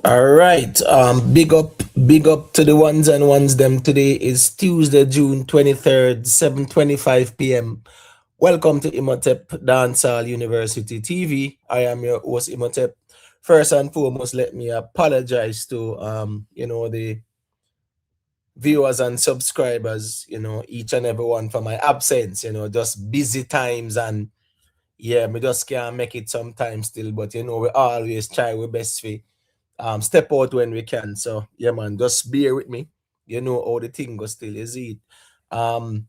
All right. Big up to the ones and ones. Them today is Tuesday, June 23rd, 7:25 p.m. Welcome to Imhotep Dancehall University TV. I am your host Imhotep. First and foremost, let me apologize to the viewers and subscribers, each and every one for my absence, just busy times and yeah, me just can't make it sometimes still, but we always try our best for step out when we can. So yeah, man, just bear with me. You know how the thing goes still, is it? Um,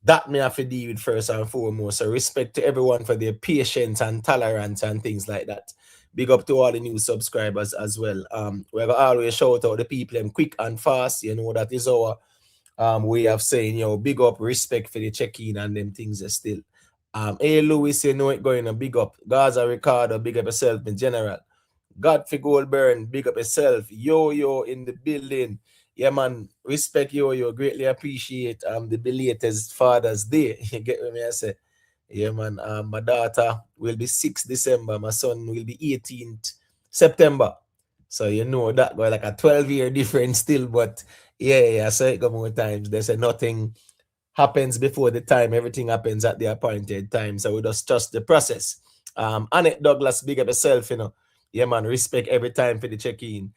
that me have to deal with first and foremost. So respect to everyone for their patience and tolerance and things like that. Big up to all the new subscribers as well. We're gonna always shout out the people them quick and fast. That is our way of saying, big up, respect for the check-in and them things are still. Hey Louis, it going on, big up. Gaza Ricardo, big up yourself in general. Godfrey Goldburn, big up yourself. Yo in the building. Yeah, man. Respect yo. Greatly appreciate the belated Father's Day. You get what I say? Yeah, man. My daughter will be 6th December. My son will be 18th September. So you know that got like a 12-year difference still, but yeah, I say it more times. They say nothing happens before the time, everything happens at the appointed time. So we just trust the process. Annette Douglas, big up yourself. Yeah, man, respect every time for the check-in.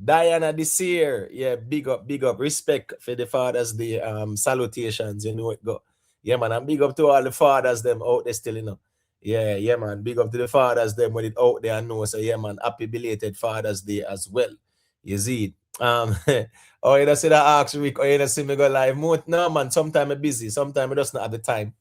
Diana this year, yeah, big up, respect for the Father's Day salutations, you know it go. Yeah, man, and big up to all the fathers them out there still. Yeah, man, big up to the fathers them when it out there and know. So yeah, man, happy belated Father's Day as well. You see it. Oh, you don't see that ask week, or you don't see me go live. No, man, sometimes I'm busy, sometimes I just not have the time.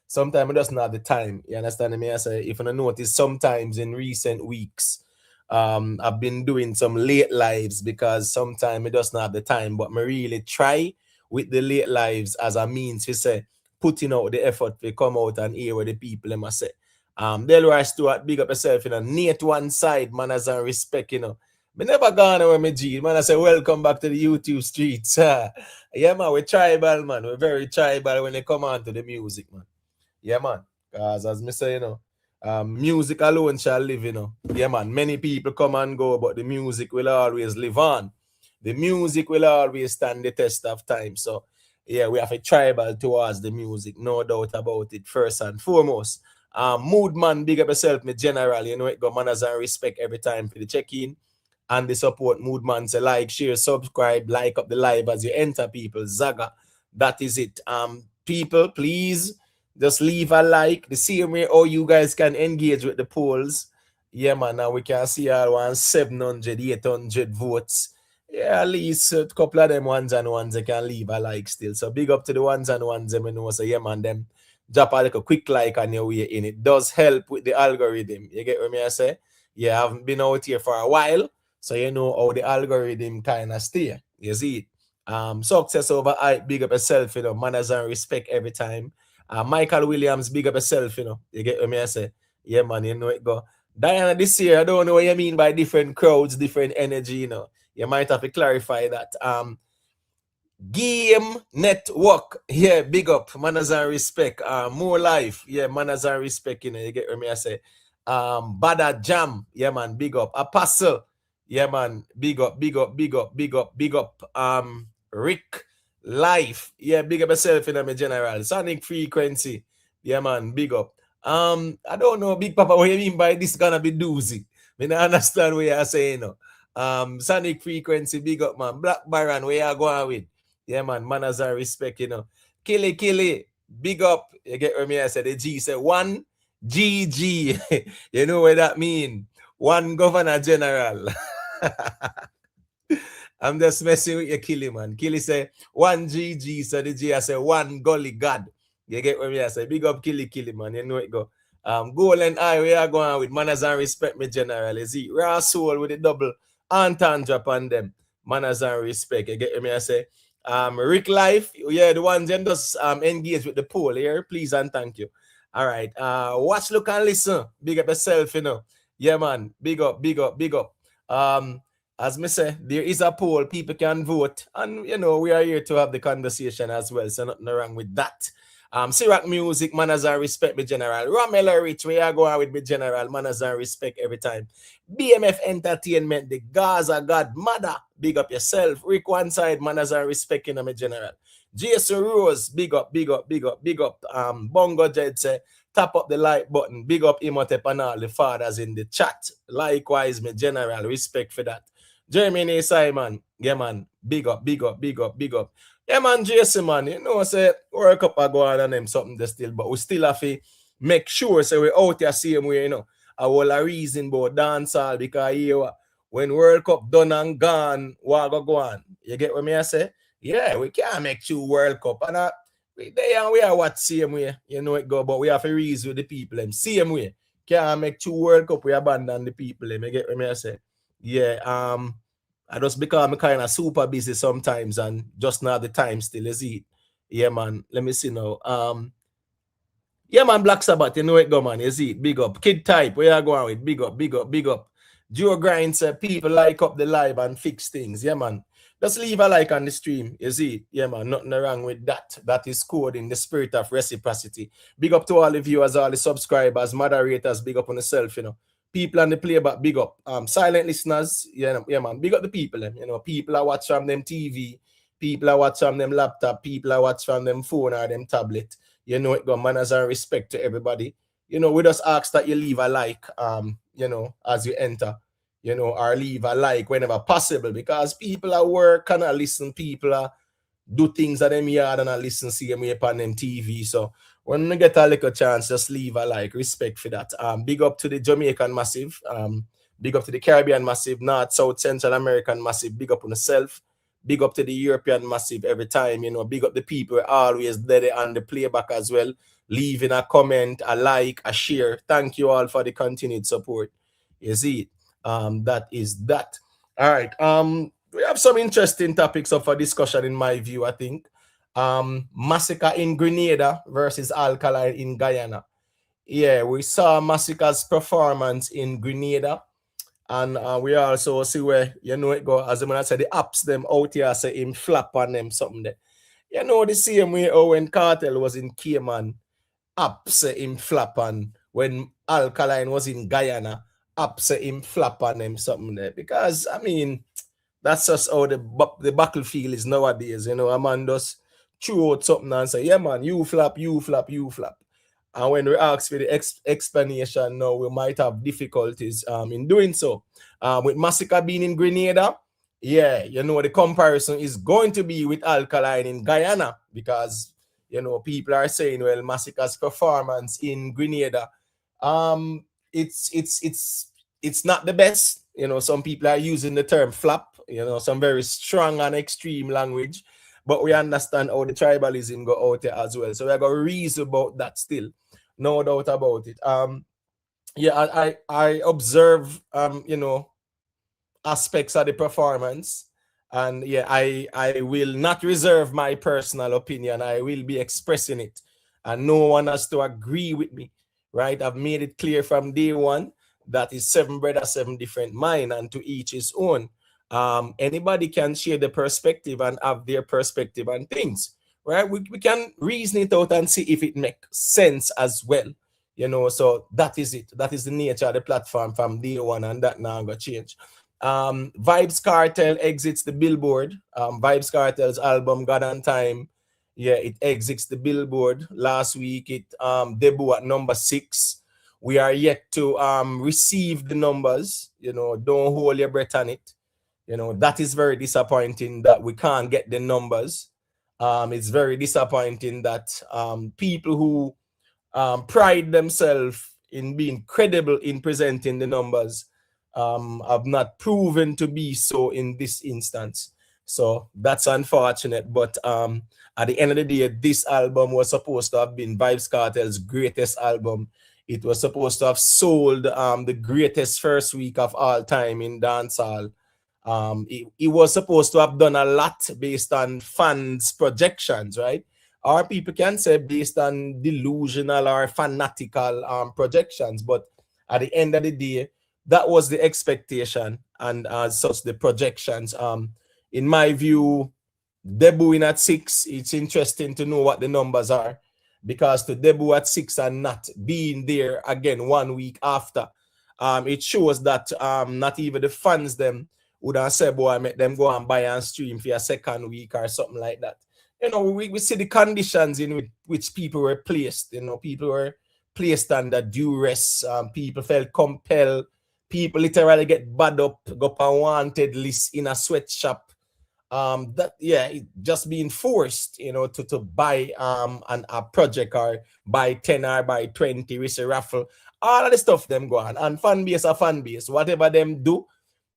Sometimes I just not have the time. You understand me? I say, if you notice, sometimes in recent weeks, I've been doing some late lives because sometimes I just not have the time, but I really try with the late lives as a means to say, putting out the effort to come out and hear what the people them say. Delroy Stewart, big up yourself, Nate one side, man, as I respect. Me never gone away, my G. Man, I say, welcome back to the YouTube streets. Yeah, man, we're tribal, man. We're very tribal when they come on to the music, man. Yeah, man. Because as me say, music alone shall live. Yeah, man. Many people come and go, but the music will always live on. The music will always stand the test of time. So, yeah, we have a tribal towards the music, no doubt about it, first and foremost. Mood man, big up yourself, me general. It got manners and respect every time for the check-in and the support. Mood man say like, share, subscribe, like up the live as you enter, people. Zaga, that is it. People, please just leave a like. The same way how you guys can engage with the polls. Yeah, man. Now we can see all 700, 800 votes. Yeah, at least a couple of them ones and ones they can leave a like still. So big up to the ones and ones them know. So yeah, man, them drop a little quick like on your way in. It does help with the algorithm. You get what me I say? Yeah, I haven't been out here for a while. So you know how the algorithm kind of stay. You see it. Success over I big up yourself, manners and respect every time. Michael Williams, big up yourself. You get what me I say? Yeah, man, you know it go. Diana this year, I don't know what you mean by different crowds, different energy. You might have to clarify that. Game Network, yeah, big up, manners and respect. More life, yeah, manners and respect, you get what me I say. Bada Jam, yeah, man, big up. Apostle, yeah, man, big up, big up, big up, big up, big up. Rick Life, yeah, big up yourself in my general. Sonic Frequency, yeah, man, big up. I don't know, Big Papa, what you mean by this gonna be doozy? I don't understand what you're saying. Sonic Frequency, big up, man. Black Baron, where you going with? Yeah, man, manners and respect. Killy, big up. You get what me I said? The G said one GG. You know what that mean? One Governor General. I'm just messing with you, Killy, man. Killy say one GG, so the G I say one golly God. You get what me I say? Big up Killy, man. You know it go. Golden Eye, we are going with manners and respect, me general. Is it raw soul with the double entendre upon them? Manners and respect. You get what me I say? Rick Life, yeah, the ones that just engage with the poll here, please and thank you. All right. Watch, look, and listen. Big up yourself, Yeah, man. Big up, big up, big up. As me say, there is a poll, people can vote, and we are here to have the conversation as well. So nothing wrong with that. Sirac Music, manners and respect, me general. Ramela Rich, where you go on with me general, manners and respect every time. BMF Entertainment, the Gaza God, mother, big up yourself. Rick one side, manners and respect in me general. Jason Rose, big up, big up, big up, big up. Bongo Jed say, tap up the like button, big up Imhotep and all the fathers in the chat. Likewise, me general, respect for that. Jeremy Simon, yeah man, big up, big up, big up, big up. Yeah, man, Jason, man, you know, say, World Cup are going on them something there still, but we still have to make sure, so we're out there same way, you know. I will a reason about dancehall, because here, when World Cup done and gone, what go on? You get what me I say? Yeah, we can't make two World Cup, and we are what same way, you know it go, but we have to reason with the people, them same way. Can't make two World Cup, we abandon the people, them, you get what me I say? Yeah, I just become kind of super busy sometimes and just not the time still, is it? Yeah, man. Let me see now. Yeah, man, Black Sabbath, you know it go, man. You see it? Big up. Kid Type, where you going with? Big up, big up, big up. Joe Grind said people like up the live and fix things. Yeah, man. Just leave a like on the stream. You see it? Yeah, man. Nothing wrong with that. That is code in the spirit of reciprocity. Big up to all the viewers, all the subscribers, moderators. Big up on yourself, you know. People on the playback, big up. Silent listeners, yeah, man. Big up the people, you know. People are watch from them TV. People are watch from them laptop. People are watch from them phone or them tablet. You know, it got manners and respect to everybody. You know, we just ask that you leave a like, you know, as you enter, you know, or leave a like whenever possible, because people are work and listen, people are do things at them yard and I listen, see them upon them TV. So when we get a little chance, just leave a like, respect for that. Big up to the Jamaican massive, big up to the Caribbean massive, North, South, Central American massive, big up on yourself. Big up to the European massive every time, you know. Big up the people always there on the playback as well. Leaving a comment, a like, a share. Thank you all for the continued support. You see it. That is that. All right. We have some interesting topics up for discussion in my view, I think. Massacre in Grenada versus Alkaline in Guyana. Yeah, we saw Massacre's performance in Grenada. And we also see where, you know, it go, as I said, the apps them out here say him flap on them something there. You know, the same way when Kartel was in Cayman, apps say him flap on. When Alkaline was in Guyana, apps say him flap on them something there. Because, I mean, that's just how the battlefield is nowadays. You know, a man just throw out something and say, yeah, man, you flap, you flap, you flap. And when we ask for the explanation now, we might have difficulties in doing so. With Massacre being in Grenada, yeah, you know, the comparison is going to be with Alkaline in Guyana, because, you know, people are saying, well, Massacre's performance in Grenada, it's not the best. You know, some people are using the term flap, you know, some very strong and extreme language, but we understand how the tribalism go out there as well. So we're going to reason about that still. No doubt about it. Yeah, I observe you know, aspects of the performance, and yeah, I will not reserve my personal opinion. I will be expressing it, and no one has to agree with me, right? I've made it clear from day one that is 7 brothers, 7 different minds, and to each his own. Anybody can share the perspective and have their perspective on things, right? We can reason it out and see if it makes sense as well, you know. So that is it. That is the nature of the platform from day one, and that now gonna change. Vybz Kartel exits the Billboard. Vybz Kartel's album God on Time, yeah, it exits the Billboard. Last week it debuted at number 6. We are yet to receive the numbers. You know, don't hold your breath on it. You know, that is very disappointing that we can't get the numbers. It's very disappointing that people who pride themselves in being credible in presenting the numbers have not proven to be so in this instance. So that's unfortunate. But at the end of the day, this album was supposed to have been Vybz Kartel's greatest album. It was supposed to have sold the greatest first week of all time in dancehall. It was supposed to have done a lot based on fans' projections, right? Or people can say based on delusional or fanatical projections. But at the end of the day, that was the expectation, and as such, the projections. In my view, debuting at 6, it's interesting to know what the numbers are. because to debut at 6 and not being there again 1 week after, it shows that not even the fans them would have said, boy, make them go and buy and stream for a second week or something like that. You know, we see the conditions in which people were placed. You know, people were placed under duress. People felt compelled. People literally get bad up, go up a wanted list in a sweatshop. Just being forced, you know, to buy a project or buy 10 or buy 20, with a raffle. All of the stuff them go on. And fan base are fan base. Whatever them do,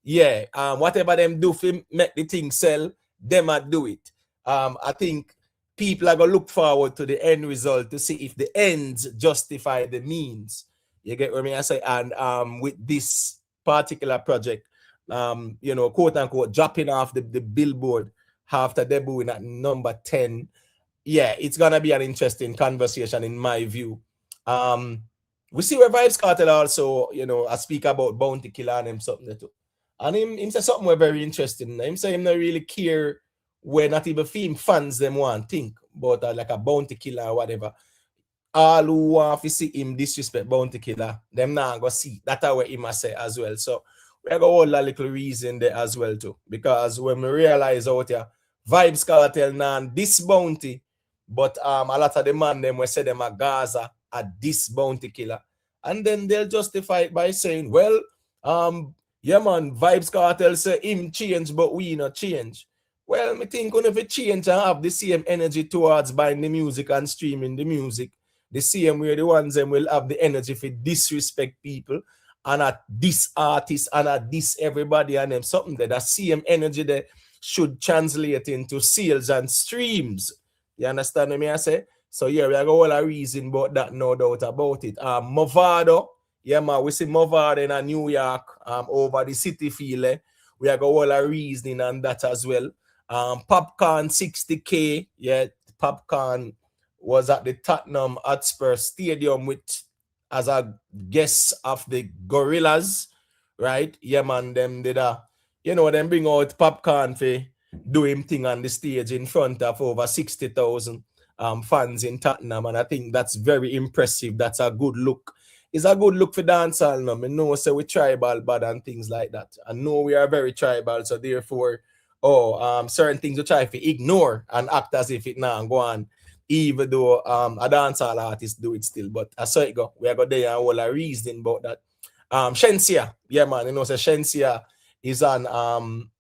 whatever them do to make the thing sell, them a do it. I think people are gonna look forward to the end result to see if the ends justify the means. You get what I say? And with this particular project, you know, quote unquote, dropping off the billboard after debuting at number 10, yeah, it's gonna be an interesting conversation in my view. We see where Vybz Kartel also, you know, I speak about Bounty Killer and him something too. And him say something very interesting. Him say him not really care where not even film fans them want think about like a Bounty Killer or whatever. All who want to see him disrespect Bounty Killer, them not go see. That's what him say as well. So we got all a little reason there as well too. Because when we realize out here, Vybz Kartel now this Bounty, but a lot of the man them we say them a Gaza at this Bounty Killer. And then they'll justify it by saying, well, yeah man, Vybz Kartel say him change, but we not change. Well, I think if we change and have the same energy towards buying the music and streaming the music, the same way the ones them will have the energy for disrespect people and at this artist and at this everybody and them something that same energy that should translate into sales and streams. You understand what I say? So yeah, we have all a reason about that, no doubt about it. MAVADO, yeah man, we see MAVADO in New York, over the city feel. We have all a reasoning on that as well. Popcaan 60K, yeah, Popcaan was at the Tottenham Hotspur Stadium with as a guest of the Gorillas, right? Yeah, man, them did you know, them bring out Popcaan for do him thing on the stage in front of over 60,000 fans in Tottenham, and I think that's very impressive. That's a good look. It's a good look for dancehall now. I know so we tribal bad and things like that. I know we are very tribal, so therefore, certain things we try to ignore and act as if it now go on, even though a dancehall artist do it still. But I saw it go. We are got there and all a reason about that. SHENSEA, yeah man, you know, so SHENSEA is on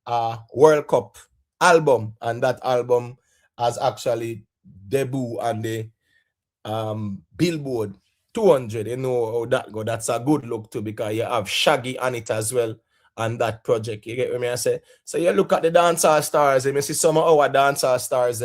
a World Cup album, and that album has actually debut on the Billboard 200. You know how that go. That's a good look too, because you have Shaggy on it as well on that project. You get what I say? So you look at the dancehall stars and you see some of our dancehall stars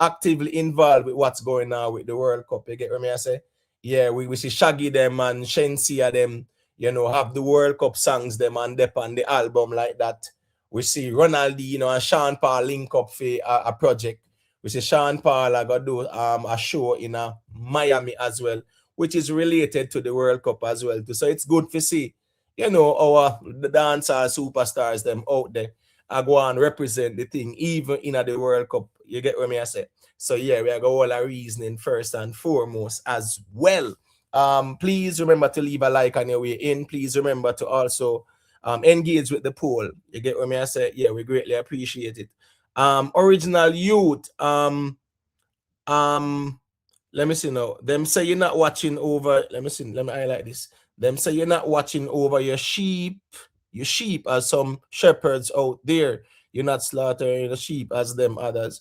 actively involved with what's going on with the World Cup. You get what I say? Yeah, we see Shaggy them and SHENSEA them, you know, have the World Cup songs them and dep on the album like that. We see Ronaldinho and Sean Paul link up for a project. We see Sean Paul are gonna do a show in Miami as well, which is related to the World Cup as well too. So it's good to see, you know, our the dancehall superstars them out there are go and represent the thing even in the World Cup. You get what I say? So yeah, we are going all our reasoning first and foremost as well. Please remember to leave a like on your way in. Please remember to also engage with the poll. You get what I say? Yeah, we greatly appreciate it. Original youth. Let me see now. Them say you're not watching over. Let me see. Let me highlight this. Them say you're not watching over your sheep. Your sheep as some shepherds out there. You're not slaughtering the sheep as them others.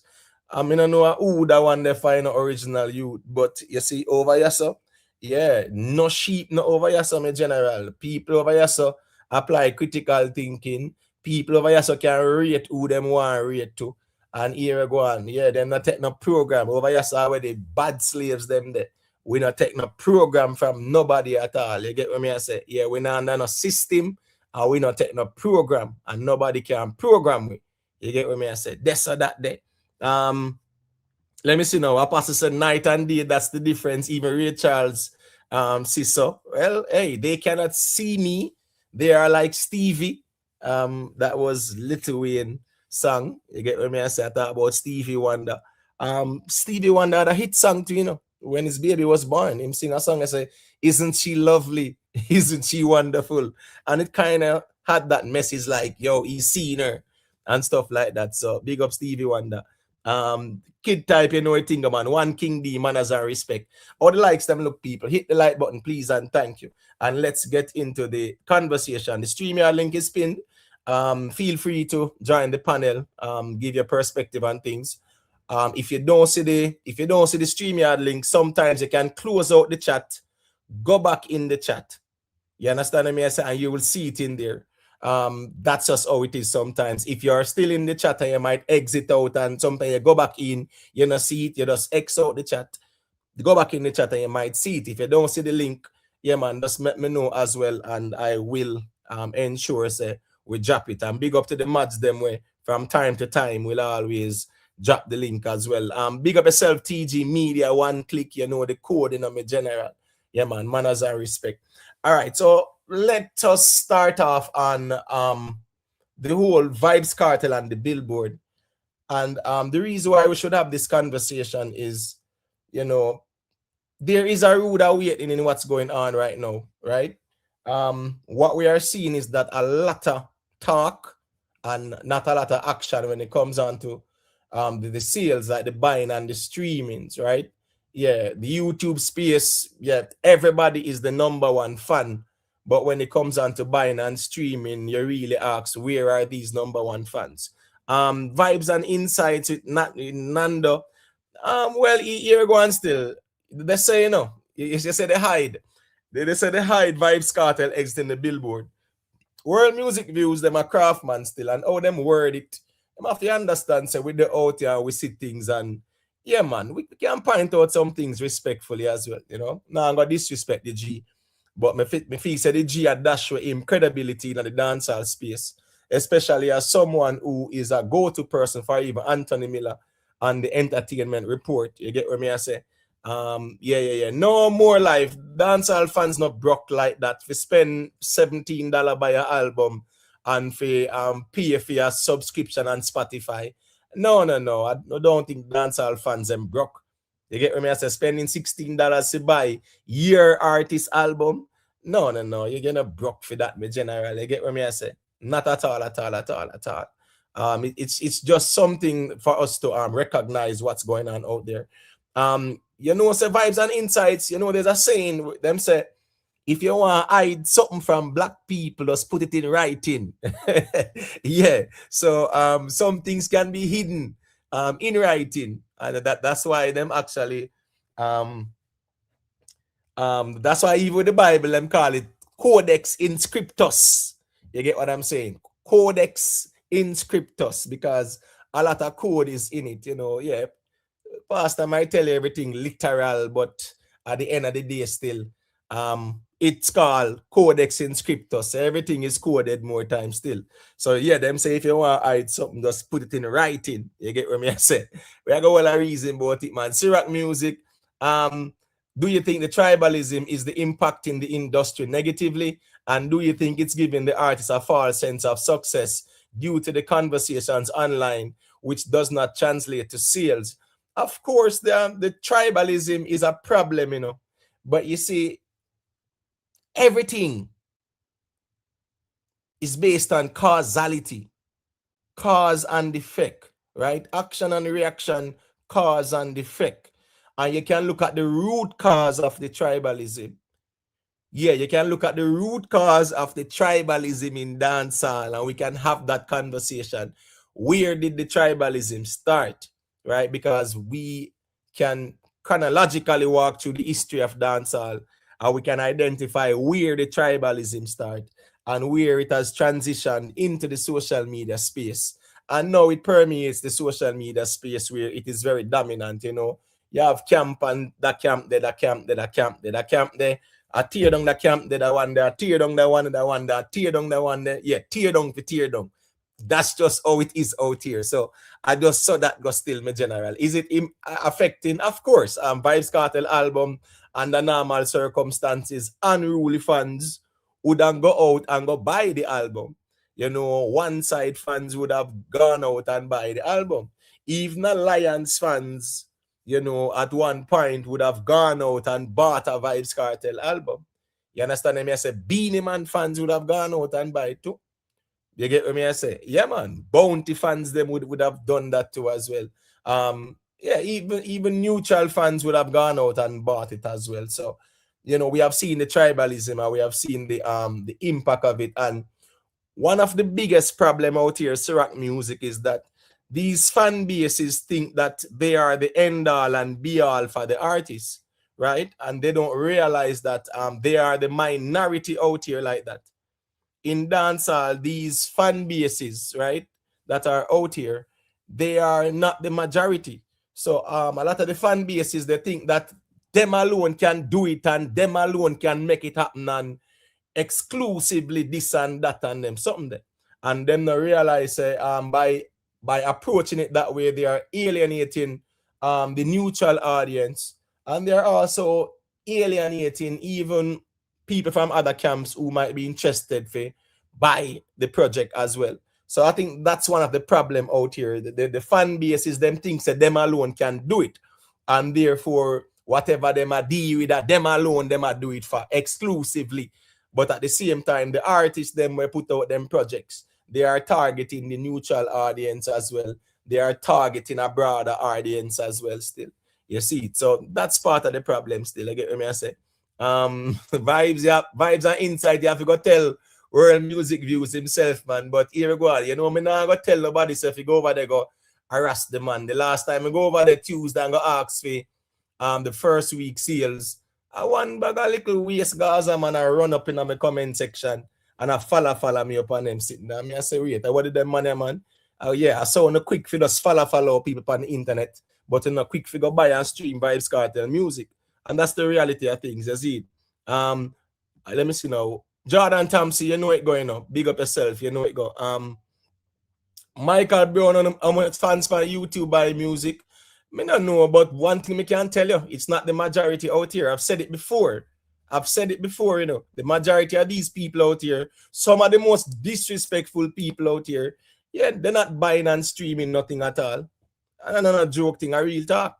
I mean, I know who that one they find original youth, but you see over here, so yeah, no sheep, no over here, so in general. People over here, so apply critical thinking. People over here, so can rate who them want to rate to. And here we go on. Yeah, them not take no program. Over here, so where the bad slaves them there. We not take no program from nobody at all. You get what I say? Yeah, we not under no system, and we not take no program, and nobody can program we. You get what I say? This or that day. Let me see now. Apostle said night and day, that's the difference. Even Ray Charles see so. Well, hey, they cannot see me. They are like Stevie. That was Little Wayne song. You get what I say? I thought about Stevie Wonder. Stevie Wonder had a hit song too, you know. when his baby was born, him sing a song and say, "Isn't she lovely? Isn't she wonderful?" And it kind of had that message like, yo, he's seen her and stuff like that. So big up Stevie Wonder. Kid type, you know, a thing, man. One King D, manners and respect. All the likes them, look, people. Hit the like button, please, and thank you. And let's get into the conversation. The StreamYard link is pinned. Feel free to join the panel, give your perspective on things. If you don't see the StreamYard link, sometimes you can close out the chat, go back in the chat. You understand what I say? And you will see it in there. That's just how it is sometimes. If you're still in the chat, you might exit out, and sometimes you go back in, you don't see it, you just exit out the chat. Go back in the chat and you might see it. If you don't see the link, yeah, man, just let me know as well, and I will ensure say we drop it. And big up to the mods them way from time to time we'll always drop the link as well. Big up yourself, TG Media, one click, you know the code in my general. Yeah, man, manners and respect. All right, so let us start off on the whole Vybz Kartel and the Billboard. And the reason why we should have this conversation is, you know, there is a rude awakening in what's going on right now, right? What we are seeing is that a lot of talk and not a lot of action when it comes on to the sales, like the buying and the streamings, right? Yeah, the YouTube space, yeah, everybody is the #1 fan. But when it comes on to buying and streaming, you really ask, where are these #1 fans? Vibes and insights with Nando. Well, you're going still. They say, you know, you say they hide. They say they hide Vybz Kartel exiting the Billboard. World Music Views, them a craftsman still, and how them word it. Them have to understand, say, with the out here, we see things, and yeah, man, we can point out some things respectfully as well, you know. Now I'm going to disrespect the G, but me feel say the G had dash with him credibility in the dancehall space, especially as someone who is a go-to person for even Anthony Miller on the entertainment report. You get what me I say? Yeah. No more life. Dancehall fans not broke like that. For spend $17 by your album and for pay for your subscription on Spotify. No. I don't think dancehall fans them broke. You get what I say? Spending $16 to buy your artist album. No. You're gonna broke for that, me general. You get what I say? Not at all. It's just something for us to recognize what's going on out there. You know, say vibes and insights, you know, there's a saying, them say, if you want to hide something from black people, just put it in writing. Yeah. So some things can be hidden in writing. And that's why them actually that's why even with the Bible, them call it Codex Inscriptus. You get what I'm saying? Codex Inscriptus, because a lot of code is in it, you know. Yeah, pastor might tell you everything literal, but at the end of the day still, it's called Codex Inscriptus. Everything is coded more time still. So yeah, them say if you want to hide something, just put it in writing. You get what I say? We have got all a reason about it, man. Syrup music, do you think the tribalism is the impacting the industry negatively? And do you think it's giving the artists a false sense of success due to the conversations online, which does not translate to sales? Of course, the tribalism is a problem, you know. But you see, everything is based on causality, cause and effect, right? Action and reaction, cause and effect. And you can look at the root cause of the tribalism. Yeah, you can look at the root cause of the tribalism in dancehall, and we can have that conversation. Where did the tribalism start, right? Because we can chronologically walk through the history of dancehall, and we can identify where the tribalism started and where it has transitioned into the social media space. And now it permeates the social media space where it is very dominant, you know. You have camp and that camp there, that camp there, that camp there, that camp there. I tear down the camp there, that one there, tear down the one there, tear down the one there. Yeah, tear down for tear down. That's just how it is out here. So I just saw that go still, my general. Is it affecting? Of course. Vybz Kartel album under normal circumstances, unruly fans would then go out and go buy the album. You know, one side fans would have gone out and buy the album. Even the Lions fans at one point would have gone out and bought a Vybz Kartel album. You understand me? I say Beanie Man fans would have gone out and buy it too. You get what me I say? Yeah, man. Bounty fans them would have done that too as well. Yeah, even neutral fans would have gone out and bought it as well. So, we have seen the tribalism and we have seen the impact of it. And one of the biggest problem out here, Ciroc music, is that these fan bases think that they are the end all and be all for the artists, right? And they don't realize that they are the minority out here like that. In dancehall, these fan bases, right, that are out here, they are not the majority. So a lot of the fan bases, they think that them alone can do it and them alone can make it happen and exclusively this and that and them something there. And them not realize by approaching it that way, they are alienating the neutral audience, and they're also alienating even people from other camps who might be interested by the project as well. So I think that's one of the problem out here. The fan base is them thinks that them alone can do it, and therefore whatever them are deal with that, them alone them are do it for exclusively. But at the same time, the artists them will put out them projects. They are targeting the neutral audience as well. They are targeting a broader audience as well still. You see, so that's part of the problem still. I get what I say. Vybz, yeah, Vybz are inside. You have to go tell World Music Views himself, man. But here we go. Me not go tell nobody. So if you go over there, go harass the man. The last time I go over there Tuesday and go ask for the first week sales, I one bag a little waste Gaza man. I run up in my comment section and I follow me up on them sitting there. I say, wait, what did them man? Oh yeah, I saw on a quick for just follow people on the internet, but in a quick figure buy and stream Vybz Kartel music. And that's the reality of things, you see. Let me see now. Jordan Thompson, you know it going up. Big up yourself, you know it go. Michael Brown on how much fans for YouTube buy music. I don't know, but one thing I can tell you, it's not the majority out here. I've said it before. The majority of these people out here, some of the most disrespectful people out here, yeah, they're not buying and streaming nothing at all. And I'm not a joke thing, I real talk.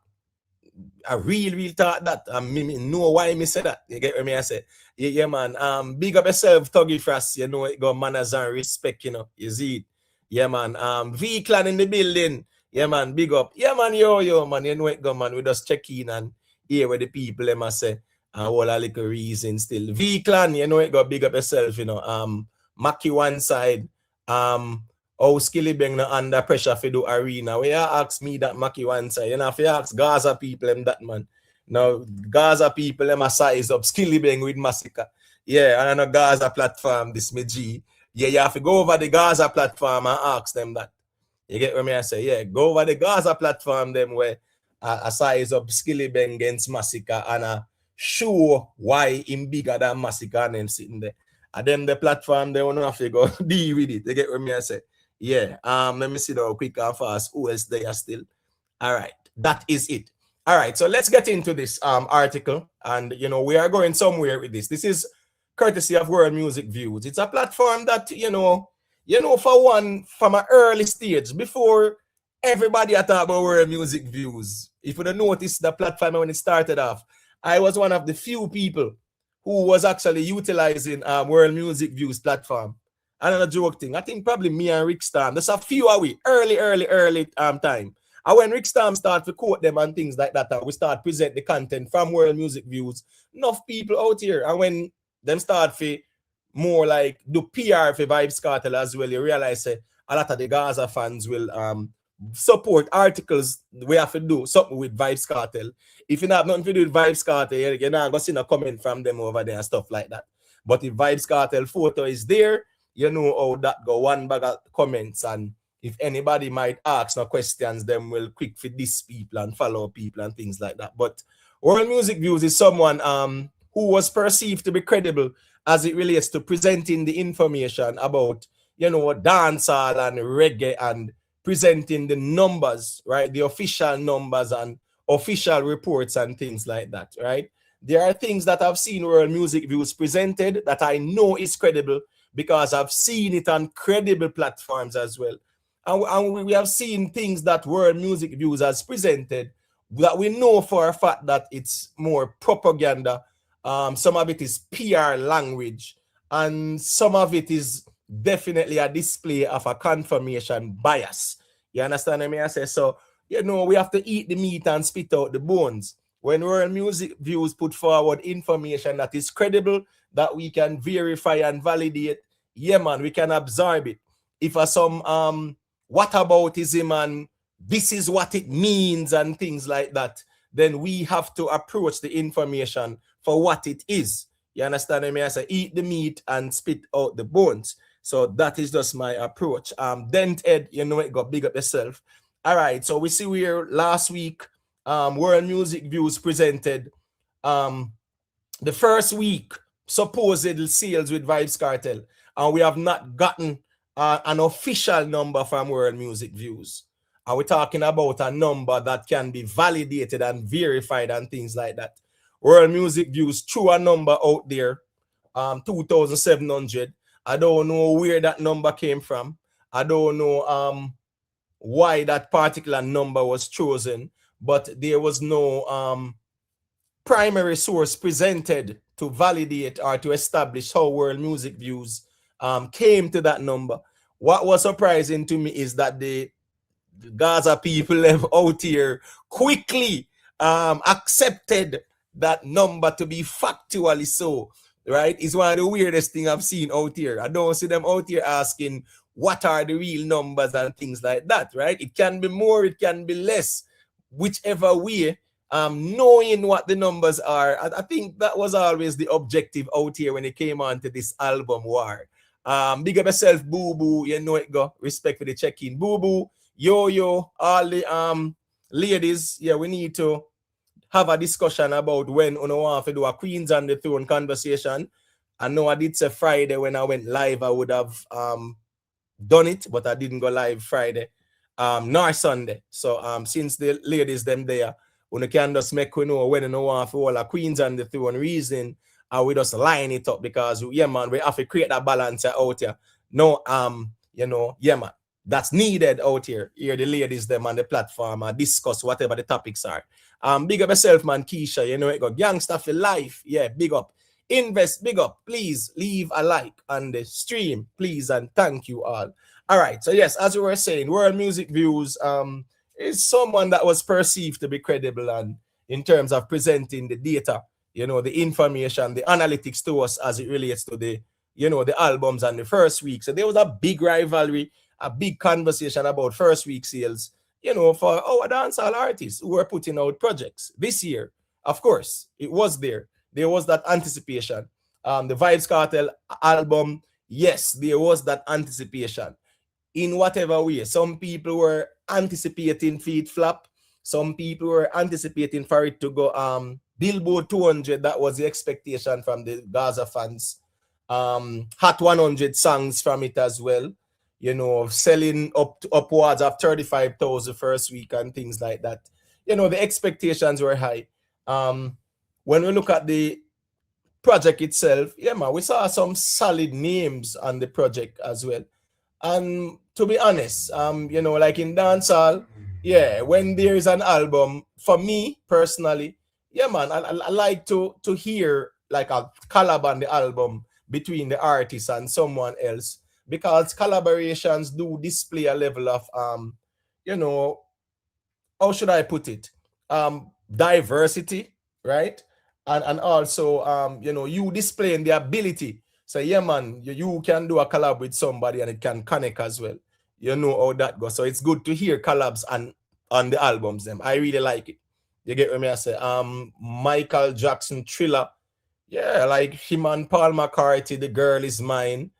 I real talk that. I know why me say that. You get what I say? Yeah, man. Big up yourself, Tuggy Frost. You know it got manners and respect, you see it. Yeah, man. V-Clan in the building. Yeah, man, big up. Yeah, man, yo, man. You know it go, man. We just check in and hear what the people them say. And all a little reason still. V-Clan, you know it go, big up yourself, Maki one side. How Skilly Bang under pressure for the arena. Where you ask me that Maki one side, if you ask Gaza people them that, man. Now Gaza people them a size up Skilly Bang with MASICKA. Yeah, and on a Gaza platform, this me G. Yeah, you have to go over the Gaza platform and ask them that. You get what I say? Yeah, go over the Gaza platform them where a size up Skilly Bang against MASICKA and show why him bigger than MASICKA and them sitting there. And then the platform they don't have to go deal with it. You get what I say? Yeah, let me see now quick and fast who else they are still. All right, that is it. All right, so let's get into this article, and we are going somewhere with this. This is courtesy of World Music Views. It's a platform that for one, from an early stage, before everybody talk about World Music Views. If you don't notice the platform when it started off, I was one of the few people who was actually utilizing World Music Views platform. Another joke thing. I think probably me and Rick Storm. There's a few away early time. And when Rick Storm start to quote them and things like that, we start present the content from World Music Views. Enough people out here. And when them start for more like do PR for Vybz Kartel as well, you realize a lot of the Gaza fans will support articles. We have to do something with Vybz Kartel. If you have nothing to do with Vybz Kartel, you're not going to see a comment from them over there and stuff like that. But if Vybz Kartel photo is there, you know how that go. One bag of comments, and if anybody might ask no questions, them will quick for these people and follow people and things like that. But World Music Views is someone who was perceived to be credible as it relates to presenting the information about dancehall and reggae and presenting the numbers, right? The official numbers and official reports and things like that, right? There are things that I've seen World Music Views presented that I know is credible, because I've seen it on credible platforms as well. And we have seen things that World Music Views has presented that we know for a fact that it's more propaganda. Some of it is PR language, and some of it is definitely a display of a confirmation bias. You understand what I mean? I say so. We have to eat the meat and spit out the bones. When World Music Views put forward information that is credible, that we can verify and validate, yeah, man, we can absorb it. If some whataboutism and this is what it means and things like that, then we have to approach the information for what it is. You understand what I mean? I say eat the meat and spit out the bones. So that is just my approach. Dent Ed, it got big up yourself. All right, so we see where last week World Music Views presented the first week supposed sales with Vybz Kartel, and we have not gotten an official number from World Music Views. And we're talking about a number that can be validated and verified and things like that. World Music Views threw a number out there, 2,700. I don't know where that number came from. I don't know why that particular number was chosen, but there was no primary source presented to validate or to establish how World Music Views came to that number. What was surprising to me is that the Gaza people out here quickly accepted that number to be factually so, right? It's one of the weirdest things I've seen out here. I don't see them out here asking what are the real numbers and things like that, right? It can be more, it can be less, whichever way. Knowing what the numbers are, I think that was always the objective out here when it came on to this album war. Big up yourself, Boo Boo. You know it go. Respect for the check-in. Boo Boo, Yo, all the ladies, yeah, we need to have a discussion about when we want to do a Queens on the Throne conversation. I know I did say Friday when I went live, I would have done it, but I didn't go live Friday, nor Sunday. So since the ladies them there, we can just make we know when we want for all our Queens on the Throne reason, and we just line it up because yeah, man, we have to create that balance out here. No, yeah, man, that's needed out here. Here the ladies them on the platform and discuss whatever the topics are. Big up yourself, man, Keisha. It got gangster for life. Yeah, big up. Invest, big up. Please leave a like on the stream, please, and thank you all. All right, so yes, as we were saying, World Music Views is someone that was perceived to be credible and in terms of presenting the data, the information, the analytics to us as it relates to the albums and the first week. So there was a big rivalry, a big conversation about first week sales, for our dancehall artists who were putting out projects this year. Of course, it was there. There was that anticipation. The Vybz Kartel album, yes, there was that anticipation. In whatever way, some people were anticipating feet flop. Some people were anticipating for it to go Billboard 200. That was the expectation from the Gaza fans. Hot 100 songs from it as well. Selling upwards of 35,000 first week and things like that. The expectations were high. When we look at the project itself, yeah, man, we saw some solid names on the project as well. And to be honest, like in dancehall, yeah, when there is an album, for me personally, yeah, man, I like to hear like a collab on the album between the artist and someone else, because collaborations do display a level of how should I put it? Diversity, right? And also you displaying the ability. So yeah, man, you can do a collab with somebody and it can connect as well. You know how that goes. So it's good to hear collabs on the albums. Them, I really like it. You get what I say? Michael Jackson Thriller. Yeah, like him and Paul McCartney, The Girl Is Mine.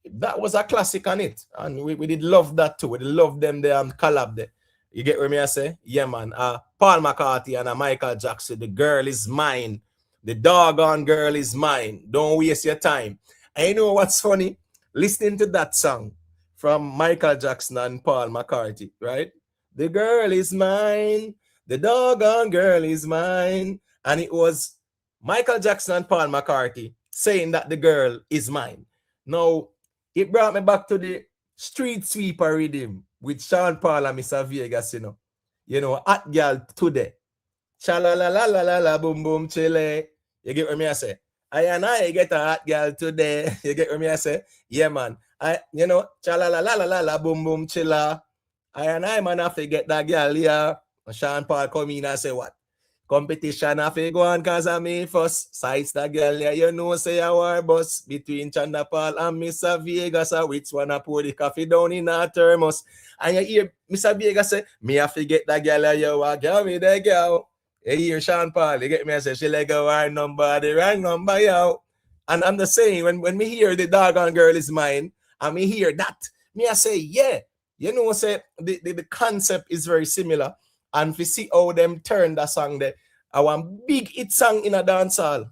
That was a classic on it. And we did love that too. We did love them there and collab there. You get what I say? Yeah, man. Paul McCartney and Michael Jackson, The Girl Is Mine. The doggone girl is mine. Don't waste your time. And you know what's funny? Listening to that song from Michael Jackson and Paul McCartney, right? The girl is mine. The doggone girl is mine. And it was Michael Jackson and Paul McCartney saying that the girl is mine. Now, it brought me back to the Street Sweeper rhythm with Sean Paul and Mr. Vegas, Hot Girl Today. Cha la la la la la la boom boom chile. You get what me I say? I and I get a hot girl today. You get what me I say? Yeah, man. Cha la la la la la la boom boom chilla. I and I man have to get that girl here. Sean Paul come in and say what? Competition have to go on cause I me first. Sides that girl yeah, you know say a war bus between Chanda Paul and Mr. Vegas. Which one a pour the coffee down in a thermos. And you hear Mr. Vegas say, me have to get that girl you want, girl me that girl. You hear Sean Paul, you get me I say, she like a wrong number, the wrong number, yo. And I'm just saying, when me hear the doggone girl is mine, and me hear that, me I say, yeah. You know, say the concept is very similar. And we see how them turn that song there. Our big hit song in a dancehall,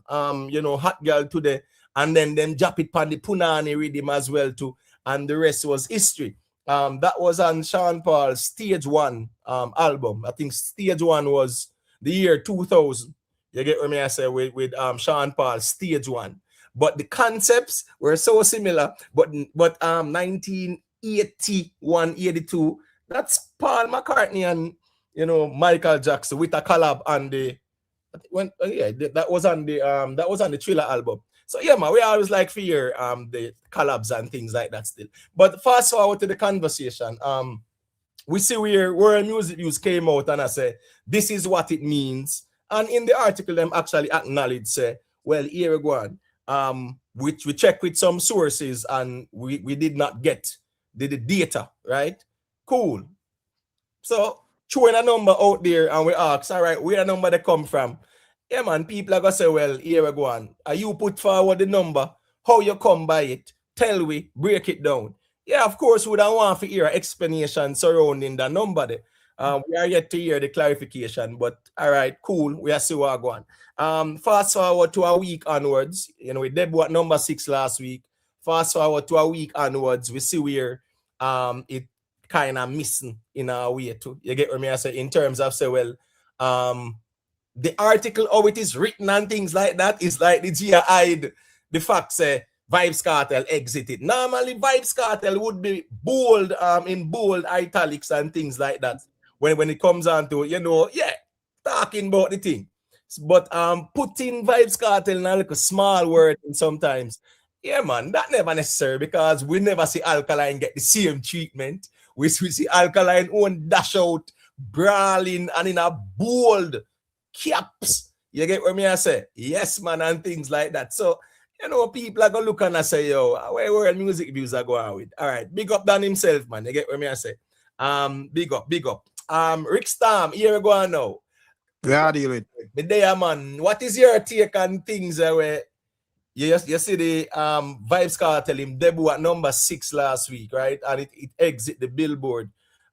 Hot Girl Today, and then them drop it on the Punani rhythm as well too. And the rest was history. That was on Sean Paul's Stage 1 album. I think Stage 1 was the year 2000. You get what I say with Sean Paul Stage 1. But the concepts were so similar. But 1981, 82, that's Paul McCartney and Michael Jackson with a collab on the that was on the Thriller album. So yeah, man, we always like for hear the collabs and things like that still. But fast forward to the conversation. We see where music news came out and I say this is what it means. And in the article, them actually acknowledge say, well, here we go on. Which we check with some sources and we did not get the data, right? Cool. So throwing a number out there and we ask, all right, where the number they come from? Yeah, man, people are going to say, well, here we go on. You put forward the number, how you come by it, tell we, break it down. Yeah, of course, we don't want to hear an explanation surrounding the number there. We are yet to hear the clarification, but all right, cool. We are see what going on. Fast forward to a week onwards. We debuted at number 6 last week. Fast forward to a week onwards, we see where it kind of missing in a way too. You get what I say in terms of say, well, the article, how it is written and things like that is like the Gia hide the fact say Vybz Kartel exited. Normally Vybz Kartel would be bold in bold italics and things like that when it comes on to talking about the thing. But putting Vybz Kartel in a little small word and sometimes, yeah man, that never necessary because we never see Alkaline get the same treatment. We see Alkaline own dash out brawling and in a bold caps. You get what I say? Yes, man, and things like that. So, people are going to look and say, yo, where music views are going with. All right, big up Dan himself, man. You get what I say? Big up. Rick Storm, here we go now. Yeah, deal with. But there, man, what is your take on things where you see the Vybz Kartel him debut at number 6 last week, right? And it exit the Billboard.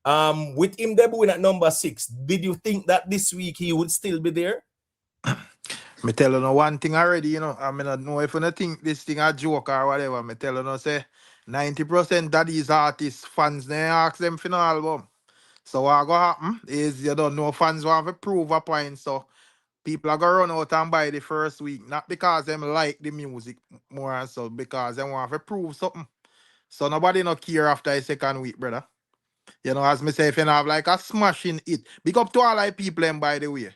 With him debuting at number 6, did you think that this week he would still be there? Me tell you one thing already, I mean, I don't know if you think this thing a joke or whatever. Me tell you say 90% of these artists fans they ask them for no album. So what go happen is you don't know fans want to prove a point. So people are gonna run out and buy the first week, not because them like the music more and so because they want to prove something. So nobody no care after the second week, brother. As me say, if you have like a smashing hit, big up to all like people them by the way.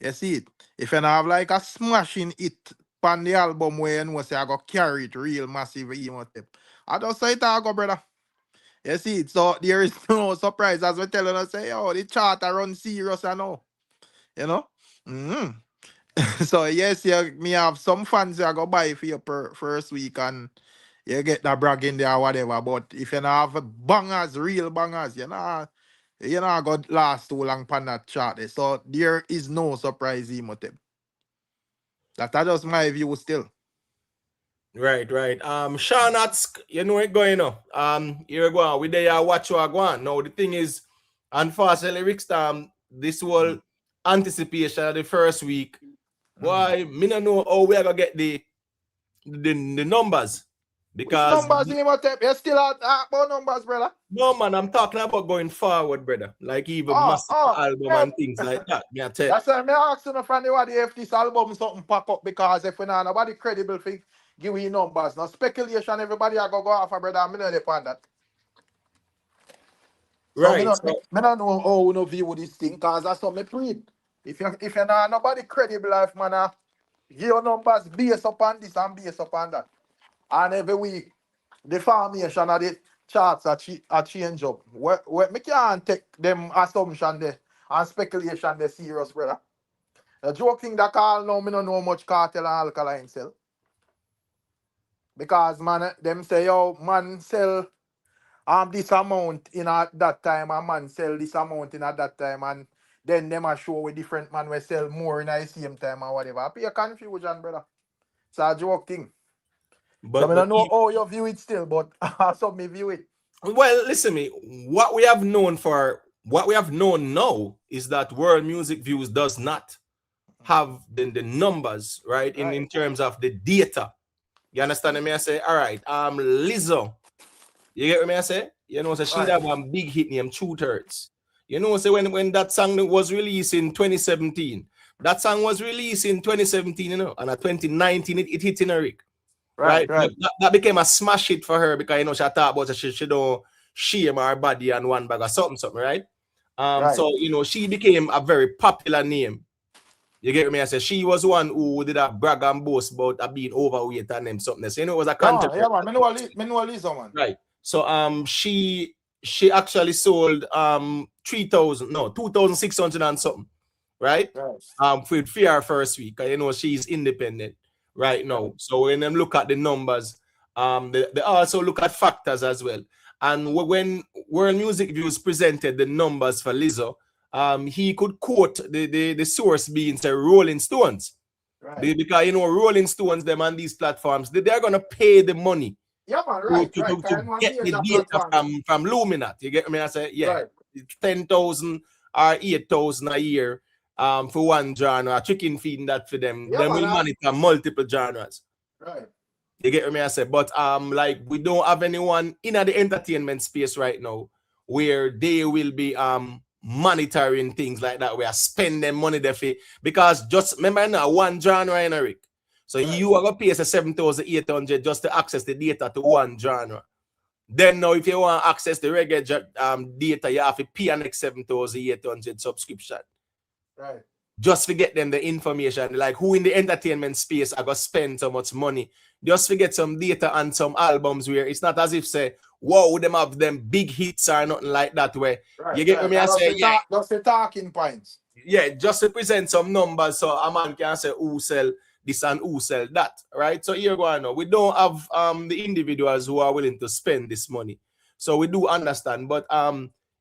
You see it. If you have like a smashing hit on the album where you know say I go carry it real massive I just say it I go, brother. You see it. So there is no surprise as we telling us say, oh, the chart run serious and all. Mm-hmm. So yes, me have some fans I go buy for your first week and you get that brag in there or whatever. But if you have bangers, real bangers, you know got last too long on that chart. So there is no surprise emotive. That's just my view still. Right. Shawnuts, you know it going on. Here we go on. We there watch what go on. Now the thing is, unfortunately, Rick Storm, this whole anticipation of the first week. Why me not know how we are gonna get the numbers. Because which numbers emotive? You still about numbers, brother? No man, I'm talking about going forward, brother. Like even MASICKA album and things like that. That's why I'm asking from the what if this album something pop up because if we not nobody credible for give you numbers. Now speculation, everybody I go off, brother. I'm not depend that. So right. I don't know how we no view this thing because that's what me read. If you not nobody credible life, man, give your numbers based upon this and based upon that. And every week, the formation of the charts are change up. Me can't take them assumption there and speculation there serious, brother. The joking that call now, me don't know much cartel and alkaline sell. Because man, them say, yo, man sell this amount in at that time, and man sell this amount in at that time, and then them a show with different man will sell more in the same time or whatever. I pay confusion, brother. It's a joke thing. So But I don't know how you view it still, but how me view it. well, listen me. What we have known now is that World Music Views does not have the numbers, right? Right. In terms of the data. You understand me? I say, all right, Lizzo. You get what I say? You know, so she Right. have one big hit named Two Thirds. You know, so when that song was released in 2017, that song was released in 2017, you know, and at 2019 it hit in a rig, Right, right? right, That became a smash hit for her because you know she thought about it, she don't shame her body and one bag of something, right? right. So you know, she became a very popular name. You get me? I say she was one who did a brag and boast about being overweight and them something. So, you know, it was a Yeah, controversy. man. Me know Lisa, man. Right. So she actually sold 3,000, no, 2,600 and something, right? Right, For her first week. You know, she's independent right right, now. So when them look at the numbers, they also look at factors as well. And when World Music Views presented the numbers for Lizzo, he could quote the source being say Rolling Stones. right. Because you know, Rolling Stones, them on these platforms, they're gonna pay the money Yeah, man. to, Right, to, right. to, to Kind of get the major data platform. from Luminat. You get me? I say, yeah, Right. it's 10,000 or 8,000 a year for one genre, chicken feeding that for them. Yeah, Then man. we monitor multiple genres. Right. You get me? I say, but like we don't have anyone in the entertainment space right now where they will be monitoring things like that. We are spending money there for, because just remember now one genre in Eric. So Right. you are gonna pay 7,800 just to access the data to one genre. Then now if you want to access the regular data, you have to pay an next 7,800 subscription. Right. Just forget them the information, like who in the entertainment space are gonna spend so much money. Just forget some data and some albums where it's not as if say, wow, them have them big hits or nothing like that. Where Right. you get Right. me? I say, yeah, That's the talking points. yeah, just to present some numbers so a man can say who sell this and who sell that, right? So here go now. We don't have the individuals who are willing to spend this money. So we do understand, but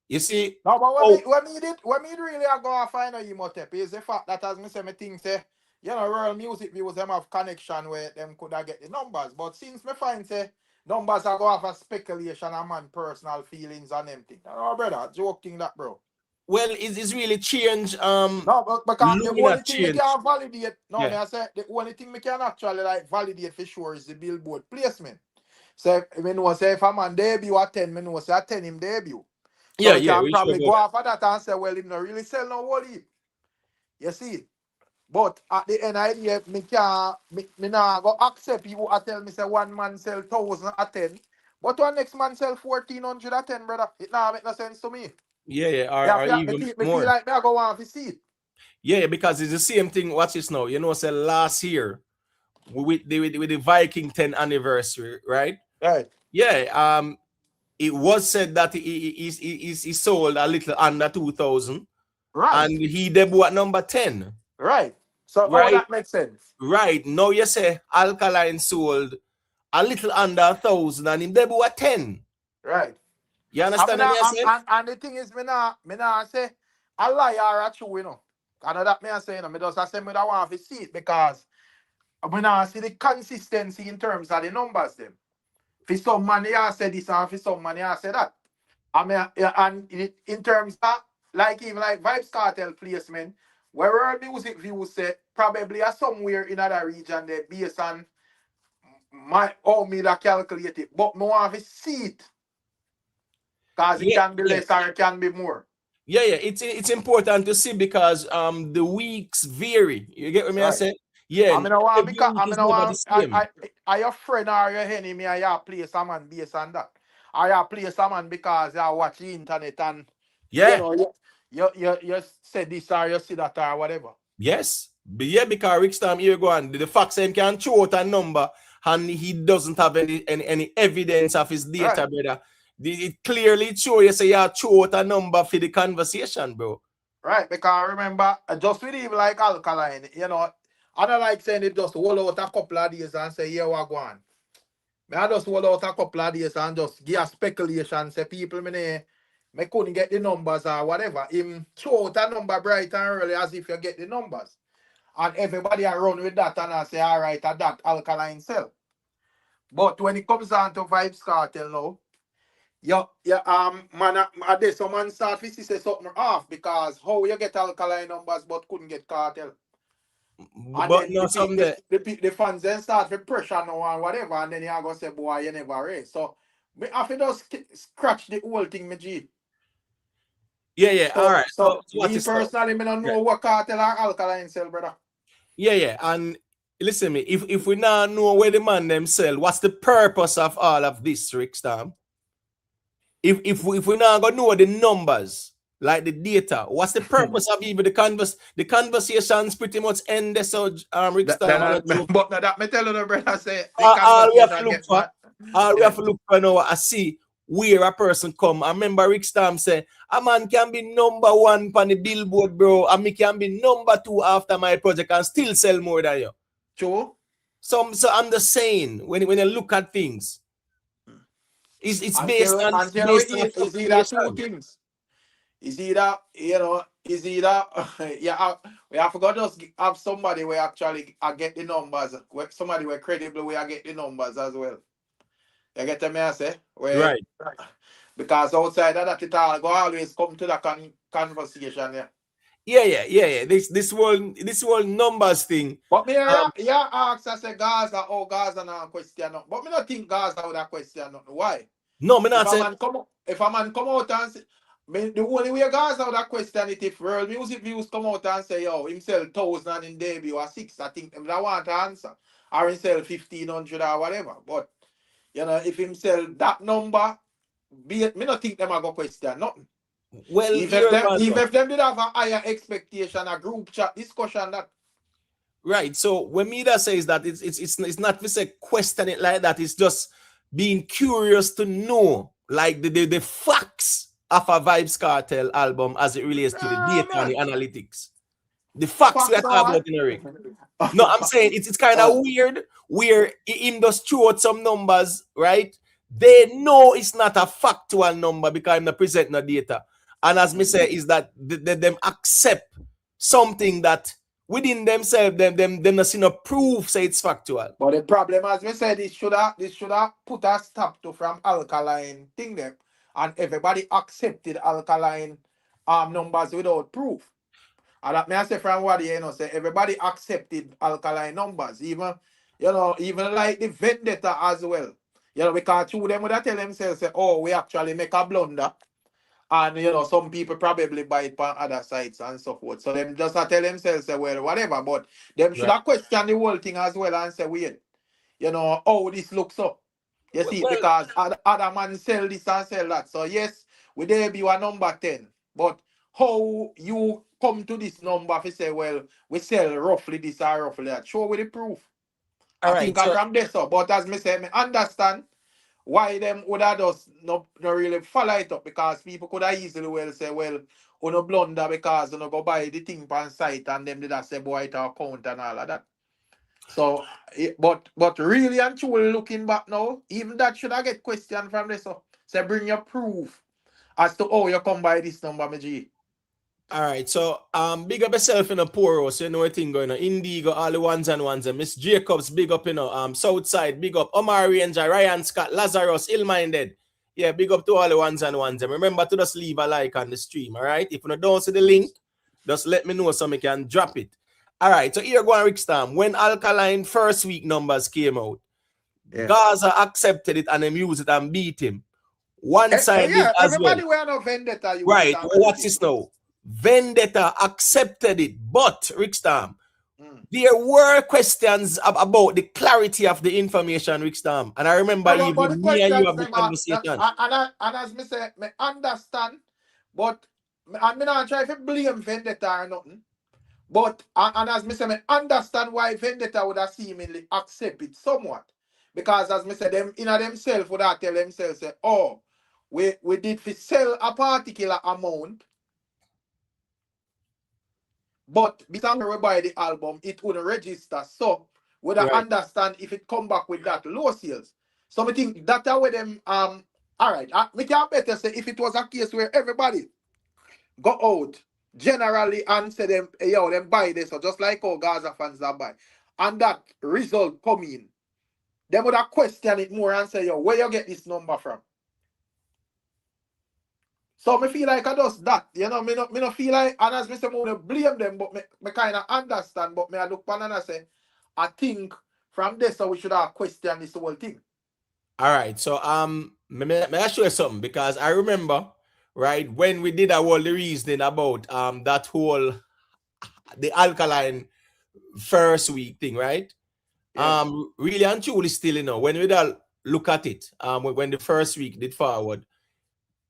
you see, No, but oh when me really I go and find out you must is the fact that as me say me think say, you know, World Music Views them have connection where them could have get the numbers. But since me find say numbers are go off a speculation and man personal feelings and them thing. No, brother, joking that, bro. well, it's really changed. No, but because the Lumina only thing me changed. can validate, no, me Yeah, I say the only thing me can actually like validate for sure is the billboard placement. So me know say if a man debut at 10, me know say at 10 him debut. So yeah, we yeah. can We sure probably about go that. off of that and say, well, him not really sell no whole heap. You see? But at the end of the day, me nah go accept you and tell me say one man sell 1,000 at 10. But one next man sell 1,400 at 10, brother. It nah make no sense to me. Yeah, yeah, Yeah, or even me feel more. like me I go want to see it. Yeah, yeah, because it's the same thing. Watch this now. You know, say last year with the Viking 10 anniversary, right? Right. Yeah, it was said that he sold a little under 2,000 Right. and he debuted at number 10, Right. So all right? that makes sense. Right. Now you say Alkaline sold a little under 1,000 and he debuted at 10. Right. You I mean, understand me? I say? and the thing is, me nah say a lie or a true, you know. And that me I say, you know, me just say me that want to see it because when I see the consistency in terms of the numbers, them. For some man, I say this, and for some man, I say that. I mean, yeah, and in terms of, like, even like Vybz Kartel placement, where our music views say, probably are somewhere in other region there based on my how me that calculate it. But me want to see it, because it Yeah, can be yeah. less or it can be more. Yeah, yeah. It's important to see because the weeks vary. You get what I Right. say? Yeah, I mean, I want every because week I is mean, I never the want same. I your friend or your enemy, I ya play some man based on that. I ya play some man because I watch the internet and you Yeah, know you said this or you see that or whatever. Yes. Yeah, because Rick Stam here go on. The fact him can throw out a number and he doesn't have any evidence of his Right. data, brother. It clearly show you say you throw out a number for the conversation, bro. Right, because remember, just with even like alkaline, I don't like saying it just hold out a couple of days and say, yeah, we're going. I just hold out a couple of days and just give a speculation, say people me couldn't get the numbers or whatever. Him throw out a number bright and early as if you get the numbers. And everybody around with that and I say, all right, at that alkaline cell. But when it comes down to Vybz Kartel now, there's someone start to say something off because how you get alkaline numbers but couldn't get cartel. And But then no, something. the fans then start with pressure now and whatever, and then you're gonna say, boy, you never race. So me have to just scratch the whole thing, me G. Yeah. All right. So What me is personally, me don't know what cartel or alkaline sell, brother. Yeah. And listen me, if we now know where the man them sell, what's the purpose of all of this, Rick Stam? If we now gonna know the numbers, like the data, what's the purpose of even the conversations pretty much end there, so Rick Stam. But now that me tell you, brother, say the All we have to conversation look get for, mad. all we have to look for now, I see where a person come. I remember Rick Stam say, a man can be number one on the billboard, bro, and me can be number two after my project and still sell more than you. True. So I'm just saying, when you look at things, it's based on It's either two things. Is either, yeah, we have to just have somebody where actually I get the numbers, somebody where credible where I get the numbers as well. You get me, I say? Right. Because outside of that, it all go always come to that conversation, yeah. Yeah. This whole numbers thing. But me, ask, I say Gaza, Gaza now question. But me not think Gaza would have question. Why? No, me not say. If a man come out and say, the only way Gaza would have question it if world music views come out and say, yo, him sell 1,000 in debut or 6, I think them that want to answer. Or him sell 1,500 or whatever. But, if him sell that number, me not think them are going to question nothing. Well, even if them did have a higher expectation, a group chat discussion that. Right. So when Mida says that it's not to say question it like that, it's just being curious to know like the facts of a Vybz Kartel album as it relates to the data and the analytics. The facts we are talking about in Eric. No, I'm saying it's kind of weird where in just throw out some numbers, right? They know it's not a factual number because I'm not presenting the data. And as me say, is that them accept something that within themselves, them not see no proof say it's factual. But the problem, as we said, this should have put a stop to from alkaline thing them, and everybody accepted alkaline numbers without proof. And that may I say from what say everybody accepted alkaline numbers, even like the vendetta as well. Because two them would have tell themselves say, oh, we actually make a blunder. And some people probably buy it on other sites and so forth. So them just tell themselves, say, well, whatever. But them should have questioned the whole thing as well and say, wait, how this looks up. You see, because other man sell this and sell that. So yes, we debut a number 10. But how you come to this number if you say, well, we sell roughly this or roughly that. Show with the proof. I think I'm from there. So, but as me say, me understand why them would have just not really follow it up, because people could have easily well say, well, you no blunder because you no go buy the thing on site and them did that say boy it account and all of that. So but really and truly looking back now, even that should have get question from this. So say bring your proof as to how you come by this number, my G. All right, so big up yourself in a poor so you know what thing going on. Indigo, all the ones and ones, and Miss Jacobs, big up, Southside, big up, Omar Ranger, Ryan Scott, Lazarus, Ill-Minded. Yeah, big up to all the ones and ones. And remember to just leave a like on the stream, all right? If you don't see the link, just let me know so I can drop it. All right, so here go on Rick Stam. When Alkaline first week numbers came out, Gaza accepted it and them used it and beat him. One side did as everybody well. Were no vendetta. Right, what's this now? Vendetta accepted it, but Rick Stam, there were questions about the clarity of the information, Rick Stam. And I remember even me and you have the conversation. And as me say, me understand, but and me not try to blame Vendetta or nothing. But and as me say, me understand why Vendetta would have seemingly accept it somewhat. Because as me say, them in themselves would have tell themselves say, oh, we did fi sell a particular amount, but because we buy the album, it wouldn't register. So would I Right. understand if it come back with that low sales. So I think that where them all right. We can better say if it was a case where everybody go out generally and say them, hey, yo, them buy this, or just like how Gaza fans that buy. And that result come in. They would have question it more and say, yo, where you get this number from? So me feel like I does that. You know, me not feel like, and as me say, I want to blame them, but me kind of understand, but me I look upon and I say, I think from this, so we should have questioned this whole thing. All right. So may I show you something because I remember right when we did our the reasoning about that whole the alkaline first week thing, right? Yeah. Really and truly still, when we look at it, when the first week did forward,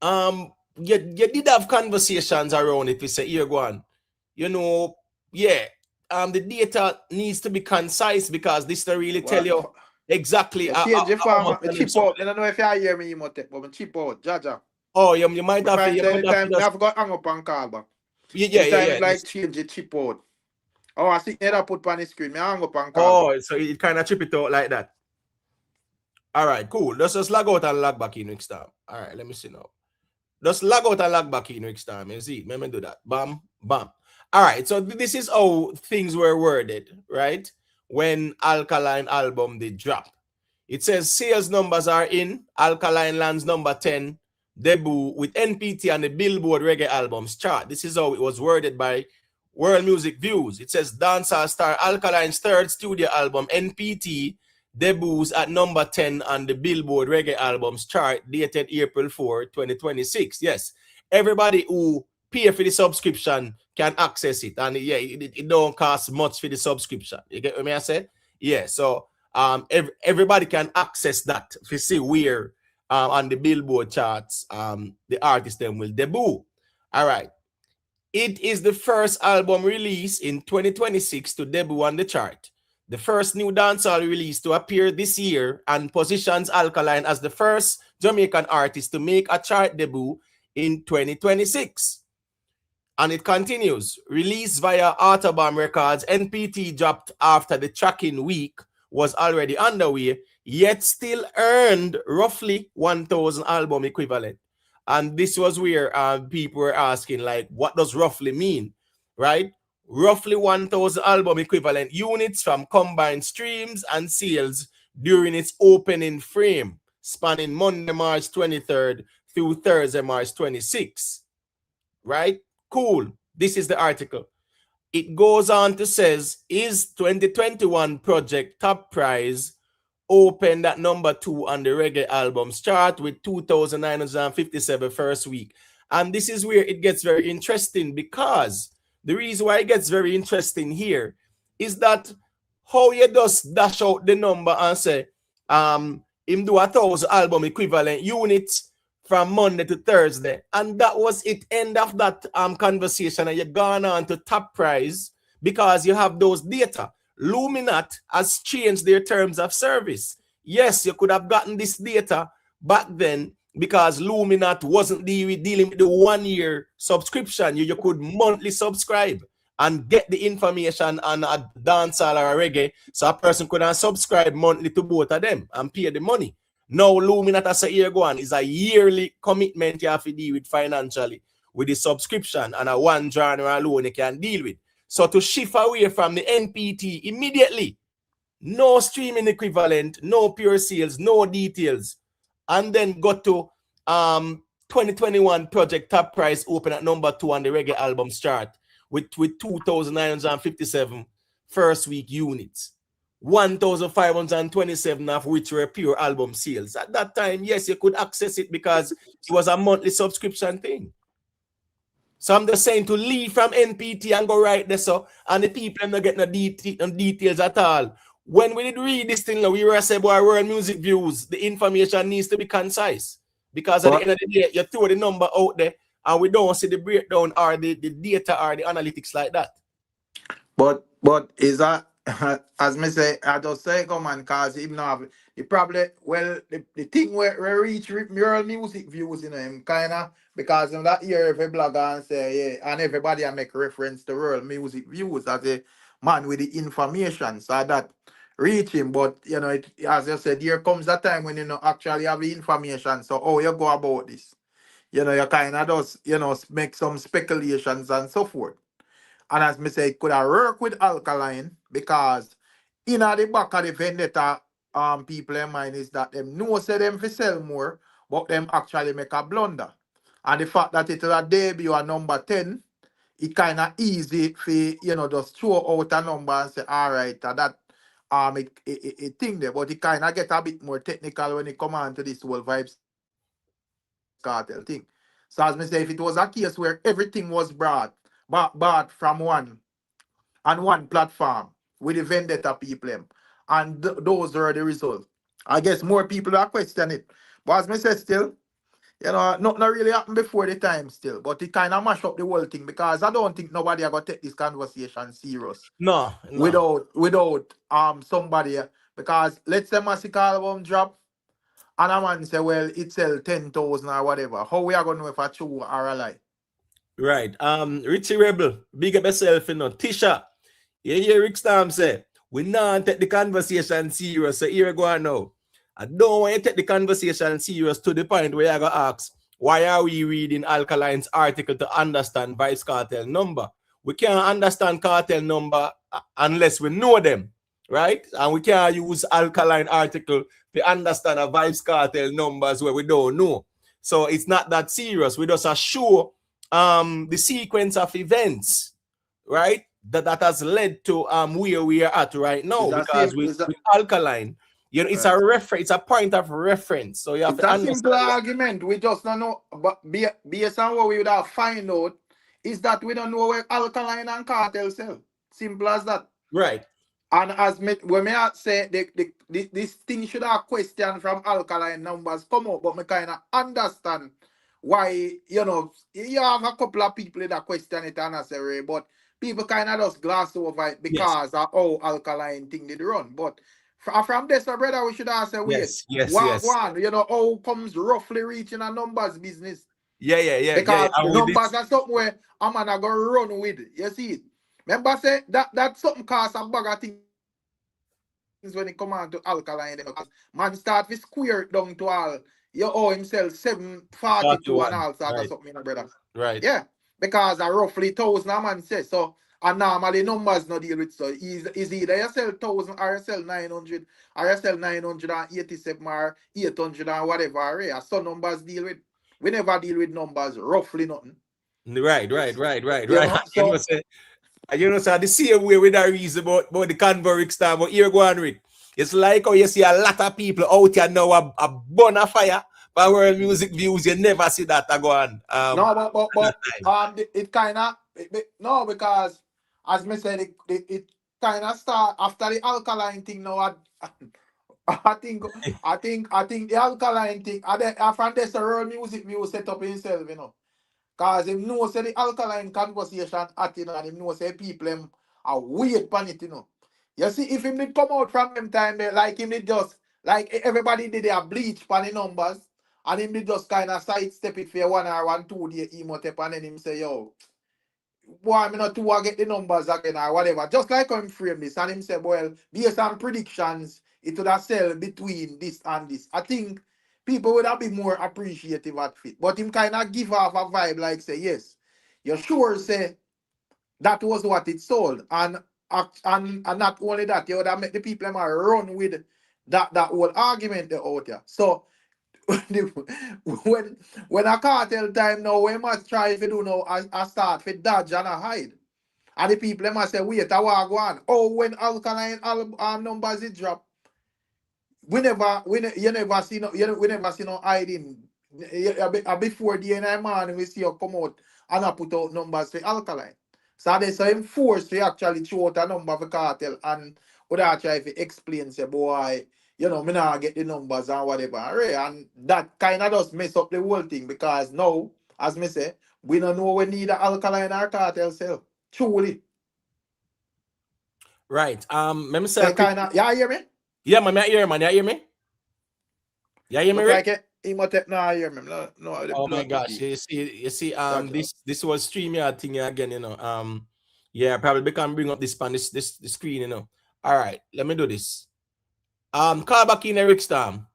you did have conversations around it. We say, here, go on, yeah, the data needs to be concise because this to really tell What? you exactly You change your how much farm, them chip out. I don't know if you hear me, but me chip out, Jaja. Oh, you might Me have to, find anytime me just, have got hang up and call back. yeah. Anytime it like change it chip out. Oh, I see that put on the screen. Me hang up and call back. Oh, so it kind of trip it out like that. All right, cool. Let's just log out and log back in next time. All right, let me see now. Just log out and log back in next time. You see, let me do that. Bam, bam. All right, so this is how things were worded, right? When Alkaline album did drop. It says sales numbers are in. Alkaline lands number 10, debut with NPT and the Billboard Reggae Albums chart. This is how it was worded by World Music Views. It says dancehall star Alkaline's third studio album, NPT, debuts at number 10 on the Billboard Reggae Albums chart, dated April 4, 2026. Yes, everybody who pay for the subscription can access it. And yeah, it don't cost much for the subscription. You get what I say? Yeah, so everybody can access that to see where on the Billboard charts the artist then will debut. All right. It is the first album release in 2026 to debut on the chart. The first new dancehall release to appear this year and positions Alkaline as the first Jamaican artist to make a chart debut in 2026. And it continues. Released via Autobahn Records, NPT dropped after the tracking week was already underway, yet still earned roughly 1,000 album equivalent. And this was where people were asking, like, what does roughly mean, right? Roughly 1,000 album equivalent units from combined streams and sales during its opening frame, spanning Monday, March 23rd through Thursday, March 26th, right? Cool. This is the article. It goes on to says, is 2021 project Top Prize opened at number 2 on the reggae albums chart with 2,957 first week. And this is where it gets very interesting because the reason why it gets very interesting here is that how you just dash out the number and say, him do 1,000 album equivalent units from Monday to Thursday. And that was it, end of that conversation. And you're gone on to Top Prize because you have those data. Luminat has changed their terms of service. Yes, you could have gotten this data back then because Luminat wasn't dealing with the 1 year subscription. You could monthly subscribe and get the information on a dancehall or a reggae, so a person could subscribe monthly to both of them and pay the money. Now, Luminat as a year go on is a yearly commitment you have to deal with financially with the subscription and a one genre alone you can deal with. So to shift away from the NPT immediately, no streaming equivalent, no pure sales, no details, and then go to 2021 project Top Prize open at number 2 on the reggae albums chart with 2,957 first week units. 1,527 of which were pure album sales. At that time, yes, you could access it because it was a monthly subscription thing. So I'm just saying to leave from NPT and go right there, so and the people not get no details at all. When we did read this thing, we were saying, boy, World Music Views, the information needs to be concise. Because at the end of the day, you throw the number out there and we don't see the breakdown or the data or the analytics like that. But is that as me say, I just say come on, cause him now have the probably well the thing where we reach mural music views, him kinda because in that year every blogger and say yeah, and everybody I make reference to world music views as a man with the information so that reach him. But as you said, here comes that time when you know actually have the information. So how you go about this? You kinda just make some speculations and so forth. And as me say, it could have worked with alkaline because in the back of the vendetta people in mind is that them know say them for sell more, but them actually make a blunder. And the fact that it is a debut at number 10, it kind of easy for just throw out a number and say, all right, that it thing there, but it kind of get a bit more technical when it come on to this whole Vybz Kartel thing. So as me say, if it was a case where everything was brought from one platform with the vendetta people and those are the results. I guess more people are questioning it. But as me say still, nothing really happened before the time still. But it kind of mash up the whole thing because I don't think nobody are gonna take this conversation serious No, no. without somebody because let's say MASICKA album drop and a man say, well, it sell 10,000 or whatever. How we are gonna know if a true or a lie? Right. Richie Rebel, big up yourself, Tisha. You hear Rick Storm say, we not take the conversation serious. So here we go now. I don't want you to take the conversation serious to the point where I go ask, why are we reading Alkaline's article to understand Vybz Kartel number? We can't understand cartel number unless we know them, right? And we can't use Alkaline article to understand a Vybz Kartel numbers where we don't know. So it's not that serious. We just show the sequence of events, right? That has led to where we are at right now. It's a Because same. with It's a alkaline, it's right. a reference, it's a point of reference. So you have It's to a simple understand that. argument. We just don't know. But based on what we would have find out is that we don't know where alkaline and cartel sell. Simple as that. Right. And as me, when me say this thing should have question from alkaline numbers come up, but me kind of understand why you have a couple of people that question it unnecessary, but people kind of just gloss over it Yes. because of how alkaline thing did run. But from this, my brother, we should have said, wait, Yes. Yes. what Yes. one, how comes roughly reaching a numbers business? Yeah. Yeah. Yeah. Yeah. Because And with numbers this, are something where a man are gonna run with. You see it. Remember say that something costs a bag of things when it come on to alkaline because man start with square it down to all you owe himself 742 and all sort of something, 41. brother. Right. Yeah. Right. Because a roughly thousand a man says so. And normally numbers no deal with so is either you sell 1,000 or you sell 900 or you sell 987 or 800 or whatever. Yeah. So numbers deal with. We never deal with numbers roughly nothing. Right. Right. Right. Right. You Right. know, You know, so say, so the same way with that reason about the Canberra star, but here go on, Rick. It's like how you see a lot of people out here now a burn a fire by world music views. You never see that go on. no, At that time. it kind of no because as me said it kind of start after the alkaline thing. Now I think the alkaline thing. I find this a real music view set up himself, cause him know say the alkaline conversation at and him know say people him are weird pan it. You see, if him did come out from them time there, like him did just like everybody did their bleach pan the numbers, and him did just kind of sidestep it for 1 or 1 2 day emotep and then him say, yo, boy, I'm not to get the numbers again or whatever. Just like him frame this, and him say, well, based on predictions, it would have sell between this and this. I think people would have been more appreciative at fit. But him kind of give off a vibe like say, yes, you sure say that was what it sold. And not only that, you would have make the people them a run with that whole argument there out there. So when a cartel time now, we must try if you do now I start for dodge and a hide. And the people them must say, wait, I want to go on. Oh, when alkaline numbers it drop, you never see no we never see no hiding. Before the end of the morning we see you come out and I put out numbers for alkaline. So they say him forced to actually throw out a number for cartel and would I try to explain say boy, me not get the numbers and whatever. Right? And that kind of just mess up the whole thing because now, as me say, We don't know we need the alkaline or cartel sell. Truly. Right. Let me say a Say quick. kind of, yeah, hear me? Yeah, man, I hear, man. You hear me? You hear me, Look Rick? like it. Imhotep, no, I hear me. No, no, the Oh my blood no gosh. deep. You see, Gotcha. this was StreamYard thing again, yeah, probably can bring up this pan, this the screen. All right, let me do this. Call back in Eric's time.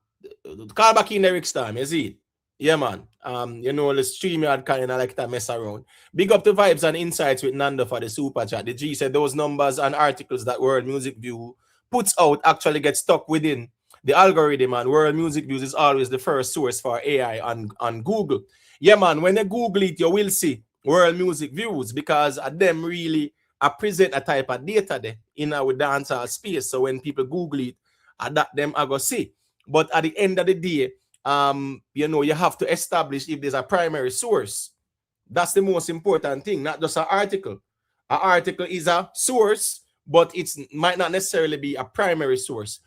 Call back in Eric's time, you see it? Yeah, man. The StreamYard kind of like that mess around. Big up the vibes and insights with Nando for the super chat. The G said those numbers and articles that World Music View puts out actually get stuck within the algorithm, and World Music Views is always the first source for AI on Google. Yeah, man. When you Google it, you will see World Music Views because them really present a type of data there in our dancehall space. So when people Google it, that them I go see. But at the end of the day, you have to establish if there's a primary source. That's the most important thing, not just an article. An article is a source, but it might not necessarily be a primary source.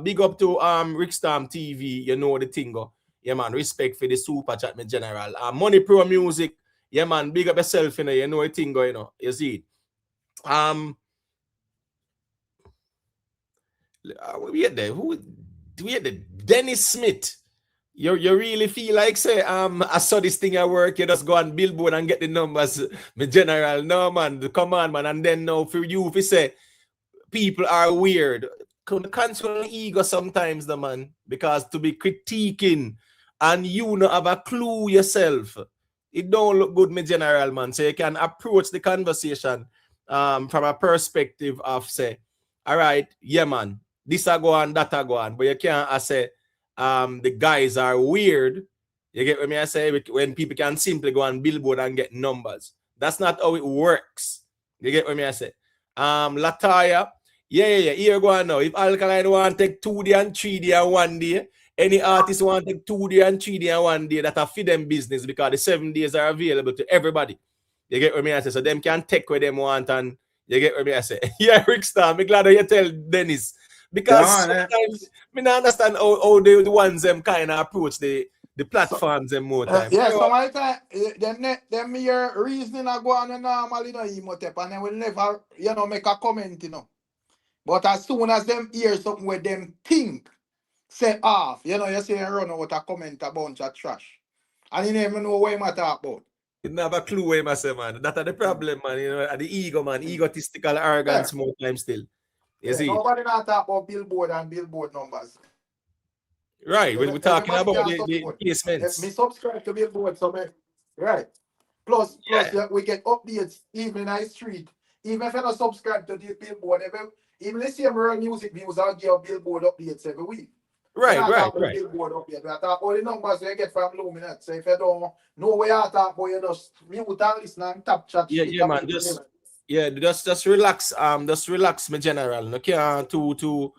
Big up to Rickstorm TV, the thing go. Yeah, man, respect for the super chat, me general. Money Pro Music, yeah, man, big up yourself, you know the thing go, you see it. We had the Dennis Smith. You really feel like say I saw this thing at work, you just go on Billboard and get the numbers, my general. No man, come on, man. And then now for you, if you say people are weird, control ego sometimes, the man, because to be critiquing and you not have a clue yourself, it don't look good, my general, man. So you can approach the conversation from a perspective of say, all right, yeah, man, this a go on, that a go on, but you can't say the guys are weird. You get what I say? When people can simply go on Billboard and get numbers. That's not how it works. You get what I say? Lataya, yeah. Here go on now. If Alkaline want to take 2 day and 3 day and 1 day, any artist want to take 2 day and 3 day and 1 day, that a feed them business because the 7 days are available to everybody. You get what I say? So them can take what them want, and you get what I say? Yeah, Rickstar, I'm glad that you tell Dennis. Because sometimes me not understand how the ones them kind of approach the platforms them more time. Yeah, some of the time, them your reasoning are go on normally, Imhotep, and they will never, make a comment, But as soon as them hear something where them think, say off, you see them run out a comment a bunch of trash. And you never know what you talk about. You never have a clue where I say, man. That's the problem, man. The ego, man. Egotistical arrogance Yeah. more time still. You Yeah, see it? nobody not talk about Billboard and Billboard numbers. Right. When we're talking Everybody about can the support. Me placements. subscribe to Billboard, so right. Plus, Yeah. yeah, we get updates even in our street. Even if you don't subscribe to the Billboard, even the same World Music Views, I'll give Billboard updates every week. We're Right, not right, talking about right. Billboard update. We're talking about the numbers you get from Luminate. So if you don't know where you're talking about, you just mute and listen and tap chat shit. Yeah, man. Just relax. Just relax, my general. No care to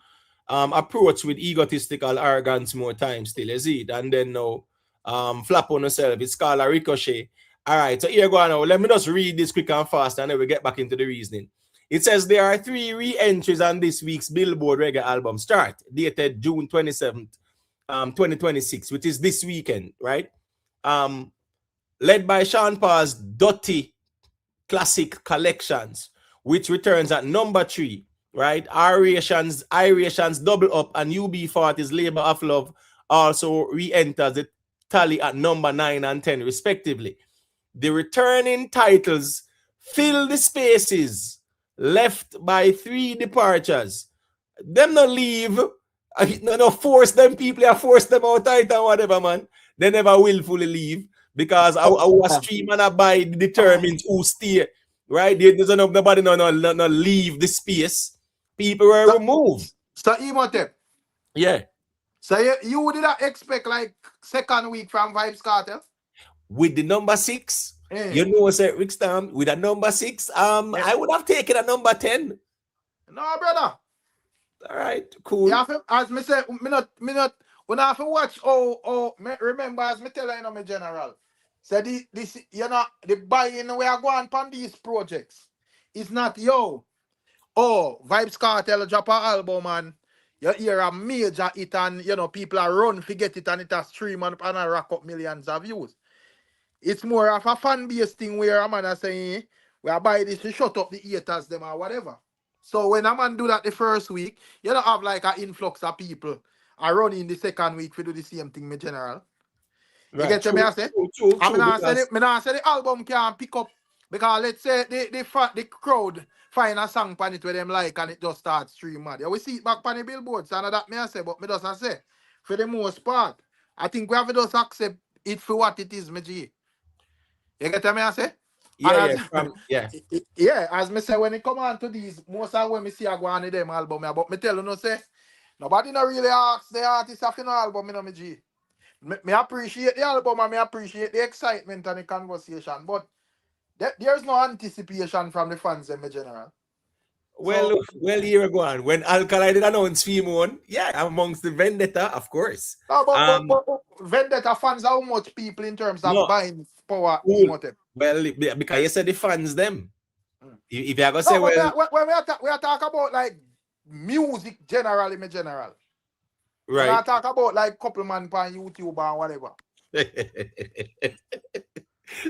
approach with egotistical arrogance more time still, is it? And then now flap on yourself. It's called a ricochet. All right, so here go on now. Let me just read this quick and fast, and then we get back into the reasoning. It says there are 3 re-entries on this week's Billboard Reggae album start, dated June 27th, 2026, which is this weekend, right? Led by Sean Paul's Dirty Classic Collections, which returns at number 3, right? Irations Double Up and UB40's Labor of Love also re-enters the tally at number 9 and 10 respectively. The returning titles fill the spaces left by 3 departures. Them not leave, no force them people, I force them out tight and whatever, man. They never willfully leave because our stream and a buy determines who stay. Right? There's nobody no leave the space. People were removed. So Imhotep, Yeah. so you did not expect like second week from Vybz Kartel? With the number 6, Yeah. say Rick Stam, with a number 6, Yeah. I would have taken a number 10. No, brother. All right, cool. You have to, as me say, me not, when I have to watch, remember as me tell you, my general, say this, the buying we are going on these projects, it's not, Vybz Kartel drop an album and you hear a major hit and, people are run, forget it and it a stream and a rack up millions of views. It's more of a fan base thing where a man is saying, we are buy this to shut up the haters them or whatever. So when a man do that the first week, you don't have like an influx of people are running the second week to do the same thing, my general. You Right. get what me True. I say? True. True. I mean, True. I say Because the album can pick up because let's say the crowd find a song pan it where them like and it just starts stream mad. Yeah, we see it back on the billboards and that me I say, but me just say for the most part, I think we have to just accept it for what it is, my G. You get what me I say? yeah, And yeah. as From yeah. yeah, as me say, when it come on to these, most of when me see I go on in them album, but me tell you no say nobody no really ask the artist of an album, you know, me G. Me appreciate the album and me appreciate the excitement and the conversation, but there's no anticipation from the fans in general. So Well, here we go on. When Alkaline did announce Fimon, yeah, amongst the vendetta, of course. no, Um, but Vendetta fans how much people in terms of no, buying power cool. emotive. Well, because you said the fans them. Mm. If you are gonna say, No, but well, we are talk about like music generally, me general. We're right. not talk about like couple man on YouTube or whatever.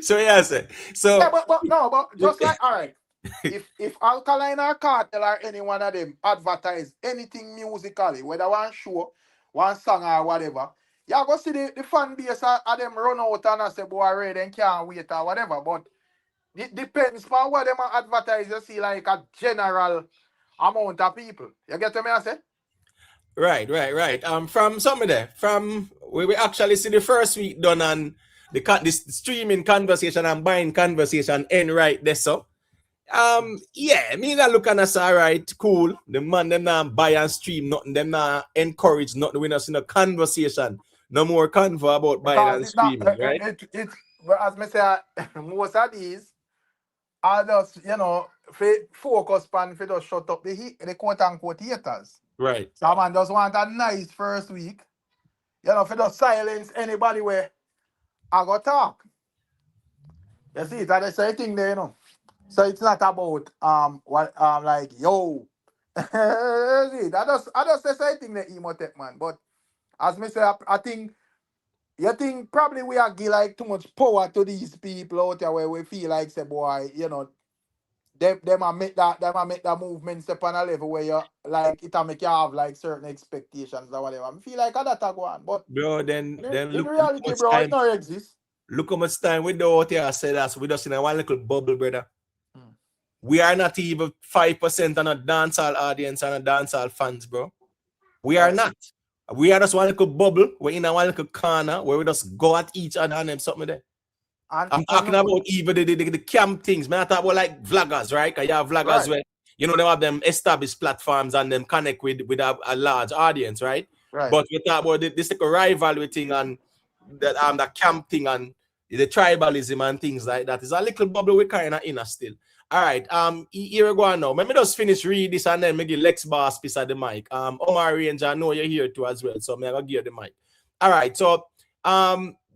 So yeah, sir. Yeah, So but no, but just like all right. If Alkaline or Cartel or any one of them advertise anything musically, whether one show, one song or whatever, you go see the fan base of them run out and I say, boy, already then can't wait or whatever. But it depends on what them advertise. You see like a general amount of people. You get what I say? right. From some of them, from we actually see the first week done on this streaming conversation and buying conversation end right there. So yeah, me that look and I say, all right, cool. The man them not buy and stream nothing, them not encourage nothing. We not in a conversation. No more convo about buying Because and it's not streaming, right? but as me say, most of these are just, focus on for just shut up the quote unquote haters. Right. So man just want a nice first week, for just silence anybody where I go talk. You see, that is the thing there, So it's not about what like yo. See, I just the same thing the emo tech man. But as me say, I think you think probably we are give like too much power to these people out there where we feel like say boy, them a make that movement step on a level where you like it a make you have like certain expectations or whatever. I feel like that a go on. But Bro, then in look how reality, much bro, it time. no exist. Look how much time we do out here. I said that we just in a one little bubble, brother. Mm. We are not even 5% on a dancehall audience and a dancehall fans, bro. We are Right. not. We are just one little bubble. We're in a one little corner where we just go at each other and them something there. I'm talking And about even the camp things. Man, I talk about like vloggers, right? Because you have vloggers right, where, they have them established platforms and them connect with a large audience, right? right. But we talk about this like a rivalry thing and the camp thing and the tribalism and things like that. It's a little bubble we kind of in a still. All right, here we go on now. Let me just finish read this and then maybe Lex Boss piece of the mic. Omar Ranger, I know you're here too as well, so I'm gonna give you the mic. All right, so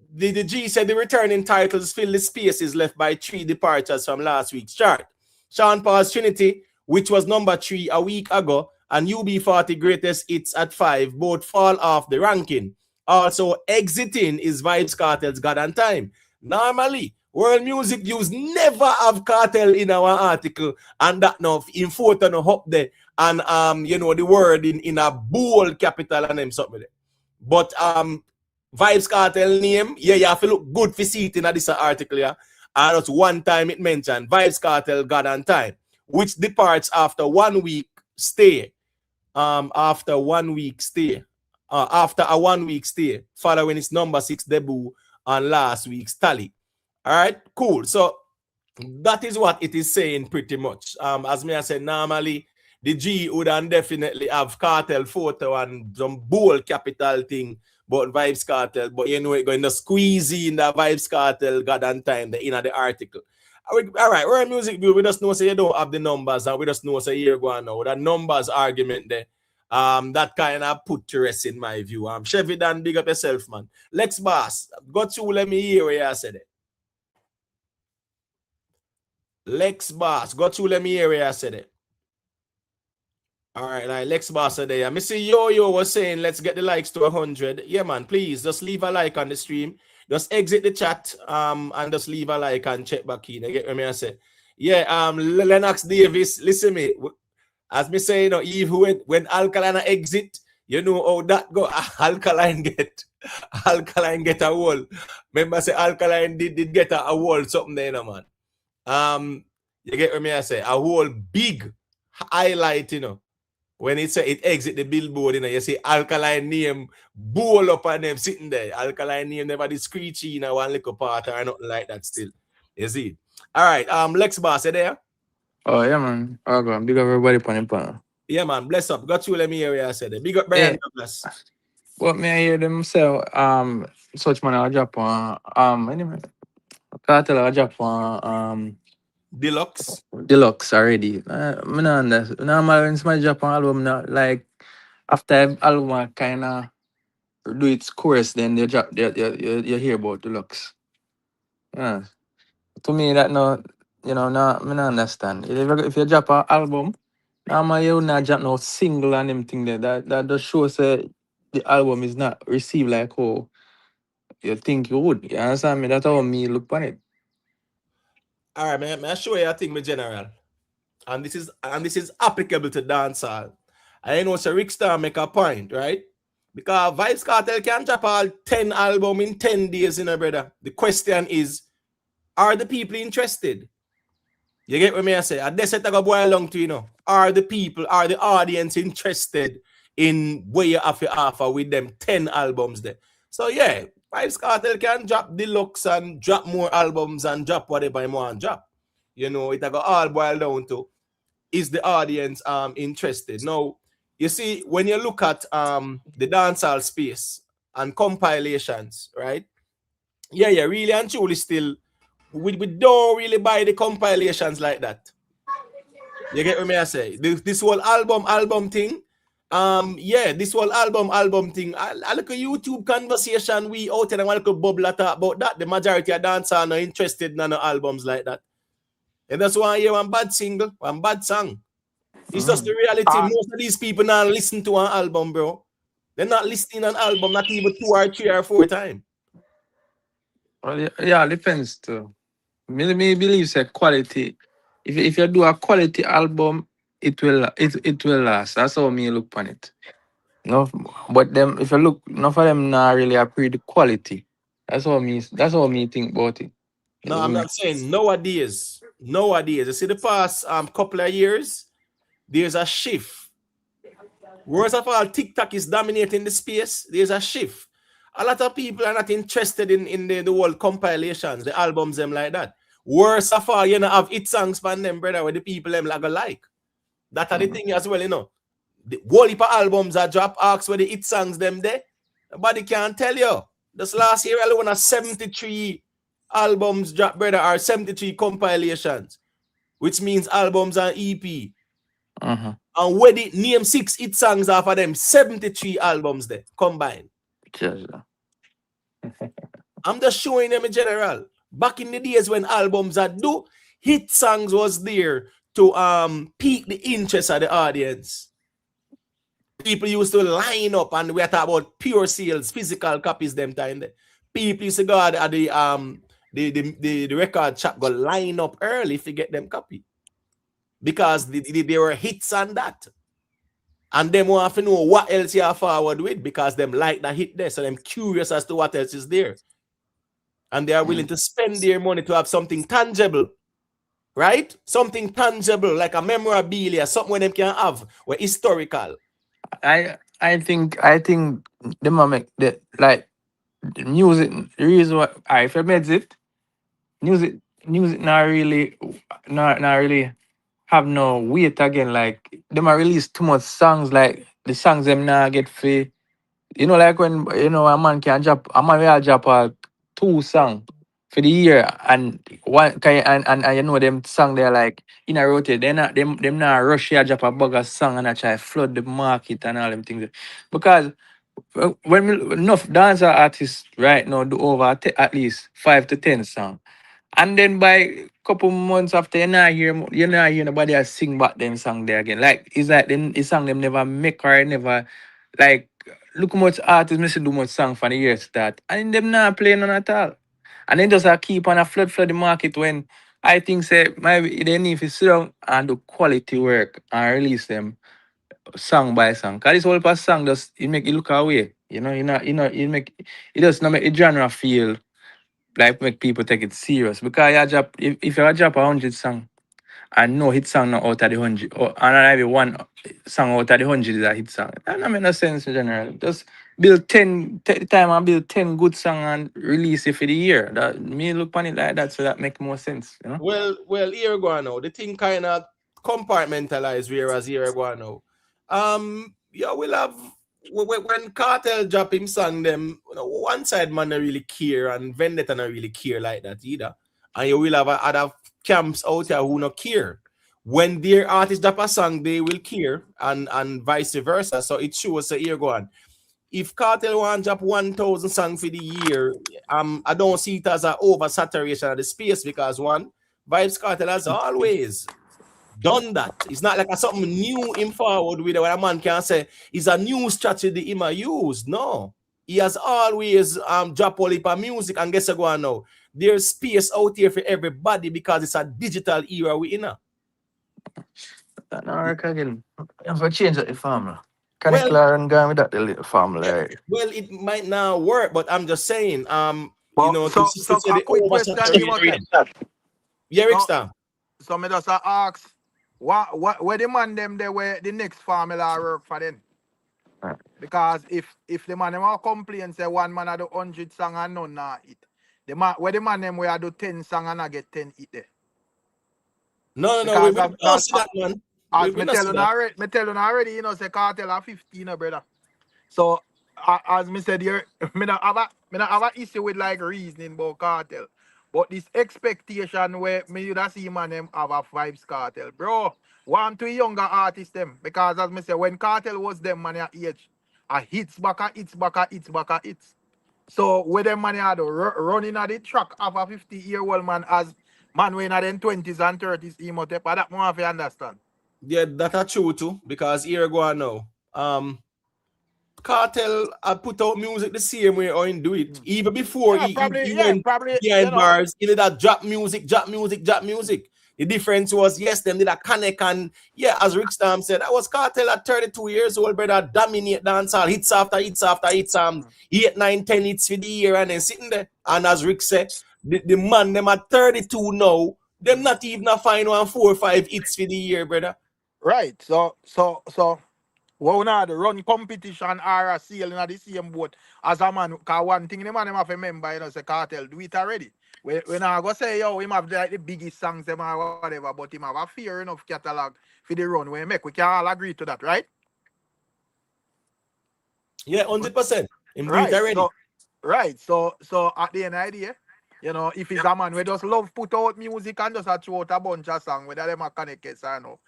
the G said the returning titles fill the spaces left by 3 departures from last week's chart. Sean Paul's Trinity, which was number 3 a week ago, and UB40 Greatest Hits at 5 both fall off the ranking. Also exiting is Vybz Kartel's God and Time. Normally, World Music News never have Cartel in our article, and that now in photo no up there, and the word in a bold capital and them something there. But Vybz Kartel name, yeah, you have to look good for see it in this article, yeah. And that's one time it mentioned Vybz Kartel God and Time, which departs after 1 week stay. After a 1 week stay, following its number 6 debut on last week's tally. All right, cool. So that is what it is saying pretty much. As me I said, normally the G would definitely have Cartel photo and some bold capital thing, but Vybz Kartel, but it's going to squeeze in the Vybz Kartel God and Time the in the article. All right, we're a music view. We just know say you don't have the numbers, and we just know say you're going now. That numbers argument there. That kind of put to rest in my view. Chevy Dan, big up yourself, man. Lex Bass, go to let me hear where you said it. Lex Bass, go to let me hear where you said it. All right, like Lex Bass there. I see Yo was saying let's get the likes to 100. Yeah, man, please just leave a like on the stream. Just exit the chat and just leave a like and check back in. You get what me I say? Yeah, Lennox Davis, listen me. As me say, Eve when Alkaline exit, you know how that go. Alkaline get Alkaline get a wall. Remember say Alkaline did get a wall, something there, man. You get what me I say? A whole big highlight, when it say it exit the billboard, you see Alkaline name bowl up on them sitting there. Alkaline name never did screechy in one little part or nothing like that still. You see? All right, Lex Boss, you there? Oh yeah, man. Oh god, big up everybody on the panel. Yeah, man, bless up. Got you, let me hear what I said. Big up Brian Yeah, Douglas. what me I hear them say? Such man I drop on anyway. Cartel I drop on Deluxe. deluxe already. Me not understand. Normal when my drop on album, not like after album I kinda do its course, then they drop. You hear about deluxe. Yeah. To me that no, no, me not understand. If you drop an album. Normal you not drop no single and them thing there. That just shows the album is not received like how you think you would. You understand me? That's how me look on it. All right, man. I show you a thing with general. And this is applicable to dancehall. I know Sir Rick Star make a point, right? Because Vybz Kartel can drop all 10 album in 10 days, brother. The question is, are the people interested? You get what me I say? I just go boil along to, are the audience interested in where you have to offer with them 10 albums there? So yeah, Vybz Kartel can drop deluxe and drop more albums and drop whatever you want to drop. It go all boil down to, is the audience interested? Now, you see, when you look at the dancehall space and compilations, right? Yeah, really and truly still, we don't really buy the compilations like that. You get what me I say? This whole album thing. This whole album thing. I look at YouTube conversation. We out and I want to bubble talk about that. The majority of dancers are not interested in no albums like that. And that's why I hear one bad single, one bad song. It's just the reality. Ah, Most of these people not listen to an album, bro. They're not listening to an album, not even 2 or 3 or 4 times. well, yeah, depends too. Me believe say quality. If you do a quality album, it will last. That's how me look on it. No, but them if you look, none of them not really appreciate the quality. That's how me think about it. No, You I'm know? not saying nowadays. Nowadays, you see the past couple of years, there's a shift. Worst of all, TikTok is dominating the space. There's a shift. A lot of people are not interested in the whole compilations, the albums, them like that. Worst of all, have hit songs from them, brother, where the people them like. That are the Mhm. thing as well. The whole heap of albums are drop arcs where the hit songs them there. Nobody can tell you. This last year alone, 73 albums drop, brother, are 73 compilations, which means albums and EP. Mhm. And where the name 6 hit songs are for them, 73 albums there combined. Just, I'm just showing them in general. Back in the days when albums are do, hit songs was there to pique the interest of the audience. People used to line up, and we are talking about pure sales, physical copies them time there. People used to go at the record shop, go line up early to get them copy. Because they were hits on that. And them want to know what else you are forward with, because them like that hit there. So them curious as to what else is there. And they are willing to spend their money to have something tangible. Right? Something tangible, like a memorabilia, something where them can have, where historical. I think the make the like the music. The reason why if I made it music not really not really have no weight again. Like them are release too much songs. Like the songs them now get free. Like when a man can drop a man will drop 2 song for the year and one can and them song they're like in a rotate. They not them not rush here drop a bag of song and I try flood the market and all them things. Because when enough dancer artists right now do over at least 5 to 10 songs. And then by couple months after you not hear nobody else sing back them song there again. Like it's like them the song them never make or never like look how much artists miss do much song for the year start. And them not playing none at all. And then just keep on a flood the market when I think say maybe they need to sit down and do quality work and release them song by song. Cause this whole past song just it make it look away. You make it does not make the genre feel like make people take it serious. Because you drop if you drop 100 song and no hit song not out of the 100 or and maybe one song out of the 100 is a hit song. That don't make no sense in general. Just build 10 take the time and build 10 good song and release it for the year. That me look on it like that so that make more sense. Well, here we go now. The thing kind of compartmentalized, whereas here we go now. Yeah, we'll have when Cartel drop him song, them one side man don't really care and Vendetta don't really care like that either. And you will have other camps out there who not care. When their artist drop a song, they will care, and vice versa. So it shows so here go on. If Cartel want drop 1,000 songs for the year, I don't see it as an oversaturation of the space because one, Vybz Kartel has always done that. It's not like a something new in forward with where a man can say it's a new strategy he might use. No. He has always drop all heap of music and guess what now? There's space out here for everybody because it's a digital era we in. That not work again. You have to change the formula. Can Well, McLaren go with that the little formula, yeah, right? well, it might not work, but I'm just saying, But the sister so said a the quick question, Imhotep. oversaturation. Yeah, Rick So Star. so me just ask, what where the man them they where the next formula work for them? Right. Because if the man them all complain say one man a do 100 song and none not it. The man where the man them where I do 10 song and I get 10 it there. No, we Because don't see that, man. as We not see that. me tell you already, say Cartel are 15, brother. So as me said here, me not have a issue with like reasoning about Cartel. But this expectation where me you da see man them have a Vybz Kartel. Bro, one to younger artists them. Because as me say, when Cartel was them man your age, a hits back a hits back a hits back a hits. So where them man had running at the track of a 50-year-old man as man when at them 20s and 30s Imhotep, that more if you understand. Yeah, that's true too. Because here go on now. Cartel I put out music the same way or do it. Even before he went Probably, behind bars, he did that drop music. The difference was yes, them did a connect and yeah, as Rick Stam said, I was Cartel at 32 years old, brother, dominate dancehall, hits after hits after hits, 8, 9, 10 hits for the year and then sitting there. And as Rick said, the man them at 32 now, them not even a fine 1, 4, 5 hits for the year, brother. Right. So well, now the run competition or a sale in the same boat as a man. Cause one thing the man them have to remember, say Cartel do it already. When I go say yo, him have like the biggest songs them or whatever, but him have a fair enough catalog for the run we make. We can all agree to that, right? Yeah, 100%. Him do it Right. already. So at the end of the day, if it's a man we just love put out music and just a throw out a bunch of songs, whether them a connect or no.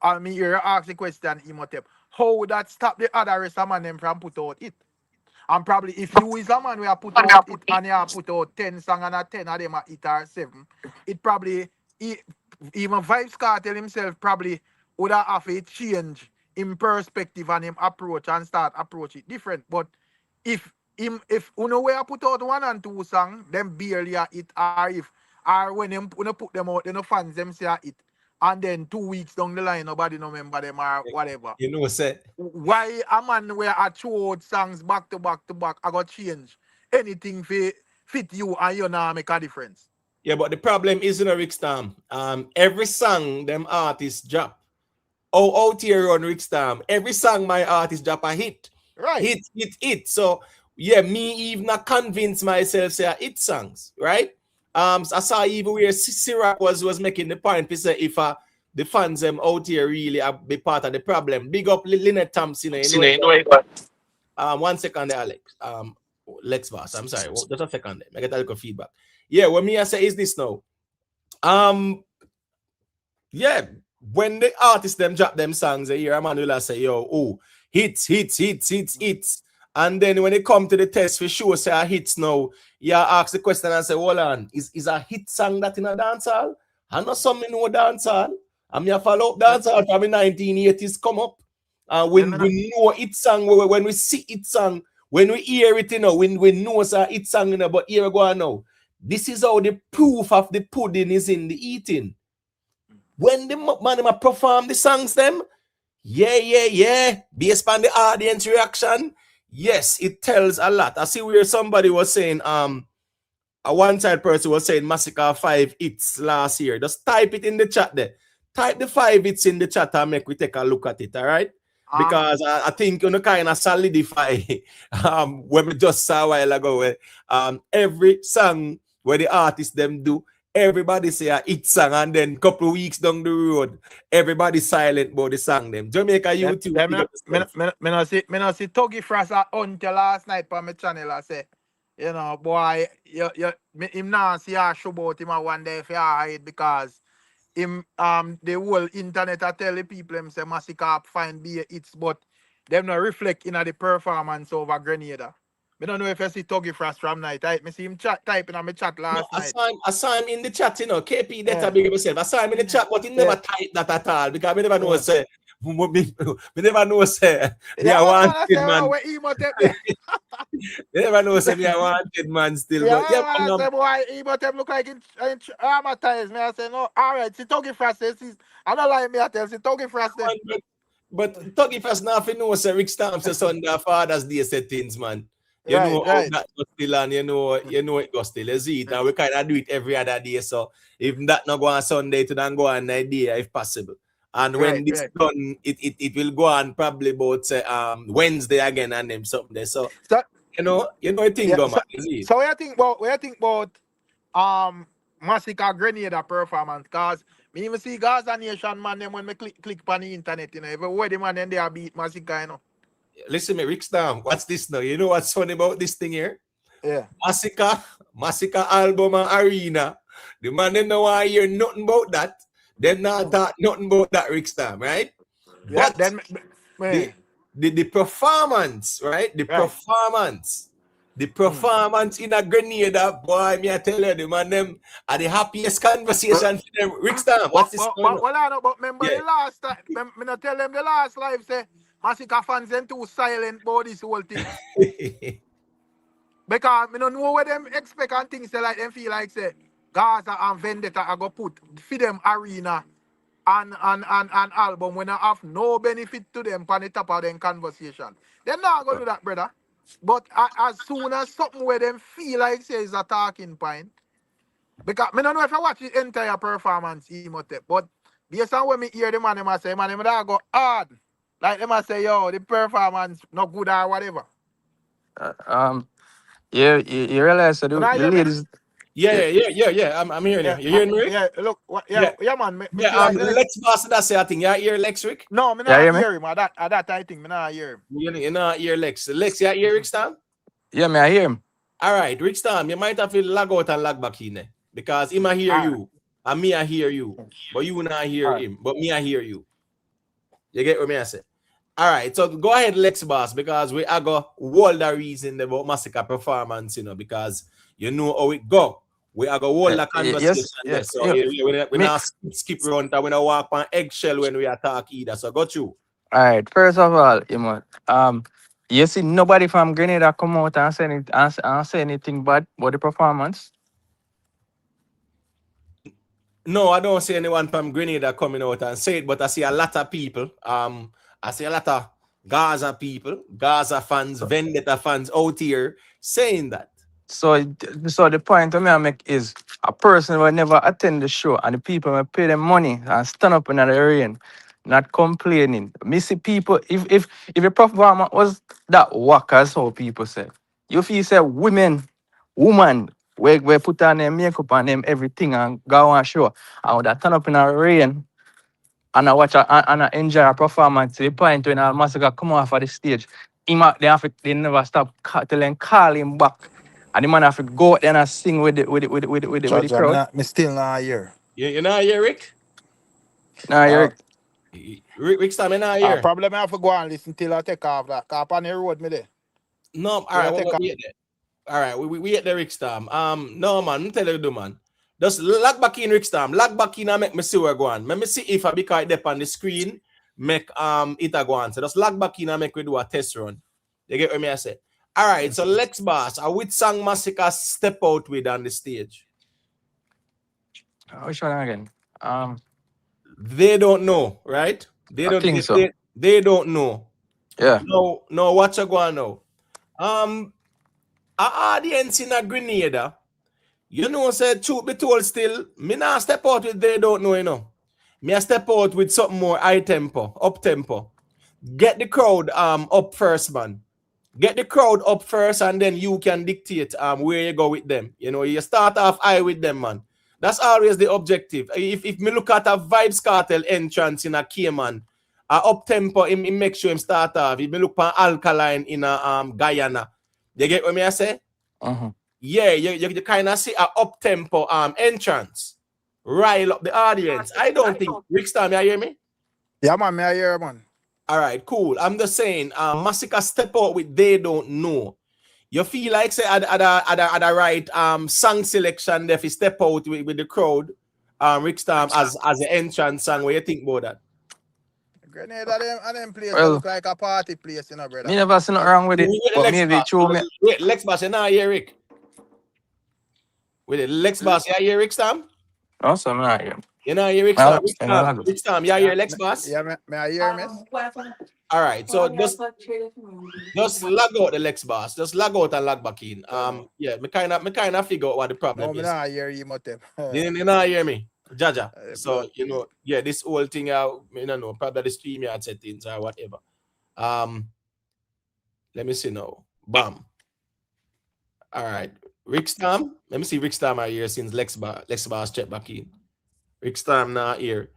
I mean, you ask the question, Imhotep, how would that stop the other rest of man them from put out it? And probably if you is a man where put out it and you put out 10 songs and a 10 of them are it or 7, it probably, even Vybz Kartel himself probably would have a change in perspective and him approach and start approach it different. But if uno where put out 1 and 2 songs, them barely are it, or when them put them out, the fans them say are it. And then 2 weeks down the line, nobody no remember them or whatever. You know, say Why a man where I throw out songs back to back to back, I got change anything fit you and you now make a difference. yeah, but the problem is in a Rick Stam. Every song them artists drop. Oh, out here on Rick Stam. Every song my artist drop a hit. Right. Hit. So yeah, me even not convince myself say a hit songs, right? So I saw even where Syrup was making the point. He said if the fans them out here really be part of the problem. Big up Lynette Thompson. You know, 1 second there, Alex. Lex Boss. I'm sorry. Just a second there. I get a little feedback. Yeah, what me I say is this now. Yeah, when the artists them drop them songs a year, a man will say, yo, oh, hits. And then when it come to the test for sure, say a hits now, you ask the question and say, hold on, is a hit song that in a dancehall? I know some know dancehall. I mean, I follow up dancehall from the 1980s come up. When we know it song, when we see it song, when we hear it, you know, when we know it song, you know, but here we go now. This is how the proof of the pudding is in the eating. When the man perform the songs, them, based on the audience reaction, yes, it tells a lot. I see where somebody was saying, a one-side person was saying Massacre 5 hits last year. Just type it in the chat there. Type the 5 hits in the chat and make we take a look at it, all right? Because I think you know kind of solidify when we just saw a while ago where every song where the artists them do, everybody say a hit song, and then a couple of weeks down the road, everybody silent about the song them. Jamaica YouTube. Me not see Tuggy Frost until last night on my channel. I say, you know, boy, him not see a show about him one day if you hide because him the whole internet I tell the people them say Massacre find be it's but them not reflect in the performance over Grenada. I don't know if I see Tuggy Frost from night. I see him typing on my chat last night. I saw him in the chat, you know. KP that big himself. I saw him in the chat, but he never typed that at all because I never know say. We never know say. Yeah, wanted man. They never know say me a wanted man still. Yeah, but yeah, I say boy, emo them look like in traumatized. Me I say no. All right, see Tuggy Frost says I don't like me. I tell see Tuggy Frost. But Tuggy Frost now fi know say Rick Stamp say Sunday Father's Day settings, man. You know how that goes still, and you know it goes still. You see it, and we kind of do it every other day. So if that not go on Sunday, to then go on a day if possible. And when this done, it will go on probably about Wednesday again and them something there. So you know I think go man. So what you think about Massacre Grenada performance? Cause me even see Gaza Nation man them when me click on the internet, you know, everywhere the man then they are beat Massacre, you know. Listen me, Rick Stam, what's this now? You know what's funny about this thing here? Yeah. Massacre album and arena. The man them don't want to hear nothing about that. Them not talk nothing about that, Rick Stam, right? Yeah, but then the performance, right? The performance in a Grenada, boy, me I tell you, the man them are the happiest conversation for them. Rick Stam, what's this? But remember the last time, me not tell them the last live say Massacre fans them too silent about this whole thing. Because me don't know what them expect and things say like them feel like say Gaza and Vendetta I go put for them arena and album when I have no benefit to them on the top of them conversation. They're not gonna do that, brother. But as soon as something where them feel like say is a talking point, because I don't know if I watch the entire performance, but based on when me hear the man, them say, man, them da go hard. Like them say, yo, the performance not good or whatever. Yeah, you realize that the ladies. Yeah. I'm hearing you. You hearing me, Rick? Yeah, look, man. Lex Boss that say I think. You hear Lex, Rick? No, me not hear him. At that I think me not hear him. You not hear Lex. Lex, you hear Rick Stam? Yeah, me I hear him. All right, Rick Stam, you might have to log out and log back in there. Because him I hear you. And me I hear you. But you not hear him. But me I hear you. You get what me I say? All right, so go ahead, Lex Boss, because we are got all the reason about Massacre performance, you know, because you know how it go. We are got all the conversation there. So we not skip around, we not walk on eggshell when we attack either. So got you. All right, first of all, you see nobody from Grenada come out and say anything bad about the performance. No, I don't see anyone from Grenada coming out and say it, but I see a lot of people. I see a lot of Gaza people, Gaza fans, Vendetta fans out here saying that. So the point I make is a person will never attend the show and the people will pay them money and stand up in the rain, not complaining. Me see people, if a performance was that whack as how people say, you feel say woman, we put on their makeup and them everything and go on show and that turn up in the rain and I watch and I enjoy a performance to the point when a Massacre come off of the stage. They never stop till them call him back. And the man have to go out there and sing with the crowd. Me still not hear. You not hear, Rick? Nah, Rick. Rick Stam, you not hear? Problem I have to go and listen till I take off that. Cause on the road me there. No, all right, we there. All right, we at the Rick Stam. No man, tell you do man. Just log back in Rick Stam. Log back in and make me see where go on. Let me see if I because it up on the screen. make it a go on. So just log back in and make we do a test run. You get what me I say? All right, so Lex Boss, which song MASICKA step out with on the stage? Which one again? They don't know, right? They I don't think so. they don't know. Yeah. No, what you going now? Our audience in a Grenada, you know, said truth be told still, me not step out with they don't know, you know. Me I step out with something more high tempo, up tempo. Get the crowd up first, man. Get the crowd up first, and then you can dictate where you go with them. You know, you start off high with them, man. That's always the objective. If me look at a Vybz Kartel entrance in a Cayman, up tempo, he make sure him start off. If me look at ALKALINE in a Guyana, you get what me I say? Yeah, you kind of see a up tempo entrance, rile up the audience. I don't think Rick Star, you hear me? Yeah, man, me I hear, man. All right, cool. I'm just saying, MASICKA step out with they don't know. You feel like say at the right song selection if you step out with the crowd, Rick Storm as an entrance song. What you think about that? Grenada them place Well, look like a party place, you know, brother. Me never see nothing wrong with it. But maybe true me. Wait, Lex Bass, you know here, Rick. With it, Lex Bass, you hear Rick Storm? No, so I'm not here. You know here, Rick Storm. Rick Storm, you hear Lex Bass? Yeah, may I hear, miss? All right, so just log out the Lex Boss. Just log out and log back in. Yeah, me kind of figure out what the problem No, me is. not hear you, Motep. You not hear me, Jaja. So you know, yeah, this whole thing, you know, probably the StreamYard settings or whatever. Let me see now. Bam. All right, Rick Storm. Let me see Rick Storm are here since Lex Boss check back in. Rick Storm not here.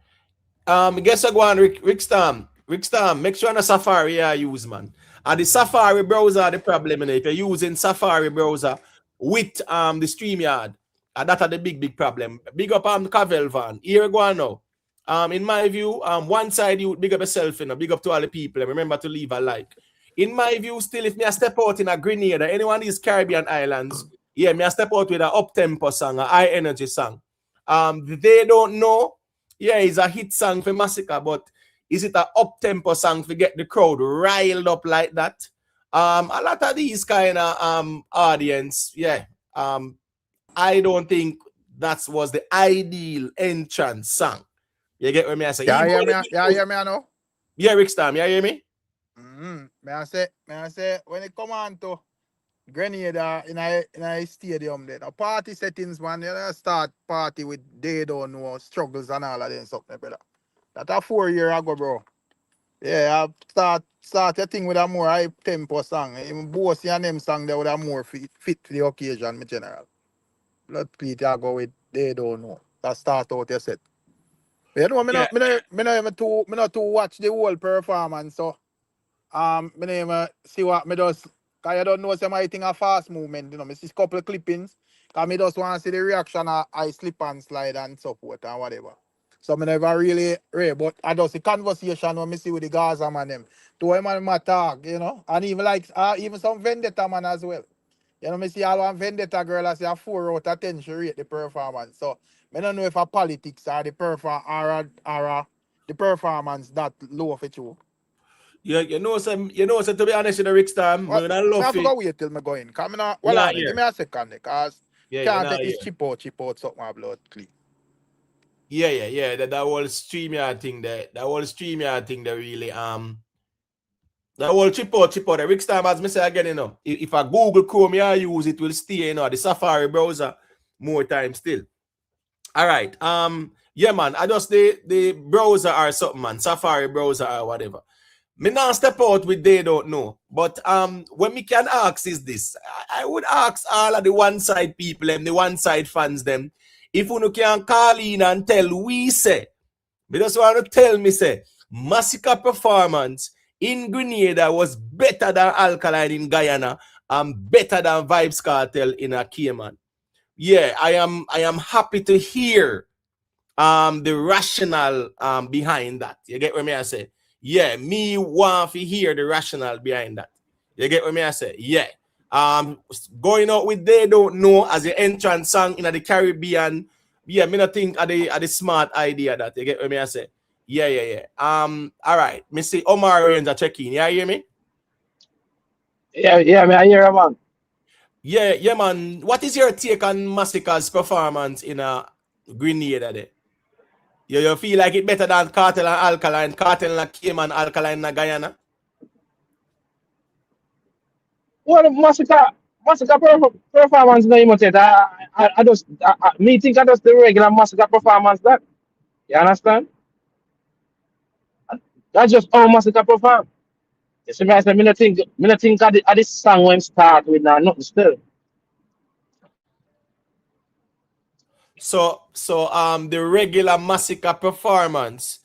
Guess I go on Rick Storm. Rick Storm, make sure on a Safari you use, man. And the Safari browser the problem, if you're using Safari browser with the StreamYard, that's the big problem. Big up Cavell Van. Here we go on now. In my view, one side you big up yourself, you know, big up to all the people. And remember to leave a like. In my view, still, if me I step out in a Grenada, anyone of these Caribbean islands, yeah, me I step out with an up-tempo song, a high energy song. They don't know. Yeah, it's a hit song for MASICKA, but is it an up-tempo song to get the crowd riled up like that? A lot of these kind of audience, yeah. I don't think that was the ideal entrance song. You get what me I say? Yeah, hear me, I know. Yeah, Rick Storm, you hear me? May I say, when it come on to Grenada in a stadium, there, the party settings, man, you know, start party with they don't know struggles and all of them stuff, brother. That's a 4 year ago, bro. Yeah, I start a thing with a more high tempo song. Even Bossy and them song there with a more fit to the occasion, in general. Blood Pete, I go with they don't know. That start out your set. You know, me not too watch the whole performance, so me name see what me does. Cause I don't know some I think a fast movement, you know. Me see a couple of clippings. Cause me just want to see the reaction of I slip and slide and so forth and whatever. So me never really read, but I just the conversation when me see with the Gaza man them. To him and my talk, you know, and even like even some Vendetta man as well. You know, me see all one Vendetta girl I say a 4 out of 10 she rate the performance. So I don't know if a politics or the the performance that low for you. Yeah, you know, to be honest with the Rick Storm, I love it. I wait till me go in. Come in, give me a second, because can't take this chip out, suck my blood clean. Yeah. That whole StreamYard thing there, really that whole chip out. The Rick Storm, as me say again, you know, if a Google Chrome I use it will stay, you know, the Safari browser more time still. All right. Yeah, man. I just the browser or something, man. Safari browser or whatever. Me now step out with they don't know. But when me can ask is this. I would ask all of the one side people and the one side fans them if you can call in and tell we say. Me just want to tell me say MASICKA performance in Grenada was better than ALKALINE in Guyana and better than Vybz Kartel in a Cayman. Yeah, I am happy to hear the rationale behind that. You get what me I say? Yeah, me want to hear the rationale behind that. You get what me I say? Yeah. Going out with they don't know as the entrance song in the Caribbean. Yeah, me not think of the smart idea that you get what me I say. Yeah. All right. Me see Omar Ranger check in. Yeah, hear me? Yeah, man, I hear him, man. Yeah, man. What is your take on Massicka's performance in a Grenada there? You feel like it better than Cartel and Alkaline, Cartel and Cayman, Alkaline and Guyana? Well, performance, no, you say that. I just, me think I just the regular Massacre performance that. You understand? That's just how Massacre perform. You see me, I say, me not think of this song when start with nothing still. So the regular Massacre performance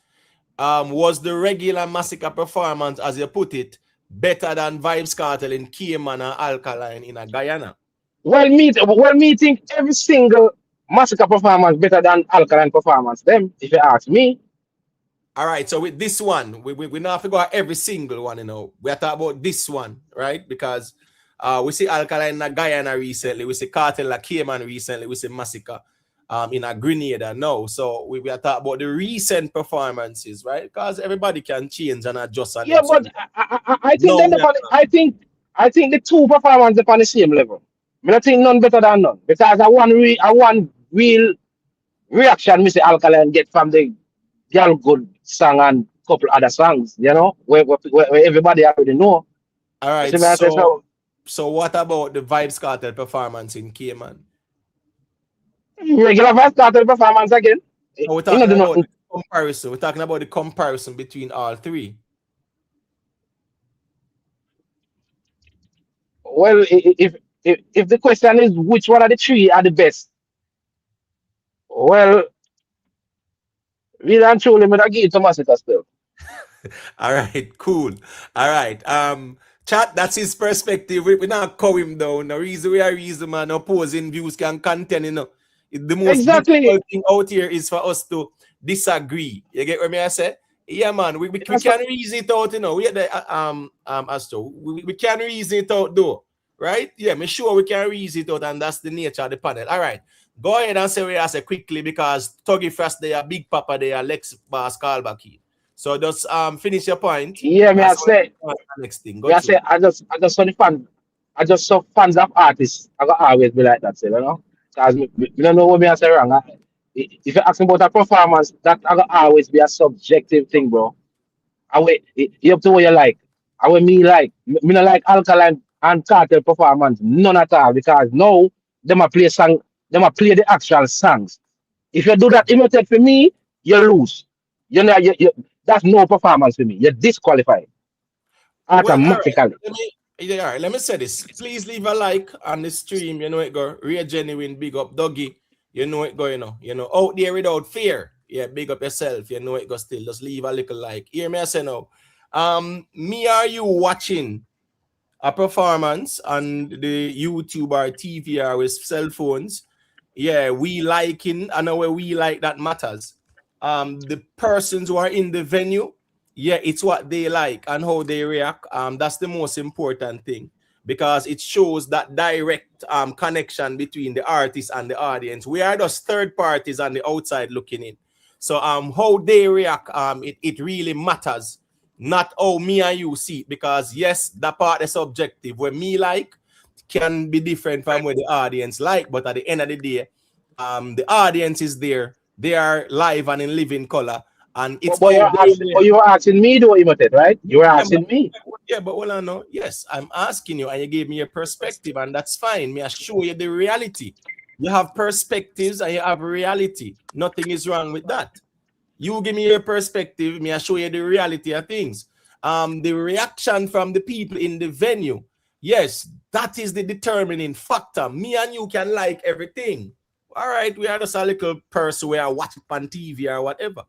was the regular Massacre performance, as you put it, better than Vybz Kartel in Cayman and Alkaline in a Guyana? Well, me think every single Massacre performance better than Alkaline performance. Them, if you ask me. All right, so with this one, we not have to go at every single one, you know. We are talking about this one, right? Because we see Alkaline in Guyana recently, we see Cartel in Cayman recently, we see Massacre in a Grenada now. So we are talking about the recent performances, right? Because everybody can change and adjust on Yeah, them. but I think No, I think the two performances on the same level. I think none better than none because I want real reaction. Mr. Alkaline get from the Girl Good song and couple other songs. You know, where everybody already know. all You right, see me, I say so what about the Vybz Kartel performance in Cayman? regular Vybz Kartel performance again. So we're You know, talking do about the nothing. comparison. We're talking about the comparison between all three. Well, if the question is which one of the three are the best, well, really and truly, me give it to Massacre still. All right, cool. All right. Chat, that's his perspective. We not call him down. The reason we are reason, man, opposing views can contend, you know. The most Exactly. difficult thing out here is for us to disagree. You get what me I say? Yeah, man. We That's what, can reason it out, you know. We the Astro. We can reason it out though. Right? Yeah, me sure we can reason it out, and that's the nature of the panel. All right. Go ahead and say what you say quickly because Tuggy Frost there, Big Papa there, Lex Bass Callback. So just finish your point. yeah, me I That's say, the next thing. Go me I through. say, I just saw the fan, I just saw fans of artists. I got always be like that, say, you know, because me don't know what me I say wrong. If you ask me about a performance, that I got always be a subjective thing, bro. I wait, you up to what you like. I what me like. Me not like Alkaline and Cartel performance, none at all, because now them a play song, them a play the actual songs. If you do that imitate for me, you lose. You know, that's no performance for me. You're disqualified Well, all right. automatically. All right. Let me say this. Please leave a like on the stream. You know it go. Real genuine. Big up, Dougie. You know it go. You know out there without fear. Yeah, big up yourself. You know it go. Still, just leave a little like. Hear me, I say now. Me are you watching a performance on the YouTube or TV or with cell phones? Yeah, we liking. I know where we like that matters. The persons who are in the venue, yeah, it's what they like and how they react. That's the most important thing because it shows that direct connection between the artist and the audience. We are just third parties on the outside looking in. So how they react, it really matters. Not how me and you see it, because yes, that part is subjective. Where me like can be different from what the audience like, but at the end of the day, the audience is there. They are live and in living color, and it's how they But you were asking me to imitate, right? You were yeah, asking me. but well, I know. Yes, I'm asking you, and you gave me a perspective, and that's fine. Me, I show you the reality. You have perspectives and you have reality. Nothing is wrong with that. You give me your perspective, me I show you the reality of things. The reaction from the people in the venue, yes, that is the determining factor. Me and you can like everything. All right, we are just a little person where I watch it on TV or whatever.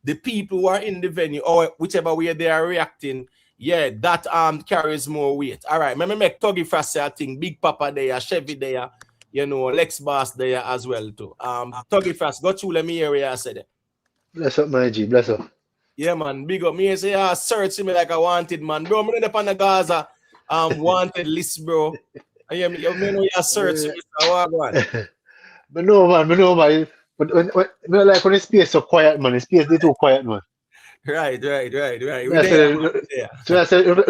The people who are in the venue or whichever way they are reacting, yeah, that carries more weight. All right, remember make Tuggy Frost say I think Big Papa there, Chevy there, you know, Lex Bass there as well too. Tuggy Frost, go through, let me hear what you said there. Bless up, my G. Bless up. Yeah, man. Big up. Me say, search me like I wanted, man. Bro, me up on the Gaza wanted list, bro. And you know you search me, so what one? But no, man. But when like when the space so quiet, man. The space they too quiet, man. Right. We I there, said, man. We there. so I said, look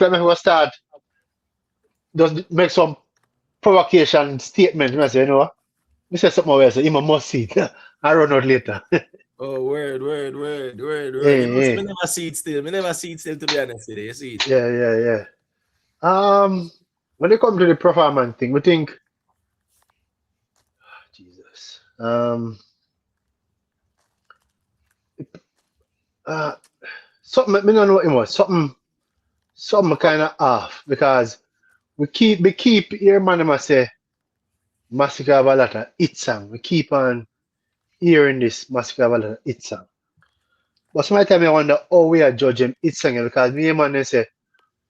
like me go start, just make some provocation statement. I say, you know, me say something else, you must see it. I run out later. Oh, word. You know, Yeah, me never see it still. Me never see it still, to be honest with you. You see it? yeah. When it comes to the performance thing, we think, Jesus, uh, something, me don't know what it was, something kind of off because we keep hear man them a say Massacre have a lot of hit song. We keep on hearing this Massacre have a lot of hit song. But sometimes I wonder how we are judging hit song because me and man they say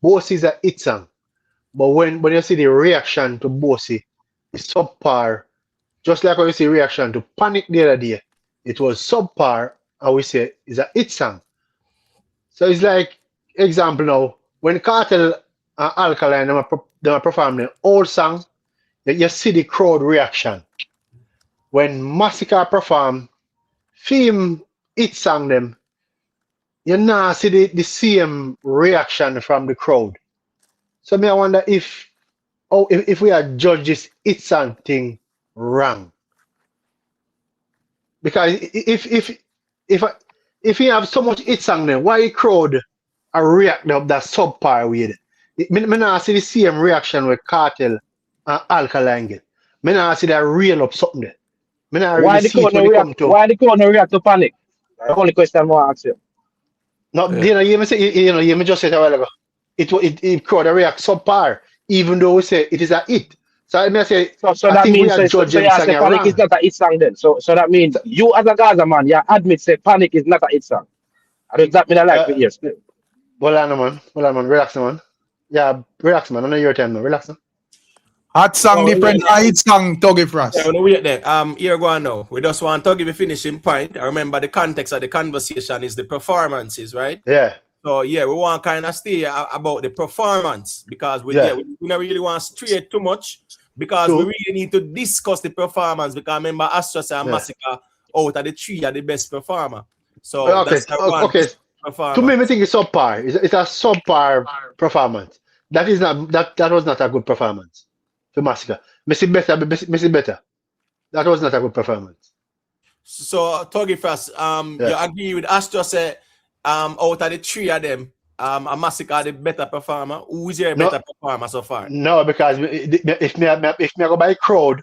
Bossy is a hit song. But when you see the reaction to Bossy, it's subpar. Just like when you see reaction to Panic the other day, it was subpar. And we say it's a hit song. So it's like example now when Cartel and Alkaline them a perform the old song, you see the crowd reaction. When Massacre perform film hit song them, you now see the same reaction from the crowd. So me I wonder if we are judge this hit song thing wrong. Because if if you have so much hit song then why crowd are react up that subpar with it? Me now see the same reaction with Cartel and Alkaline get. Me now see that real up something there. Me not really Why the see it crowd when no it react? come to Why the crowd no react to Panic? The only question I want to ask you. no, Yeah. you know, you me say you know, you me just said a while ago. It crowd react subpar, even though we say it is a hit. So I may say So I that think we means are so judging you song say Panic is wrong. not a hit song then. So that means So, you as a Gaza man, you admit say Panic is not a hit song. And does that mean I like uh, to hear still? hold on, man, relax, man. Yeah, relax, man. I know your time, man. Relax, man. Hot song Oh, different, hit song, Tuggy yeah, Frost. no, wait there. Here go on now. We just want to give a finishing point. I remember the context of the conversation is the performances, right? Yeah, So yeah, we want kind of stay about the performance because yeah, we don't really want to stray too much because we true. really need to discuss the performance because remember Astros and Yeah. Massacre out of the three are the best performer. So Okay, that's the one okay. To me, I performance. think it's subpar. It's a subpar performance. That is not that was not a good performance for Massacre. Messi better. That was not a good performance. So Tuggy first, you Yeah. agree with Astros out of the three of them, a Massacre the better performer. Who is your No, better performer so far? no, because if me go by crowd,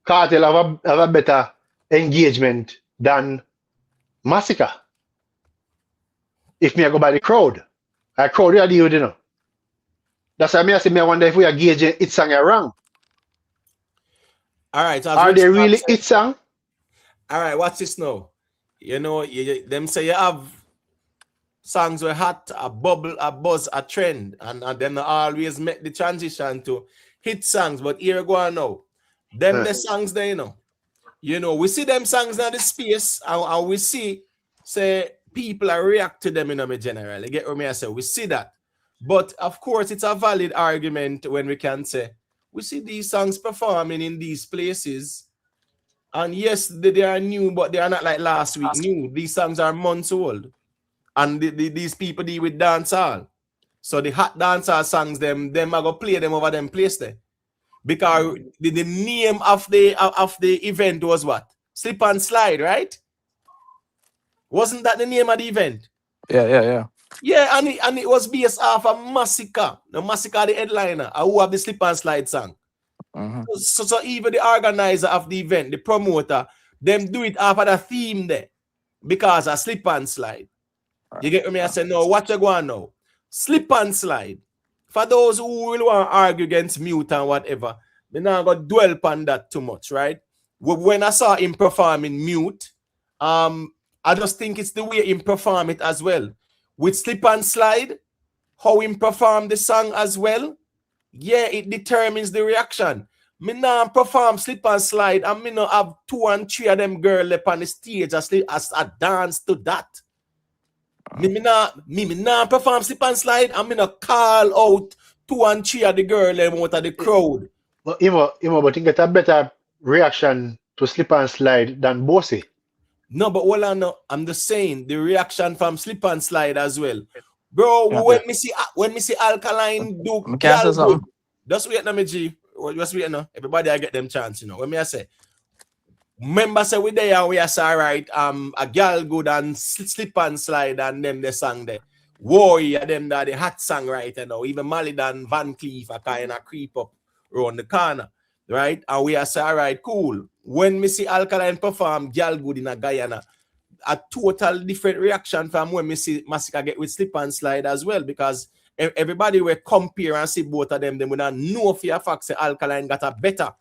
Cartel have a better engagement than Massacre. If me go by the crowd, a crowd you are deal with, you know. That's why I say me I wonder if we are gauging it song wrong. All right, as Are Rich they Mark really said, it song? all right, watch this now. You know, them say you have songs were hot, a bubble, a buzz, a trend, and then always make the transition to hit songs. But here go on now. Them Huh. the songs there, we see them songs in the space, and we see say people are react to them in a general. You get what me I say? We see that. But of course, it's a valid argument when we can say we see these songs performing in these places. And yes, they are new, but they are not like last week new. These songs are months old. And these people deal with dancehall. So the hot dancehall songs, them I go play them over them place there. Because the name of the event was what? Slip and Slide, right? Wasn't that the name of the event? Yeah. Yeah, and it was based off of Massicka. The Massicka, the headliner, who have the Slip and Slide song. Mhm. So even the organizer of the event, the promoter, them do it after the theme there. Because a slip and slide. You get me? I say, no, what you going now? Slip and slide. For those who will want to argue against mute and whatever, they not going to dwell upon that too much, right? When I saw him performing mute, I just think it's the way him perform it as well. With slip and slide, how him perform the song as well, yeah, it determines the reaction. Me now perform slip and slide, and me not have 2 and 3 of them girl up on the stage as I dance to that. Me not perform slip and slide, and me not call out 2 and 3 of the girl them out of the crowd. But but you get a better reaction to slip and slide than Bossy. No, but hold on, no. I'm just saying the reaction from Slip and Slide as well. Bro, Yeah. when me see Alkaline do I can girl say good, something. just wait now, me G. Just wait now. Everybody I get them chance, you know. When me I say, remember say we there and we are say right, a girl good and Slip and Slide and them the song there. Warrior them that the hot song right you know. Even Mally and Van Cleef are kind of creep up around the corner, right? And we are say, all right, cool. When me see Alkaline perform girl good in a Guyana, a total different reaction from when we see Masicka get with Slip and Slide as well, because everybody will compare and see both of them. They would not know for a fact say Alkaline got a better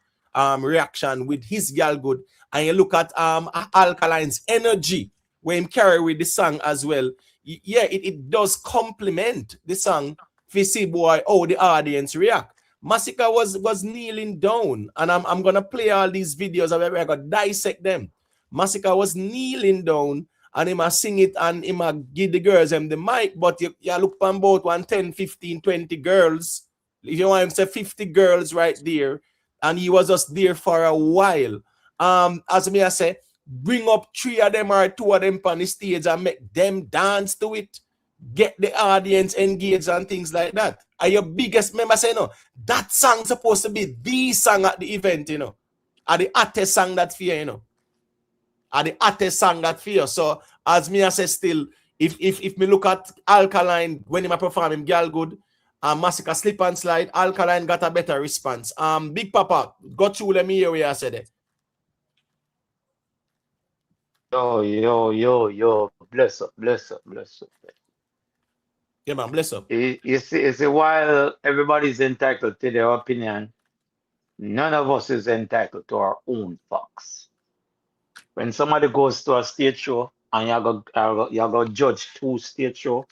reaction with his girl good. And you look at Alkaline's energy when him carry with the song as well. Yeah, it does complement the song for see boy how the audience react. Masicka was kneeling down, and I'm gonna play all these videos and we're gonna dissect them. Masicka was kneeling down and he must sing it and he must give the girls them the mic, but you look on both 1, 10, 15, 20 girls. If you want him to say 50 girls right there, and he was just there for a while. As me I say, bring up 3 of them or 2 of them on the stage and make them dance to it. Get the audience engaged and things like that. Are your biggest member say no? That song supposed to be the song at the event, you know. Are the hottest song that fear, you know. Are the hottest song that fear. So as me I say still, if me look at Alkaline when he perform him girl good, Masicka Slip and Slide, Alkaline got a better response. Big Papa, got through let me hear what you said it. Yo, bless up, bless up, bless up. Yeah, man, bless up. You see, while everybody's entitled to their opinion, none of us is entitled to our own facts. When somebody goes to a stage show and you're going to judge 2 stage show,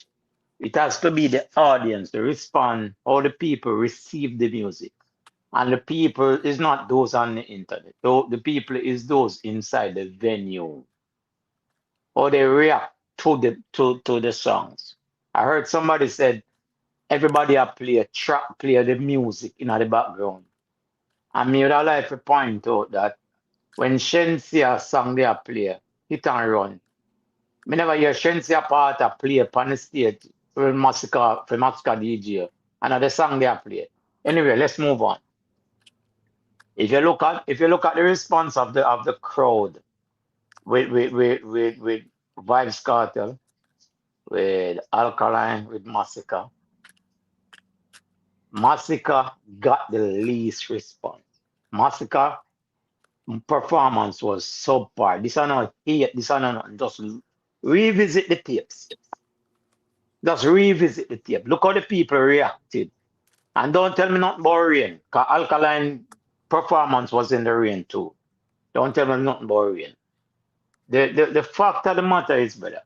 it has to be the audience, the respond, how the people receive the music. And the people is not those on the internet. The people is those inside the venue. Or they react to the songs. I heard somebody said everybody a play the music in the background. And me would like to point out that when SHENSEA song they a play, hit and run. Me never hear SHENSEA part a play upon the stage for Masicka DJ. And the song they a play. Anyway, let's move on. If you look at the response of the crowd with Vybz Kartel, with Alkaline, with Masicka. Masicka got the least response. Masicka performance was subpar. This are not hate, this are not just revisit the tapes. Just revisit the tape. Look how the people reacted. And don't tell me not about rain, because Alkaline performance was in the rain too. Don't tell me nothing about rain. The fact of the matter is, brother,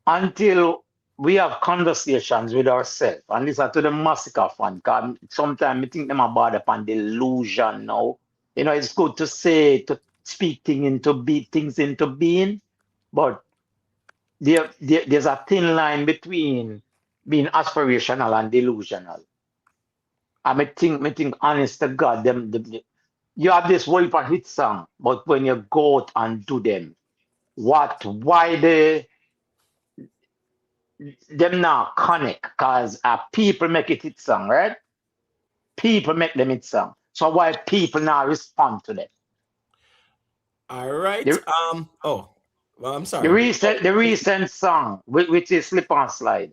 until we have conversations with ourselves, and this are to the Masicka fan, because sometimes we think them about upon delusion now. You know, it's good to say, to speak things into being, but there's a thin line between being aspirational and delusional. I think honest to God, you have this whole for hit song, but when you go out and do them, why them now connect? Because people make it hit song, right? People make them hit song. So why people now respond to them? All right. The, Oh, well, I'm the sorry. recent song, which is Slip and Slide.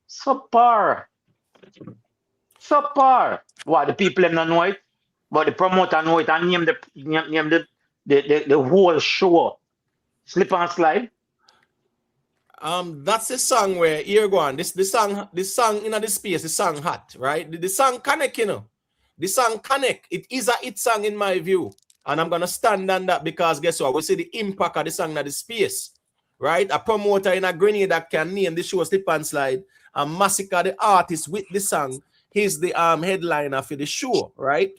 Subpar. Why the people them not know it? But the promoter know it and name the whole show. Slip and Slide. That's the song where here go on. This song in the space, the song hot, right? The song connect, you know. The song connect. It is a hit song in my view. And I'm gonna stand on that because guess what? We see the impact of the song in the space, right? A promoter in a Grenada can name the show Slip and Slide, and Masicka, the artist with the song, he's the headliner for the show, right?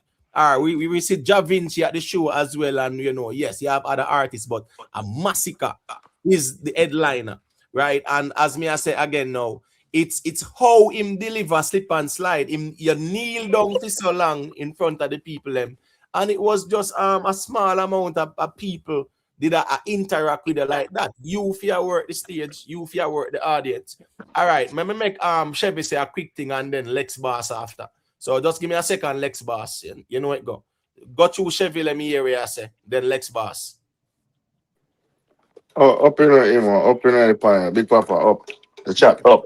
We see Ja Vinci at the show as well, and you know, yes, you have other artists, but a Masicka is the headliner, right? And as me I say again now, it's how him deliver Slip and Slide. You kneel down for so long in front of the people them. And it was just a small amount of people did I interact with her like that? You fear work the stage, you fear work the audience. All right, let me make Chevy say a quick thing and then Lex Boss after. So just give me a second, Lex Boss. You know it go. Go through Chevy, let me hear what I say. Then Lex Boss. Oh, up in the emo, up in the panel, Big Papa, up. The chat, up.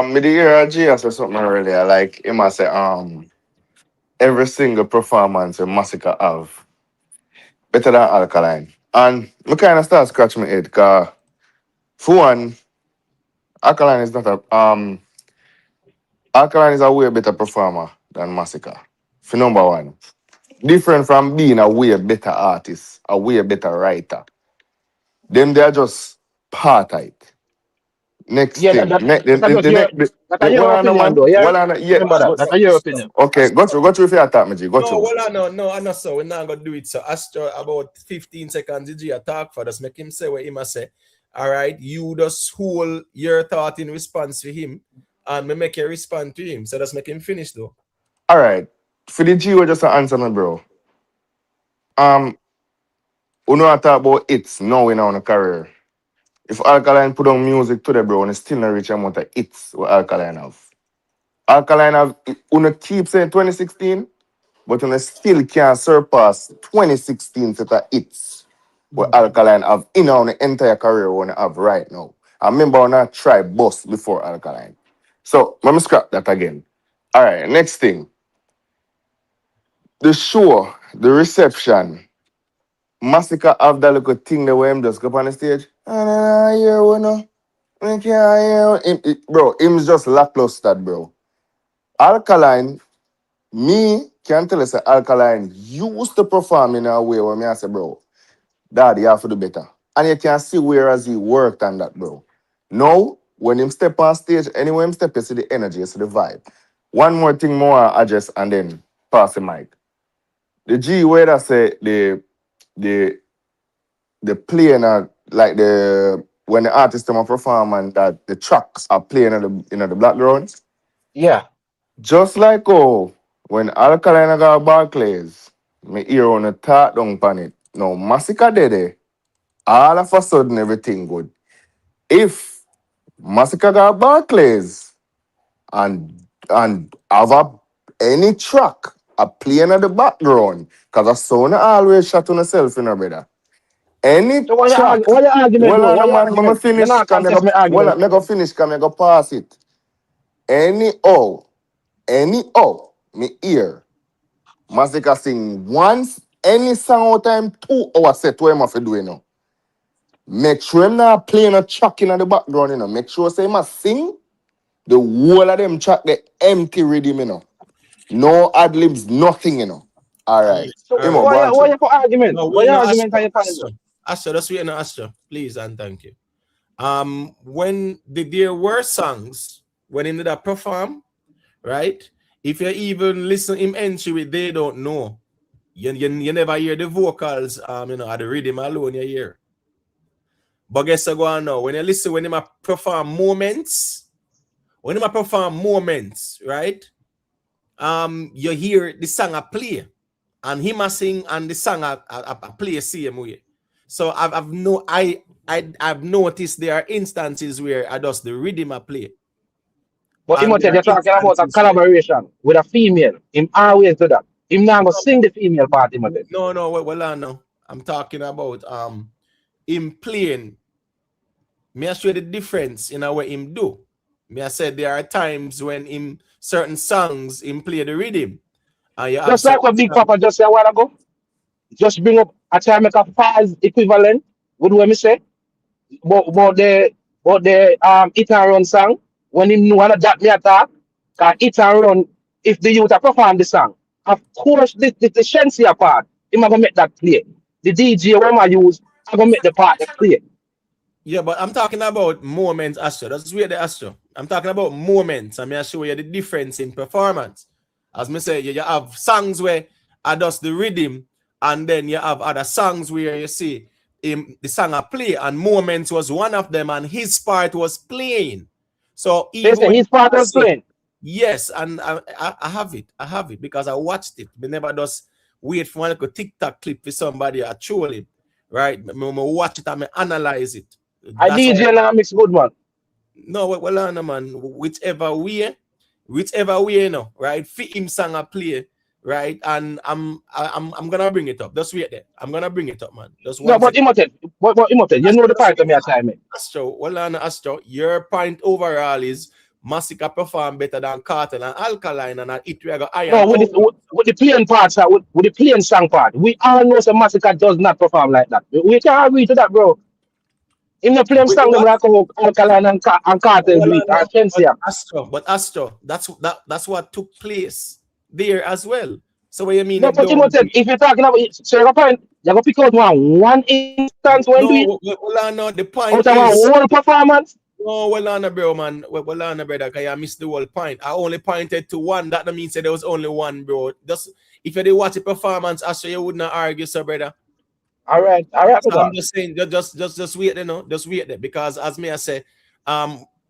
Me the hear G I say something earlier, like him I say, every single performance a Massacre have better than Alkaline. And me kind of start scratch my head, cause for one, Alkaline is not a Alkaline is a way better performer than Massacre. For number one. Different from being a way better artist, a way better writer. Them they are just part of it. Next Yeah, thing. that just The your next your what on the opinion man? though. Yeah, What on the, yeah. remember that. That's your opinion. Okay, go through if you attack me, G. Go No, through. well, I know so. We're not gonna do it. So Astro about 15 seconds did you attack for us? Make him say what he must say. All right, you just hold your thought in response to him, and me make you respond to him. So just make him finish though. Alright. For the G we just answer me, bro. We know I talk about hits now in our career. If Alkaline put on music today, bro, and it's still not reach amount of hits what Alkaline have. Alkaline have una keep saying 2016, but una still can't surpass 2016 set of hits what Alkaline have in our entire career when have right now. I remember when I tried Boss before Alkaline. So let me scrap that again. Alright, next thing. The show, the reception. Massacre have that little thing the way him just go up on the stage. And I hear one no. I can't hear bro, him's just lackluster, bro. Alkaline, me can tell you say Alkaline used to perform in a way where me I say, bro, dad, you have to do better. And you can see whereas he worked on that, bro. Now, when him step on stage, anywhere him step, you see the energy, you see the vibe. One more thing more I address and then pass the mic. The G where I say the playing like the when the artist come a perform and that the tracks are playing in the background. Yeah. Just like when Alkaline got Barclays, me hear on the talk down pan it. Now Massacre did all of a sudden everything good. If Massacre got Barclays and have any track a playing in the background, cause a sound always shot on yourself in a brother. Any So track. what your argument Well, though? no What your man, I'ma argument? You're finish. not Come, I contest go. my Well, argument. I go finish. Come, I go pass it. Any me ear. Masika sing once, any song out time 2 hours set where him have to do you know. Make sure him not playing a track in the background, you know. Make sure say him a sing. The whole of them track the empty rhythm, you know. No ad libs, nothing, you know. All All right. right, So all Imo, right. go on what through. your argument? No, What wait, your no, argument Astro, are you finding Astro, though? Astro, just wait, no, Astro, please and thank you. When there were songs when he did a perform, right? If you even listen him entry with they don't know. You never hear the vocals, at the rhythm alone you hear. But guess what go on now? When you listen, when him a perform moments, right? You hear the song a play, and him a sing, and the song a play same way. So I've noticed there are instances where I just the rhythm a play, But and there Imhotep, are you're talking about a instances where collaboration with a female. Him always do that. Him not gonna sing the female part, Imhotep. no, well, I know. I'm talking about him playing. Me I show the difference in how him do. Me I said there are times when him certain songs him play the rhythm, and you have Just like certain what Big songs. Papa just said a while ago. Just bring up I try to make a pause equivalent with what me say. But the it and run song when him know that me attack, cause it and run if the youth are perform the song, of course the Shenseea part, him gonna make that play. The DJ when I use, I gonna make the part that play. Yeah, but I'm talking about moments, Astro. That's where the Astro. I'm talking about moments. I mean, I show you the difference in performance. As me say, you have songs where I just the rhythm, and then you have other songs where you see him the song I play, and moments was one of them, and his part was playing. So So you even say when his part I was say playing. yes, and I have it. I have it because I watched it. We never just wait for one little TikTok clip for somebody I troll it, right? Me watch it and me analyze it. I That's DJ how. and I mix good man. No, well, no, man. Whichever way, you know, right? Fit him song I play, right? And I'm gonna bring it up. Just wait there. I'm gonna bring it up, man. Just No, one but second. Imhotep, you know the part of me I time it. Astro, well, on Astro, your point overall is Masicka perform better than Kartel and Alkaline, and it we go No, iron with out. the plain parts, with the plain song part, we all know some Massacre does not perform like that. We can agree to that, bro. In the plain With the song, them what? like how Alkaline and Cartel do Well, it, and but SHENSEA. Astro, that's what took place there as well. So what you mean No, them but don't do Imhotep, it? if you're talking about it, so your point, you go pick out one instance when do it No, well, the point out of a is. whole performance. No, well, on, bro, man. Well, on, brother, because I missed the whole point. I only pointed to one. That don't mean say there was only one, bro. Just if you did watch the performance, I sure you wouldn't argue, so, brother. All right, So my I'm God. just saying, just wait, you know, just wait there, because as me I say,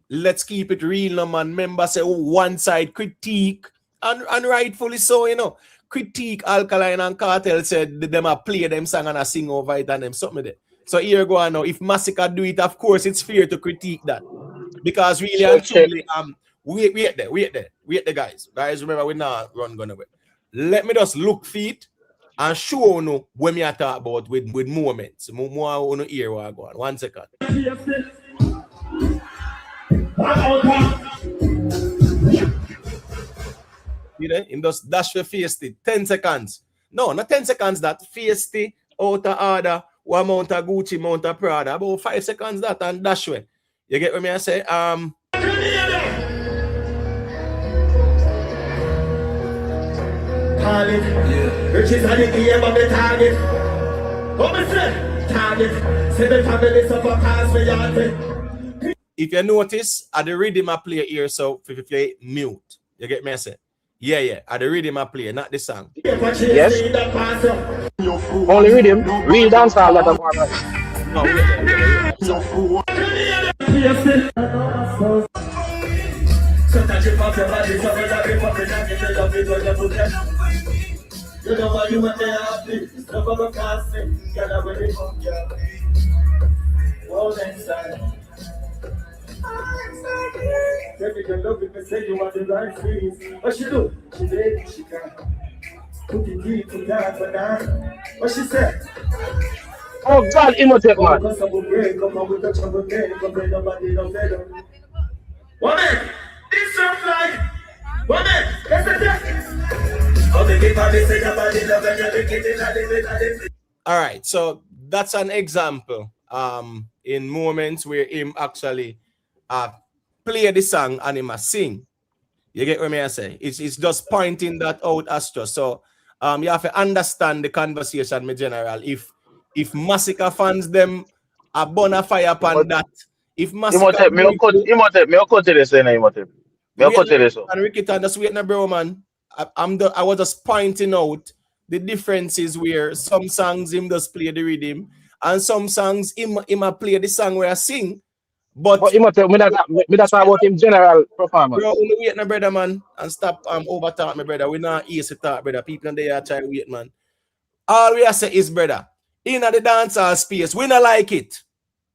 let's keep it real, no man. Remember, say one side critique, and rightfully so, you know, critique Alkaline and Kartel said them a play them song and a sing over it and them something there. So here go on now. If Masicka do it, of course it's fair to critique that, because really So and check. truly, wait there, guys. Remember we not run gonna away. Let me just look feet and show you when me I talk about with moments. More on hear what I go on. 1 second. You know, in just dash for face it. 10 seconds. No, not 10 seconds that face it out of order. One mount of Gucci, mount of Prada. About 5 seconds that and dash way. You get what me I say? Target. Riches are the game of the target. What me say? Target. Say the family suffer cause for your. If you notice, at the rhythm I play here, so if you play mute, you get me I say? Yeah. At the rhythm I play, not the song. Yes. Only rhythm, real dancehall that I'm on. No, wait there. Sometimes you pop your body, sometimes you pop it, and you love it when you put it. You know what you want to happy. Love of a casting, gotta wear it from you. All inside. Baby, can love it, say you want the right feelings. What she do? She did, she can. Put it deep to that for now. What she said? Oh God, Imhotep, man. Because I will break, come on with the trouble, come on, nobody no better. Woman, this sounds like woman, let's all right, so that's an example in moments where him actually play the song and him sing. You get what me I say? It's just pointing that out, Astro. So you have to understand the conversation, my general. If Masicka fans them a bona fire upon that. If Masicka Imhotep, me cut to this, Imhotep. Me cut to this. and Ricky just wait now, bro, man. I was just pointing out the differences where some songs him just play the rhythm and some songs him play the song where I sing. But Imhotep, me that talk about him general performance. bro, wait now, brother, man, and stop over talk me, brother. We not easy talk, brother. People in there try wait, man. All we are say is, brother, in the dancehall space, we not like it.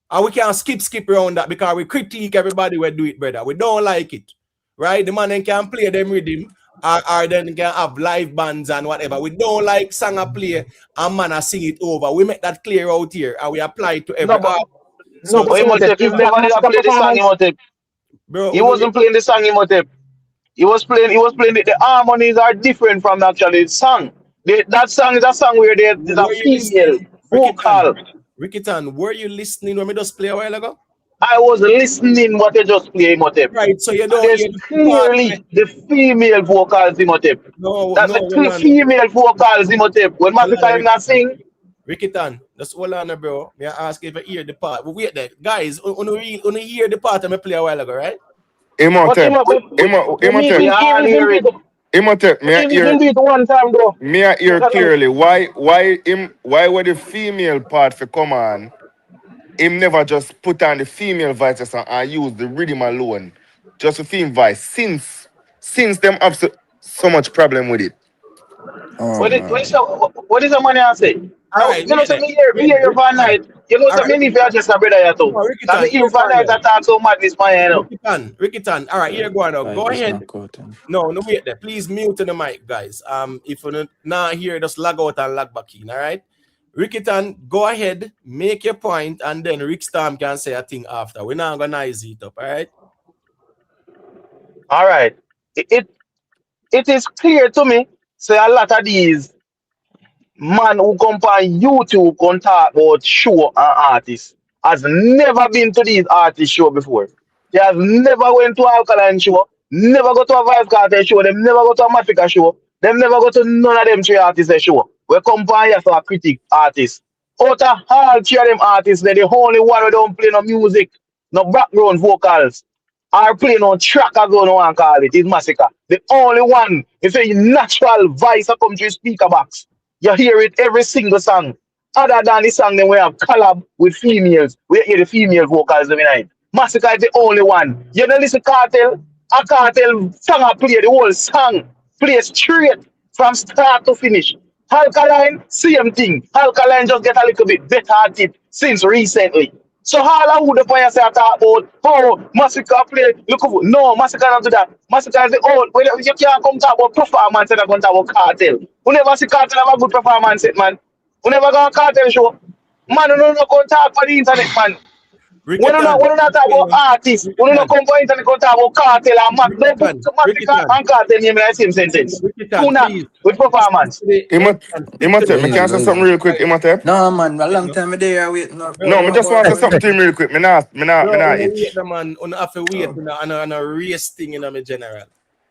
And we can't skip around that because we critique everybody we do it, brother. We don't like it. Right? The man then can play them rhythm or then can have live bands and whatever. We don't like song play and man sing it over. We make that clear out here and we apply it to every art. No, but Imhotep, if never did play the song, Imhotep. Bro, He wasn't playing the song, Imhotep. He was playing the harmonies are different from actually the song. That song is a song where there's a female vocal. Rickitan, were you listening when we just play a while ago? I was listening what they just play, Imhotep. Right, so you don't There's clearly the female vocals, Imhotep. That's the female vocals, Imhotep. When Masicka not sing. Rickitan, that's all on, bro. May I ask if you hear the part? Wait there. Guys, only hear the part I play a while ago, right? Imhotep, me I hear one time, bro. Me I hear clearly why were the female part for come on? Him never just put on the female voices and use the rhythm alone, just the female voice. Since them have so much problem with it. What is the money I say? All right, You know, wait so there. me hear your van night. You know, All so right, me need to just a brother here too. no, Ricky Cause me Tan, hear here go van on night now. that talk so madness, man, you know. Ricky Tan. All right, here go on now. Go Vibe is ahead. not cotton. No, wait there. Please mute the mic, guys. If you're not here, just log out and log back in. All right. Ricky Tan, go ahead, make your point, and then Rick Storm can say a thing after. We're not gonna nice it up, all right? All right. It is clear to me, say a lot of these man who come on YouTube can talk about show and artists has never been to these artist show before. They have never went to Alkaline show, never go to a Vybz Kartel show, them never go to a MASICKA show, them never go to none of them three artists they show. We come on here for a critic artist. Out of all three of them artists, they're the only one who don't play no music, no background vocals, or play no track as one want call it, is MASICKA. The only one, if a natural voice that come through speaker box. You hear it every single song. Other than the song, then we have collab with females. We hear the female vocals every night. MASICKA is the only one. You don't listen Cartel. A Cartel song I play the whole song. Play straight from start to finish. Alkaline, same thing. Alkaline just get a little bit better at it since recently. So all I would have say talk about MASICKA play look no MASICKA not do that. MASICKA is the old when you can't come talk about performance and come talk about Cartel. We never see Cartel have a good performance set, man. We never go on Cartel show. Man, we don't come talk for the internet, man. Ricky We don't Tan, talk about artists. We don't come for internet come talk about Cartel and don't put Ricky MASICKA Tan, and Cartel name in the same sentence. Ricky Do Tan, not please. with performance. Imhotep, me can say something real quick, Imhotep. No man, a long time there waiting. No, me just want to say something to him real quick. Me not Bro, itch. wait, the man, on have to wait on a race thing in my general.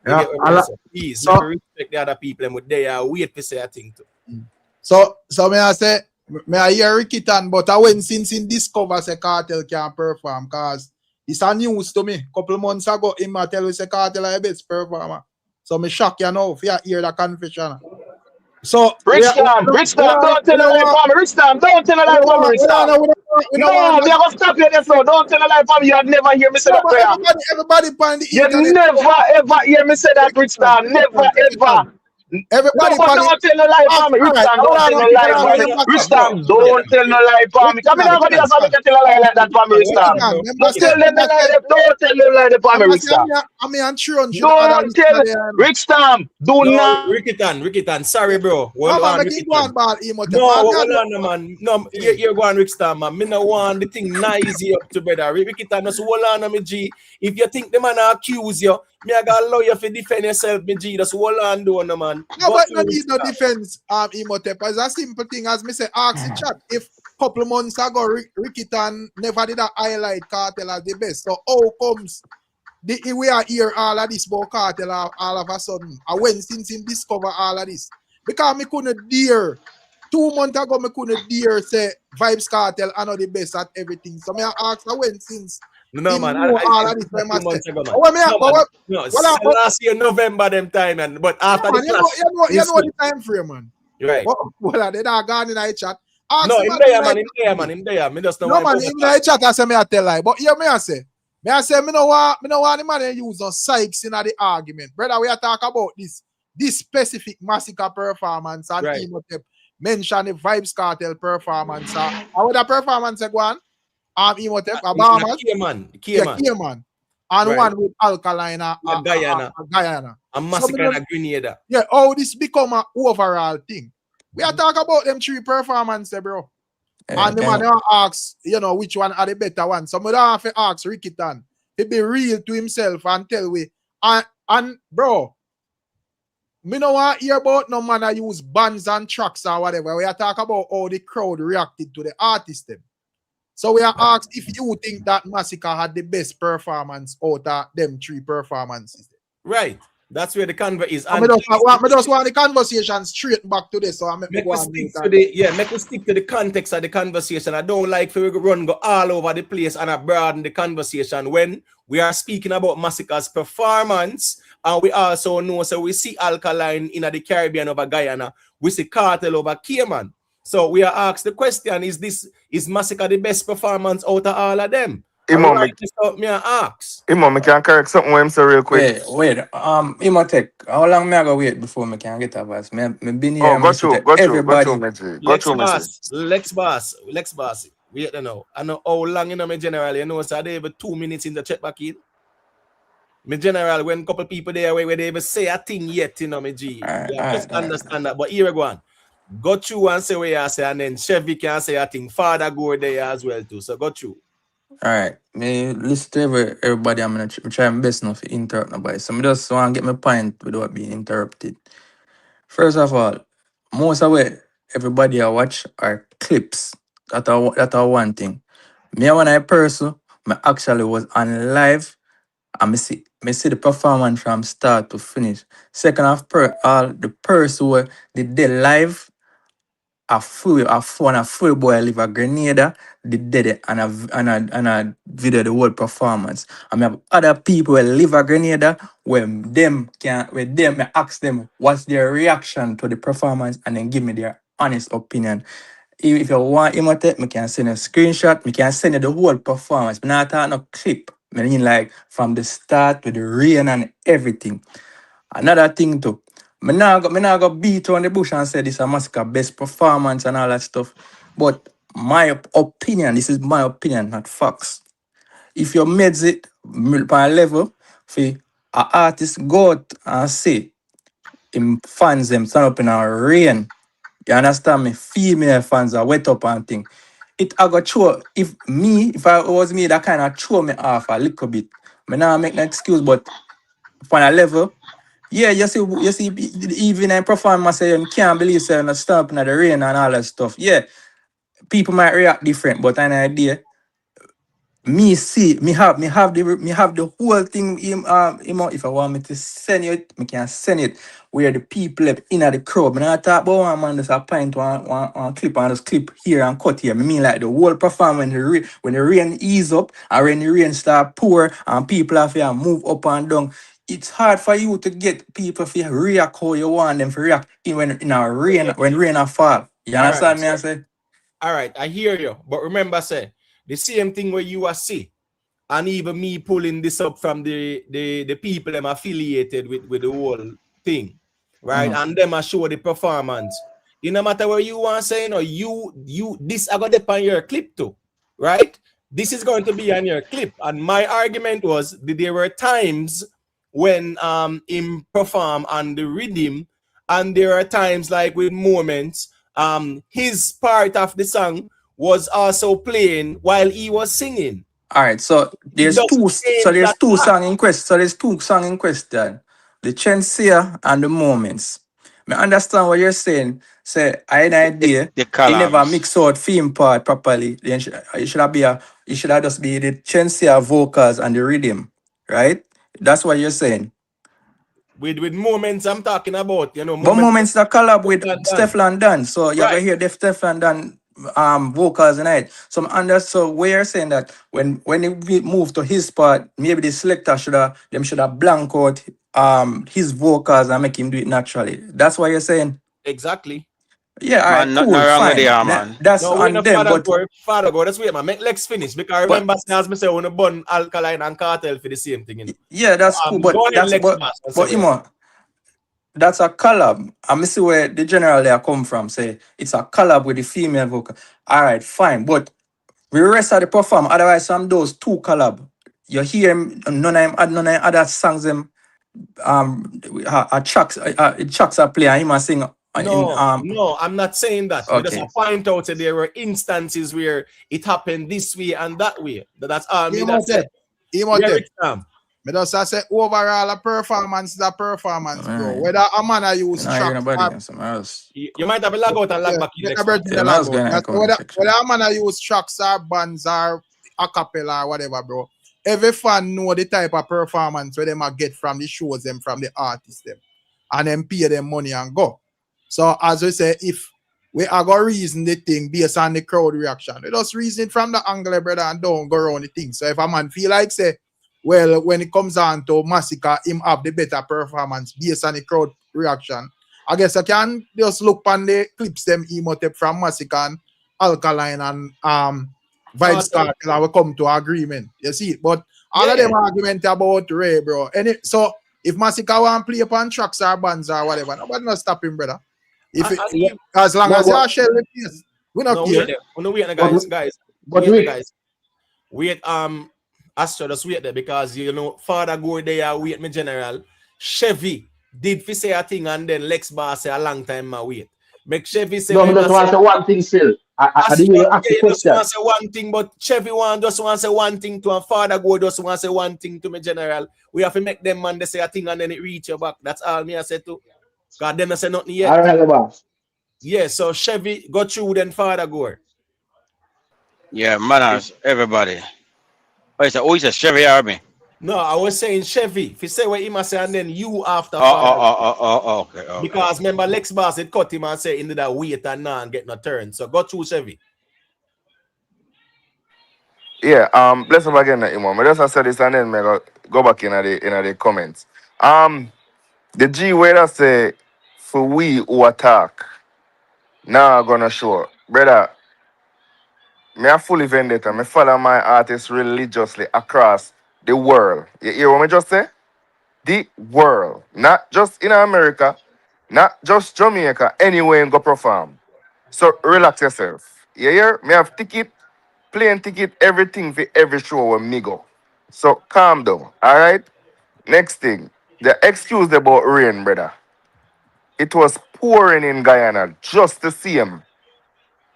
You Yeah, get what I'm saying? Please, so- let me respect the other people, but they are wait to say a thing too. So may I say, may I hear Ricky Tan, but I went since in discover say Cartel can perform, cause it's a news to me. Couple months ago, him a tell we say Cartel is the best performer. So me shock you now if you hear the confession. So Rich Storm, don't tell a lie for me. Rich Storm, don't tell a lie for me, Rich Storm. No, me gonna stop you there, so don't tell a lie for me. You never hear me say that prayer. Everybody on the You internet. never ever hear me say that, Rich Storm. Never ever. Everybody No, but don't tell no lie for me. Rich Storm, don't tell no lie for me. Rich Storm, don't tell no lie for me. Come in over there, so I can tell a lie like that for me, Rich Storm. Don't tell them the lie. Don't tell them lie for me, Rich Storm. Don't tell Rich Storm. Do No, not. Ricky Tan, sorry, bro. Hold on, Ricky Tan. No, No, hold on, man. No, you're going Rick Star, man. Me no want the thing noisy up to better. Ricky Tan, just hold on, me G. If you think the man accuse you, me I got allow you to defend yourself, me G. Just hold on, do no man. No, but no need no defense, Imhotep. It's a simple thing, as me say, ask the chat. If couple months ago, Ricky Tan never did a highlight Cartel as the best. So how comes we are here all of this about Cartel all of a sudden? I went since him discover all of this. Because me couldn't dare. 2 months ago, me couldn't dare say Vybz Kartel are not the best at everything. So me ask, I went since. No, man. All of this, 2 months ago, man. No, last year November them time, man. But after man, the you know the time frame, man. right. Well, they not gone in the chat. No, in there, man. Me just know. No, man, in the chat, I say me I tell lie. But here me I say, me no want the man to use no psychs in the argument. Brother, we are talk about this specific MASICKA performance and Right. Imhotep mention the Vybz Kartel performance. How the performance go on? Imhotep, Bahamas, Keyman. and Right. one with Alkaline and Guyana. And MASICKA and Grenada. Yeah, how this become an overall thing. We are talking about them 3 performances, bro. And the man asks, which one are the better ones. Some of them have to ask Ricky Tan to be real to himself and tell we. And bro, me no want hear about no man that use bands and tracks or whatever. We are talking about how the crowd reacted to the artist them. So we are asked if you think that MASICKA had the best performance out of them 3 performances. Right. That's where the convo is. And I just want the conversation straight back to this. So I make me stick to the context of the conversation. I don't like for we go all over the place and I broaden the conversation when we are speaking about MASICKA's performance, and we also know, so we see Alkaline in the Caribbean over Guyana, we see Cartel over Cayman. So we are asked the question, is MASICKA the best performance out of all of them? I Imo, write this out, me and ask. me can correct something with him so real quick. Wait. Imotech, how long me I go wait before me can get a voice? Me been here Oh, and me shoot at go everybody. through, Messi. Go Lex through, Messi. Boss, Lex Boss. Wait now. I know how long you know me general. You know, so they even 2 minutes in the check back in. Me general, when couple people there where they even say a thing yet, you know, me G. Yeah, just understand that. But here we go on. Go through and say what you say, and then Chevy can say a thing. Father go there as well too. So go through. Alright, me listen to everybody. I'm gonna try my best not to interrupt nobody. So I just want to get my point without being interrupted. First of all, most of what everybody I watch are clips. That are one thing. Me when I person, me actually was on live and me see the performance from start to finish. Second of all the person who did the live a full boy live a Grenada, they did it and a video the whole performance. I have other people who live a Grenada when them I ask them what's their reaction to the performance and then give me their honest opinion. If you want Imotep, I can send a screenshot, I can send you the whole performance. But not no clip. I mean like from the start with the rain and everything. Another thing too. Me nah go beat on the bush and say this a Massacre best performance and all that stuff. But my opinion, this is my opinion, not facts. If you made it by level, for a artist go out and say him fans them stand up in a rain. You understand me? Female fans are wet up and thing. It I got show if I was me, that kind of throw me off a little bit. Me nah make no excuse, but on a level. Yeah, you see, even in performance, you can't believe say you're stomping at the rain and all that stuff. Yeah, people might react different, but an idea, me have the whole thing. If I want me to send it, me can send it where the people in the crowd. Me not talk about one man just a point one clip and just clip here and cut here. Me mean like the whole performance when the rain ease up and when the rain start pour and people have to move up and down. It's hard for you to get people to react how you want them to react in a rain when rain a fall. You All right. understand me? I say. All right, I hear you. But remember, say the same thing where you are see, and even me pulling this up from the people I'm affiliated with the whole thing, right? And them I show the performance. You no matter where you want saying or you this I got to on your clip too, right? This is going to be on your clip. And my argument was that there were times when him perform on the rhythm, and there are times like with moments his part of the song was also playing while he was singing. All right, so there's two songs in question. So there's two songs in question. The SHENSEA and the Moments. I understand what you're saying. Say I had an idea. The He never columns. mix out theme part properly. Then it should have just be the SHENSEA vocals and the rhythm. Right? That's what you're saying. With Moments I'm talking about, you know, But Moments the collab with Stefan Stefan Dan. So you're gonna hear the Stefan Dan vocals and it. So we're saying that when we move to his part, maybe the selector should have blank out his vocals and make him do it naturally. That's what you're saying. Exactly. Yeah, all right, Man, cool, nothing wrong with fine. the man. That's No, on them, but father go. That's wait, man. Make Lex finish because remember, as me say, when burn Alkaline and Cartel for the same thing. You know? yeah, that's cool. But that's that's a collab. I see where the general there come from. Say it's a collab with the female vocal. All right, fine. But the rest of the perform. Otherwise, some those two collab. You hear none of them other songs them tracks are play and him a sing. No, I'm not saying that. Okay. But just point out that there were instances where it happened this way and that way. That's all me that said. Me just say overall a performance is a performance, bro. Whether a man I use tracks, you might have a lag out and lag back. Whether a man I use tracks or bands or a cappella or whatever, bro. Every fan know the type of performance where they might get from the shows them, from the artists them, and then pay them money and go. So as we say, if we are going to reason the thing based on the crowd reaction, we just reason from the angle, brother, and don't go around the thing. So if a man feel like say, well, when it comes on to Massicka, him have the better performance based on the crowd reaction, I guess I can just look on the clips them Imotep from Massicka and Alkaline and Vybz Kartel will come to agreement. You see it, but all of them argument about Ray, bro. And so if Masicka want play upon tracks or bands or whatever, nobody not stop him, brother. If as long as you share the place, we not care. Guys. Wait, Astro, just wait there because you know Father go there wait me general. Chevy did fi say a thing and then Lex Bar say a long time I wait. Make Chevy say no, I just want to say one thing still. I didn't even ask the question. Just want to say one thing, but Chevy just want to say one thing to and Father go just want to say one thing to me general. We have to make them man they say a thing and then it reach your back. That's all me I say too. God them I say nothing yet. All right, boss. Yeah, so Chevy go through then Father go. Yeah, manners, everybody. Oh, it's a Chevy Army. No, I was saying Chevy. If you say what he must say and then you after. Okay. Because remember Lex Bass it cut him and say into that wait and now and get no turn. So go through Chevy. Yeah, bless up again, Imam. I just said this and then I go back in the comments. The G where I say for we who attack. Now I'm gonna show. Brother, me a fully vendetta. Me follow my artists religiously across the world. You hear what me just say? The world. Not just in America, not just Jamaica, anywhere you go perform. So relax yourself. You hear? Me have ticket, plane ticket, everything for every show where me go. So calm down. Alright? Next thing. The excuse about rain, brother. It was pouring in Guyana just the same.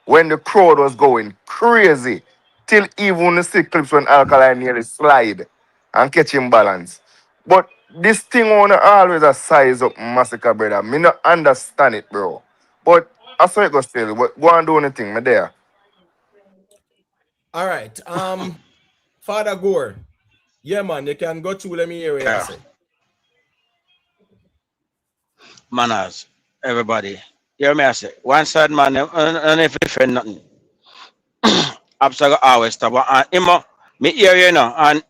When the crowd was going crazy, till even the see clips when Alkaline nearly slide and catch him balance. But this thing wanna always a size up Massacre, brother. Me not understand it, bro. But I saw it go still. But go and do anything, me there. All right. Father Gore. Yeah, man, you can go through. Let me hear what you say. Manners, everybody. Hear me I say. One side man, and if you friend nothing. Absolutely always stop. And me hear you know, and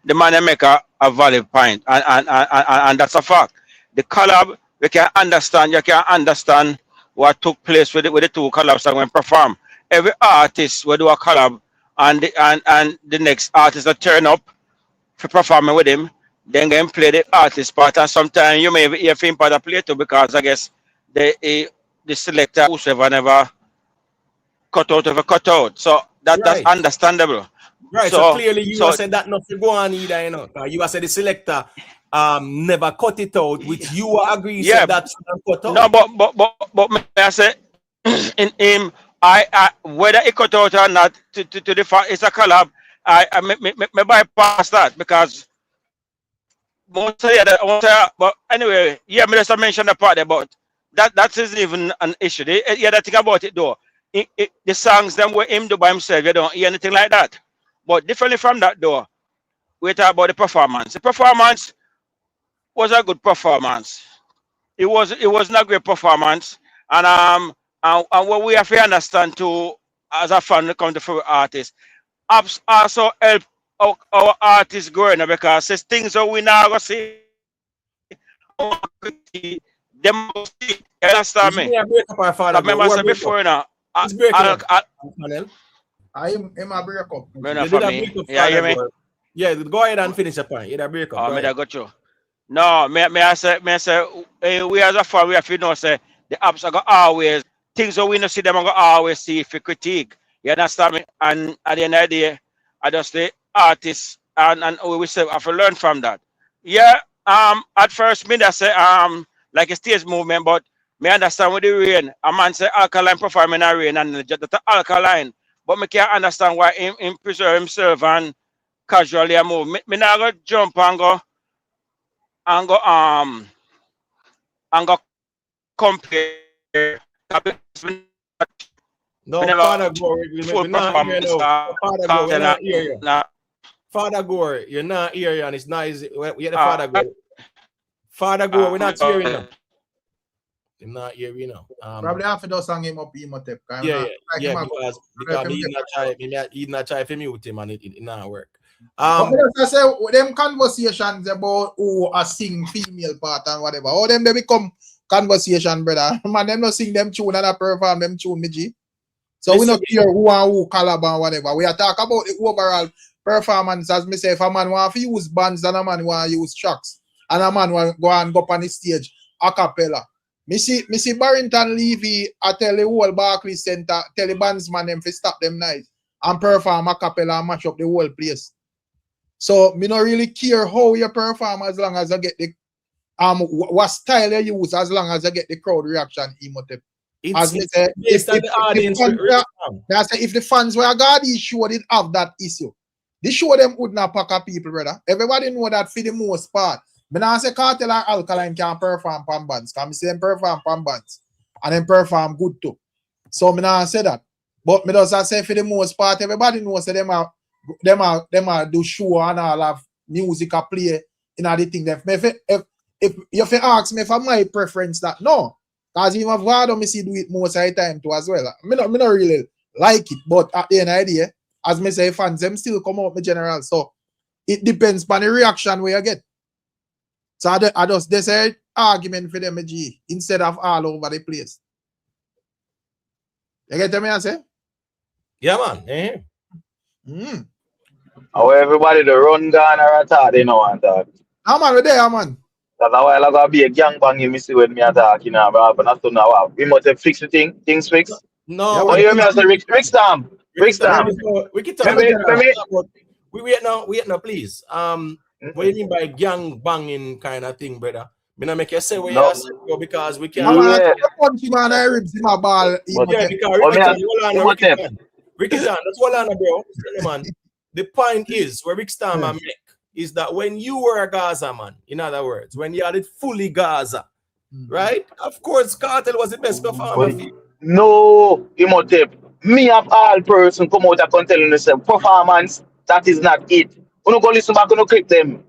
the man make a valid point, and that's a fact. The collab, we can understand. You can understand what took place with the two collabs that when perform. Every artist will do a collab, and the next artist that turn up for performing with him, then can play the artist part, and sometimes you may hear him part of play too because I guess the selector whoever never cut out. So that's understandable. Right. So clearly you said that nothing go on either, you know. You said the selector never cut it out, which you agree said that's cut out. No, but may I say in him I whether it cut out or not to the fact it's a collab, I may bypass that because most of the but anyway, yeah, me just mention the part about that isn't even an issue. The thing about it though, the songs them were him do by himself, you don't hear anything like that. But differently from that though, we talk about the performance. The performance was a good performance. It was not a great performance. And what we have to understand too as a fan when it comes to favorite artists, apps also help our artists growing because it's things that we now go see them see. You understand me? I remember I said before now. I'm a break up. Yeah, hear me? Yeah, go ahead and finish the point. You break up. I got you. No, may I say, we as a fan, we have to know say the apps are gonna always things that we don't see them are gonna always see if we critique. You understand me? And at the end of the day, I just the artists and we say have to learn from that. Yeah, at first me that say like a stage movement, but me understand with the rain. A man say Alkaline performing in rain and the Alkaline. But me can't understand why him preserve himself and casually move. Me not go jump and go compare. No, Father Gore, you're not here now. Father Gore, you're not here and it's nice. We're the Father Gore. Father Gore, we're not here now. I'm not here, you know. Probably after those song him up Imhotep. Because he not try to mute him and it not work. I say them conversations about who a sing female part and whatever. All them they become conversation, brother. Man, them not sing them tune and I perform them tune, me G. So we not care who and who collab and whatever. We are talking about the overall performance. As me say, if a man want to use bands and a man want to use tracks and a man want go up on the stage a cappella. Me see Barrington Levy I tell the whole Barclays Center, tell the bandsman them to stop them night and perform a cappella and mash up the whole place. So me not really care how you perform as long as I get the what style you use as long as I get the crowd reaction emotive. As me say, if the fans were Gardy show did have that issue, the show them would not pack up people, brother. Everybody know that for the most part. But now I say Kartel and Alkaline can perform pan bands. Can me say them perform pan bands and then perform good too. So me now say that. But me does I say for the most part, everybody knows that them are do show and all have music a play in the thing. If you ask me if my preference that no. Because even MAVADO, me see do it most of the time too as well. Me not really like it, but at the end of the day, as me say, fans them still come out with general. So it depends on the reaction where you get. So I just they say argument for them G instead of all over the place. You get me I say? Yeah, man. How everybody the run down or attack, they know and that. Man, we're there, man. That's a while ago be a gang banging me see when me attack, you know, but not to now. We must have fixed the things fixed. No. Yeah, you hear me as a Rick Stam. We can talk about we wait now, please. What do you mean by gang banging kind of thing, brother? Me not make you say what you say because we can't. Punch him and I ribs him a ball. Yeah, because Ricky Stam, that's what I know, bro. Man. The point is where Rick Stam make is that when you were a Gaza man, in other words, when you had it fully Gaza, right? Of course, Kartel was the best performer. No, Imhotep. Me of all person come out and tell you say performance, that is not it. You go listen back, you clip them.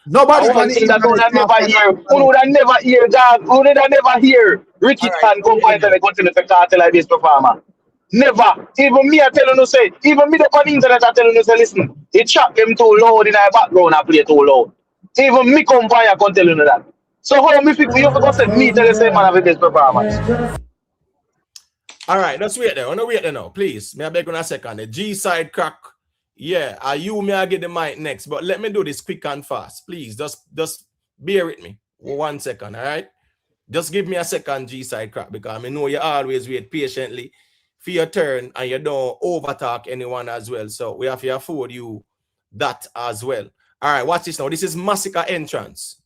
Nobody can think that would never hear. You would never hear God. You would never hear Ricky can come out and continue to Kartel like this performer. Never. Even me I tell you say, even me on the internet I tell you say, listen, it shot them too loud in our background, I play too loud. Even me come by I can tell you that. So how me people you go say me tell you say man have the best performance. All right, let's wait there. Wanna wait there now, please. May I beg on a second. The G side crack. Yeah, you may I get the mic next, but let me do this quick and fast. Please, just bear with me 1 second, all right? Just give me a second, G side crack, because I know you always wait patiently for your turn and you don't overtalk anyone as well. So we have to afford you that as well. All right, watch this now. This is MASICKA entrance.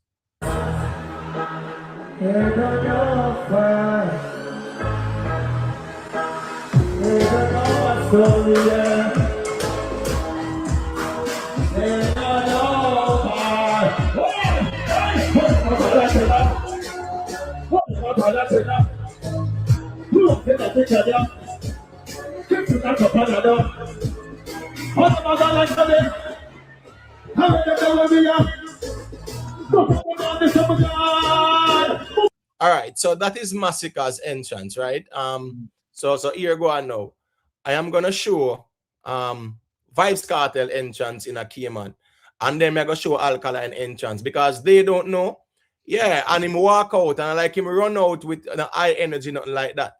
All right, so that is MASICKA's entrance, right? So here go on now. I am gonna show Vybz Kartel entrance in a Cayman, and then I'm gonna show Alkaline entrance because they don't know. Yeah, and him walk out and I like him run out with high energy, nothing like that.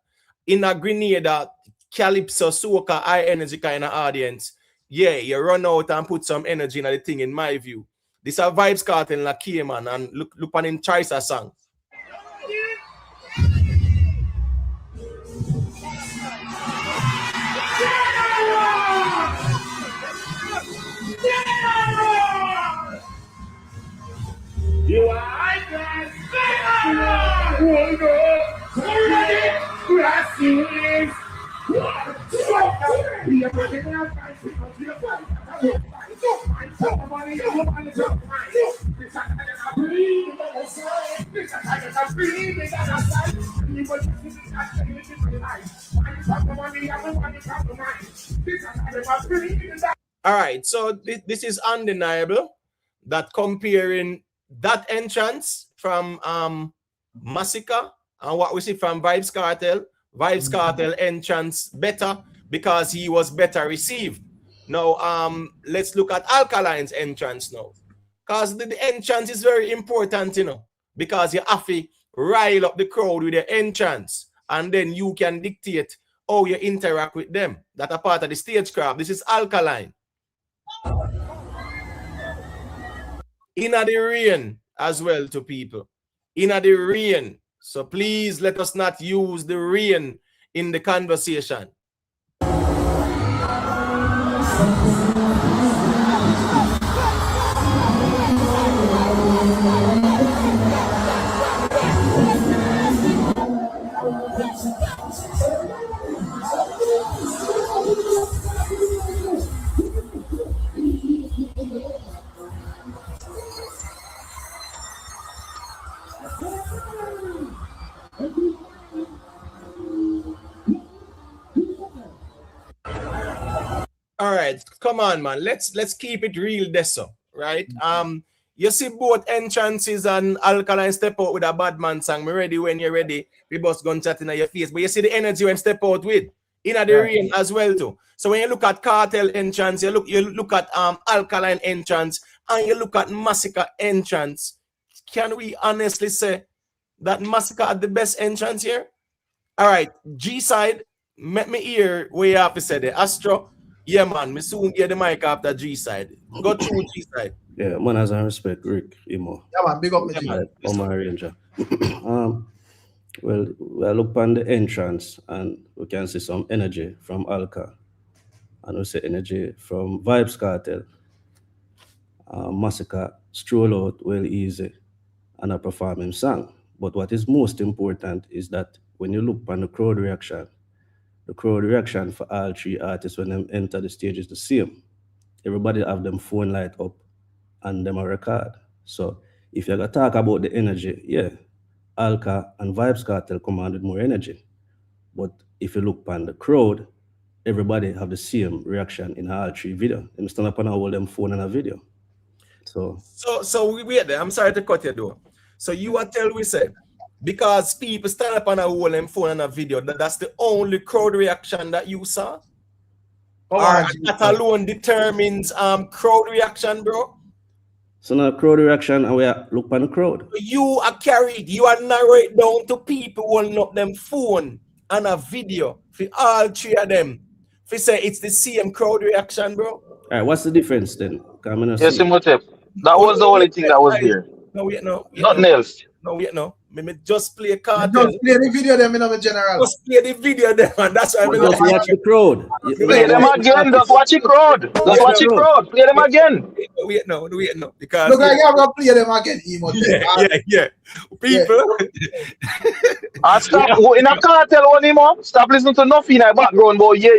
In a Grenada, Calypso, Soca, high energy kind of audience, yeah, you run out and put some energy in the thing, in my view. This is Vybz Kartel in a Cayman, and look on him choice a song. You are I All right, so this is undeniable that comparing that entrance from MASICKA and what we see from Vybz Kartel, Vybz Kartel entrance better because he was better received. Now, let's look at Alkaline's entrance now. Because the entrance is very important, you know, because you have to rile up the crowd with the entrance and then you can dictate how you interact with them. That are part of the stagecraft. This is Alkaline. Inna the rain as well to people. Inna the rain. So please let us not use the rain in the conversation. All right, come on, man. Let's keep it real, Deso, right? You see both entrances and Alkaline step out with a bad man song. Me ready when you're ready. We both gun chat in your face, but you see the energy when step out with in the rain as well too. So when you look at Kartel entrance, you look at Alkaline entrance, and you look at MASICKA entrance. Can we honestly say that MASICKA had the best entrance here? All right, G side. Let me hear where you have to say the Astro. Yeah, man, me soon get the mic after G side. Go through G side. Yeah, man, as I respect Rick, Imo. Yeah, man, big up me. On my ranger. Well, I look on the entrance and we can see some energy from Alka. And we see energy from Vybz Kartel. MASICKA stroll out well easy and I perform him song. But what is most important is that when you look on the crowd reaction for all three artists when they enter the stage is the same. Everybody have them phone light up and them a record. So if you're gonna talk about the energy, yeah, Alka and Vybz Kartel commanded more energy. But if you look on the crowd, everybody have the same reaction in all three videos. They stand up and hold them phone in a video. So we wait there. I'm sorry to cut you though. So you are tell we say because people stand up and hold them phone in a video, that's the only crowd reaction that you saw? Or that alone determines crowd reaction, bro? So now crowd reaction and we look on the crowd. You are carried, you are narrate down to people holding up them phone and a video for all three of them. If you say it's the same crowd reaction, bro. All right, what's the difference then? Yes, Imhotep. That was the only thing that was there. No, wait, no. Nothing else. No, wait, no. Me just play Kartel. Just play the video them in the general. Just play the video them, and that's why just watch the crowd. Play them again. Just watch the crowd. Just watch the crowd. Play them again. Wait, no. Because look like I'm gonna play them again, Imhotep. Yeah. People. Stop in a Kartel one more. Stop listening to nothing in the background, boy. Yeah.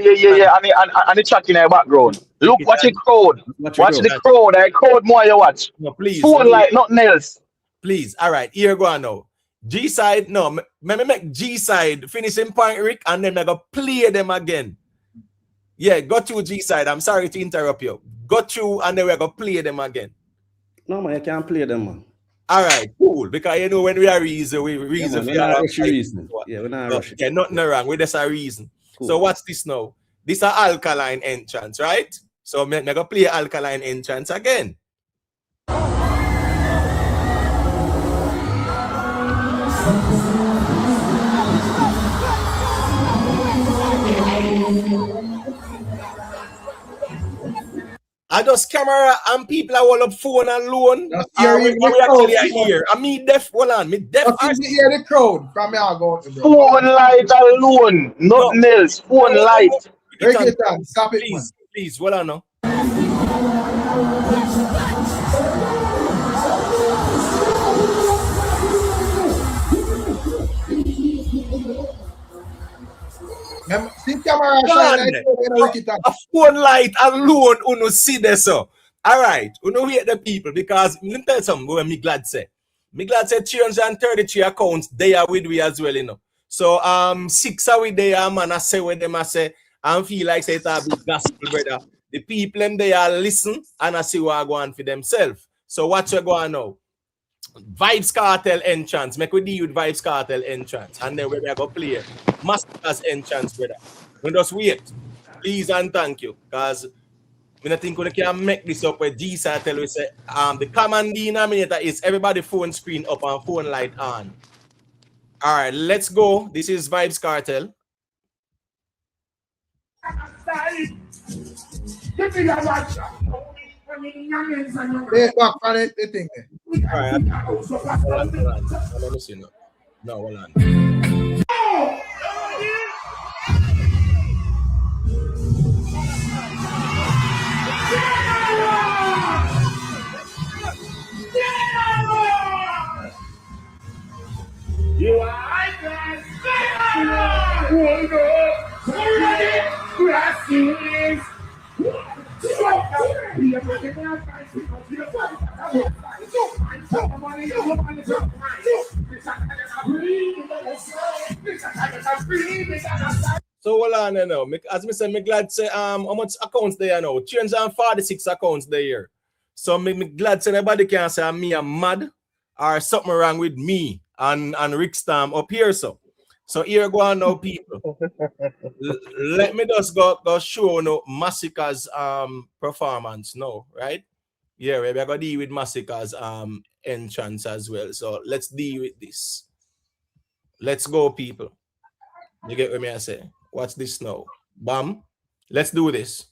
And the chat in the background. Look, watch the crowd. Watch the crowd. I crowd more you watch. No, please. Phone like nothing else. Please. All right. Here go on now. G side, no, me make G side finishing point, Rick, and then I go play them again. Yeah, go through G side. I'm sorry to interrupt you. Go through and then we go play them again. No, man, you can't play them, man. All right, cool. Because you know when we are reason, we reason. Yeah, we're not rushing. Yeah, nothing wrong. We just a reason. Cool. So what's this now? This is Alkaline entrance, right? So me go play Alkaline entrance again. I just camera and people are all up phone alone. We actually are here. I mean deaf, hold on. Me deaf. Me hear the crowd from here go. Phone light alone. Nothing else. Phone light. Break it down. Stop it, please. Hold on now. See camera shine, a phone light alone uno see this so. All right, uno hear the people because let me tell you something when me glad say 333 accounts they are with we as well, you know. So 6 are with there, man. I say with them, I say I feel like say it's a big gospel, brother. The people them they are listen and I see what I go on for themselves. So what you go on now? Vybz Kartel entrance. Make we deal with Vybz Kartel entrance. And then we're going to play MASICKA's entrance, brother. We just wait. Please and thank you. Because I don't think we can make this up where G-Side tell we say the common denominator is everybody phone screen up and phone light on. All right, let's go. This is Vybz Kartel. Take back from it, the thing there. All right. Hold on. Let me see now. No, hold on. You are icons. Hold up. Blessings. So hold on now. As I said, me glad say how much accounts there now? 346 accounts there. So me glad say nobody can say me am mad or something wrong with me and Rick Stam up here. So here go on now, people. Let me just go show no Massicka's performance now, right? Yeah, we're gonna deal with Massicka's entrance as well. So let's deal with this. Let's go, people. You get what me I say? Watch this now. Bam. Let's do this.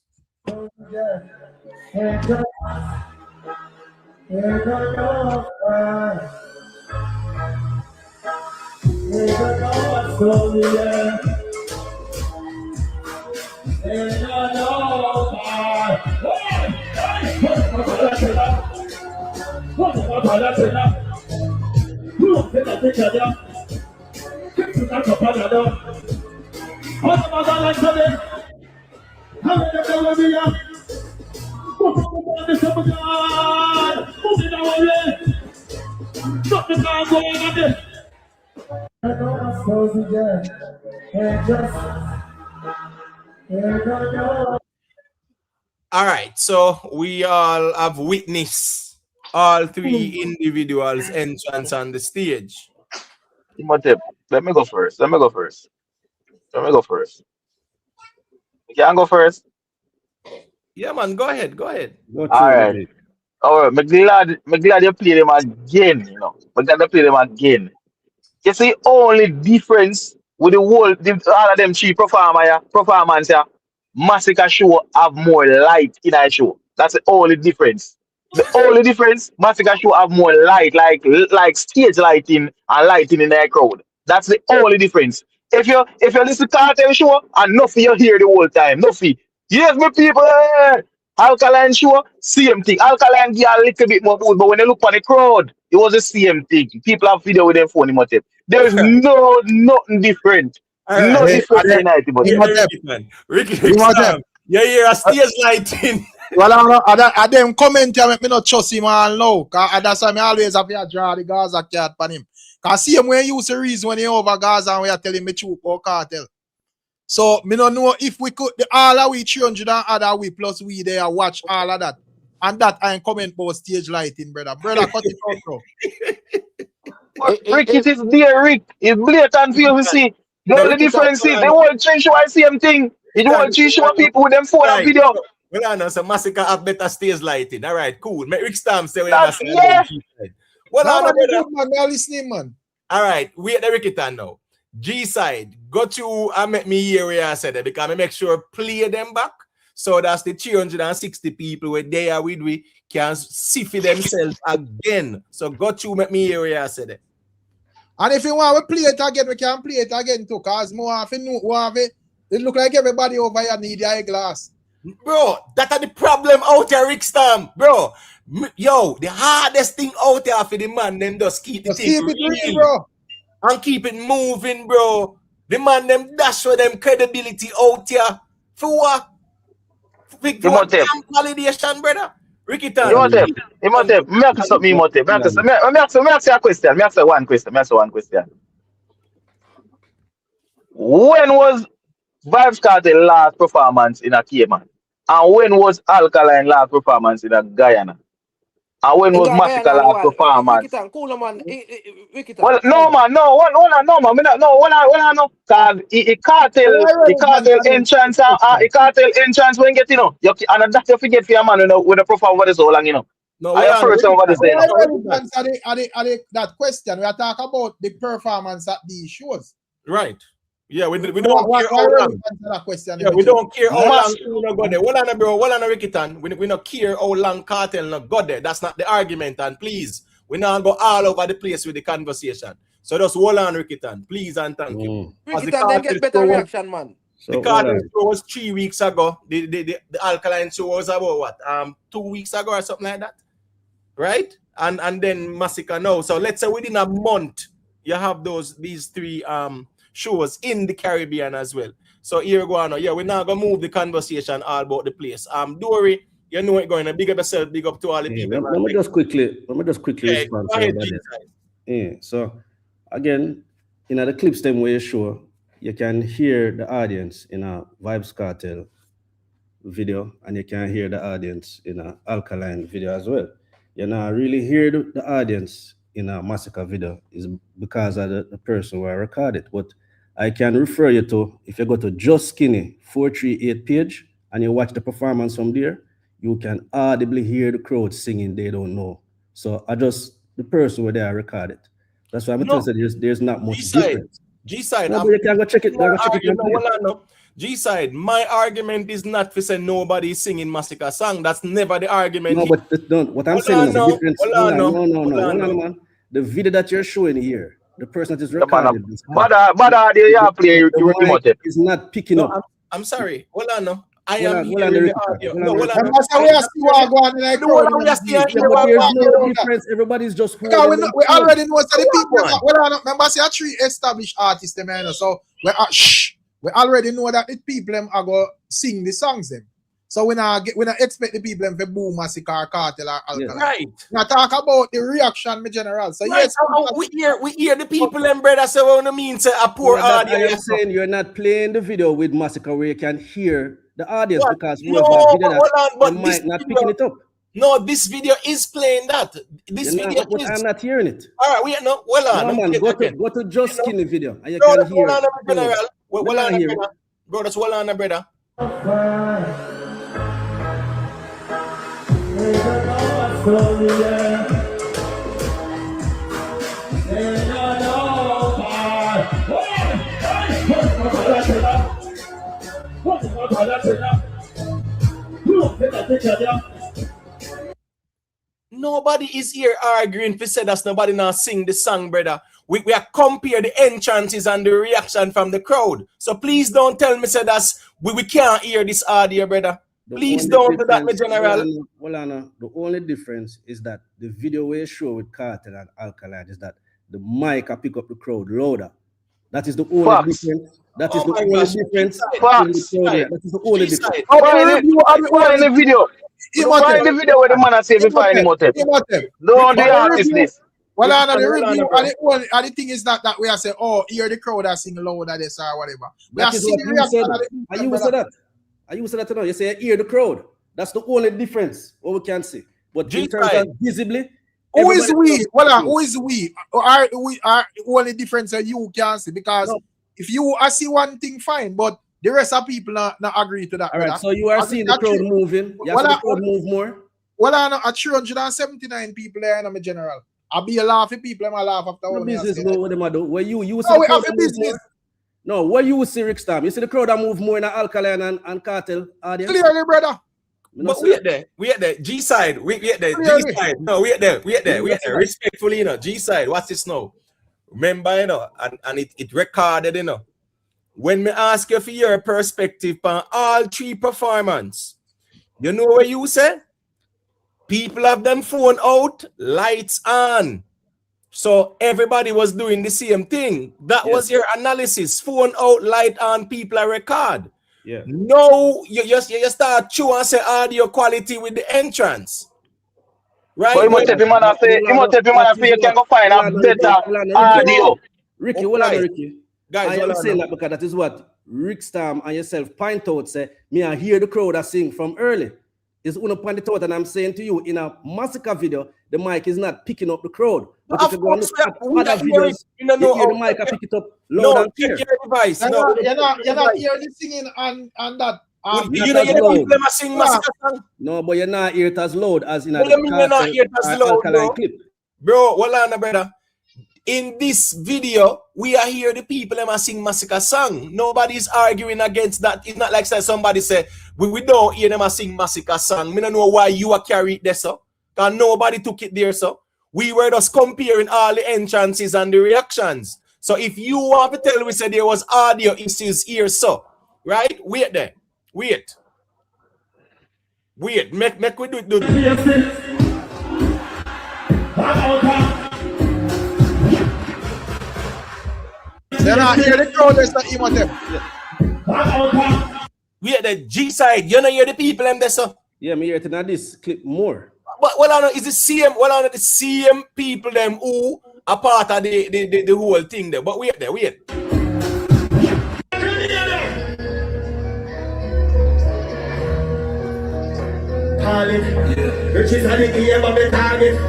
All right, so we all have witnessed all three individuals' entrance on the stage. Let me go first. You can go first. Yeah, man, go ahead. Go All through right. it. All right. I'm glad you play them again. You know, I'm glad you play them again. You see, only difference with all of them three performance, yeah, Massacre show have more light in our show. That's the only difference. The only difference, Massacre show have more light, like stage lighting and lighting in their crowd. That's the only difference. If you listen to Cartel show and nothing you hear the whole time, nothing. Yes, my people. Alkaline show, same thing. Alkaline get a little bit more mood, but when you look on the crowd, it was the same thing. People have video with their phone in my tape. There is nothing different. All right. No Hey, different in it, but Ricky You want Stam, you hear a stage lighting. well, I them comment here make me not trust him all now. Cause that's why me always have to draw the Gaza cat on him. Cause see him when you use the reason when he over Gaza and we are telling me true or cartel. So me don't know if we could all of we 300 and other we plus we there watch all of that. And that I ain't comment about stage lighting, brother. Brother, cut it out, bro. Rick, it is there, Rick. It's blatant for you to see. The No, only Ricky Stam, difference is the whole three show the same thing. It whole three show people with them phone and right. video. Well, I know, so Massacre have better stage lighting. All right, cool. Make Rick Stam say we That's understand. yeah. Well, No, I know, man, brother. good, man. Me listening, man. All right, we at the Ricky Tan now. G side, go to and make me hear where I said it because I make sure play them back. So that's the 360 people where they are with we can see for themselves again. So go to make me hear where I said it. And if you want to play it again, we can play it again too. Cause more often it look like everybody over here need the eyeglass. Bro, that are the problem out here, Rick Stam. Bro, yo, the hardest thing out here for the man, them just keep the Just thing keep it real, real bro. and keep it moving, bro. The man, them dash for them credibility out here. For what? For what validation, brother? Ricky Tan. Me ask you a question. Me ask you one question. When was Vybz Kartel last performance in a Cayman? And when was Alkaline last performance in a Guyana? And when was Massacre last performance? Well, no man, no. Me not, no. Cause the cartel entrance, cartel entrance when get and that you forget for your man when the perform for the so long, No, I have first over the say That question we are talking about the performance at these shows. Right. Yeah, we don't Why care how really long. answer that question? Yeah, we don't care how long Mas you no go there. Hold on, bro. Hold on, Rickitan. We don't care how long Cartel no go there. That's not the argument. And please, we not go all over the place with the conversation. So just hold on, Rickitan. Please and thank you. As Ricky, then get better reaction, man. So the Cartel show was 3 weeks ago. The Alkaline show was about what? 2 weeks ago or something like that. Right? And then MASICKA now. So let's say within a month, you have these three shows in the Caribbean as well. So here we go on. Yeah, we're now gonna move the conversation all about the place. Dory, you know it going to big up yourself, big up to all the people. Let me just quickly respond to ahead, that. So again, in the clips them where you show, you can hear the audience in a Vybz Kartel video, and you can hear the audience in a Alkaline video as well. You now really hear the audience in a MASICKA video is because of the person who I recorded. But I can refer you to, if you go to Just Skinny 438 page and you watch the performance from there, you can audibly hear the crowd singing They Don't Know. So the person where they are recorded. That's why I'm telling you there's not much difference. G-side. No, but you can go check it. G-side, my argument is not to say nobody is singing MASICKA song. That's never the argument. No, but what I'm saying is the difference. Hold on, man. The video that you're showing here, the person that is recording this, is not picking up. I'm sorry. Hold on, no. There's no difference. Everybody's just we already know that the people. Well, remember, say a three established artists, them, so we already know that the people them are going to sing the songs them. So we not expect the people them to boom MASICKA or Kartel or Alkaline. Right. Now talk about the reaction, my general. So right. yes, we hear the people them, brother. So what I mean, say a poor audience. I'm saying you're not playing the video with MASICKA where you can hear the audience because no, but you might not picking it up. No, this video is playing that. This video is. I'm not hearing it. All right, go to Just Skinny video and you can hear. Bro, that's well on, brother. Nobody is here arguing for say that's nobody now sing the song, brother. We are compare the entrances and the reaction from the crowd. So please don't tell me say that's we can't hear this audio, brother. Please don't do that, my general. The only difference is that the video we show with Kartel and Alkaline is that the mic can pick up the crowd louder. That is the only difference. That is the only difference. That is the only difference. Why in the video? Why in the video where the man say we find him out? Don't the artist this. Well, the review and the thing is that we are saying, oh, hear the crowd are singing louder this or whatever. We are singing reaction. Are you say that? Are you say that now? You say hear the crowd. That's the only difference what we can see. But in terms of visibly, who is we? Well, who is we? We are only difference that you can see because if you see one thing, fine, but the rest of people not agree to that. All right, so you are seeing the crowd moving. You see the crowd move more. Well, I know 379 people there in my general. I'll be a laugh if people I laugh after one. Business go what them do. Where you see we have a business. No, where you see Rick Stam? You see the crowd that move more in the Alkaline and Kartel audience? Clearly, brother. But we at there. G side. We at there. G side. No, we at there. Respectfully, you know. G side. What's this now? Remember, you know, and it recorded, you know. When me ask you for your perspective on all three performance, you know what you say? People have them phone out, lights on. So everybody was doing the same thing. That was your analysis. Phone out, light on, people are record. Yeah. No, you start chew and say audio quality with the entrance. Right? But you must tell him man say you can go find a better audio. Ricky, Ricky. Guys, I'm saying that because that is what Rick Stam and yourself point out. Say, me I hear the crowd that sing from early. It's one point it out, and I'm saying to you, in a MASICKA video, the mic is not picking up the crowd. But if you go and look at other videos, you hear the mic pick it up loud and clear. You're not hearing the singing and that. You know people sing MASICKA song? No, but you're not hearing it as loud as in a Alkaline clip. Bro, hold on, brother. In this video, we are here the people them are sing Massacre song. Nobody's arguing against that. It's not like somebody say we don't hear them a sing Massacre song. Me don't know why you are carried there, so. Because nobody took it there, so. We were just comparing all the entrances and the reactions. So if you want to tell we said there was audio issues here, so right? Wait there. Wait. Make we do Then I hear the crowd is not even them. Wait the G side. You know hear the people them there, so. Yeah, me hear tonight this clip more. But what I know is the same people them who are part of the whole thing there. But wait there, wait. Riches are the game of the target.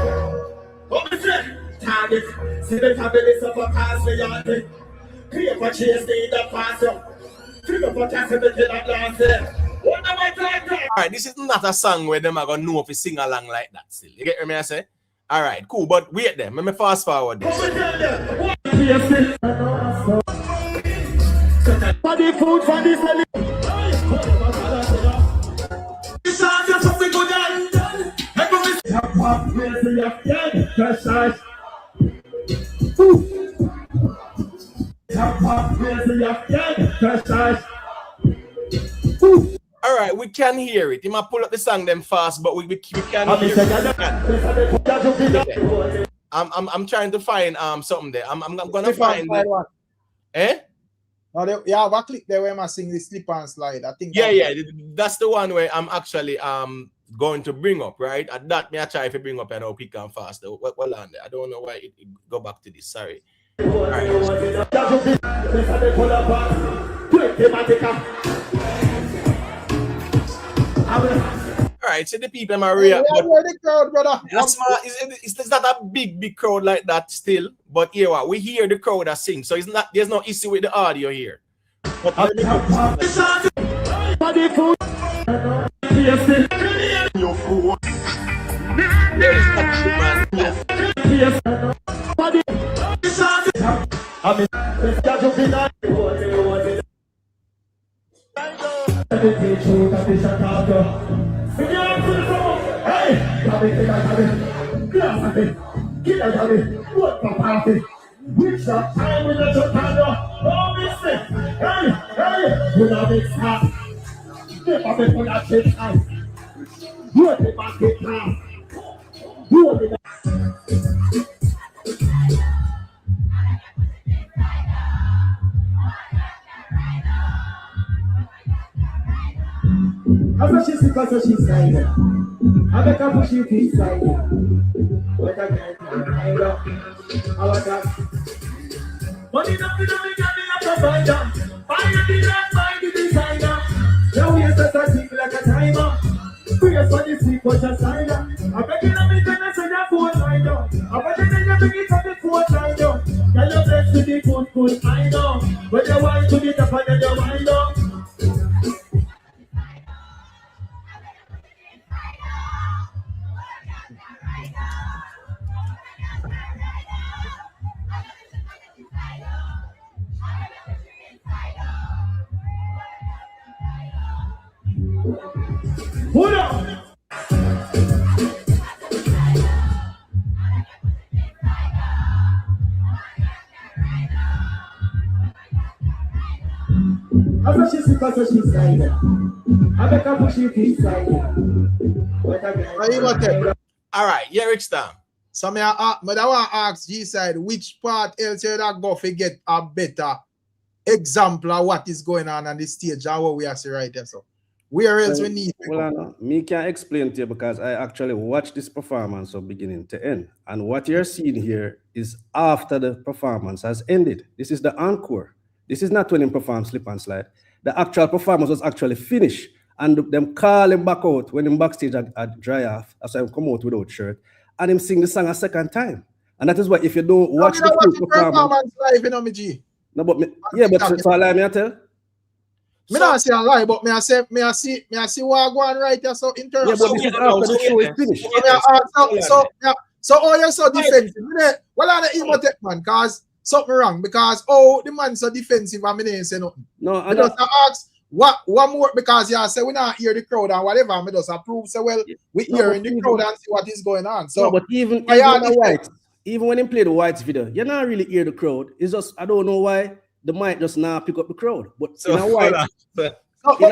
What we say? Target. See the tablet of a pass for your thing. Clear for chase the pass up. Trigger for chance the kill at last. What am I talking? Alright, this is not a song where them are gonna know if you sing along like that still. You get me I say? Alright, cool, but wait there. Let me fast forward this. For the food for this All right, we can hear it. You might pull up the song them fast, but we can hear it. I'm trying to find something there. I'm gonna find it. Eh? No, you have a clip there where I sing the slip and slide. I think. Yeah, that's the one where I'm actually going to bring up, right? At that, me I try to bring up and I'll quick and fast. Well on there. I don't know why it go back to this. Sorry. All right, so the people are real. The crowd, brother. It's not a big crowd like that still, but here what we hear the crowd that sing, so it's not. There's no issue with the audio here. But all right, yeah, Rich Stam. So I want to ask G side which part else you that go to get a better example of what is going on the stage and what we are seeing right there. So where else we need? Well, me can explain to you because I actually watched this performance from beginning to end, and what you're seeing here is after the performance has ended. This is the encore. This is not when him perform slip and slide. The actual performance was actually finished, and them call him back out when him backstage at dry off. After him come out without shirt, and him sing the song a second time. And that is why if you don't watch the full performance live, you know me, G. No, but so I lie me I tell. Me not say a lie, but me I see what going right there. So in terms of this is after the show is finished. So oh, you're so defensive. Well, on the Imhotep, man, cause something wrong. Because the man so defensive and me didn't say nothing. No, I just ask what more because you say we not hear the crowd and whatever. I just approve. So well, we hear in the crowd and see what is going on. So no, but even the whites, even when they play the whites video, you not really hear the crowd. It's just I don't know why the mic just now pick up the crowd. But So, in a white, all right.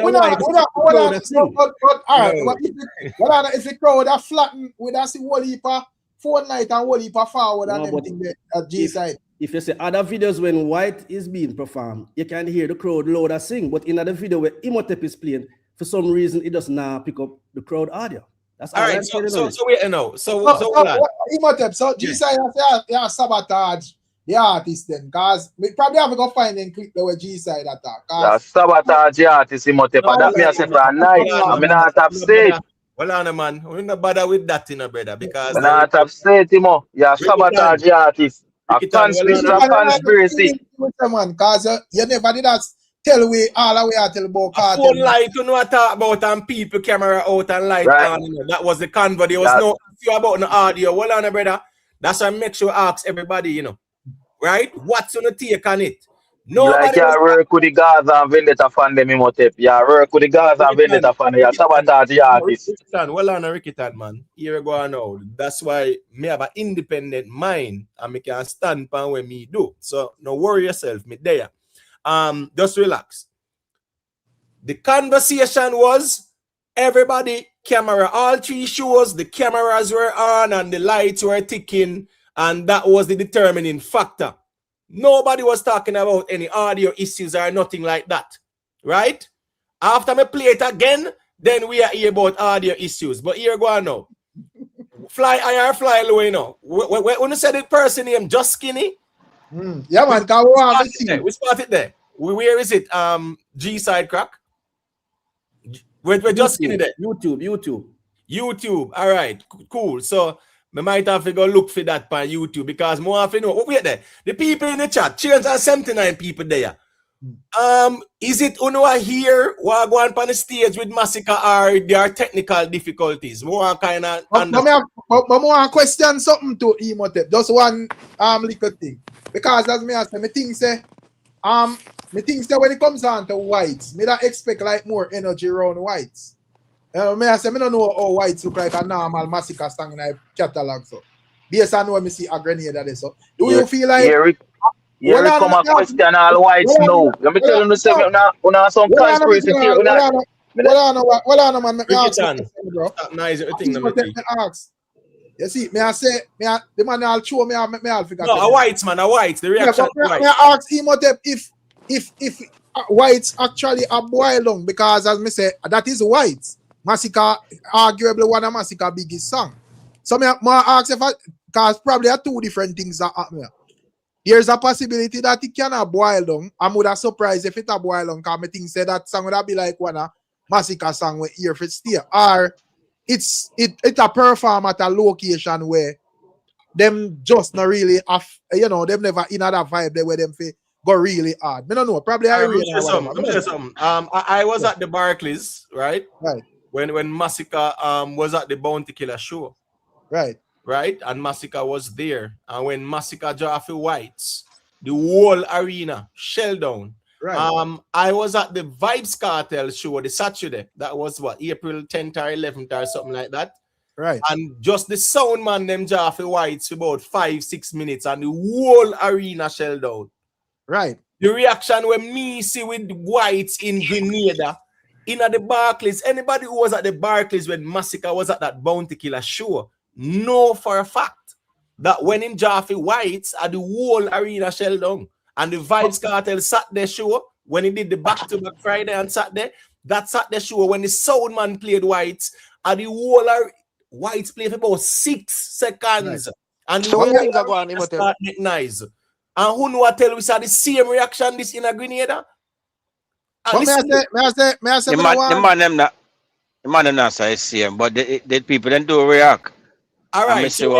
If the crowd are flattened, we don't see one heap of phone light and one heap of forward and everything at G side. If you say other videos when white is being performed, you can hear the crowd louder sing. But in other video where Imhotep is playing, for some reason it does not pick up the crowd audio. That's all right. So wait, no. So Imhotep. So G side has sabotage the artist then, cause we probably have to go find and click the way G side attack. Yeah, sabotage the artist Imhotep. That me I say for a night. I mean not upstate. Well, on man, we're not bother with that, brother, because I'm not upstate, Timo. Yeah, sabotage the artist. A conspiracy. Man, cause you never did that tell we all the way until about Kartel. Phone light, you know what talk about and people camera out and light on. You know, that was the convo. There was no fear about the audio. Well, on brother. That's why I make sure I ask everybody, you know. Right? What's on the take on it? Nobody like you work with the Gaza and Vendetta fan them Imhotep. Yeah, work with the Gaza and Vendetta fan. Yeah, sabotage the artist. Well on Ricketan, man. Here we go now. That's why me have an independent mind and me can stand pan when me do. So no worry yourself, me there. Just relax. The conversation was everybody camera, all three shows, the cameras were on and the lights were ticking, and that was the determining factor. Nobody was talking about any audio issues or nothing like that, right? After me play it again, then we are here about audio issues. But here go on now. Fly high or fly low, you know. When you said the person name Just Skinny, yeah, man, we started there. Where is it? G side crack. We're Just Skinny there. YouTube. All right, cool. So I might have to go look for that on YouTube because more often know. Wait there. The people in the chat, 379 people there. Is it Unua here while going on the stage with MASICKA or there are technical difficulties? More kind of more question something to Imhotep. Just one little thing. Because as me say, me think say when it comes down to whites, me don't expect like more energy around whites. Me don't know how whites look like a normal MASICKA song in a catalog. So based on what me see a Grenada there. So do you feel like here we come a question all whites know. Let me tell you something now some conspiracy theory. Well on man, me ask bro. Nice everything ask. You see, me I say the man all show me all figure. No, a whites man, a whites. The reaction me ask Imhotep if whites actually are boiled down because as me say that is whites. MASICKA arguably one of MASICKA biggest song. So me ask if because probably are two different things that happen. There's a possibility that it cannot boil down. I'm would have surprised if it a boil down because I think say that song would be like one of MASICKA song where here for stay. Or it's a perform at a location where them just not really have, you know, them never in that vibe there where them go really hard. I don't know. Probably I was at the Barclays, right? Right. When MASICKA was at the Bounty Killer show. Right. And MASICKA was there. And when MASICKA draw for whites, the whole arena shell down. Right. I was at the Vybz Kartel show the Saturday. That was what, April 10th or 11th or something like that. Right. And just the sound man them draw for whites for about 5-6 minutes and the whole arena shell down. Right. The reaction when me see with whites in Grenada, in at the Barclays, anybody who was at the Barclays when MASICKA was at that Bounty Killer show, know for a fact that when him Jaffe Whites at the whole arena shell down and the Vybz Kartel sat there show when he did the back-to-back Friday and Saturday, that sat there show when the sound man played whites at the whole whites played for about 6 seconds. Right. And the whole things are going to start make noise. And who know what tell we saw the same reaction this in a Grenada? The man them not say same, but the people then do react. All right, so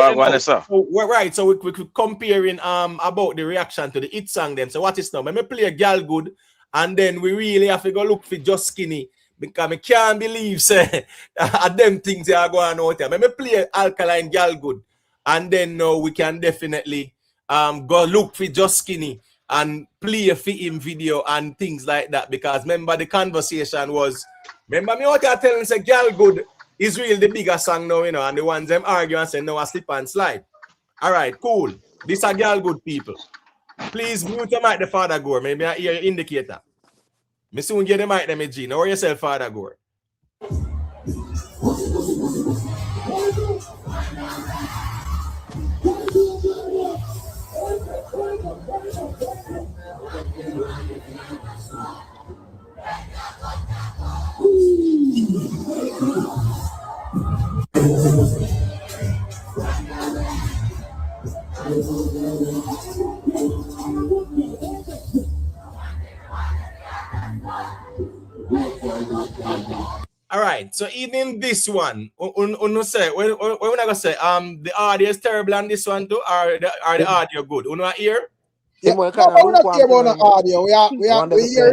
we're right. So we comparing about the reaction to the hit song them. So what is now? Let me play a Girl Good, and then we really have to go look for Just Skinny because I can't believe say them things they are going out there. Let me play Alkaline Girl Good, and then we can definitely go look for Just Skinny and play for him video and things like that. Because remember the conversation was, remember me what I tell him, say Girl Good is really the bigger song now, you know, and the ones them argue and say no, I slip and slide. All right, cool. This are Girl Good people. Please mute your mic, the Father Gore. Maybe I hear your indicator. Me soon get the mic, them G. Know yourself, Father Gore. All right, so even this one, say when I gonna say the audio is terrible on this one too, or the audio good? Uno hear? Yeah, no, but we're not care about the audio. We hear.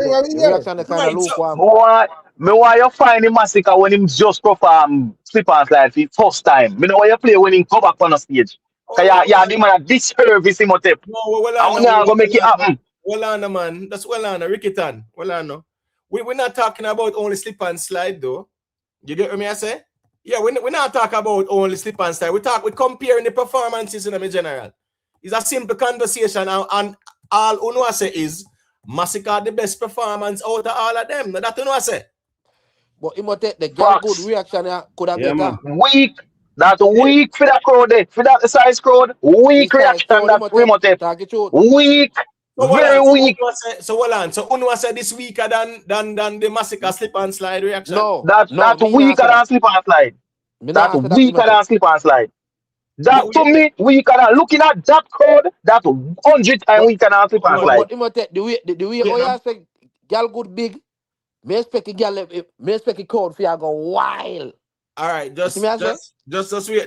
Me why you find the Massacka when him just perform slip and slide for first time. Me know why you play when him come back on the stage. Cause yeah, the man a disservice him tip. No, well, I'm not gonna make it happen. Well on, man. That's well on, Ricky Tan. Well on. We're not talking about only slip and slide though. You get what me I say? Yeah, we're not talking about only slip and slide. We're comparing the performances in general. It's a simple conversation, and all Uno say is Massacka the best performance out of all of them. That's Uno say. But him take the Girl Good reaction could have been weak. That weak for that crowd there. For that size crowd. Weak reaction that we must take. Weak. So very weak. So hold on. So Uno say this weaker than the Massacka slip and slide reaction? No. That's weaker than slip and slide. That's weaker than slip and slide. That to me, weaker than looking at that crowd, that 100 times weaker than slip and slide. But him take the way you say Girl Good big. Me expect the crowd for you go wild. All right, just wait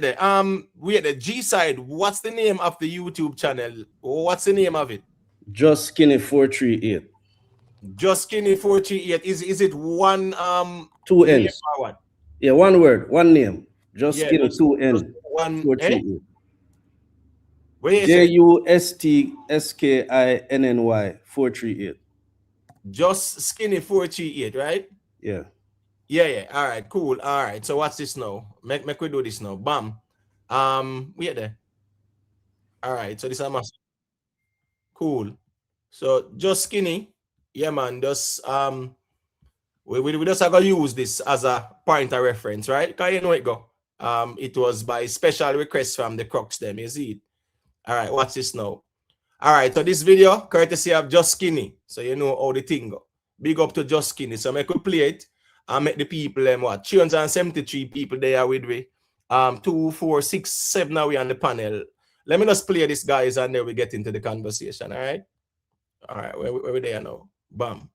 there. Wait the G side. What's the name of the YouTube channel? What's the name of it? Just Skinny 438. Just Skinny 438. Is it one two N's? Yeah, one word, one name. Just Skinny 2 N. One 438. JUSTSKINNY 438. Just Skinny 438, right? Yeah. Yeah. All right, cool. All right. So what's this now? Make we do this now. Bam. Wait there. All right. So this is must. Cool. So Just Skinny. Yeah, man. Just we just are gonna use this as a point of reference, right? Cause you know it go. It was by special request from the Crocs them. You see it. All right. What's this now? All right. So this video courtesy of Just Skinny. So you know how the thing go. Big up to Just Skinny. So I could play it. I make the people 373 people there with me. 2, 4, 6, 7 are we on the panel. Let me just play this, guys, and then we get into the conversation. All right. All right. Where we there now? Bam.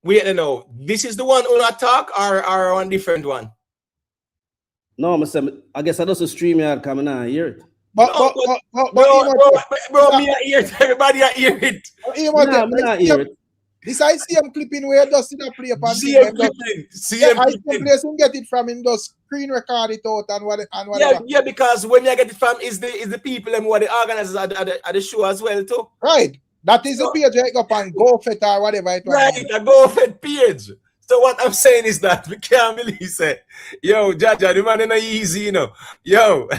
We don't know. This is the one on attack or one different one? No, I guess I just a stream yard coming out hear it. Bro, me I hear it. Everybody I hear it. I hear it. This I see him clipping where just in a play upon CM clipping. I can get it from him, just screen record it out and whatever. Yeah, because when you get it from is the people and what the organizers at the show as well too. Right. That is the page you up on GoFet or whatever it was. Right, a GoFet page. So what I'm saying is that we can't believe it. Yo, Jaja, the man ain't easy, you know. Yo,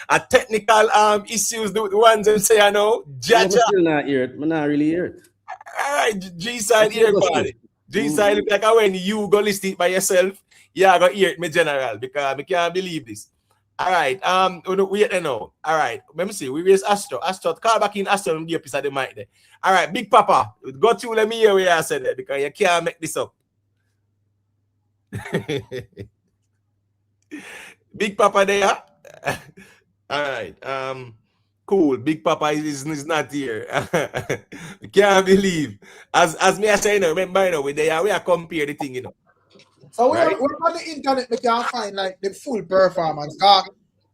a technical issues, the ones that say I know. Jaja. I'm still not hear it. I'm not really hear it. All right, G-side here, buddy. G-side look like when you go list it by yourself, yeah, I go hear it, me general, because I can't believe this. All right, wait now. All right, let me see. We raise Astro. Call back in Astro and give a piece of the mic there. All right, Big Papa, go to let me hear where I said that because you can't make this up. Big Papa there. All right, cool. Big Papa is not here. Can't believe. As me I say, you know, remember, you know, we are compare the thing, you know. So we're on the internet, we can find like the full performance.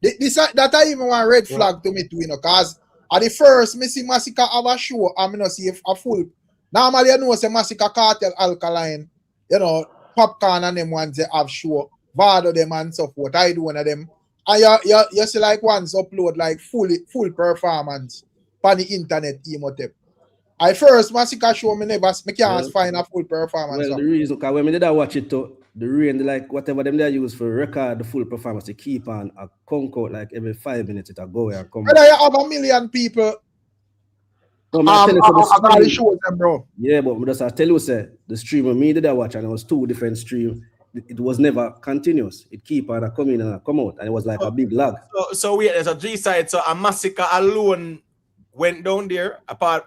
That I even one red flag to me too, you know, cause at the first me see Masicka have a show, I'm not see if a full. Normally, you know, say Masicka Kartel, Alkaline, you know, Popcaan and them ones they have show, Vado them and so forth. I do one of them. And you see like ones upload like full performance on the internet, Emotep. I first Masicka show me can't find a full performance. Well, the reason, because when me did I watch it too, the rain, like whatever them they use for record the full performance, they keep on a conk out like every 5 minutes it a go and come. Whether you have a million people, the shows them, bro. Yeah, but just I tell you, say the stream of me did I watch and it was 2 different streams. It was never continuous. It keep on come in and come out, and it was like a big lag. So wait, there's a G side. So a Masicka alone went down there apart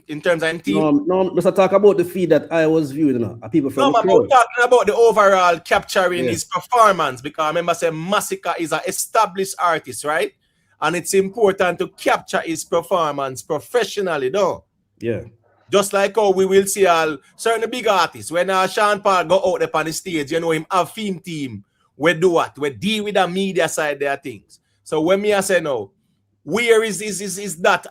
in terms of team. No, let's talk about the feed that I was viewing. You know, people from no, the I'm talking about the overall capturing his performance, because I remember saying Masicka is an established artist, right? And it's important to capture his performance professionally, though. Yeah. Just like how we will see all certain big artists. When Sean Paul go out there on the stage, you know him have film team. We do what? We deal with the media side there things. So when me I say no, where is that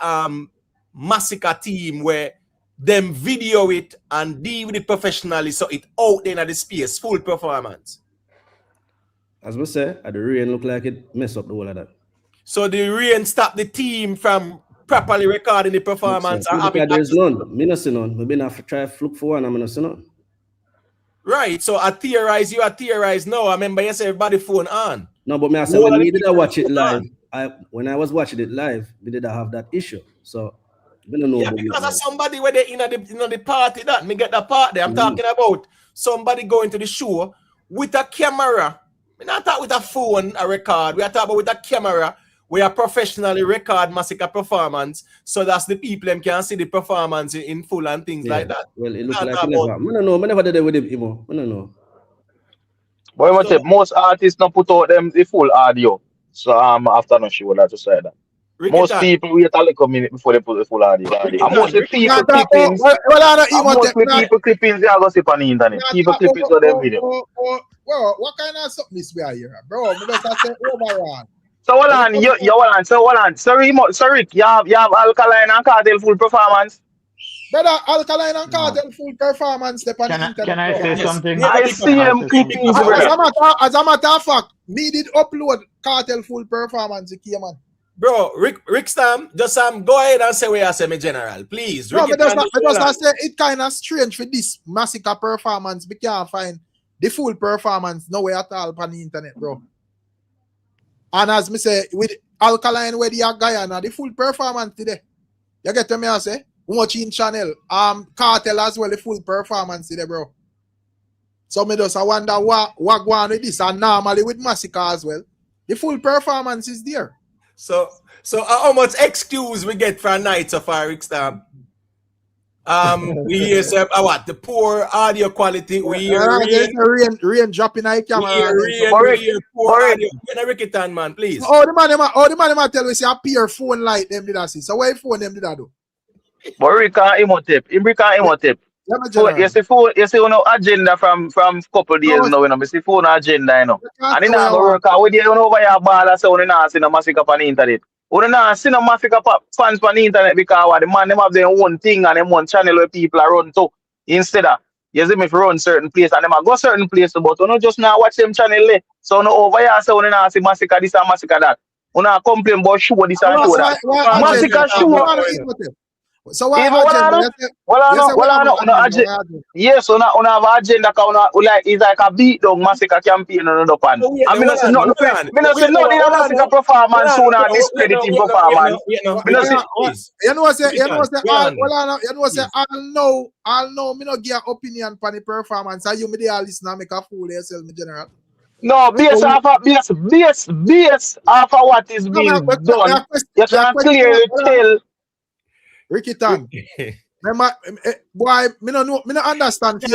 Masicka team where them video it and deal with it professionally so it out there in the space, full performance? As we say, the rain look like it mess up the whole of that. So the rain stop the team from properly recording the performance. There's none. Me not see none. Maybe not try to look for one. I'm not see none. Right. So I theorize, you are theorized now. I remember you say everybody phone on. No, but me I say when me did I watch it live. When I was watching it live, we did have that issue. So we don't know. Yeah, because of somebody where they in the party that me get the part there. I'm talking about somebody going to the show with a camera. We're not talking with a phone, a record. We are talking about with a camera. We are professionally record Masicka performance, so that's the people them can see the performance in full and things like that. Well, it looks like never. I don't know. I never did it with him, Imo. I don't know. But so, most artists don't put out them the full audio. So after no show, I just say that. Most people wait a little minute before they put the full audio. And mostly people clippings. Mostly people clippings they are going to see on the internet. People clippings of them video. Well, what kind of something is we are here, bro? Me just say overall. So hold on, hold on. Sorry, you have Alkaline and Kartel full performance. Brother, Alkaline and Kartel full performance. Can I say something? I see him clippings. As a matter of fact, me did upload Kartel full performance, man. Bro, Rick Stam, just go ahead and say what you say, me general, please. No, but just say it kind of strange for this Masicka performance. We can't find the full performance nowhere at all on the internet, bro. And as me say, with Alkaline where they are Guyana, the full performance today. You get to me I say? Watching channel. Kartel as well, the full performance today, bro. So me just I wonder what go on with this. And normally with Masicka as well, the full performance is there. So how much excuse we get for a night so far, Rick Stam? We hear what the poor audio quality. We hear rain dropping on camera. We hear poor audio. Rick man, please. The man tell we say a pure phone light them did I see. So why phone them did I do? But Rick and Imhotep. So you see no agenda from couple days now, you know. I see phone agenda, you know. And it not work out with you over your ball, so you not see no Masicka on the internet. You not see no Masicka fans on the internet because the man them have their own thing and them one channel where people are run to. Instead of you see me if run certain place and them go certain place, but you know just now watch them channel there. So no over here so you not see Masicka this and Masicka that. You not complain about show this and show that. Masicka show. So what yes, on have agenda like it's like a beat down Masicka campaign on the pan. I mean, say not the Masicka performance soon and discrediting performance. I'll know me not give opinion on the performance. Are you me there listen and make a fool yourself, me general? No, base off of what is being done. You can clearly tell. Ricky Tan. Boy, me no understand. I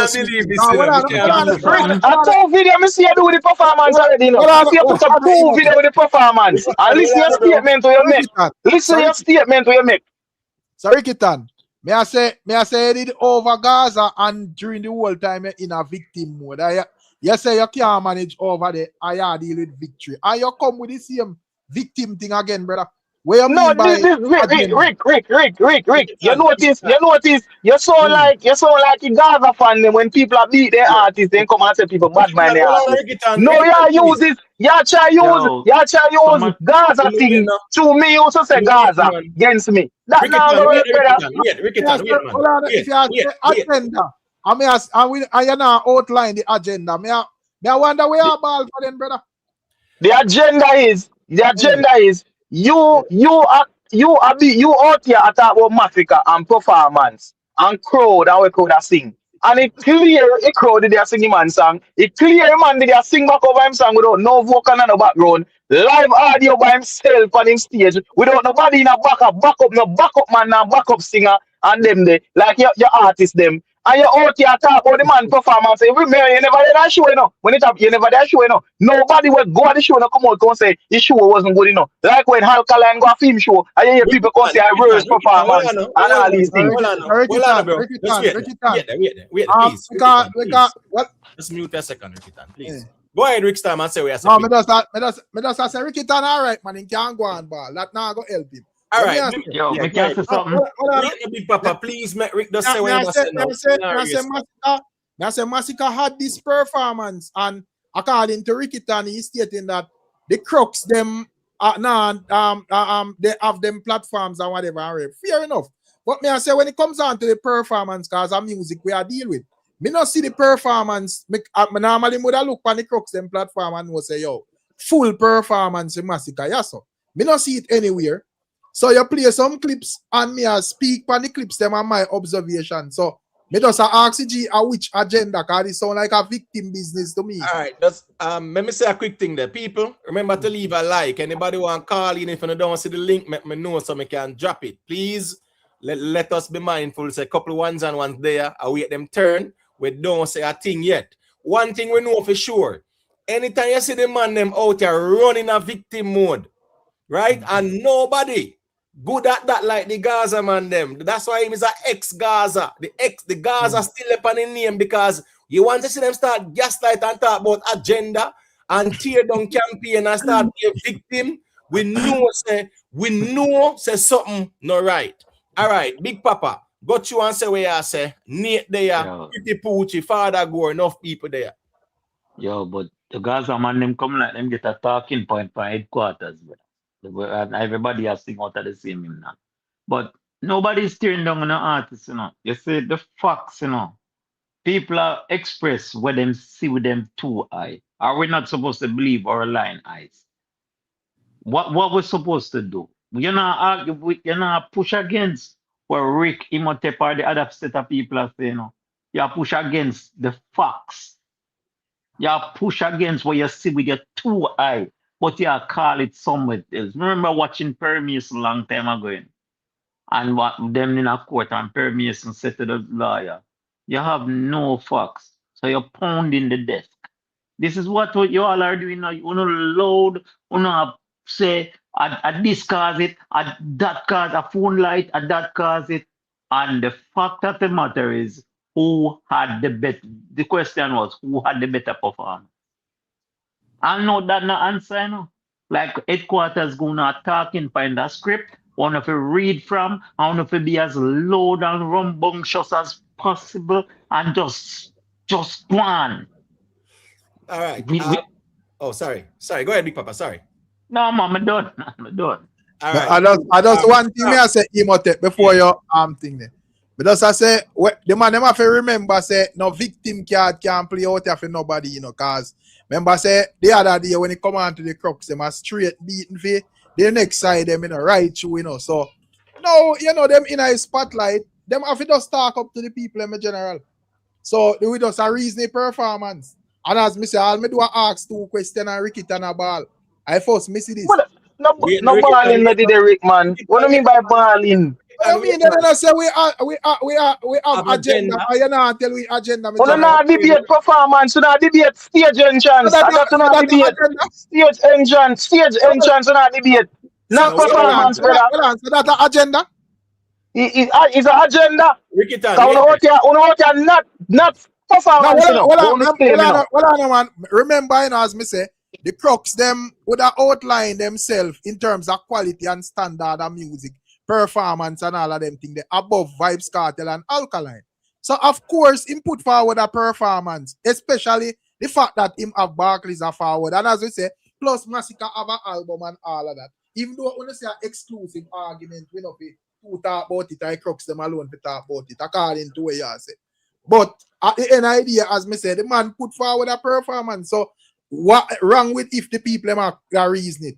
told video me see you do the performance already. You put up 2 video with the performance. And listen your statement to you make. Listen your statement to you make. So Ricky Tan, may I say you did over Gaza and during the whole time you're in a victim mode. You say you can't manage over there. I deal with victory. And you come with the same victim thing again, brother. What you No, mean by this agenda? Rick. You Rikitan, notice, you sound like a Gaza fan them when people are beat their artists, then come and say people bad mind Rikitan, their hold on, artists. Rikitan, No, Rikitan, you use please. this, you try use Someone Gaza Let me wait thing now. to me, you also say Let me wait, Gaza man. against me. That now Rikitan, go wait, work, brother. Rikitan, wait, man. Hold on, if you have Wait. agenda, I you now outline the agenda. Me I wonder where you ball for them, brother. The agenda is you out here at about Massacre and performance and crowd and we could sing. And it clear a crowd did they sing him and song. It clear man did they sing back over him song without no vocal and no background. Live audio by himself on him stage without nobody in a backup man, no backup singer and them they like your artist them. And you out here talk about the man performance. You remember you never did that show, you know. When it up, you never did that show, you know. Nobody would go on the show and come out and say his show wasn't good enough. Like when ALKALINE go a film show, and you hear people come say a worse Hold performance on, and all these things. hold on, bro. Just wait there, please. Because what? Just mute a second, Rikitan, please. Go ahead, Rick Stam, and say what you say. No, me just say Rikitan, all right, man. He can't go on ball. That now go help him. All right, yo, me can say something. Big Papa, please, Rick, just say what you say now. I say MASICKA had this performance, and according to Rikitan, he's stating that the crooks them they have them platforms and whatever. Fair enough. But me I say when it comes on to the performance, cause of music we are deal with. Me not see the performance. Me normally would look on the crooks them platform and will say, yo, full performance in MASICKA, yeah, so. Me not see it anywhere. So you play some clips and me I speak on the clips them and my observation. So me just ask G which agenda, cause it sound like a victim business to me. All right, just let me say a quick thing there. People, remember to leave a like. Anybody want to call in if you don't see the link, let me know so I can drop it. Please let us be mindful. Say a couple ones and ones there. I wait them turn. We don't say a thing yet. One thing we know for sure. Anytime you see the man them out here running a victim mode, right? And nobody good at that like the Gaza man them. That's why him is an ex-Gaza. The Gaza still up on the name because you want to see them start gaslight and talk about agenda and tear down campaign and start be a victim. We know say something not right. All right, Big Papa, got you and say where you say Nate there, Pretty Poochie, Father Gore, enough people there. Yo, but the Gaza man them come like them get a talking point for headquarters, but and everybody has sing out of the same hymn now. But nobody's tearing down on the artists, you know. You see the facts, you know. People are express what them see with them two eye. Are we not supposed to believe our lying eyes? What we're supposed to do? You're not argue, you're not push against what Rick Imhotep or the other set of people are saying, you know. You push against the facts. You push against what you see with your two eye. But you call it somewhere else. Remember watching Perry Mason a long time ago, and what them in a court and Perry Mason said to the lawyer, you have no facts, so you're pounding the desk. This is what you all are doing now. You want to load, you know, say, at this cause it, at that cause, a phone light, at that cause it. And the fact of the matter is, who had the better, the question was, who had the better performance? I know that no answer, you know. Like headquarters gonna talking, find a script, one of you read from, I want to be as loud and rambunctious as possible, and just go on. All right. Sorry. Go ahead, Big Papa. Sorry. No, man, I'm done. All right. I just one thing I say Imhotep before your thing there. Because I say the man them have to remember say no victim card can't play out here for nobody, you know, cause remember say the other day when it come on to the crux, them are straight beaten for the next side them in a right through, you know. So no, you know, them in a spotlight, them have to just talk up to the people in general. So we just a reasonable performance. And as me say, I'll me do a ask 2 questions and Rikitan a ball. I first miss this. No balling, no did Rick, man. What do you mean by balling? I mean, then I say we have agenda. I not tell we agenda. We not debate performance. We not debate stage entrance. That's not debate. Stage entrance. We not debate. Not performance, brother. So that's the agenda. It's an agenda. Rikitan, not performance. Hold on, man. Remember, you know, as me say, the crux them would have outlined themselves in terms of quality and standard of music, performance and all of them things above Vybz Kartel and Alkaline. So of course, him put forward a performance, especially the fact that him have Barclays are forward. And as we say, plus Masicka have an album and all of that. Even though when you say an exclusive argument, we know to talk about it, I crux them alone to talk about it, according to what you say. But at the end idea, as me said, the man put forward a performance. So what wrong with if the people are reason it?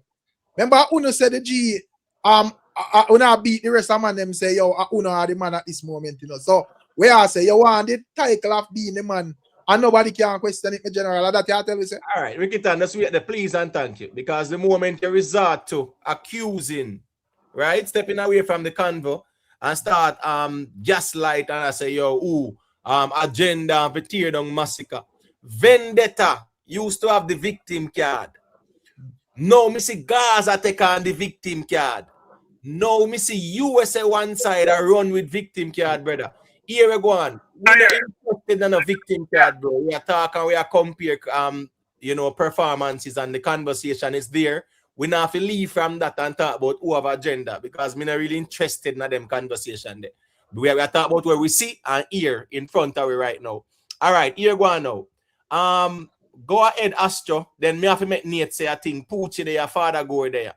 Remember, Uno said the G, when I beat the rest of man, them say, yo, Uno are the man at this moment, you know. So where I say, you want the title of being the man, and nobody can question it in general. That you tell me, say. All right, Rikitan, that's where the please and thank you. Because the moment you resort to accusing, right, stepping away from the convo and start gaslight and I say, yo, agenda for tear down Masicka. Vendetta used to have the victim card. No, me see Gaza take on the victim card. No, me see USA one side I run with victim card, brother. Here we go on. We're not interested in a victim card, bro. We are talking, we are compare performances, and the conversation is there. We not have to leave from that and talk about who have agenda, because we're not really interested in them conversation there. We are talking about where we see and hear in front of we right now. All right, here go on now. Go ahead, Astro. Then me have to make Nate say a thing. Poochie there, Father Gore there,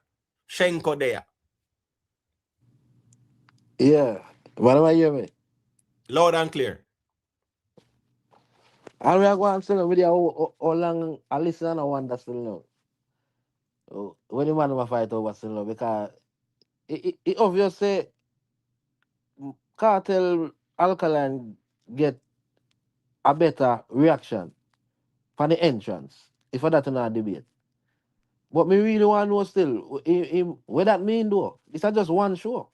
Shenko there. Yeah. What am I hear me? Loud and clear. And we are going to still with you how long I listen and I wonder still now. When the man will fight over still now, because it obviously Cartel Alkaline get a better reaction for the entrance, if for that not debate. But me really want to know still, what that mean though? It's not just one show.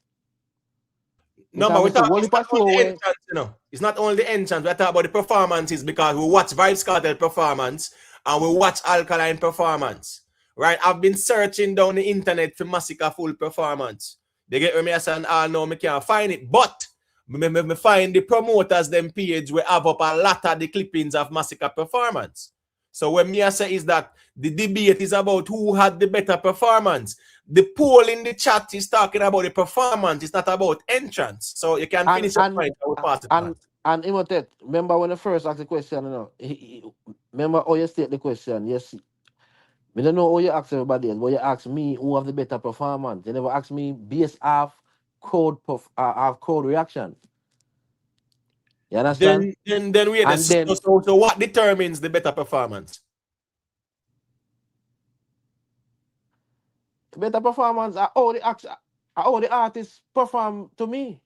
No, but we're talking about the entrance, you know. It's not only the entrance, we're talking about the performances, because we watch Vybz Kartel performance and we watch Alkaline performance. Right? I've been searching down the internet for Masicka full performance. They get me and all know me can't find it. But me find the promoters them page we have up a lot of the clippings of Masicka performance. So what me say is that the debate is about who had the better performance. The poll in the chat is talking about the performance. It's not about entrance. So you can finish your point. And Imotet, remember when I first asked the question, you know, remember how you state the question? Yes. I don't know how you ask everybody else, but you ask me who have the better performance. You never ask me based off crowd reaction. You understand? Then we so what determines the better performance? Better performance are all the artists perform to me.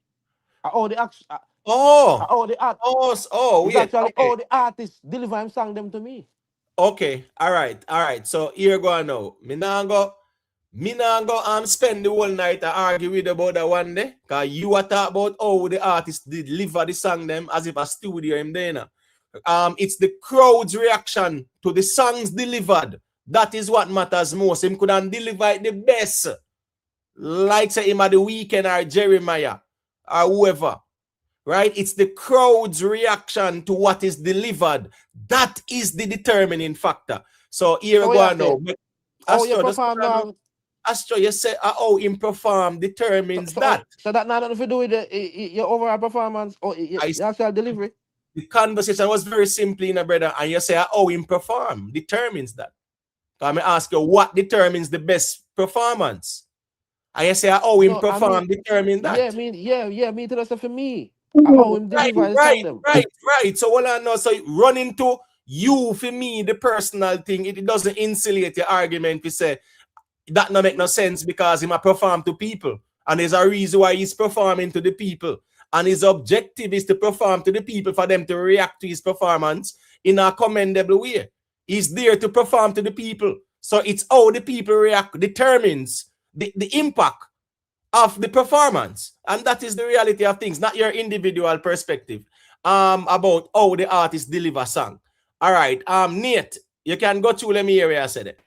All the acts. All the art. It's actually all the artists deliver him song them to me. Okay, all right. So here go now. Me now go spend the whole night to argue with about that one day. Cause you are talking about how the artists deliver the song them as if a studio in there. It's the crowd's reaction to the songs delivered. That is what matters most. Him couldn't deliver it the best. Like say him at the Weekend or Jeremiah or whoever. Right? It's the crowd's reaction to what is delivered. That is the determining factor. So here we go now. Astro, you say how him perform determines that. So that not nothing to do with your overall performance or your actual delivery. The conversation was very simple, brother, and you say how him perform determines that. So I'm ask you what determines the best performance. And you say how him perform determines that. Me too. That's for me. Right. So all I know, so run into you for me, the personal thing, it doesn't insulate your argument. We say that not make no sense because he might perform to people, and there's a reason why he's performing to the people, and his objective is to perform to the people for them to react to his performance in a commendable way. He's there to perform to the people, so it's how the people react determines the impact of the performance, and that is the reality of things, not your individual perspective about how the artist deliver song. All right, Nate, you can go through. Let me hear what I said it.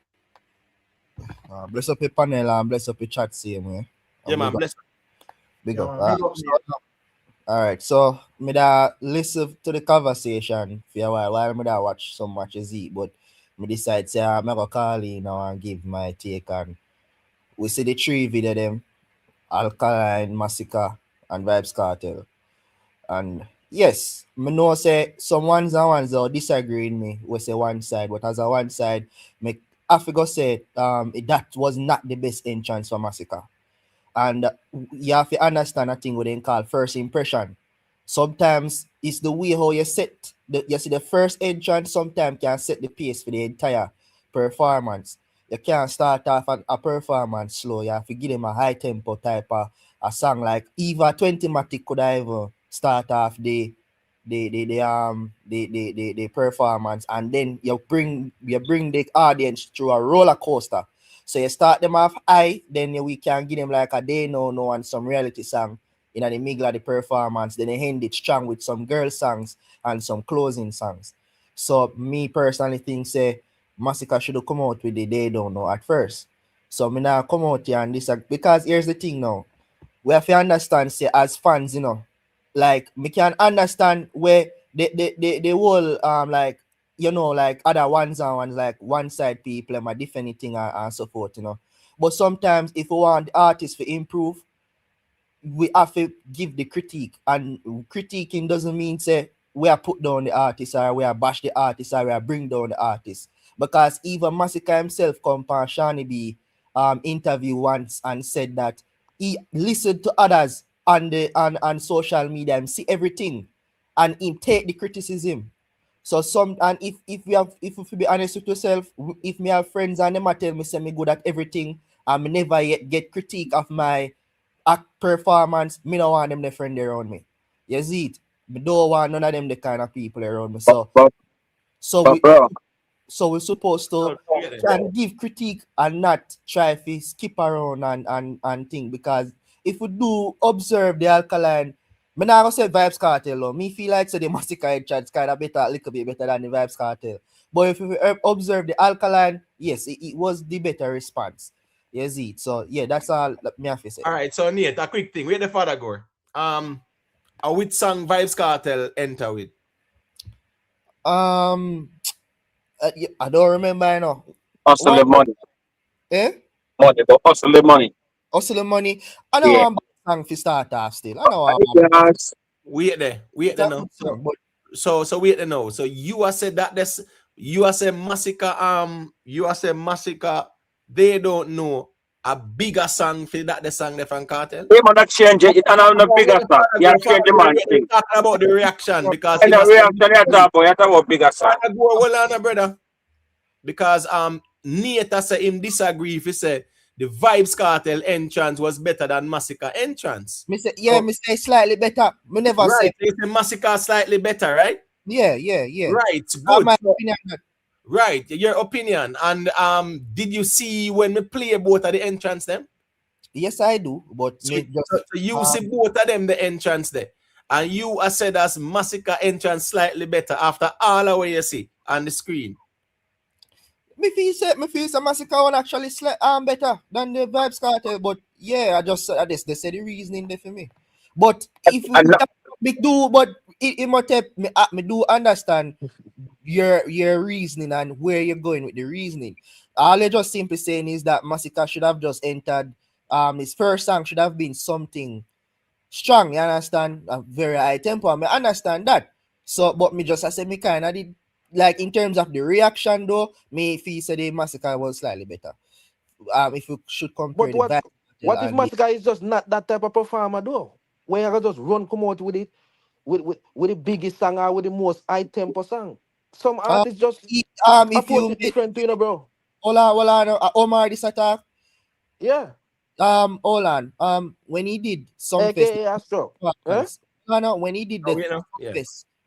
Bless up your panel and bless up your chat same way. Yeah, man, bless up. Big up. All right, so me da listen to the conversation for a while me da watch some matches eat, but I decide say I'm gonna call in now and give my take on. We see the three video them, ALKALINE, MASICKA, and Vybz Kartel. And yes, me know say some ones and ones will disagree with me. We say one side, but as a one side, me I figure say that was not the best entrance for MASICKA. And you have to understand a thing what they call first impression. Sometimes it's the way how you set you see the first entrance sometimes can set the pace for the entire performance. You can't start off a performance slow. You have to give them a high tempo type of a song like Eva 20matic could have even start off the performance, and then you bring the audience through a roller coaster. So you start them off high, then we can give them like a day no and some reality song in the middle of the performance. Then they end it strong with some girl songs and some closing songs. So me personally think say MASICKA should have come out with the They Don't Know at first. So me now come out here and this because here's the thing now. We have to understand say as fans, you know, like we can understand where the whole like you know like other ones and ones like one side people and different thing and so forth, you know. But sometimes if we want the artists to improve, we have to give the critique, and critiquing doesn't mean say we are put down the artist or we are bash the artist or we are bring down the artist, because even MASICKA himself come on Shani B interview once and said that he listened to others on the on social media and see everything and he take the criticism. So some, and if you be honest with yourself, if me have friends and them a tell me say me good at everything and me never yet get critique of my act performance, me don't want them the friend around me. You see it? Me don't want none of them the kind of people around me. So we're supposed to can give critique and not try to skip around and think, because if we do observe the ALKALINE, me not gonna say Vybz Kartel though. Me feel like so the MASICKA chance kind of better, a little bit better than the Vybz Kartel. But if we observe the ALKALINE, yes, it was the better response. You see it? So yeah, that's all me have to say. All right, so Nate, a quick thing. Where the father go? Which song Vybz Kartel enter with? I don't remember, you know. Hustle the money. Eh? Money, but hustle the money. Hustle the money. I know I'm song for start off still. I know I'm wait there now. So wait there now. So you are said that this you are say MASICKA They Don't Know a bigger song for that the song they from Kartel. They might not change it and have no bigger song. You have to change the man thing. Talking about the reaction because and the reaction you talk about bigger song. Well on brother. Because Nate say him disagree if he say the Vybz Kartel entrance was better than MASICKA entrance. Me say slightly better. Me never say MASICKA slightly better, right? Yeah. Right, good. My opinion. Right, your opinion. And did you see when we play both of the entrance them? Yes, I do. But so you see both of them the entrance there. And you are said as MASICKA entrance slightly better after all the way you see on the screen. Me feel MASICKA one actually better than the Vybz Kartel, but yeah, I just they say the reasoning there for me. But if me do understand your reasoning and where you're going with the reasoning. All you're just simply saying is that MASICKA should have just entered his first song should have been something strong, you understand? A very high tempo. I understand that. So but me just I said me kind of did. Like in terms of the reaction though, me feel say the MASICKA was slightly better. If you should compare what if MASICKA is just not that type of performer though? Where you can just come out with it with the biggest song or with the most high tempo song. Some artists just if you different thing, bro. Hold on, Omar this attack. Yeah. Hold on. When he did some Astro. When he did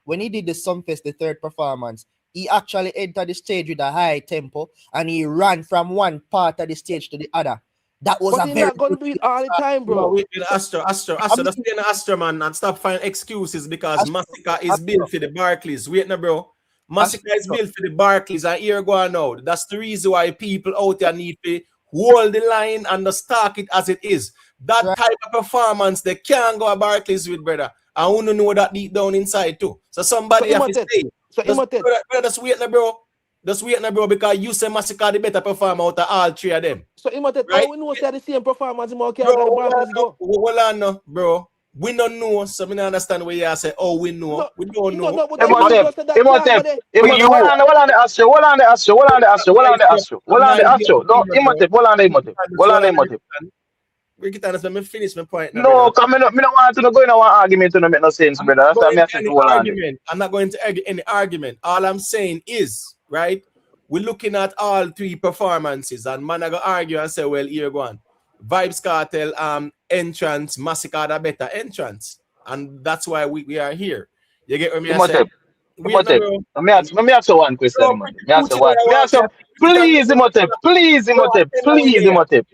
when he did the Sumfest, the third performance, he actually entered the stage with a high tempo and he ran from one part of the stage to the other. That was but a very not gonna do it all the time, bro. Wait, Astro, let's stay in Astro, man, and stop finding excuses because MASICKA is built for the Barclays. Wait now, bro. MASICKA is built for the Barclays, and here go on now. That's the reason why people out there need to hold the line and the stock it as it is. That type of performance they can't go to Barclays with, brother. I want to know that deep down inside too. So somebody have to say. So just wait now, bro. Just wait now, bro, because you say Massacre the better performer out of all three of them. So Imhotep, Right? how we know say the same performance him Bro, carry the hold Barclays go? on, no, bro. We don't know, so I don't understand where you say, oh, we know. No, We don't know. no, but then you Imhotep, just said that can't go Imhotep, there. We Imhotep. know. Hold on the Astro. Hold on the Astro. Hold on the Astro. Hold on the Astro. Hold on the Astro. No, Imhotep. Hold on the Imhotep. Hold on the Imhotep. Let me finish my point now, No, brother. because I don't want to go in one argument to not make no sense, I'm brother. not That's why going I to say to any hold on it. argument. I'm not going to argue any argument. All I'm saying is, right, we're looking at all three performances, and man, I go argue and say, well, here go on. Vybz Kartel entrance, Massacre the better entrance. And that's why we are here. You get what me I say? Imhotep. Wait, no, Imhotep. bro. Let me answer one question, Bro, Imhotep. Me answer Gucci, one. Me answer. Please, Imhotep. Please, Imhotep. Please, Imhotep.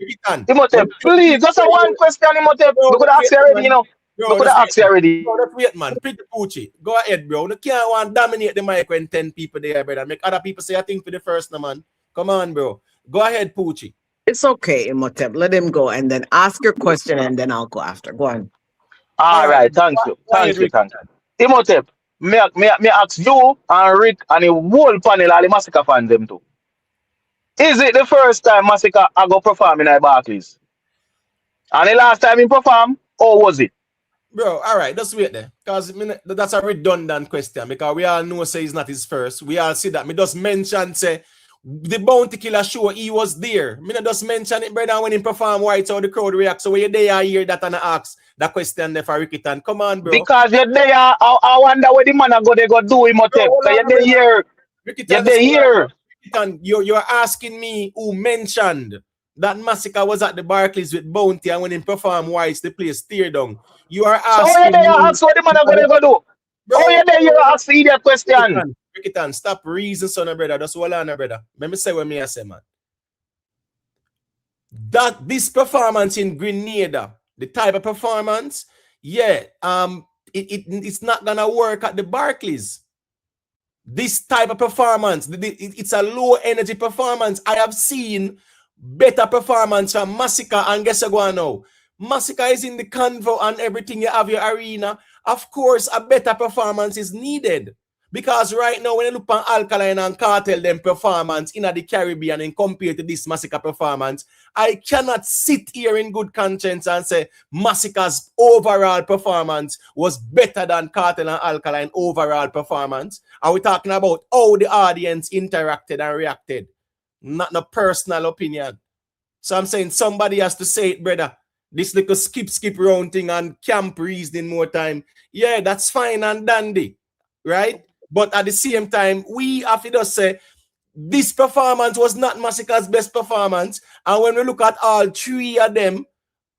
Imhotep, please. Just a one question, Imhotep. Bro, We could ask you already, you know. We Bro, could that's ask you already. wait, man. Pretty Poochie. Go ahead, bro. You can't want dominate the mic when 10 people there, brother. Make other people say a thing for the first, no, man. Come on, bro. Go ahead, Poochie. It's okay, Imhotep. Let him go and then ask your question and then I'll go after. Go on. All right, thank you. Thank you, thank you. Imhotep, me ask you and Rick and the whole panel of the Massacre fans them too. Is it the first time Massacre I go perform in the Barclays? And the last time he perform, or was it? Bro, all right, just wait there. Because that's a redundant question. Because we all know say it's not his first. We all see that. Me just mention say the Bounty Killer show, he was there. Me not just mention it, brother, when he perform White, how the crowd reacts. So when you're there, you hear that and ask that question there for Ricky Tan. Come on, bro. Because you're there, I wonder what the man go do Imhotep. Because you're there here. You're there here. You're asking me who mentioned that Massacre was at the Barclays with Bounty and when he performed White, the place tear down. You are asking so you're there, ask what the man go do. Bro, you're there, you ask the idiot question. Ricky, stop reason, son, brother. That's all on, brother. Let me say what me I say, man. That this performance in Grenada, the type of performance, yeah, it's not gonna work at the Barclays. This type of performance, it's a low energy performance. I have seen better performance from Massacre, and guess what now? Massacre is in the convo and everything, you have your arena. Of course, a better performance is needed. Because right now, when you look at Alkaline and Kartel, them performance in the Caribbean and compare to this Massacre performance, I cannot sit here in good conscience and say Massacre's overall performance was better than Kartel and Alkaline overall performance. Are we talking about how the audience interacted and reacted? Not no personal opinion. So I'm saying somebody has to say it, brother. This little skip round thing and camp reasoning more time. Yeah, that's fine and dandy, right? But at the same time, we have to just say this performance was not Massacre's best performance. And when we look at all three of them,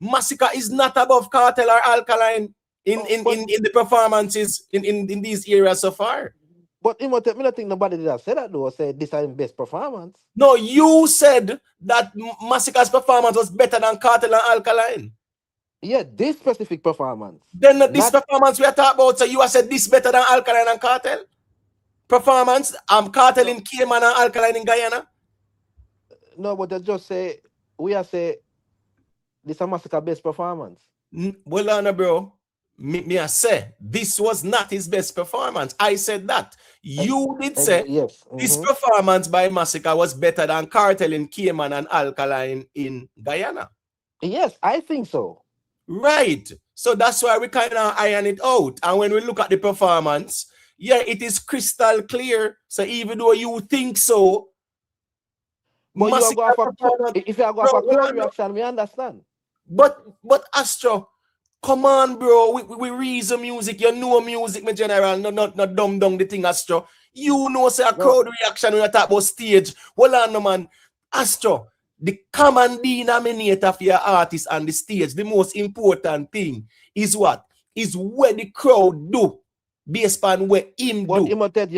Massacre is not above Kartel or Alkaline in the performances in these areas so far. But Imhotep, I don't think nobody did that say that though. Say this is best performance. No, you said that Massacre's performance was better than Kartel and Alkaline. Yeah, this specific performance. Then this performance we are talking about, so you have said this better than Alkaline and Kartel? Performance, Kartel in Cayman and Alkaline in Guyana? No, but they just say, we are say, this is Massacre best performance. Well, Anna, bro, me I say, this was not his best performance. I said that. You did say, yes. This performance by Massacre was better than Kartel in Cayman and Alkaline in Guyana. Yes, I think so. Right. So that's why we kind of iron it out. And when we look at the performance, yeah, it is crystal clear. So even though you think so, but you go for, if you go for crowd reaction, we understand. But Astro, come on, bro. We reason music. You know music, my general. Not dumb down the thing, Astro. You know, say a crowd reaction when you talk about stage. Hold on, no, man. Astro, the common denominator for your artist on the stage, the most important thing is what? Is what the crowd do based on what him do. Imhotep,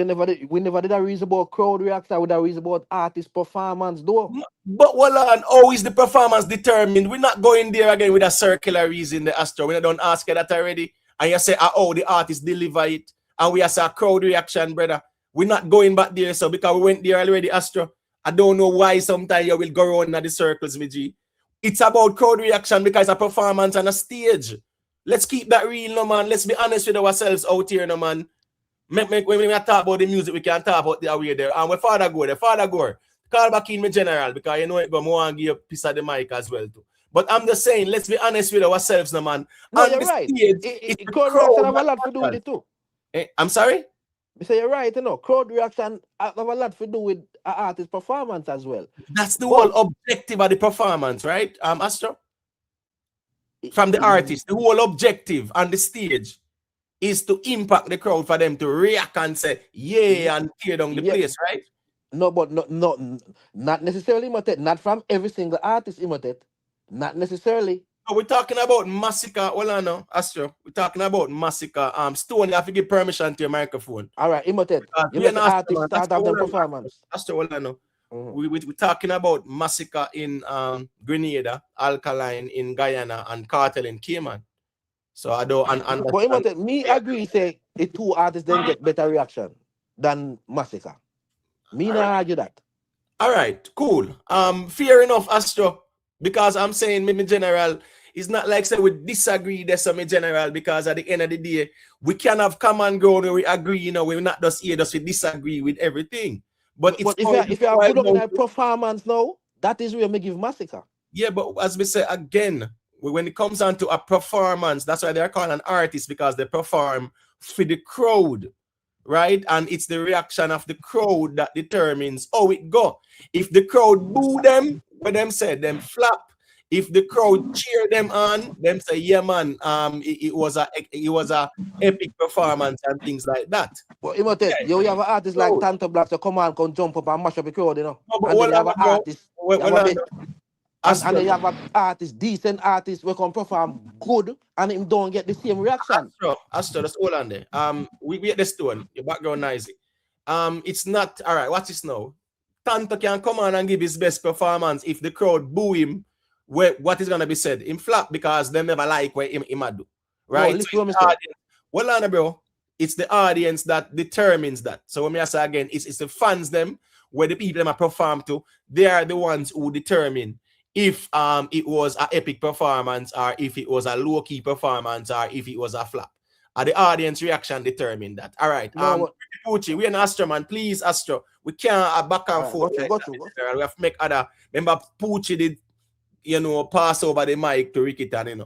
we never did a reason about crowd reaction, we did a reason about artist performance though. But hold on, how is the performance determined? We're not going there again with a circular reason, the Astro. We don't ask you that already. And you say, oh, the artist deliver it. And we have a crowd reaction, brother. We're not going back there, so because we went there already, Astro. I don't know why sometimes you will go around in the circles, my G. It's about crowd reaction because a performance on a stage. Let's keep that real, no man. Let's be honest with ourselves out here, no man. When we talk about the music, we can talk about the away there. And where father go. Call back in me general because you know it, but I want to give you a piece of the mic as well too. But I'm just saying, let's be honest with ourselves, no man. No, On you're the right. stage, it's the Crowd reaction crowd have a that lot to do with matters. it too. I'm sorry? You say you're right, you know. Crowd reaction have a lot to do with an artist performance as well. That's the But- whole objective of the performance, right, Astro? From the artist, the whole objective on the stage is to impact the crowd for them to react and say, yeah, and tear down the place, right? No, but not necessarily Imotet. Not from every single artist, Imotet. Not necessarily. Oh, No, we're talking about MASICKA. Hold on now, Astro. We're talking about MASICKA. Stone, you have to give permission to your microphone. All right, Imotet. You let the artist start off the performance. Astro, hold on now. We're talking about MASICKA in Grenada, ALKALINE in Guyana, and Kartel in Cayman. So I don't understand. But Imotet, me agree say the two artists then get better reaction than MASICKA. Me not argue that. All right, cool. Fair enough, Astro. Because I'm saying, me general, it's not like say we disagree. There's some general because at the end of the day, we can have common ground where we agree. You know, we're not just here just we disagree with everything. But if you have put up in a performance now, that is where me give MASICKA. Yeah, but as we say again, when it comes down to a performance, that's why they're called an artist, because they perform for the crowd, right? And it's the reaction of the crowd that determines how it go. If the crowd boo them, but them say them flap. If the crowd cheer them on, them say, yeah, man, it was a epic performance and things like that. Well, Imotet, you have an artist like Tanto Black to come on, come jump up and mash up the crowd, you know. No, but and then you have an artist, and then you have an artist, decent artist, we can perform good, and him don't get the same reaction. Astro, that's all on there. We at the stone, your background noisy. It's not all right. Watch this now. Tanto can come on and give his best performance. If the crowd boo him, what is gonna be said? Him flap because they never like what him do. Right? No, So well, on, bro. It's the audience that determines that. So when I say again, it's the fans them where the people them are perform to. They are the ones who determine if it was an epic performance or if it was a low-key performance or if it was a flop. The audience reaction determined that. All right. Pucci, we're an Astro, man. Please, Astro. We can't back and forth. We have to make other. Remember, Pucci did, pass over the mic to Rikitan, And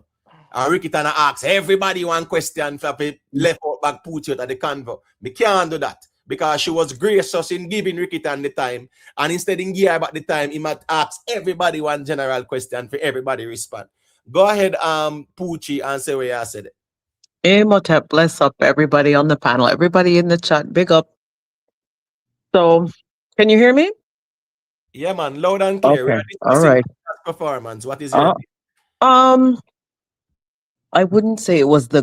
Rikitan asks everybody one question for left out back Pucci out of the convo. We can't do that because she was gracious in giving Rikitan the time. And instead of giving back the time, he might ask everybody one general question for everybody respond. Go ahead, Pucci, and say what you said. Imhotep, bless up everybody on the panel, everybody in the chat, big up. So, can you hear me? Yeah, man, loud and clear. Okay. All right. Performance. What is your I wouldn't say it was the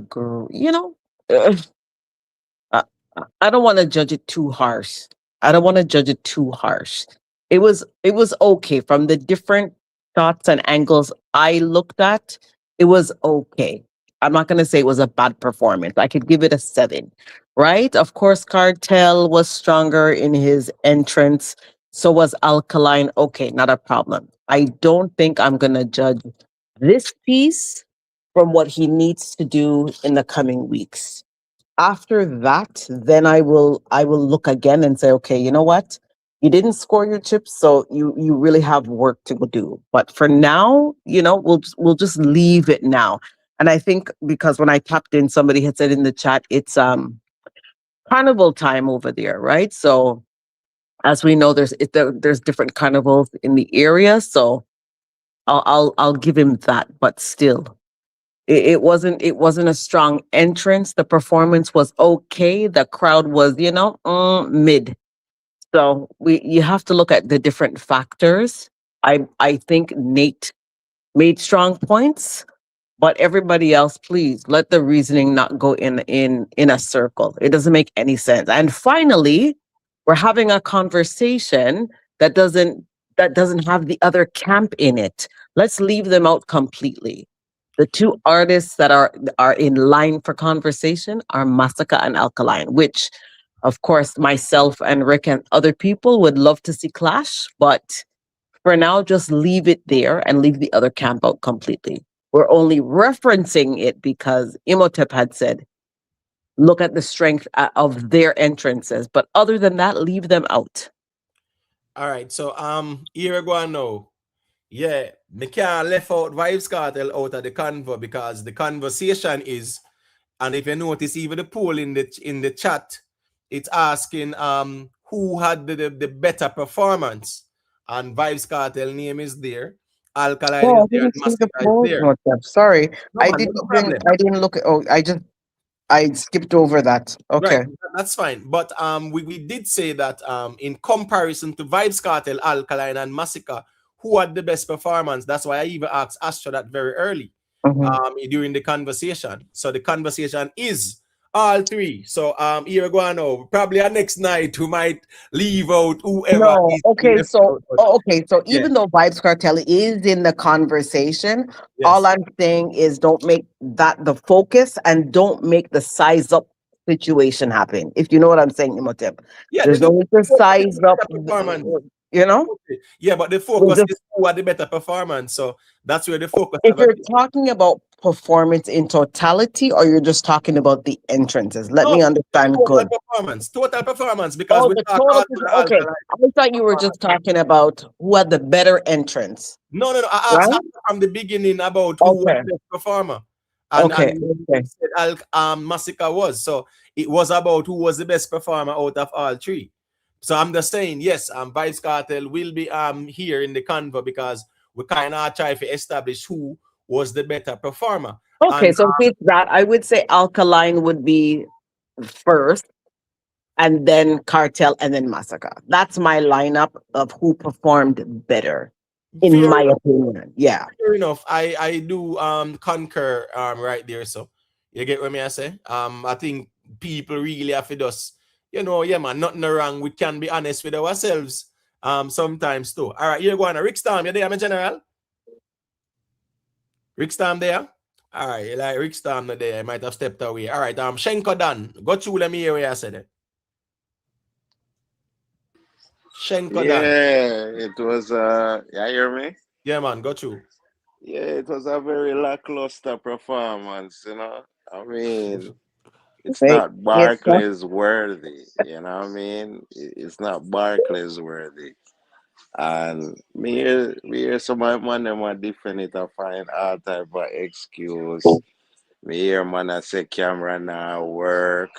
I don't want to judge it too harsh. It was okay from the different thoughts and angles I looked at. It was okay. I'm not going to say it was a bad performance. I could give it a 7, right? Of course, Kartel was stronger in his entrance. So was ALKALINE. Okay, not a problem. I don't think I'm going to judge this piece from what he needs to do in the coming weeks. After that, then I will look again and say, okay, you know what? You didn't score your chips, so you really have work to do. But for now, we'll just leave it now. And I think because when I tapped in, somebody had said in the chat, it's carnival time over there, right? So as we know, there's different carnivals in the area, so I'll give him that. But still, it wasn't a strong entrance. The performance was okay. The crowd was mid. So you have to look at the different factors. I think Nate made strong points. But everybody else, please let the reasoning not go in a circle. It doesn't make any sense. And finally, we're having a conversation that doesn't have the other camp in it. Let's leave them out completely. The two artists that are in line for conversation are MASICKA and ALKALINE, which, of course, myself and Rick and other people would love to see clash. But for now, just leave it there and leave the other camp out completely. We're only referencing it because Imhotep had said look at the strength of their entrances. But other than that, leave them out. All right, so here we go now. Yeah, me can't left out Vybz Kartel out of the convo because the conversation is, and if you notice, even the poll in the chat, it's asking who had the better performance, and Vybz Kartel name is there, Alkaline Oh, is I there, and didn't see the Massacre is poll. there. Sorry, No man, no problem. I didn't look. I skipped over that. Okay. Right, that's fine. But we did say that in comparison to Vybz Kartel, Alkaline, and Massacre, who had the best performance? That's why I even asked Astro that very early during the conversation. So the conversation is all three. So here we go now. Probably our next night we might leave out whoever No, is okay, left so out. Yeah. even though Vybz Kartel is in the conversation, Yes. all I'm saying is don't make that the focus and don't make the size up situation happen. If you know what I'm saying, Imhotep. Yeah, There's no need to size up, performance. you know? Yeah, but the focus is who had the better performance. So that's where the focus. If you're talking about performance in totality, or you're just talking about the entrances, let me understand good. Total performance, because we talk okay. I thought you were just talking about who had the better entrance. No. I asked from the beginning about who was the best performer. And said Massacre was. So it was about who was the best performer out of all three. So I'm just saying, yes, Vybz Kartel will be here in the convo because we kind of try to establish who was the better performer. Okay, so if it's that, I would say Alkaline would be first, and then Kartel, and then Massacre. That's my lineup of who performed better, in my opinion. Yeah. Fair enough. I do concur right there. So you get what me I say? I think people really have to just, yeah man, nothing wrong. We can be honest with ourselves sometimes too. All right, you're going to Rick Storm, you there, my general? Rick Storm there? All right, you like Rick Storm there, I might have stepped away. All right, Shenko Dan, go through let me hear what I said it. Shenko Dan. Yeah, it was you hear me? Yeah man, go through. Yeah, it was a very lackluster performance, you know. I mean, it's not Barclays worthy, you know what I mean? It's not Barclays worthy. And me hear some of my man them are different it I find all type of excuse. Me hear man I say camera now work.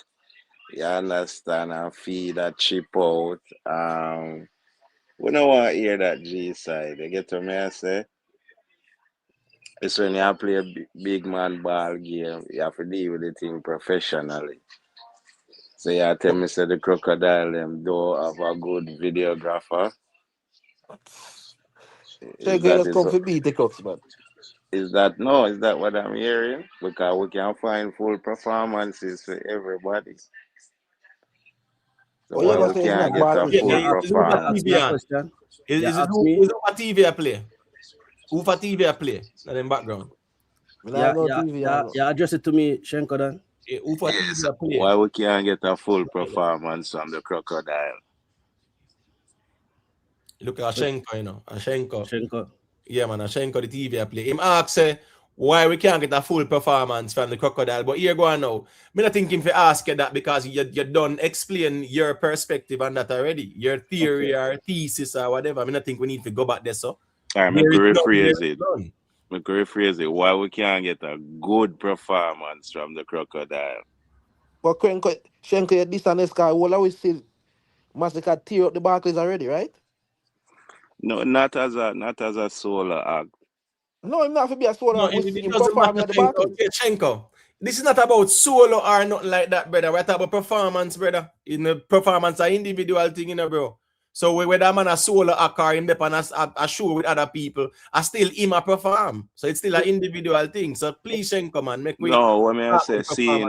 You understand, and feed that chip out. We don't want to hear that G side. You get what I say? It's when you play a big man ball game, you have to deal with the thing professionally. So you tell me say the crocodile them don't have a good videographer. Is that what I'm hearing? Because we can find full performances for everybody. So why we can't get a full performance? Is it who for TV I play? Who for TV I play? In the background. Yeah, address it to me, Shenko Dan. Who for TV I play? Why we can't get a full performance from the crocodile? Look at Shenko, you know. Shenko. Yeah, man, Shenko the TV I play. Him ask why we can't get a full performance from the crocodile. But here go on now. Me not thinking to ask you that because you done explain your perspective on that already. Your theory or thesis or whatever. I not think we need to go back there. So all right, me rephrase it. Why we can't get a good performance from the crocodile? But Shenko, this and this guy, well, we see Massacre tear up the Barclays already, right? No, not as a solo act. No, I'm not to be a solo act. It doesn't matter, Shenko. This is not about solo or nothing like that, brother. We're talking about performance, brother. In the performance, an individual thing, you know, bro. So whether I'm on a solo act or him on a show with other people, I still him a perform. So it's still an individual thing. So please, Shenko, man, make we. No, when I say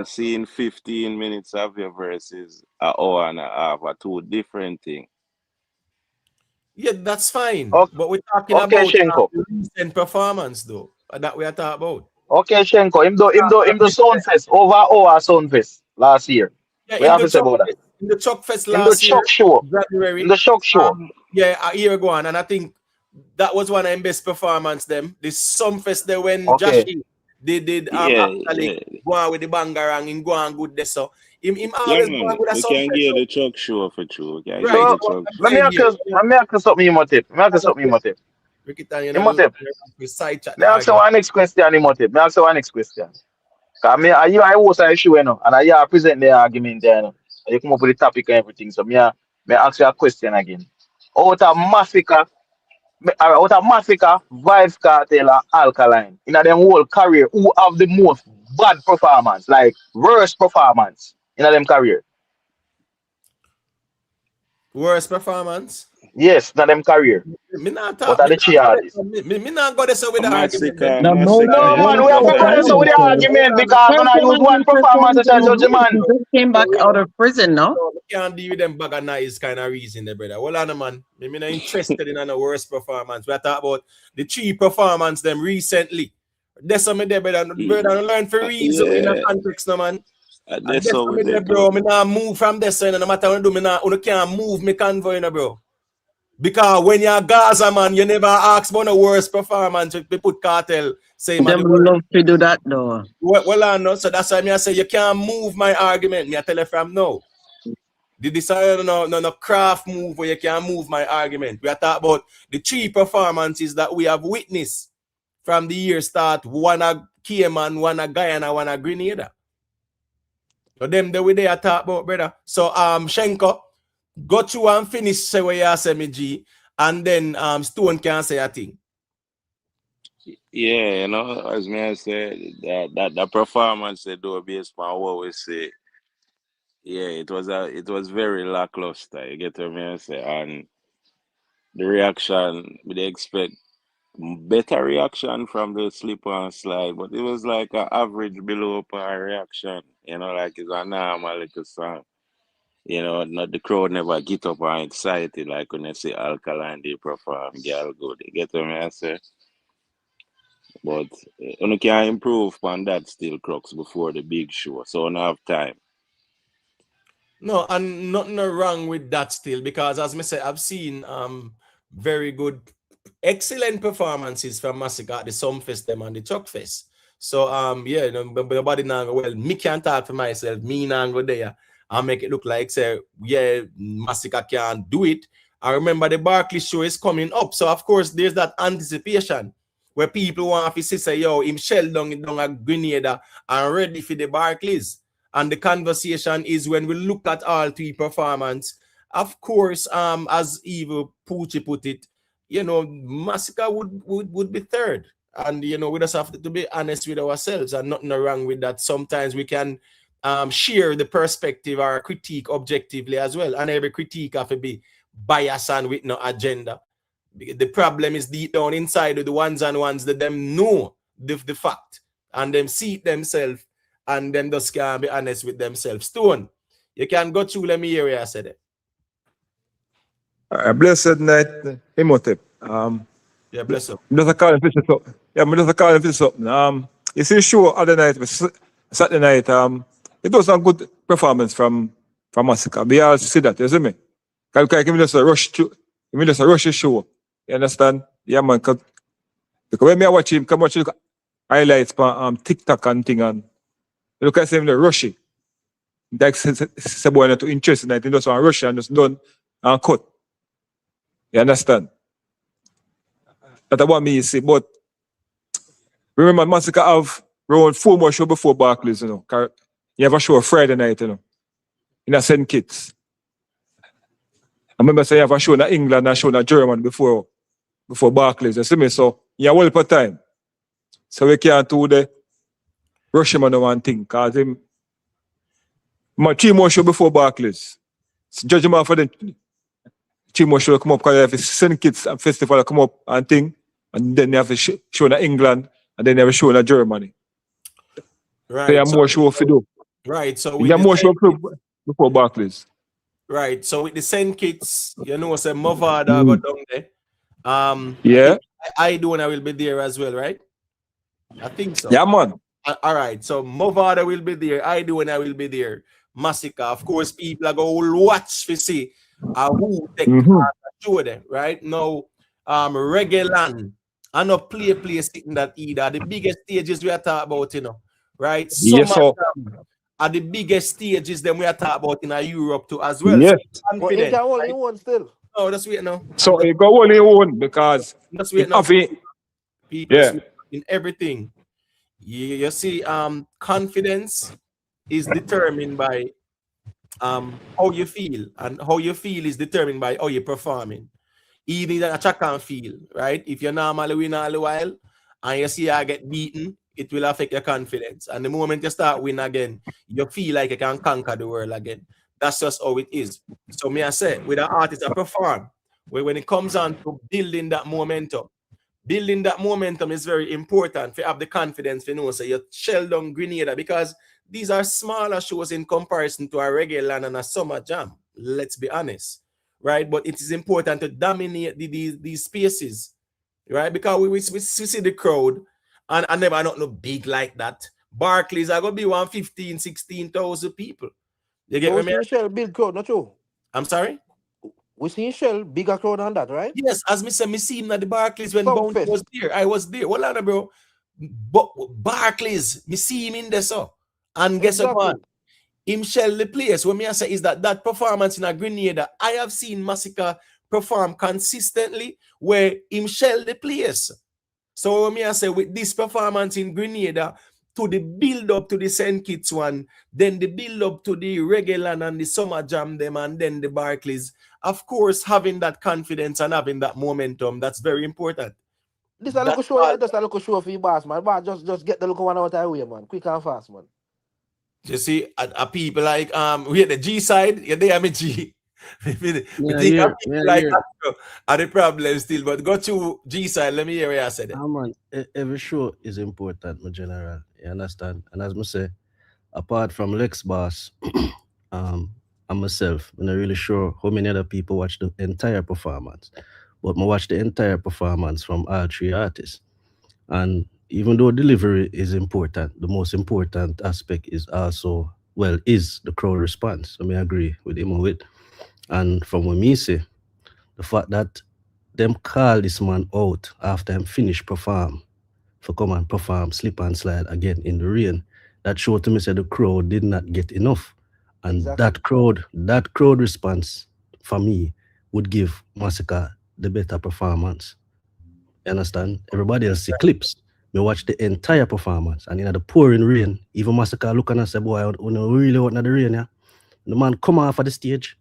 seeing 15 minutes of your verses an hour and a half are two different things. Yeah, that's fine. Okay. But we're talking about recent performance, though. That we are talking about. Okay, Shenko. Him do Soundfest over our Soundfest last year. Yeah, we have to say about that. In the Chuck Fest last year, January. In the Shock Show. Yeah, a year ago on, and I think that was one of the best performance. Them this Fest there when Joshy they did go on with the bangarang, him go on good there. So him Yeah, always go on man. with a We can something. get the truck show for true. We can get Right. So the So truck I'm let show. me saying ask here, you, let me ask you something, Imhotep. Let me ask you something, Imhotep. Ricky, you know, Imhotep. we side chat the Let me ask you argument. one next question, Imhotep. Let me ask you one next question. Cause me, you I host a show, you know, and I present the argument there, you know. And you come up with the topic and everything. So me ask you a question again. Out of Massacre, Vybz Kartel and Alkaline, in them whole career, who have the most bad performance, like worst performance in them career? Worst performance. Yes, in them career. Me not What talk. are the three artists? Me not go there so with the argument. Then. No, no, Massacre, No, you man, know, we have no, to go there so sometimes. with the Dancehall. argument because when I use one performance to judge the man. He just came back out of prison, no? So we can't deal with them bag of nice kind of reason there, brother. Well, on man. Me not interested in the worst performance. We are talking about the three performance them recently. That's something there, brother. Brother, learn for reason in a Yeah, context, no man. And that's that's how we something there, did bro. too. Me not move from this side, and no matter what I do, me not, you can't move me convoy, you know, bro. Because when you're Gaza, man, you never ask about the worst performance. We put Cartel, say, man, Them the worst. love to do that, though. Well, I know. So that's why I say you can't move my argument. Me I tell you from now. The desire no craft move where you can move my argument. We are talking about the three performances that we have witnessed from the year start. One a Cayman, one a Guyana, one a Grenada. So them the way they are talk about, brother. So Shenko, go through and finish say what you say me G, and then Stone can say a thing. Yeah, you know, as me I said, that performance they do based on what we say. Yeah, it was very lackluster. You get what I say, and the reaction we dey expect better reaction from the slip and slide, but it was like an average below par reaction. You know, like it's a normal little song. You know, not the crowd never get up and excited like when they see Alkaline they perform, girl good. You get what I say? But you can improve on that still crux before the big show. So I have time. No, and nothing wrong with that still, because as I say, I've seen very good, excellent performances from Massacre at the Sumfest them and the Chuck Fest. So yeah, nobody now well, me can't talk for myself, me now go there and make it look like say, yeah, Massacre can't do it. I remember the Barclays show is coming up. So of course there's that anticipation where people want to say, yo, him shell down a Grenada and ready for the Barclays. And the conversation is when we look at all three performance, of course, as Evil Poochie put it, you know, Massacre would be third. And, you know, we just have to be honest with ourselves, and nothing wrong with that. Sometimes we can share the perspective or critique objectively as well. And every critique have to be biased and with no agenda. The problem is deep down inside of the ones and ones that them know the fact and them see it themselves, and them just can't be honest with themselves. Stone, you can go through, let me hear what I said. Blessed night, Imhotep. Yeah, bless up. I'm just calling for something. Yeah, I'm just calling for something. You see, the show other night, Saturday night, it was a good performance from Massacre. We all see that, you see me? Because give me just a rush to, give me just a rush the show. You understand? Yeah, man. Because when I watch him, come watch look highlights on TikTok and thing, and look at him, the rushy. That's a boy not too interested in it. He just want to rush and just done and cut. You understand? That's what me see. But remember, Massacre have around 4 more shows before Barclays, you know. You have a show Friday night, you know, in a St. Kitts. I remember saying you have a show in England and a show in Germany before Barclays. You see me? So you have well for time. So we can't do the rush him on one thing, because him 3 more shows before Barclays. So judge him for the 3 more shows come up, because you have a St. Kitts festival come up and thing, and then you have a show in England, and then you have a show in Germany. Right. So you have more show to do. Right. So you have more show before Barclays. Right. So with the St. Kitts, you know, say MAVADO go down there. Yeah. I do, and I will be there as well, right? I think so. Yeah, man. All right. So MAVADO will be there. I do, and I will be there. Massacre. Of course, people are going to watch to see who take show there, right? Now, Reggae Land. I know play sitting that either. The biggest stages we are talking about, you know. right? Some Yes, of so them are the biggest stages them we are talking about in Europe too as well. yes. So But he confident, can only right? one still. No, just wait now. So it go only one because Just him wait now. having People yeah. in everything. You see, confidence is determined by how you feel, and how you feel is determined by how you're performing. Even that a track and feel, right? If you normally win all the while and you see I get beaten, it will affect your confidence. And the moment you start win again, you feel like you can conquer the world again. That's just how it is. So me I say, with an artist I perform, when it comes on to building that momentum is very important. To have the confidence, you know, so you shell down Grenada, because these are smaller shows in comparison to a regular and a summer jam. Let's be honest, right? But it is important to dominate these spaces, right? Because we see the crowd, and I never not no big like that. Barclays are gonna be 115, 16,000 people. You get But we me? see Shell big crowd, not true. I'm sorry. We see Shell bigger crowd than that, right? Yes, as me say, me see him at the Barclays when Bounty Songfest. was there. I was there. Hold on, bro. But Barclays, me see him in there, so. And guess what? Him shell the place. What me I say is that performance in a Grenada, I have seen MASICKA perform consistently where him shell the place. So what me I say, with this performance in Grenada, to the build up to the St. Kitts one, then the build up to the regular and the summer jam them, and then the Barclays. Of course, having that confidence and having that momentum, that's very important. This is a little show, yeah, just a little show for you, boss, man. But just get the look 1 hour time away, man. Quick and fast, man. You see, people like we at the G side, yeah, they are me G. we think that are the problem still, but go to G side. Let me hear what I said. Man, every show is important, my general. You understand? And as I say, apart from Lex Boss, and myself, I'm not really sure how many other people watch the entire performance, but I watch the entire performance from all three artists. And even though delivery is important, the most important aspect is also, is the crowd response. I agree with him with. And from what me say, the fact that them call this man out after him finish perform, for come and perform Slip and Slide again in the rain, that showed to me that the crowd did not get enough. And that crowd response for me would give MASICKA the better performance. You understand? Everybody else see clips. Me watch the entire performance, and in the pouring rain, even MASICKA look and say, boy, I really want the rain, yeah. The man come off of the stage,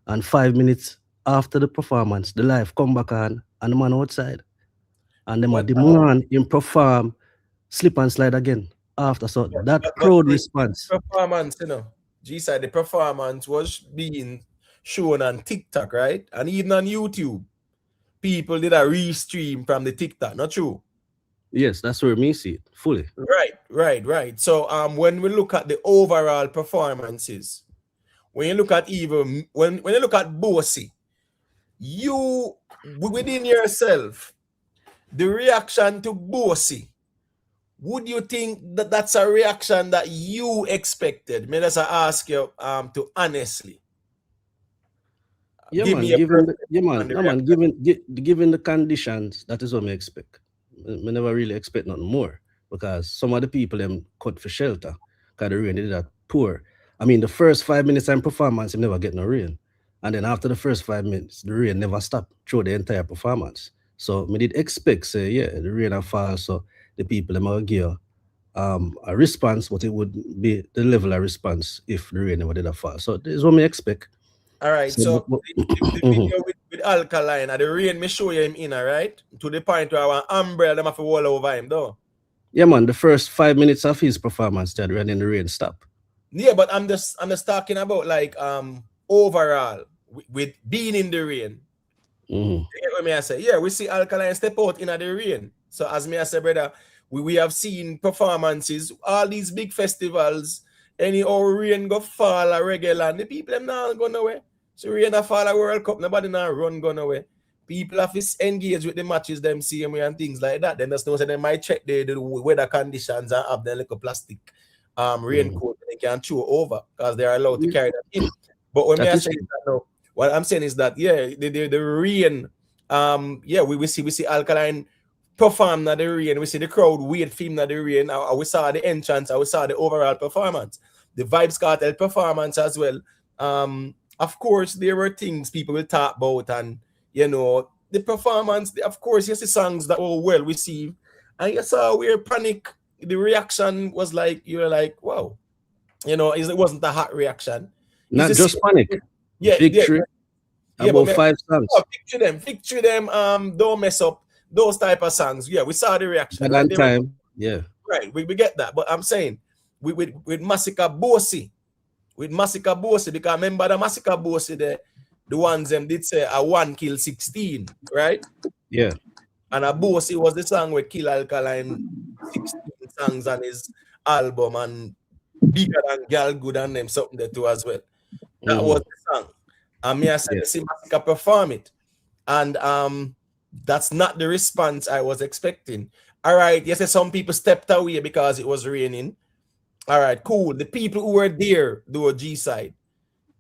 and 5 minutes after the performance, the live come back on, and the man outside. And then the man him perform Slip and Slide again after. So that crowd response. Performance, you know, G-side, the performance was being shown on TikTok, right? And even on YouTube. People did a restream from the TikTok, not true? Yes, that's where me see it fully. Right. So when we look at the overall performances, when you look at even when you look at Bossy, you within yourself, the reaction to Bossy, would you think that that's a reaction that you expected? May I ask you to honestly. Yeah, man, given the conditions, that is what I expect. I never really expect nothing more, because some of the people them cut for shelter because the rain did that poor. I mean, the first 5 minutes in performance, you never get no rain. And then after the first 5 minutes, the rain never stopped through the entire performance. So I did expect, say, yeah, the rain will fall, so the people them will give a response, but it would be the level of response if the rain never did a fall. So this is what I expect. All right, so the video with ALKALINE, the rain, me show you him in, all right? To the point where our umbrella them have to wall over him, though. Yeah, man, the first 5 minutes of his performance, that rain in the rain stop. Yeah, but I'm just talking about like overall with being in the rain. You get what me I say? Yeah, we see ALKALINE step out in the rain. So as me I say, brother, we have seen performances, all these big festivals, any rain go fall a regular, and the people them not going nowhere. So rain a fall a World Cup, nobody not run go nowhere. People have to engage with the matches them see me and things like that. Then that's no say they might check the weather conditions and have their little plastic raincoat they can throw over, because they are allowed to carry that in. But when I say that now, what I'm saying is that the rain, we see ALKALINE perform in the rain. We see the crowd wait for him in the rain. We saw the entrance. We saw the overall performance. The Vybz Kartel performance as well. Of course, there were things people will talk about, and you know, the performance. Of course, you see songs that were well received, and you saw where Panic. The reaction was like, you were like, wow, you know, it wasn't a hot reaction. Not just Panic. Yeah, Victory. Yeah, about but 5 songs. Victory them, don't mess up, those type of songs. Yeah, we saw the reaction. Right? Time. Yeah. Right, we get that. But I'm saying with MASICKA Bossy, because remember the MASICKA Bossy, the ones them did say a 1 kill 16, right? Yeah. And a Bossy was the song where Kill Alkaline 16 songs on his album, and Bigger Than Girl Good and them something there too as well. That was the song. And me I said, see MASICKA perform it. And that's not the response I was expecting. All right, yes, some people stepped away because it was raining. All right, cool. The people who were there, the G side,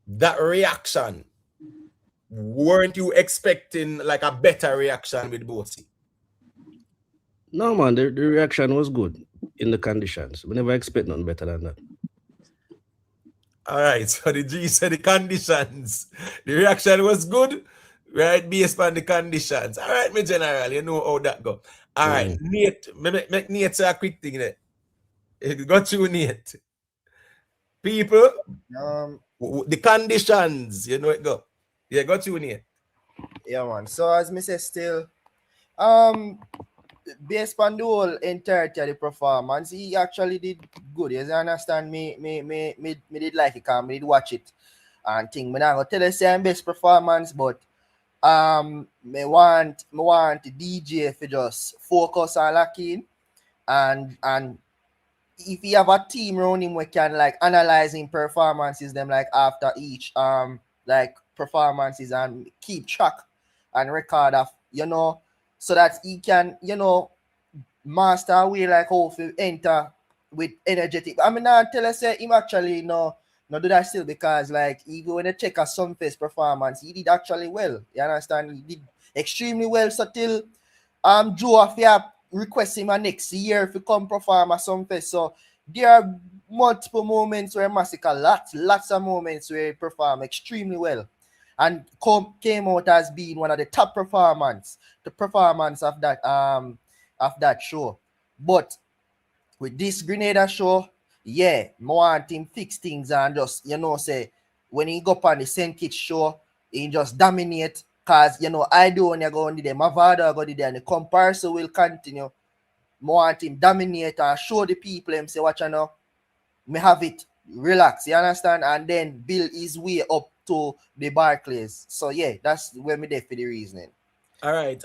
that reaction, weren't you expecting like a better reaction with Bossy? No, man, the reaction was good in the conditions. We never expect nothing better than that. All right, so the G said the conditions. The reaction was good, right, based on the conditions. All right, my general, you know how that go. All right, Nate, make Nate say a quick thing there. It got you, Nate. People, the conditions, you know it go. Yeah, got you, Nate. Yeah, man. So as me say still, based on the whole entirety of the performance, he actually did good. You understand me did like it, me did watch it and think. Me not gonna tell you say I'm best performance, but me want the DJ to just focus on locking and if you have a team around him we can like analyzing performances them like after each like performances and keep track and record of, you know, so that he can, you know, master a way like how to enter with energetic. I mean, I tell us say him actually no do that still, because like even when you check a Sunfest performance, he did actually well. You understand? He did extremely well. So till Joe Afia request him next year if he come perform at Sunfest. So there are multiple moments where MASICKA, lots of moments where he perform extremely well. And came out as being one of the top performance of that show. But with this Grenada show, yeah, I want him fix things and just, you know, say when he go up on the St. Kitts show, he just dominate. Cause you know, I do when you go on the MAVADO go there and the comparison will continue. I want him dominate and show the people him say, watch you know, me have it, relax, you understand, and then build his way up to the Barclays. So yeah, that's where me there for the reasoning. All right.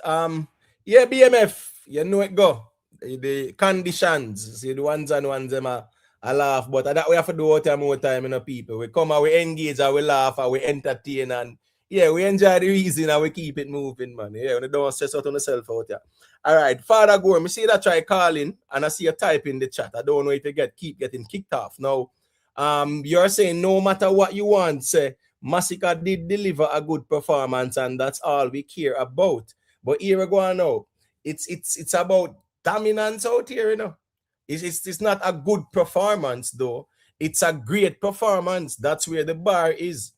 Yeah, BMF, you know it go. The conditions, see the ones and ones them I laugh, but that we have to do all time, you know, people. We come and we engage and we laugh and we entertain, and yeah, we enjoy the reason and we keep it moving, man. Yeah, we don't stress out on yourself out there. All right, Father Gore, me see that try calling and I see you type in the chat. I don't know if you keep getting kicked off. Now, you're saying no matter what you want, say MASICKA did deliver a good performance and that's all we care about. But here we go now. It's about dominance out here, you know. It's not a good performance though. It's a great performance. That's where the bar is.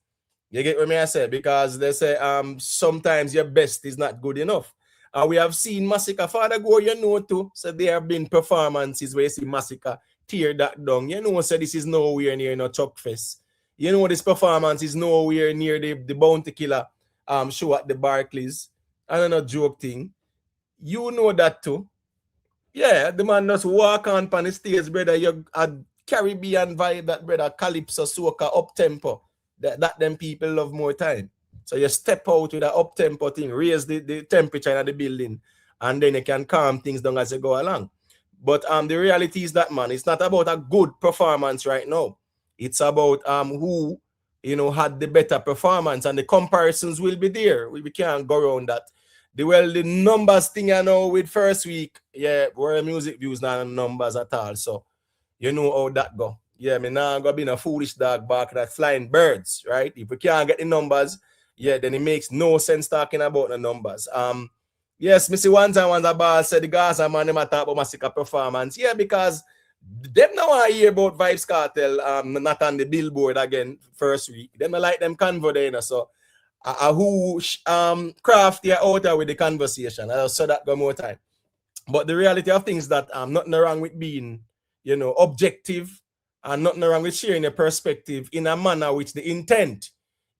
You get what I say? Because they say sometimes your best is not good enough. And we have seen MASICKA, Father Go, you know too. So there have been performances where you see MASICKA tear that down. You know, so this is nowhere near no Chuck Fest. You know, this performance is nowhere near the Bounty Killer show at the Barclays. I don't know, joke thing. You know that too. Yeah, the man just walk on the stage, brother. You a Caribbean vibe, that brother, calypso, soca, up tempo. That them people love more time. So you step out with that up tempo thing, raise the temperature in the building, and then you can calm things down as you go along. But the reality is that, man, it's not about a good performance right now. It's about who, you know, had the better performance, and the comparisons will be there. We can't go around that. The numbers thing I know with first week, yeah, where music views not numbers at all. So you know how that go. Yeah, me now gonna be in a foolish dog bark that flying birds, right? If we can't get the numbers, yeah, then it makes no sense talking about the numbers. Yes, Missy one time when the boss said the Gaza man them talk about MASICKA performance. Yeah, because them now I hear about Vybz Kartel not on the billboard again first week. Them I like them convo there, you know, so who craft their out there with the conversation. I saw that go more time. But the reality of things that nothing wrong with being, you know, objective and nothing wrong with sharing a perspective in a manner which the intent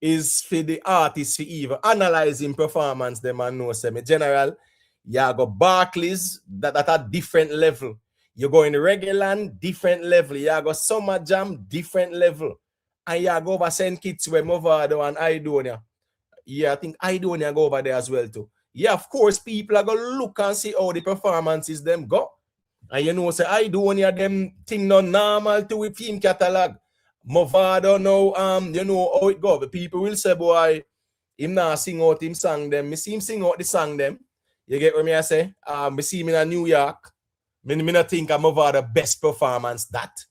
is for the artist to even analyzing performance them and know some general. You go Barclays that at a different level. You go in the regular different level. You go Summer Jam different level. And you go over St. Kitts where Movado and Idonia. Yeah, I think Idonia go over there as well too. Yeah, of course, people are gonna look and see how the performances them go. And you know, say Idonia them thing not normal to with film catalog. Movado now, you know how it go. The people will say, boy, him now sing out him song them. Me see him sing out the song them. You get what me I say? Me see him in New York. Me not think I'm Movado best performance that.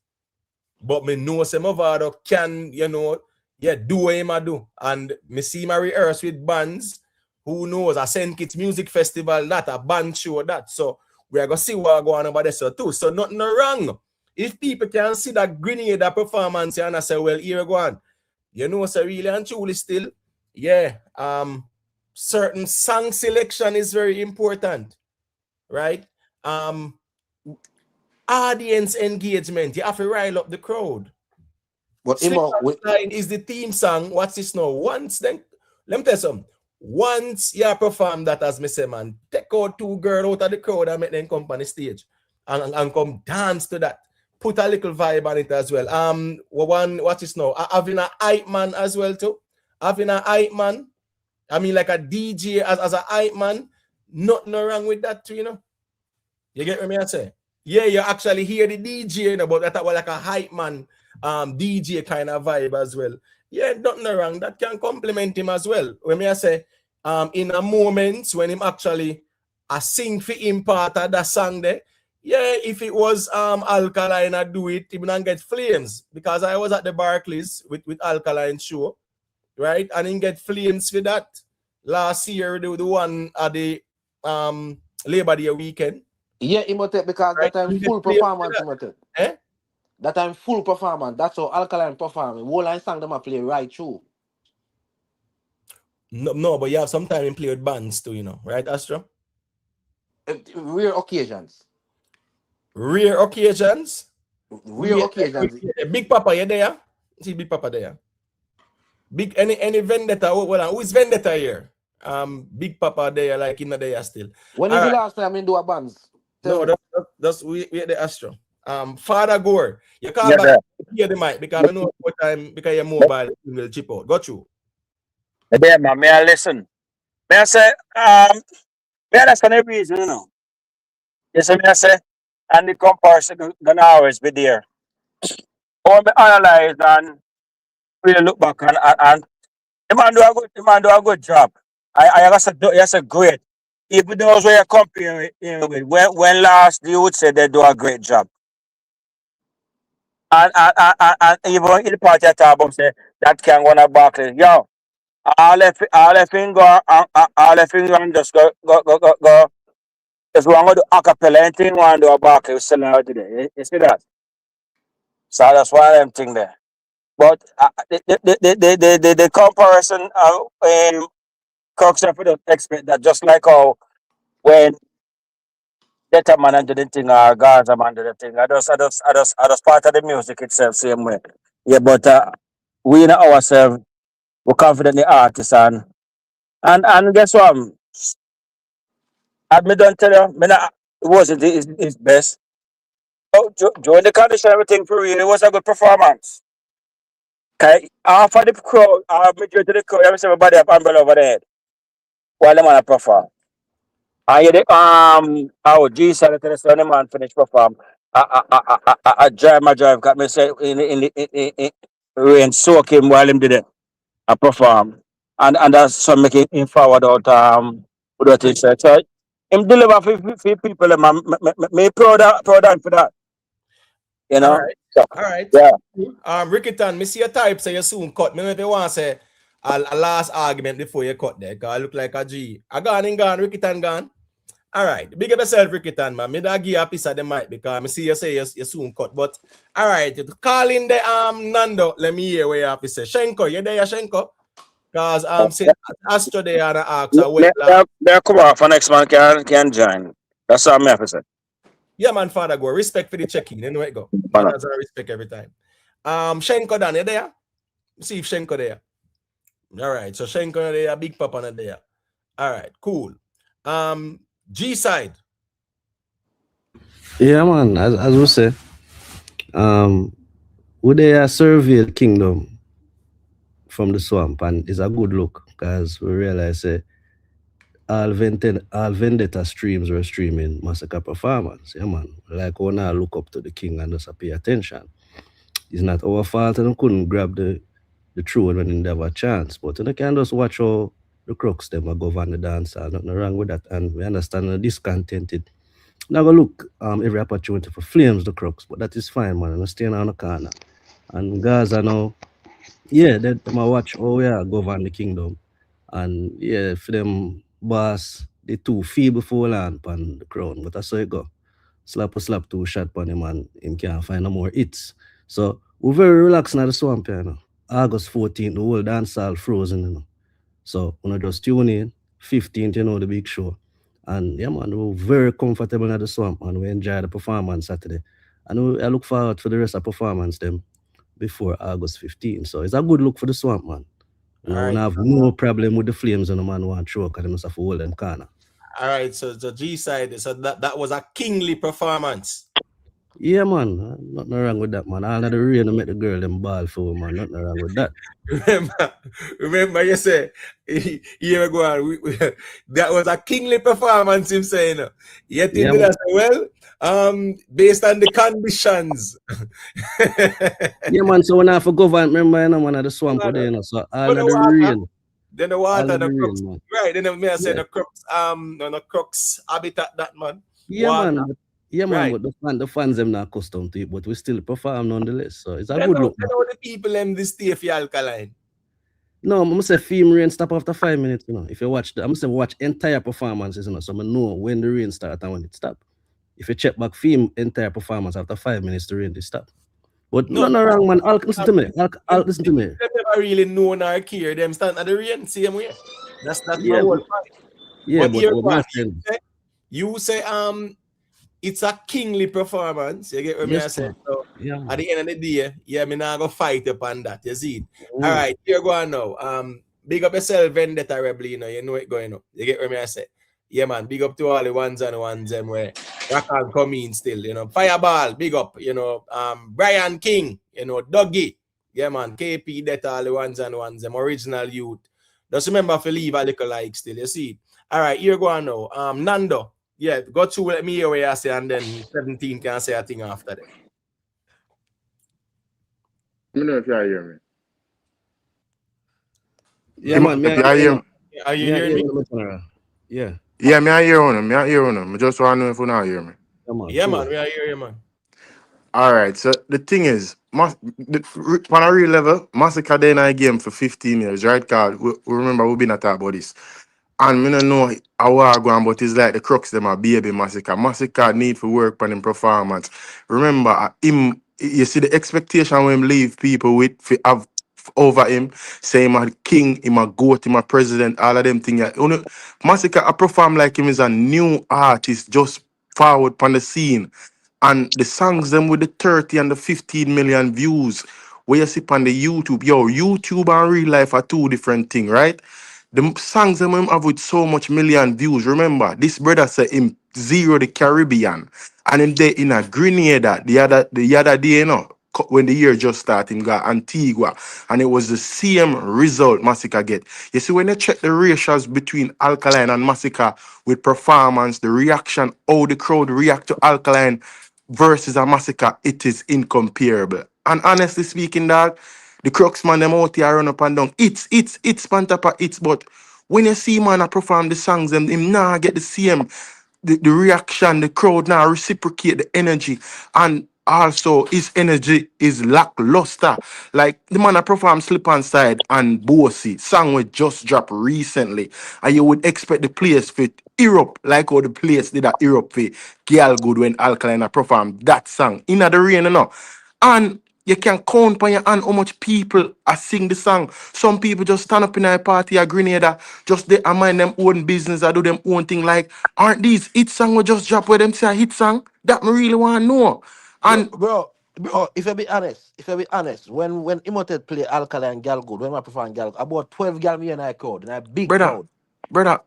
But me know say Mavado can, you know, yeah, do what him do. And me see my rehearse with bands. Who knows? A St. Kitts Music Festival, that a band show that. So we are gonna see what going on about this too. So nothing wrong. If people can see that Grenada performance and I say, well, here we go on. You know, so really and truly still, yeah, certain song selection is very important, right? Audience engagement, you have to rile up the crowd. But Line is the theme song. What's this now? Once then, let me tell you something. Once you perform that as me say, man, take out two girls out of the crowd and make them come on the stage and come dance to that. Put a little vibe on it as well. What's this now? Having a hype man as well too. Having a hype man. I mean, like a DJ as a hype man. Nothing wrong with that too, you know. You get what I say? Yeah, you actually hear the DJ, you know, but that was like a hype man, DJ kind of vibe as well. Yeah, nothing wrong. That can compliment him as well. When I say, in a moment when him actually sing for him part of that song there, yeah, if it was ALKALINE I do it, he wouldn't get flames because I was at the Barclays with ALKALINE show, right? And he get flames for that. Last year, the one at the Labor Day weekend. Yeah, Imhotep, because right? That time full performance, Imhotep. Eh? That time full performance. That's how ALKALINE performing. Whole line song them a play right through. No, but you have some time in play with bands too, you know, right, Astro? Rare occasions. Rare occasions? Rare occasions. Big Papa, you there? See Big Papa there. Big any vendetta. Well, who is vendetta here? Big Papa there, like in the there still. When is the last time you do a bands? No, that's we at the Astro. Father Gore, you can't back hear the mic because I know what time because your mobile will chip out. Got you. Yeah, man, may I listen? May I say, may I ask any reason, you know? Yes, may I say, and the comparison gonna always be there. Or me analyze and really look back and the man do a good job. I say great. Even those where you compare with when last you would say they do a great job. And even in the party at album say that can go on a Barclays. Yo, all the finger and just go. Just want to do acapella anything want to do a Barclays selling out today. You see that? So that's why I'm thinking there. But the comparison Cox for the expect that just like how when Data man and do the thing or Gaza man do the thing. I just part of the music itself same way. Yeah, but we in ourselves we confident the artists and guess what? I me don't tell you, me not, it wasn't his best. Oh, during the condition everything for real, it was a good performance. Okay, half of the crowd, majority of the crowd, everybody have umbrella over their head while the man perform. And you our G said to the man finish perform. I drive my drive got me say in rain soak him while him did it. I perform. And that's some making him forward out with what he said. So him deliver for people man me proud of for that. You know? All right. Yeah. Rickiton, me see your type, so you soon cut. Me if you want to say a last argument before you cut there, because I look like a G. I gone, Rickiton gone. All right. Big up yourself, Ricketon, man. Me da give you a piece of the mic because I see you say you soon cut. But all right, call in the Nando. Let me hear what you have to say. Shenko, you there, Shenko? Because say Astro there and ask a wet lamp. They come off for next man can join. That's all I have to say. Yeah, man, father go. Respect for the check-in. You know it go. Man, Manners and respect every time. Shenko Dan, you there? See if Shenko there. All right. So Shenko there, Big Papa not there. All right, cool. G side. Yeah, man. As we say, would they survey the kingdom from the swamp, and it's a good look because we realize all vendetta streams were streaming Massacre performance. Yeah, man. Like when I look up to the king and just pay attention. It's not our fault and couldn't grab the throne when they have a chance. But you can just watch how the crooks them govern the dance. Nothing wrong with that. And we understand the discontented. Now go look every opportunity for flames the crooks, but that is fine, man. I'm staying on the corner. And Gaza now, yeah, they might watch how we are govern the kingdom. And yeah, for them boss, they too feeble for land on the crown. But that's how it go. Slap two shot on him and him can't find no more hits. So we're very relaxed in the swamp, you know. August 14th, the whole dancehall frozen, you know. So when just tune in, 15th, you know, the big show. And yeah, man, we're very comfortable in the swamp, and we enjoy the performance Saturday. And I look forward for the rest of the performance them before August 15th. So it's a good look for the swamp, man. You know, we have no problem with the flames and the man want to throw because they must have to hold them corner. All right, so the G side, so that was a kingly performance. Yeah, man. Nothing wrong with that, man. All of the rain to make the girl them ball for, man. Nothing wrong with that. Remember you say, here we go on. That was a kingly performance, him saying. Yet he did say, well, based on the conditions. Yeah, man. So when I for government, remember, you know, man, of the swamp there, you know. So all of the rain. Then the water, the crooks. Right, then I say the crooks, the crooks habitat that, man. Yeah, water. Man. Yeah, man, right. But the fans them not accustomed to it, but we still perform nonetheless. So it's a good look. I know the people them this stay for Alkaline. No, I'm say film rain stop after 5 minutes, you know. If you watch I'm say watch entire performances, you know, so I know when the rain start and when it stop. If you check back film entire performance after 5 minutes, the rain they stop. But no wrong, man. Listen to me. Listen to me. They never really know nor care. Them stand at the rain same way. That's my whole point. Yeah, but you say it's a kingly performance. You get what I say? So at the end of the day, yeah, me not go fight upon that. You see it? All right, here go on now. Big up yourself, Vendetta Rebel, you know it going up. You get what I say? Yeah, man, big up to all the ones and ones them where rock and come in still, you know. Fireball, big up, you know, Brian King, you know, Dougie. Yeah, man, KP, that all the ones and ones, them original youth. Just remember to leave a little like still, you see it? All right, here go on now. Nando. Yeah, go through let me hear what you say, and then 17 can say a thing after that. I don't know if you hear me. Yeah, man. Are you hearing me? Yeah. Yeah, me I hear on. I just want to know if you not hear me. Yeah, man, we are here, man. All right, so the thing is, on a real level, Massacre they in a game for 15 years, right? Because we remember we've been at about this. And we don't know how I go on, but it's like the crux them are baby Massacre. Massacre need for work on him performance. Remember, him, you see the expectation when him leave people with have over him, say him a king, him a goat, him a president, all of them things. Massacre I perform like him is a new artist just forward on the scene. And the songs them with the 30 and the 15 million views where you see on the YouTube, YouTube and real life are two different things, right? The songs them have with so much million views. Remember, this brother said him zero the Caribbean and him there in a Grenada the other day, you know, when the year just started, him got Antigua, and it was the same result Massacre get. You see, when you check the ratios between Alkaline and Massacre with performance, the reaction, how the crowd react to Alkaline versus a Massacre, it is incomparable. And honestly speaking, dog, the crux man them out here run up and down. It's pantapa it's, but when you see man I perform the songs, them nah get the same the reaction, the crowd now reciprocate the energy. And also his energy is lackluster. Like the man I perform Slip on Side and Bossy, song we just dropped recently. And you would expect the place fit Europe, like how the place did at Europe for Girl Good when Alkaline I perform that song. In the rain, you know. And you can count on your hand how much people are sing the song. Some people just stand up in a party at Grenada, just they mind them own business, I do them own thing. Like, aren't these hit song we just drop where them say a hit song? That me really want to know. And Bro, if I be honest, when Imotet play Alkaline Gal Good, when I perform Gal, about 12 gal me and I crowd, and a big brother, crowd. brother,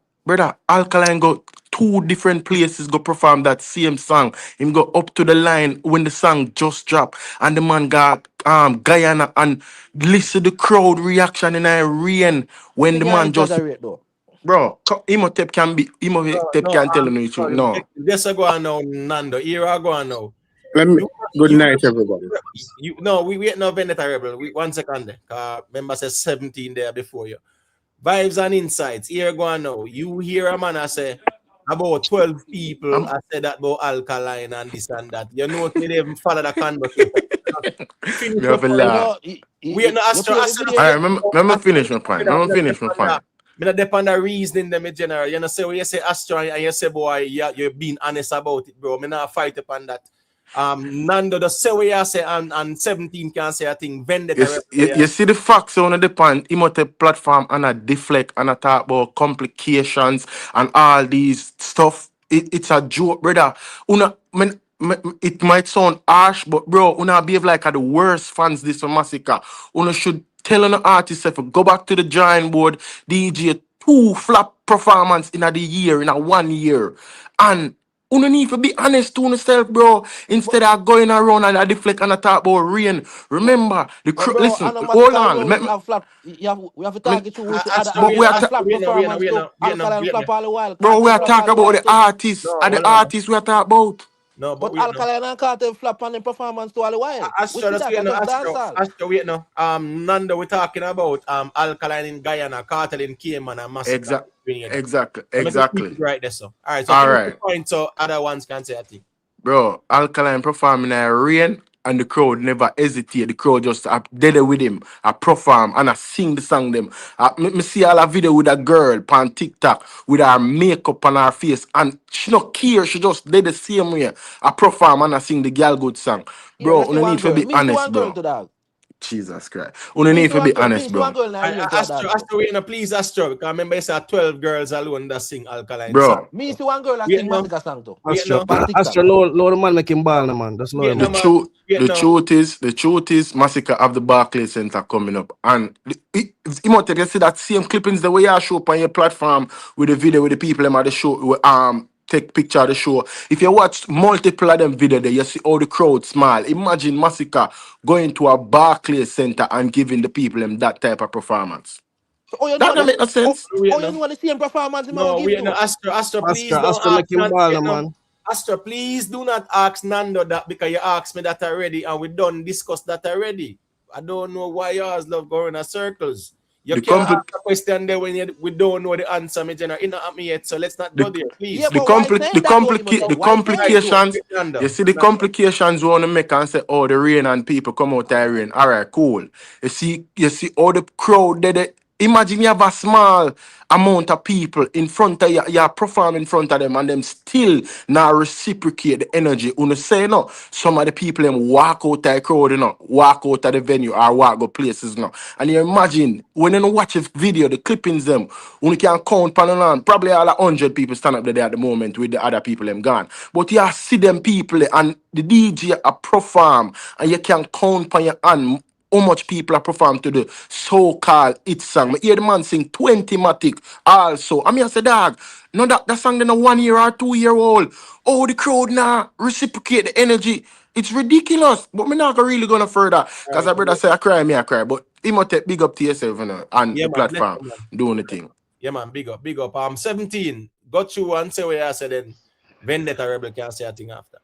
Alkaline go two different places go perform that same song. Him go up to the line when the song just drop, and the man got Guyana and listen the crowd reaction in a rain when Me the can't man just exaggerate though. bro. Imhotep can be Imhotep No, can tell you the truth. No, this a go on now, Nando. Here I go on now. Let me. Good You, night, everybody. no, we wait no Vendetta Rebel. We 1 second there. Remember says 17 there before you. Vibes and insights. Here go on now. You hear a man I say about 12 people I said that about alkaline and this and that. You know they even follow the conversation. Finish me your have a point. laugh. We no You Astro play the Astro video. All right, remember finish my point. Remember finish my point. me not depend on reasoning them in general. You know, say when you say Astro and you say boy, you're being honest about it, bro. Me not fight upon that. Nando the say what you say and 17 can say I think Vendetta. You see the facts on the point, Imhotep platform and a deflect and a talk about complications and all these stuff. It's a joke, brother. It might sound harsh, but bro, una behave like are the worst fans this for Massacre. Una should tell an artist if go back to the drawing board, DJ 2 flop performance in a the year, in a 1 year. And you need to be honest to yourself, bro. Instead of going around and deflect and talk about rain. Remember, the But crew. bro, Listen, and a hold massacre, you on. know, we have flap. We have to target you with other But we artists are, and flap performance too. Alkaline Wait, flap all the while. bro. We Cartel are flap all talking the about while the too. artists. no, Are the hold on. artists we are talking about? No, but But wait no. Alkaline and Cartel flap on the performance too all the while. We Astro, see just that. wait I no, just dance Astro, all. Astro, wait no. Nando, we're talking about alkaline in Guyana, cartel in Cayman, and massacre Exactly. in Grenada. Exactly. So me just keep Exactly. it right there, so. All right, so All finish the right. point so other ones can say I think. Bro, Alkaline performing in a rain and the crowd never hesitate. The crowd just dead with him. I perform and I sing the song them. Me see all a video with a girl on TikTok with her makeup on her face and she not care. She just did the same way. I perform and I sing the girl good song. Here, Bro, let's see you one need to girl. be Me see honest, one girl bro. to dog. Jesus Christ. You Me need see to one be girl. honest, Me see one bro. girl in a real to a dog. Astro, wait no, please, Astro, because I remember you said 12 girls alone that sing alkaline song. Bro, Me see one girl that Wait sing no, massacre song too. wait Astro, no, On TikTok. Astro, low the man make him ball, no, man. Just low wait him. no, the man. truth, Wait the no. truth is, Massacre have the Barclays Center coming up, and Imhotep, you see that same clippings the way I show up on your platform with the video with the people them at the show, take picture of the show. If you watch multiple of them video there, you see all the crowd smile. Imagine Massacre going to a Barclays Center and giving the people them that type of performance. So, oh, you That know don't this? make no sense. Wait You no. know the same performance him will No, give wait no, too. Astro, please don't Astro ask make him Nando. ball, Wait no, no. man. Astro, please do not ask Nando that because you asked me that already and we done discuss that already. I don't know why you always love going in circles. You The can't ask compli- a question there when we don't know the answer, me general. It's not at me yet, so let's not go the there, Yeah, please. the but why compli- the saying that though, complicate Imhotep? the Why saying it though? complications. You Nando. see the complications we want to make and say, oh, the rain and people come out there rain. All right, cool. You see all the crowd there. Imagine you have a small amount of people in front of you, you perform in front of them, and them still now reciprocate the energy. You say no, some of the people them walk out the crowd, walk out of the venue or walk go places, And you imagine when you watch a video, the clippings them, you can count pan on probably all 100 people stand up there at the moment with the other people them gone. But you see them people and the DJ a perform, and you can count on your hand how much people are perform to the so-called hit song. I hear the man sing 20 Matic also. I say, dog, no that song then a 1 year or 2 year old. Oh, the crowd now reciprocate the energy. It's ridiculous. But me not really gonna further. Because I brother say I cry, me I cry. But he must take big up to yourself, and Yeah, the man. Bless platform you, man. doing the thing. Yeah, man. Big up, big up. 17. Got you and say where I said then Vendetta Rebel can say a thing after.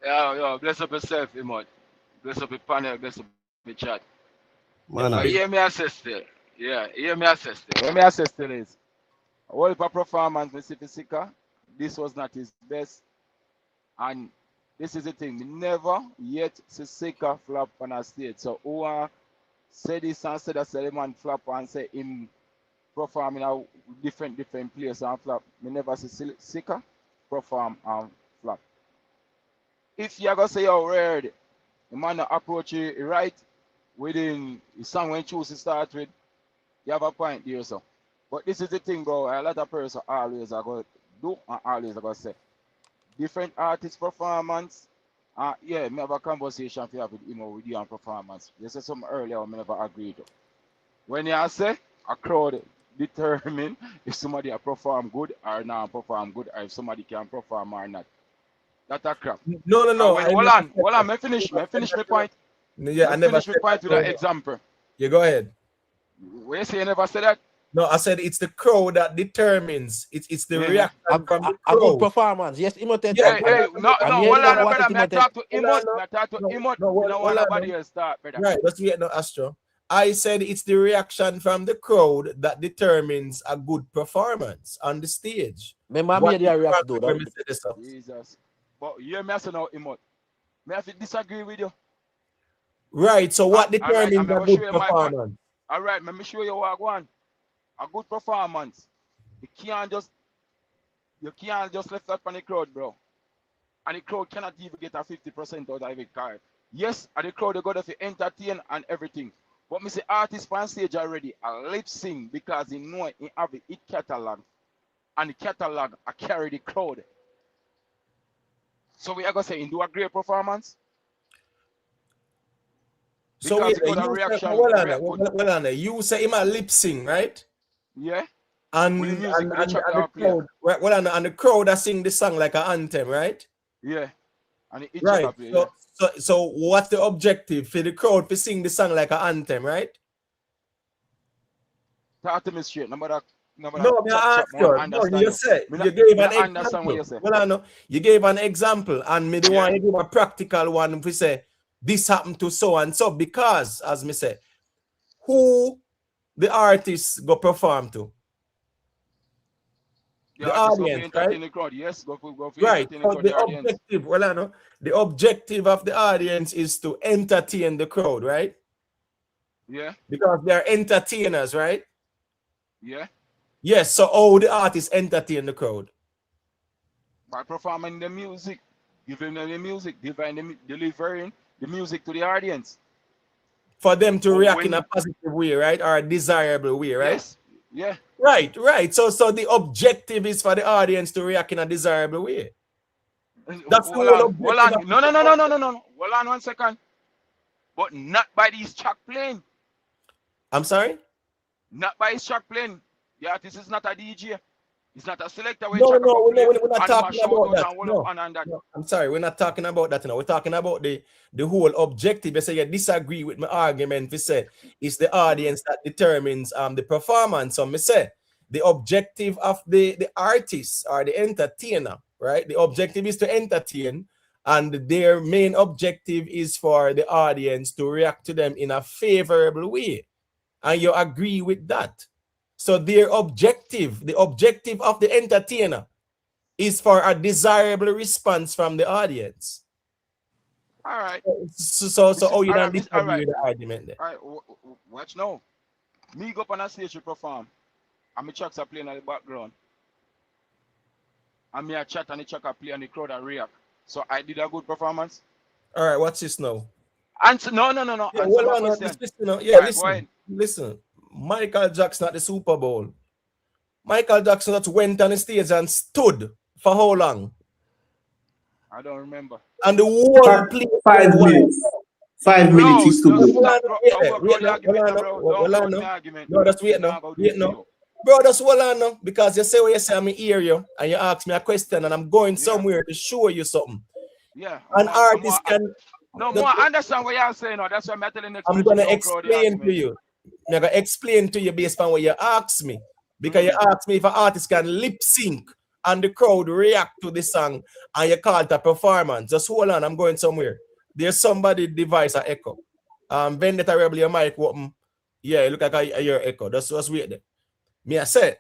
Yo, bless up yourself, Imot. Bless up your panel, bless up your chat. Man, But hear me assess still. Yeah, hear me assess still. What me assess still is, a whole performance with Sika, this was not his best. And this is the thing. We never yet see Sika flop on a stage. So who say this and say that say the man flop and say him perform in a different place and flop. Me never see Sika perform and flop. If you're gonna say you're weird, the man approach you right within the song when choose to start with, you have a point there, so. But this is the thing, bro. A lot of person always are going to do and always are going to say. Different artist performance. Yeah, me have a conversation if you have with him or with you on performance. You said something earlier I never agreed to. When you say a crowd determine if somebody perform good or not perform good, or if somebody can perform or not. That's a crap. No. Hold on, me finish my point. Yeah, I never finish my point with an example. You go ahead. Where you say you never said that? No, I said it's the crowd that determines. It's the reaction from the A good crowd. performance. Yes, Imhotep. Hey, no, hold on, brother. I talk to Imhotep. Imhotep. I talk to Imhotep. You don't want nobody else start, brother. Right, let's wait, no, Astro. I said it's the reaction from the crowd that determines a good performance on the stage. Remember me react though. Jesus. But you may say now, Imhotep. May I disagree with you? Right, so what determines a good performance? All right, let me show you what I want. A good performance. You can't just left that on the crowd, bro. And the crowd cannot even get a 50% out of it. Yes, and the crowd they got to entertain and everything. But me say artist on stage already a lip sing because he know he have a hit catalog. And the catalog I carry the crowd. So we are gonna say he do a great performance. So you say him a lip sing, right? Yeah. And the crowd that sing the song like an anthem, right? Yeah. And it right. So what's the objective for the crowd to sing the song like an anthem, right? Talk to me straight. No, you said you gave an example. You gave an example, and me the one you give a practical one. If we say this happened to so and so, because as me say, who the artists go perform to? The audience, right? The crowd. Yes, go right. So the objective, the objective of the audience is to entertain the crowd, right? Yeah. Because they are entertainers, right? Yeah. Yes. So how the artists entertain the crowd? By performing the music, giving them the music, delivering the music to the audience. For them to react in a positive way, right? Or a desirable way, right? Yes. Yeah. Right. So the objective is for the audience to react in a desirable way. That's hold on. No. Hold on 1 second. But not by these track playing. I'm sorry? Not by his track playing. The artist is not a DJ. He's not a selector. No, we're not talking about that. No, I'm sorry, we're not talking about that. We're talking about the whole objective. You say you disagree with my argument. We say it's the audience that determines the performance. So me say the objective of the artist or the entertainer, right? The objective is to entertain, and their main objective is for the audience to react to them in a favorable way. And you agree with that. So their objective, the objective of the entertainer, is for a desirable response from the audience. All right. So you don't disagree with the argument there. All right. Watch now. Me go up on a stage to perform, and my tracks are playing in the background. And me a chat and the track are playing and the crowd are react. So I did a good performance. All right. What's this now? Answer. No. Yeah, listen. Michael Jackson at the Super Bowl. Michael Jackson just went on the stage and stood for how long? I don't remember. And the whole place 5 minutes. 5 minutes he stood. No, that's wait no. Bro, that's hold on now. Because you say what you say, I'm hear you, and you ask me a question, and I'm going somewhere to show you something. Yeah. An artist can. No more. I understand what you're saying. No, that's what I'm telling you. I'm gonna explain to you. I'm gonna explain to you based on what you ask me. Because you ask me if an artist can lip sync and the crowd react to the song and you call it a performance. Just hold on, I'm going somewhere. There's somebody device an echo. Vendetta Rebel, your mic open. Yeah, look like I hear echo. That's what's weird there. Me, I said,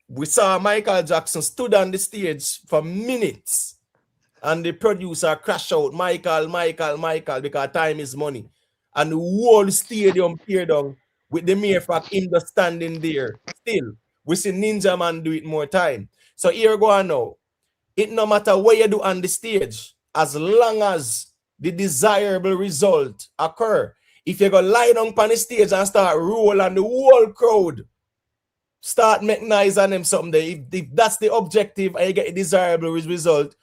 we saw Michael Jackson stood on the stage for minutes and the producer crash out, Michael, because time is money. And the whole stadium tear down with the mere fact him just standing there. Still, we see Ninja Man do it more time. So here go on now. It no matter what you do on the stage, as long as the desirable result occur. If you go lie down on the stage and start roll and the whole crowd start make noise on them something there, if that's the objective and you get a desirable result,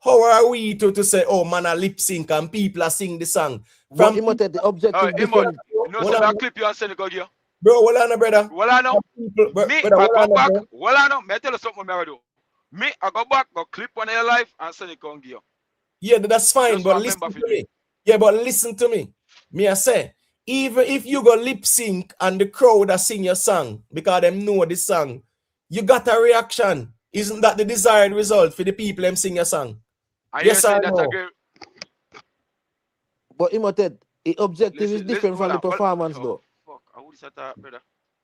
how are we to say, oh man, a lip sync and people are sing the song? From the objective different. No, so that clip you are sending go here. Bro, well on, brother. Well I know. Me, I go back. Well I know. Me tell you something, I do. Me, I go back, go clip on your life and send it on here. Yeah, that's fine, but listen to me. Yeah, but listen to me. Me I say, even if you go lip sync and the crowd are sing your song because them know the song, you got a reaction. Isn't that the desired result for the people them sing your song? Yes or no? But Imoted, the objective is different from the performance though. Fuck, I would say that, brother.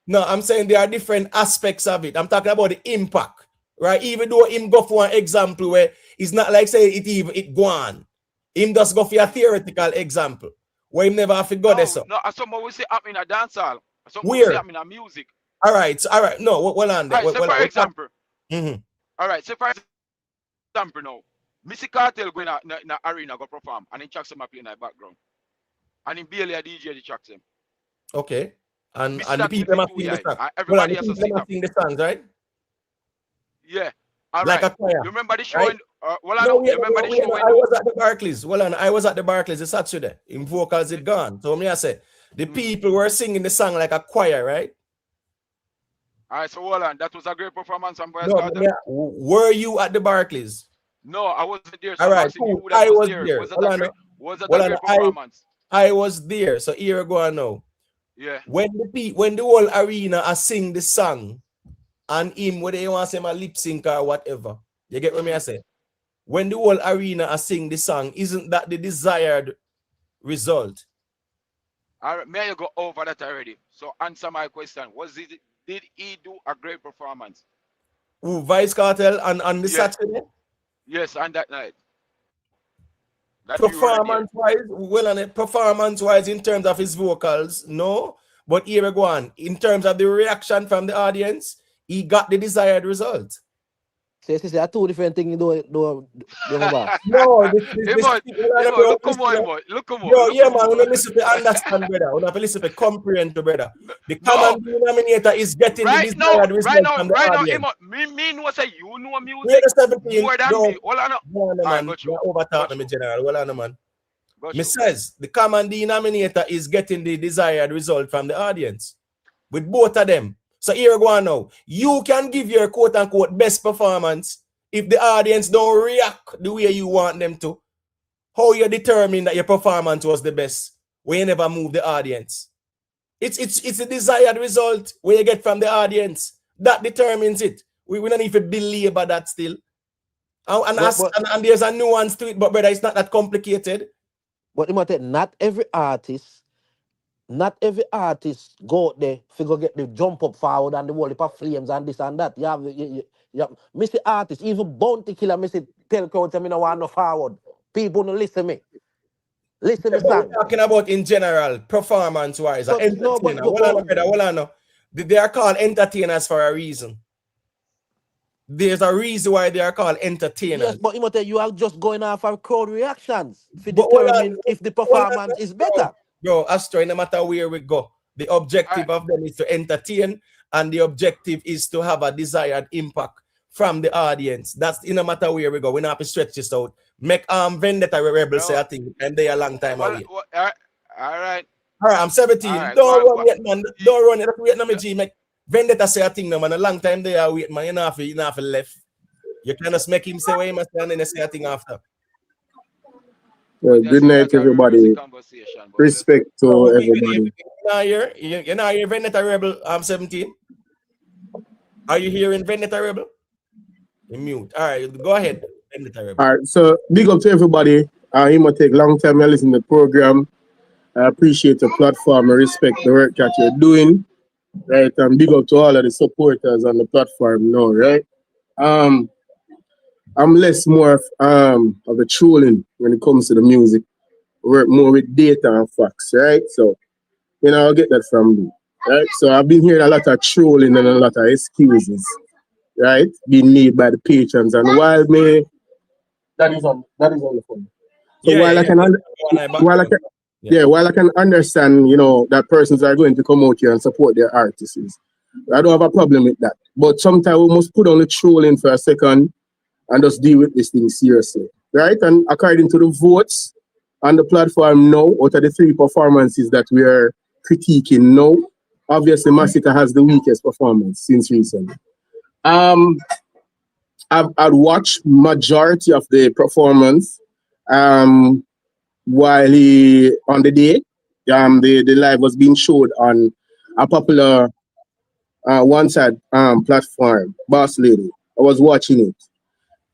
No, I'm saying there are different aspects of it. I'm talking about the impact, right? Even though him go for an example where it's not like say it go on. Him just go for a theoretical example where him never have to go there. So. No, someone will say I'm in a dancehall. Someone Where? will say I'm in a music. All right. No, well on there. Right, so for example. Mm-hmm. All right, so for example now, Vybz Kartel go in a arena go perform and he tracks him up in the background. And in barely a DJ the tracks him. Okay. And the people must sing the song. Everybody has to sing the songs, right? Yeah. All like right. A choir. You remember the show? Right? I was at the Barclays. I was at the Barclays the Saturday. In vocals it gone. So me I say the people were singing the song like a choir, right? All right, so hold on. That was a great performance from Vybz No, Kartel. were you at the Barclays? No, I wasn't there. So all right, cool. I was there. Was it a great performance? I was there. So here I go now. Yeah. When the whole arena are sing the song and him, whether you want to say a lip sync or whatever, you get what me I say? When the whole arena are sing the song, isn't that the desired result? All right, may I go over that already? So answer my question. Did he do a great performance? Who, Vybz Kartel on the Saturday? Yes, on that night. Performance-wise, in terms of his vocals, no. But here we go on. In terms of the reaction from the audience, he got the desired result. So there are two different things No, look come on. Yo, yeah, man, we don't listen to understand, brother. We don't listen to comprehend, brother. The common denominator is getting the desired result from the audience. Me know say you know music We're the 17. more than me. Hold on, man. You're over-talking me, general. Hold on, man. Me says the common denominator is getting the desired result from the audience. With both of them. So here we go on now. You can give your quote-unquote best performance if the audience don't react the way you want them to. How you determine that your performance was the best when you never move the audience? It's a desired result where you get from the audience. That determines it. We don't need to believe about that still. And there's a nuance to it, but brother, it's not that complicated. But not every artist go out there figure get the jump up forward and the wall of flames and this and that. You have Mr. Artist, even Bounty Killer, Mr. Tell crowd, I don't want no forward. People don't listen to me. Listen to me. We're talking about in general, performance-wise. They are called entertainers for a reason. There's a reason why they are called entertainers. Yes, but you are just going off of crowd reactions to determine if the performance is better. Bro, Astro, no matter where we go, the objective of them is to entertain, and the objective is to have a desired impact from the audience. That's no matter where we go. We don't have to stretch this out. Make Vendetta Rebel say I think, and they a long time away. All right, I'm 17. Right, don't run yet, man. Don't run yet. Wait, no, G. Make Vendetta say a thing, no, man. A long time they are wait, man. You know have to left. You can just make him say where he must stand and then say a thing after. Well, good night, everybody. Respect to everybody. You're not here, Vendetta Rebel. I'm 17. Are you hearing Vendetta Rebel? You mute. All right, go ahead, Vendetta Rebel. All right, so big up to everybody. It might take a long time to listen to the program. I appreciate the platform. I respect the work that you're doing. Right, and big up to all of the supporters on the platform now, right? I'm less more of a trolling when it comes to the music. Work more with data and facts, right? So, I get that from me, right? So I've been hearing a lot of trolling and a lot of excuses, right, being made by the patrons. And while me, that is on the phone. So Yeah, while yeah, I yeah. can, One eye while I background. can, Yeah. yeah, while I can understand, that persons are going to come out here and support their artists. I don't have a problem with that. But sometimes we must put on the trolling for a second and just deal with this thing seriously, right? And according to the votes on the platform now, out of the 3 performances that we are critiquing now, obviously Massacre has the weakest performance since recently. Um, I'd watched majority of the performance while he on the day. The live was being showed on a popular one side platform, Boss Lady. I was watching it.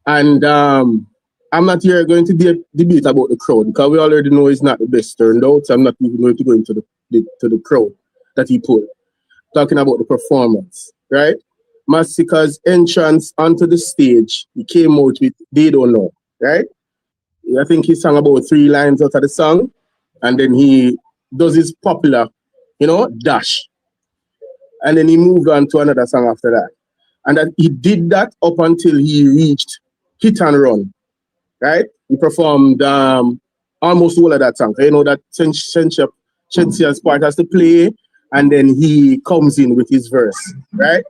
And I'm not here going to debate about the crowd because we already know it's not the best turned out. So I'm not even going to go into the crowd that he put. Talking about the performance, right? Massacre's entrance onto the stage, he came out with They Don't Know, right? I think he sang about 3 lines out of the song, and then he does his popular, dash. And then he moved on to another song after that. And that he did that up until he reached Hit and Run, right? He performed almost all of that song. That Shensea's part has to play, and then he comes in with his verse, right?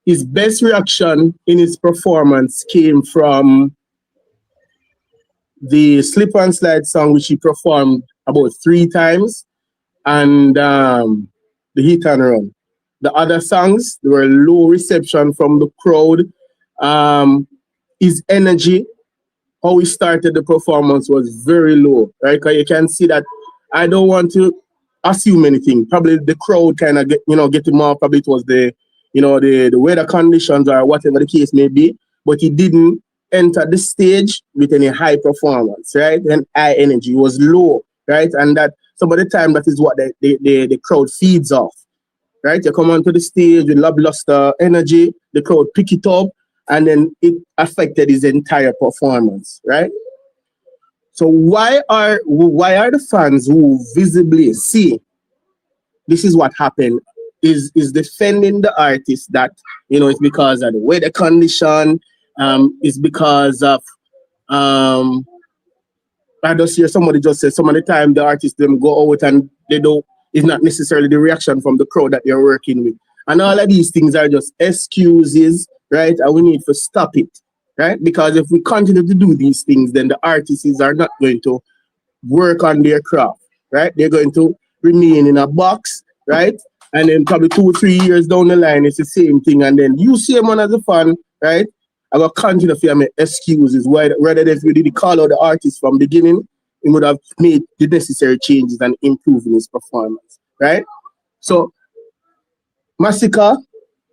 His best reaction in his performance came from the Slip and Slide song, which he performed about 3 times, and the Hit and Run. The other songs, there were low reception from the crowd. His energy, how he started the performance was very low, right? Because you can see that I don't want to assume anything. Probably the crowd kind of get him off. Probably it was the weather conditions or whatever the case may be. But he didn't enter the stage with any high performance, right? And high energy. It was low, right? And that some of the time that is what the crowd feeds off, right? You come onto the stage with lackluster energy, the crowd pick it up, and then it affected his entire performance, right? So why are the fans who visibly see this is what happened is defending the artist that it's because of the weather condition, it's because of I just hear somebody just say some of the time the artists them go out and they don't, it's not necessarily the reaction from the crowd that they're working with. And all of these things are just excuses, right? And we need to stop it, right? Because if we continue to do these things, then the artists are not going to work on their craft, right? They're going to remain in a box, right? And then probably 2 or 3 years down the line, it's the same thing. And then you see him as a fan, right? I got continue to make excuses. Rather than if we did call out the artist from the beginning, he would have made the necessary changes and improving his performance, right? So, Massacre,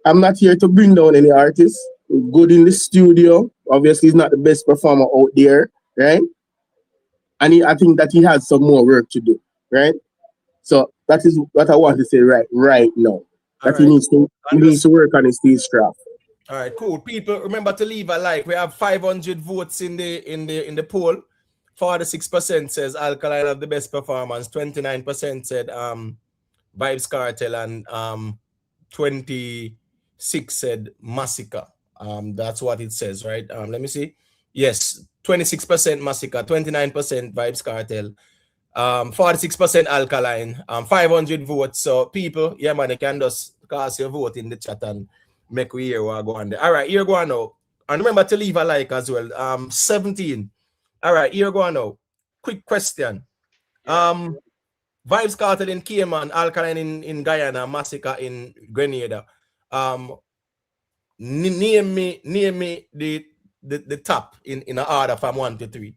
I'm not here to bring down any artist. We're good in the studio. Obviously, he's not the best performer out there, right? And I think that he has some more work to do, right? So that is what I want to say right now. That he needs to work on his stage craft. All right, cool. People, remember to leave a like. We have 500 votes in the poll. 46% says Alkaline have the best performance. 29% said Vybz Kartel, and 26 said Massicka. That's what it says, right? Let me see. Yes, 26% Massicka, 29% Vybz Kartel, 46% Alkaline, 500 votes. So people, yeah man, you can just cast your vote in the chat and make we hear what go on there. All right, here go on now. And remember to leave a like as well. 17. All right, here go on now. Quick question. Vybz Kartel in Cayman, Alkaline in Guyana, Massicka in Grenada. Name me the top in an order from 1 to 3.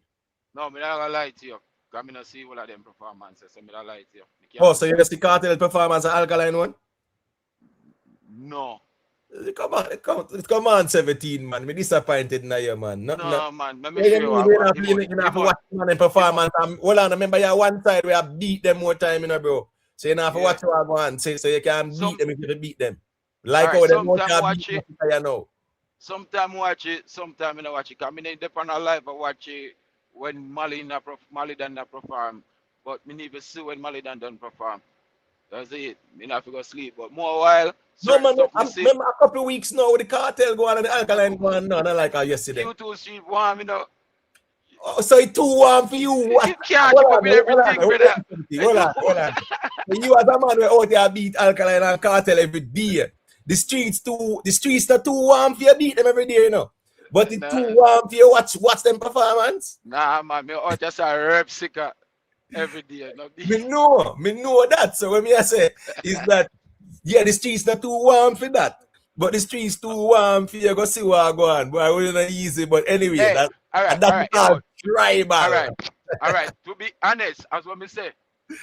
No, I'm not gonna lie to you. I'm gonna see all of them performances. I'm not gonna lie to you. Oh, so you just the Kartel performance and Alkaline one? No. Come on, 17, man. Me disappointed now, you, man. No, man. Let me you show you what have to watch man in performance. Hold on, remember you one side we have beat them more time, bro. So you have to watch what I want. So you can beat them if you beat them. Like how them more time beat them, you know. Sometime watch it, sometime I don't watch it. Cause me depend on live I watch it when Mali done perform. But me never see when Mali done perform. That's it. Me not go sleep. But more while No certain man, stuff I me see. remember a couple of weeks now with the cartel going and the alkaline going on, not like how yesterday. Q2 Street warm, you know. Oh, so it's too warm for you. What? You can't keep up with everything, brother. Hold on. You as a man we out there beat alkaline and cartel every day. The streets not too warm for you beat them every day, you know. But it's too warm for you watch them performance. Nah, man, me out just a rep sicker every day. No, Me know that. So when me I say is that yeah, the streets not too warm for that. But the streets too warm for you go see what go on. Boy, it's not easy. But anyway, hey, that's all right, tribal. All right. To be honest, as what me say,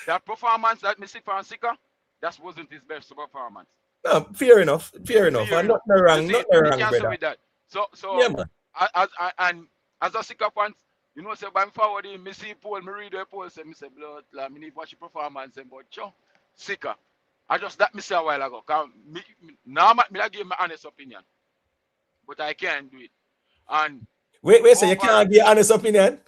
that performance that me see from Sika, that wasn't his best performance. No, fair enough. I'm not wrong. Not wrong, brother. With that. So yeah, man. As a Sika fan, you know, say by forward in me see Paul, me read the Paul, say me say blood, like, me need watch the performance and but Joe, Sika. I just that me say a while ago. Now me give my honest opinion. But I can't do it. And wait, so you can't give honest opinion?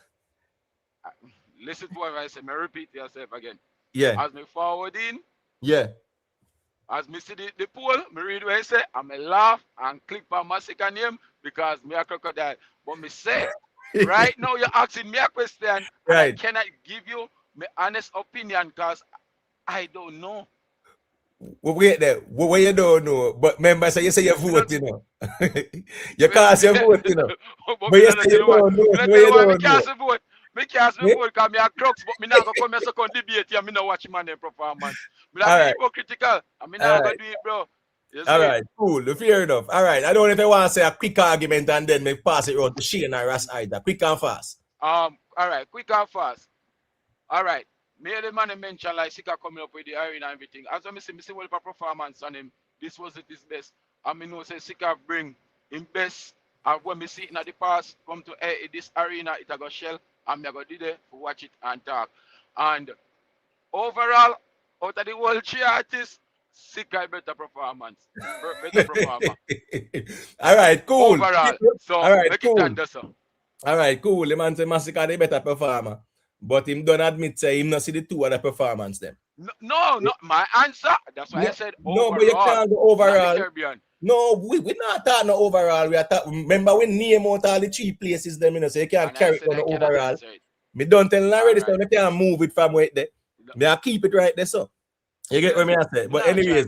Listen to what I say, me repeat yourself again. Yeah. As me forward in, yeah. As me see the poll, me read what I say, and me laugh and click on MASICKA name because me a crocodile. But me say, right now you're asking me a question, and I cannot give you my honest opinion because I don't know. Well, wait there. What you don't know? But remember, so you say you vote, you know. You cast your vote, you know. But you say you don't know. Me cast a vote. Me cast my vote because me a crux, but me not go come here so come debate here. Me not watch man performance. Me not be hypocritical. And me not gonna do it, bro. All right, cool. Fair enough. All right. I don't know if I want to say a quick argument and then me pass it around to Shane and Ras either. Quick and fast. All right, quick and fast. All right. Me the man mention like Sika coming up with the arena and everything. As I see what performance on him. This was his best. I mean, no say Sika bring him best. And when me see it in the past, come to this arena, it a go shell. And I go do there to watch it and talk. And overall, out of the world 3 artists, Sika better performance. Better performer. All right, cool. Overall. So all right, make cool. it under so. All right, cool. The man say MASICKA the better performer. But him don't admit say him not see the 2 other performance them. No, my answer. That's why I said overall. No, but you can't go overall. No, we're not talking overall. We are talking. Remember, we name out all the 3 places them, you know, so you can't carry it on the overall. Me don't tell you already, so you can't move it from right there. Me I keep it right there, so. You get what I say? But anyways,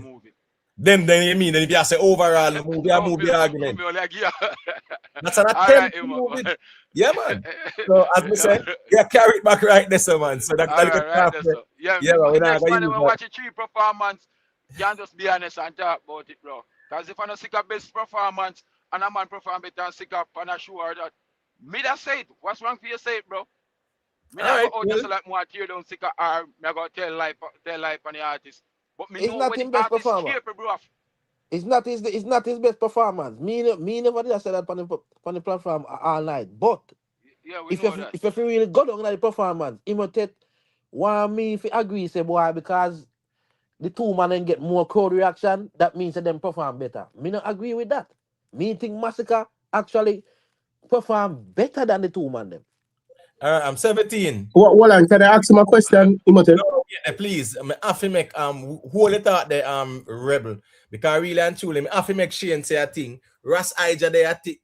then you mean, then if you say overall, move the argument. That's an attempt to move it. Yeah, man. So, as we said, carry it back right there, so, man. So, we're not going to watch a 3 performance. You can just be honest and talk about it, bro. Because if I don't see a best performance and a man perform better and sick up and assure that, me that say it. What's wrong for you say it, bro? Me not go out just like more tear down sick or me go tell life on the artist. But me know when the artist capable, bro. It's not his best performance. Me never did say that on the platform all night. But if you really go down on the performance, imitate want me if you agree, say boy, because the 2 man then get more crowd reaction, that means that them perform better. Me not agree with that. Me think MASICKA actually perform better than the 2 man them. I'm 17. Hold on, can I ask him a question? No, yeah, please. I have to make hold it out the rebel. Because really and truly, I have to make SHENSEA a thing. Ras Ija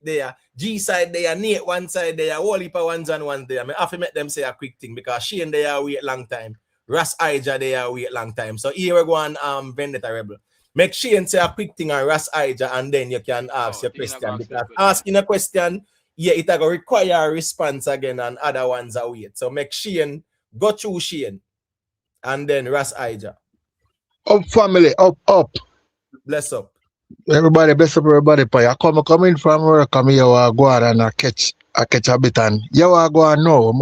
there, G side there, Nate one side there, all heap of ones and ones there. I have to make them say a quick thing because Shane there wait long time. Ras Ija there wait long time. So here we go on Vendetta Rebel. Make Shane say a quick thing on Ras Ija and then you can ask your question. Because asking a question, yeah, it will require a response again and other ones are wait. So make Shane go through Shane and then Ras Ija. Up family, up. Bless up. Everybody, bless up everybody. I come in from work, come here, I go out and I catch a bit and you I go and know.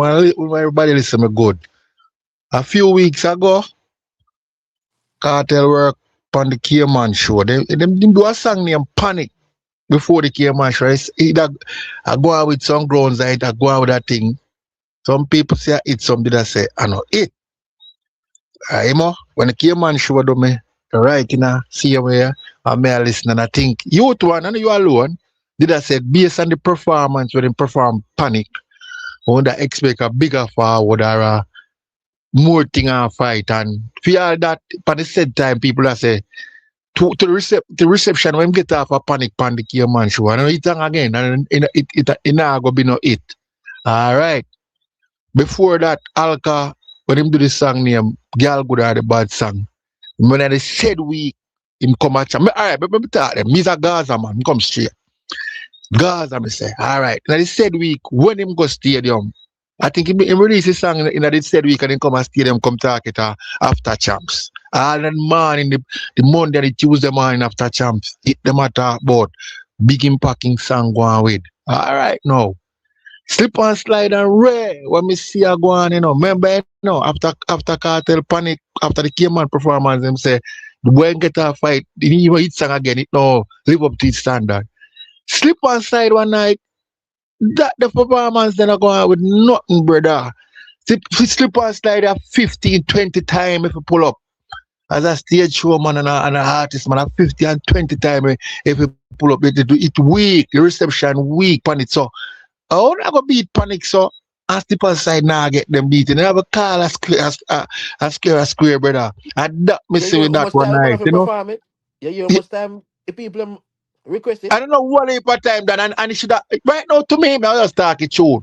Everybody listen me good. A few weeks ago, Kartel work on the K-Man show. They do a song named Panic before the K-Man show. I go out with some grounds, I go out with that thing. Some people say it's something that say, I know it. When the K-Man show do me, right in a see where I may listen and I think you two and you alone, did I say based on the performance when they perform Panic, I would expect a bigger forward or a more thing and fight. And for all that, at the same time, people that say to the reception when get off a Panic here man show, and it's again, and it not gonna be no it. All right. Before that, Alka, when him do the song name, Girl Good are the bad song. When I said we him come at all right, but me tell them, he's a Gaza man, come straight. Gaza, me say, all right. Now the said week, when him go stadium, I think him release his song in the said week and then come at stadium, come talk it after champs. All that morning, the Monday, the Tuesday morning after champs, hit them at talk about big impacting song going with. All right, now. Slip and slide and rare when me see her go on, Remember, after Cartel Panic, after the K-Man performance, them say, the boy get a fight, he hit song again, it no live up to its standard. Slip and slide one night, that the performance then I go on with nothing, brother. Slip and slide 15, 20 times if you pull up. As a stage show man and an artist, man, 50 and 20 times if you pull up, it weak, the reception weak, Panic. So, how I go beat Panic so and slip aside now get them beaten. I have a call a square, brother. And that me see with that one night, Perform it. Yeah, you must time the people request it. I don't know what if time done and it should have right now to me, I just talk it truth.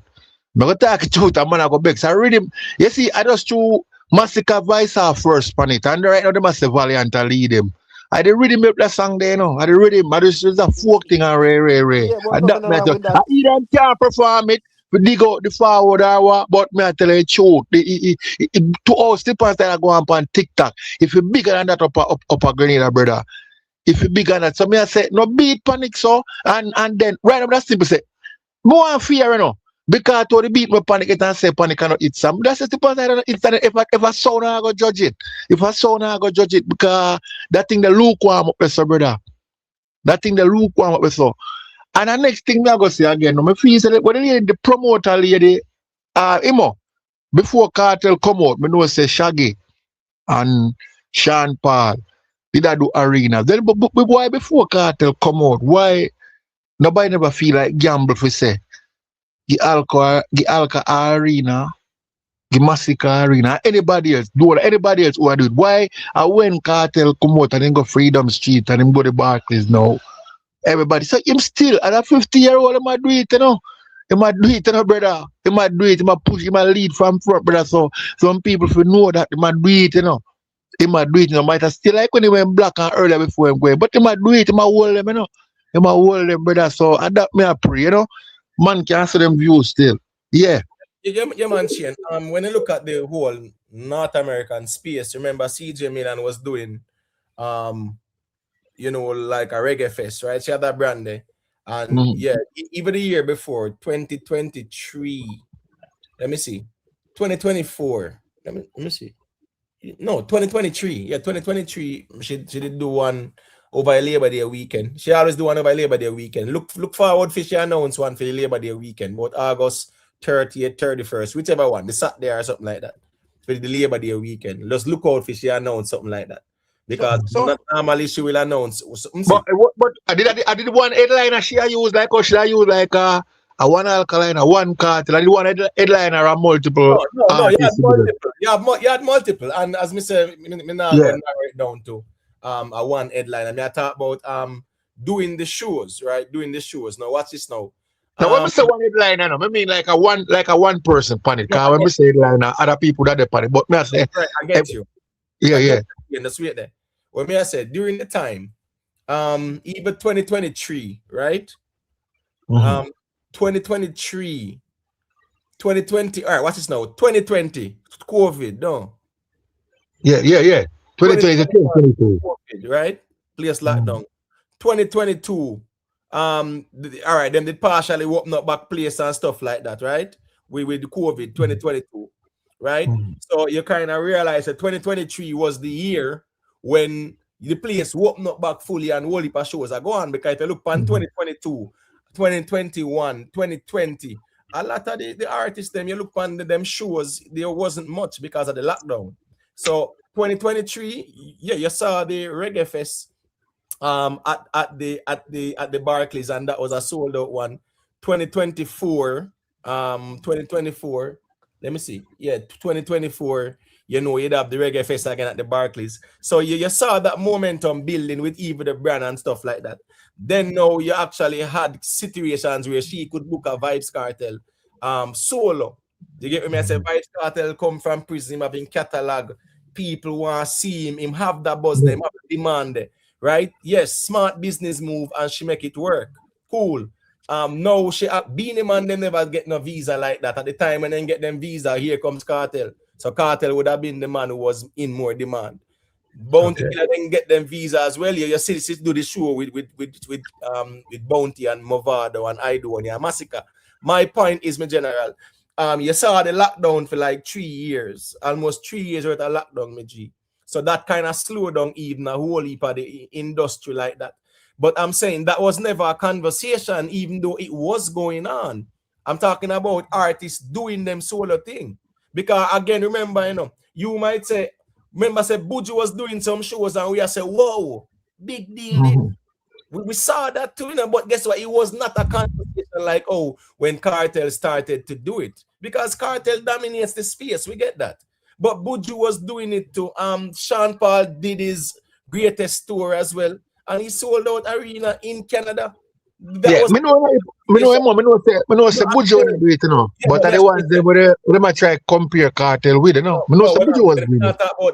I go talk it truth and man I go back. So I read him. You see, I just threw MASICKA voice off first on it. And right now they must say Valiant and lead him. I didn't read him up that song there, I didn't read him. I just a folk thing and rare. Yeah, and that matter. I either can't perform it, we dig out the forward hour, but me I tell you the truth. To all slippers that I go on TikTok. If you bigger than that up a Grenada, brother. If you bigger than that. So me I say, no beat Panic so and then right up that simple say, no one fear, Because to the beat me Panic it and say Panic cannot eat some. That's the person that if a sound I go judge it. If a sound I go judge it because that thing the lukewarm up so brother. That thing the lukewarm up so. And the next thing me I go say again, me feel say when the promoter lady Imo, before Cartel come out, me know say Shaggy and Sean Paul did I do arena. Then but why before Cartel come out? Why nobody never feel like gamble for say the Alka arena, the MASICKA arena, anybody else do it, anybody else who I do it. Why when Cartel come out and then go Freedom Street and then go to Barclays now? Everybody. So him still at a 50-year-old, he might do it, He might do it, brother. He might do it, he might push, he might lead from front, brother. So some people will know that he might do it, He might do it, Might have still like when he went black and earlier before him going. But he might do it, he might hold them, He might hold them, brother. So and that me I pray, Man can see them views still. Yeah. Yeah, man, Shane. When you look at the whole North American space, remember CJ Milan was doing like a reggae fest, right? She had that brand there. And yeah, even the year before, 2023. Let me see. 2024. Let me see. No, 2023. Yeah, 2023. She did do one over Labor Day weekend. She always do one over Labor Day weekend. Look forward for she announce one for the Labor Day weekend, about August 30th, 31st, whichever one, the Saturday or something like that. For the Labor Day weekend. Just look out for she announce something like that. Because not normally she will announce. But I did one headliner she use like or should I use like a one alkaline, a one cartel, I did one headliner or multiple. No, you had multiple. And as me say, me now narrow it down to a one headliner. I mean I talk about doing the shows, right? Doing the shows. Now watch this now. Now when we say one headliner, I mean like a one person panic. Because when we say headliner, other people that they panic. But me I say I get you. Yeah. In the sweet there. When me I said during the time, even 2023, right? 2023, 2020. All right, what's this now? 2020, COVID, no. Yeah. 2020, COVID, right? Place lockdown. 2022. All right, then they partially open up back place and stuff like that, right? With the COVID 2022, right? So you kind of realize that 2023 was the year when the place opened up back fully and whole heap of shows are gone. Because if you look on 2022, 2021, 2020, a lot of the artists, them you look on them shows, there wasn't much because of the lockdown. So 2023, yeah, you saw the Reggae Fest at the Barclays, and that was a sold out one. 2024, 2024. Let me see. Yeah, 2024. You know, you'd have the Reggae Fest again at the Barclays. So you saw that momentum building with Eva the brand and stuff like that. Then now you actually had situations where she could book a Vybz Kartel solo. You get me? I say Vybz Kartel come from prison, him having catalog. People want to see him have that buzz, them have the demand there, right? Yes, smart business move, and she make it work. Cool. No, she Beanie Man, they never get no visa like that. At the time when they get them visa, here comes Kartel. So Kartel would have been the man who was in more demand. Bounty Killer didn't get them visa as well. You see do the show with Bounty and MAVADO and I Do and MASICKA. My point is, my general, you saw the lockdown for like 3 years, almost 3 years worth of lockdown, my G. So that kind of slowed down even a whole heap of the industry like that. But I'm saying that was never a conversation, even though it was going on. I'm talking about artists doing them solo thing. Because again, remember, you know, you might say, remember, say Buju was doing some shows and we are say, whoa, big deal. We saw that too, you know, but guess what? It was not a conversation like, oh, when Kartel started to do it. Because Kartel dominates the space, we get that. But Buju was doing it too. Sean Paul did his greatest tour as well. And he sold out arena in Canada. That was say Buju was do it, you know. Yeah, but but the ones they might try compare Kartel with, you know. Me know say Buju was doing it.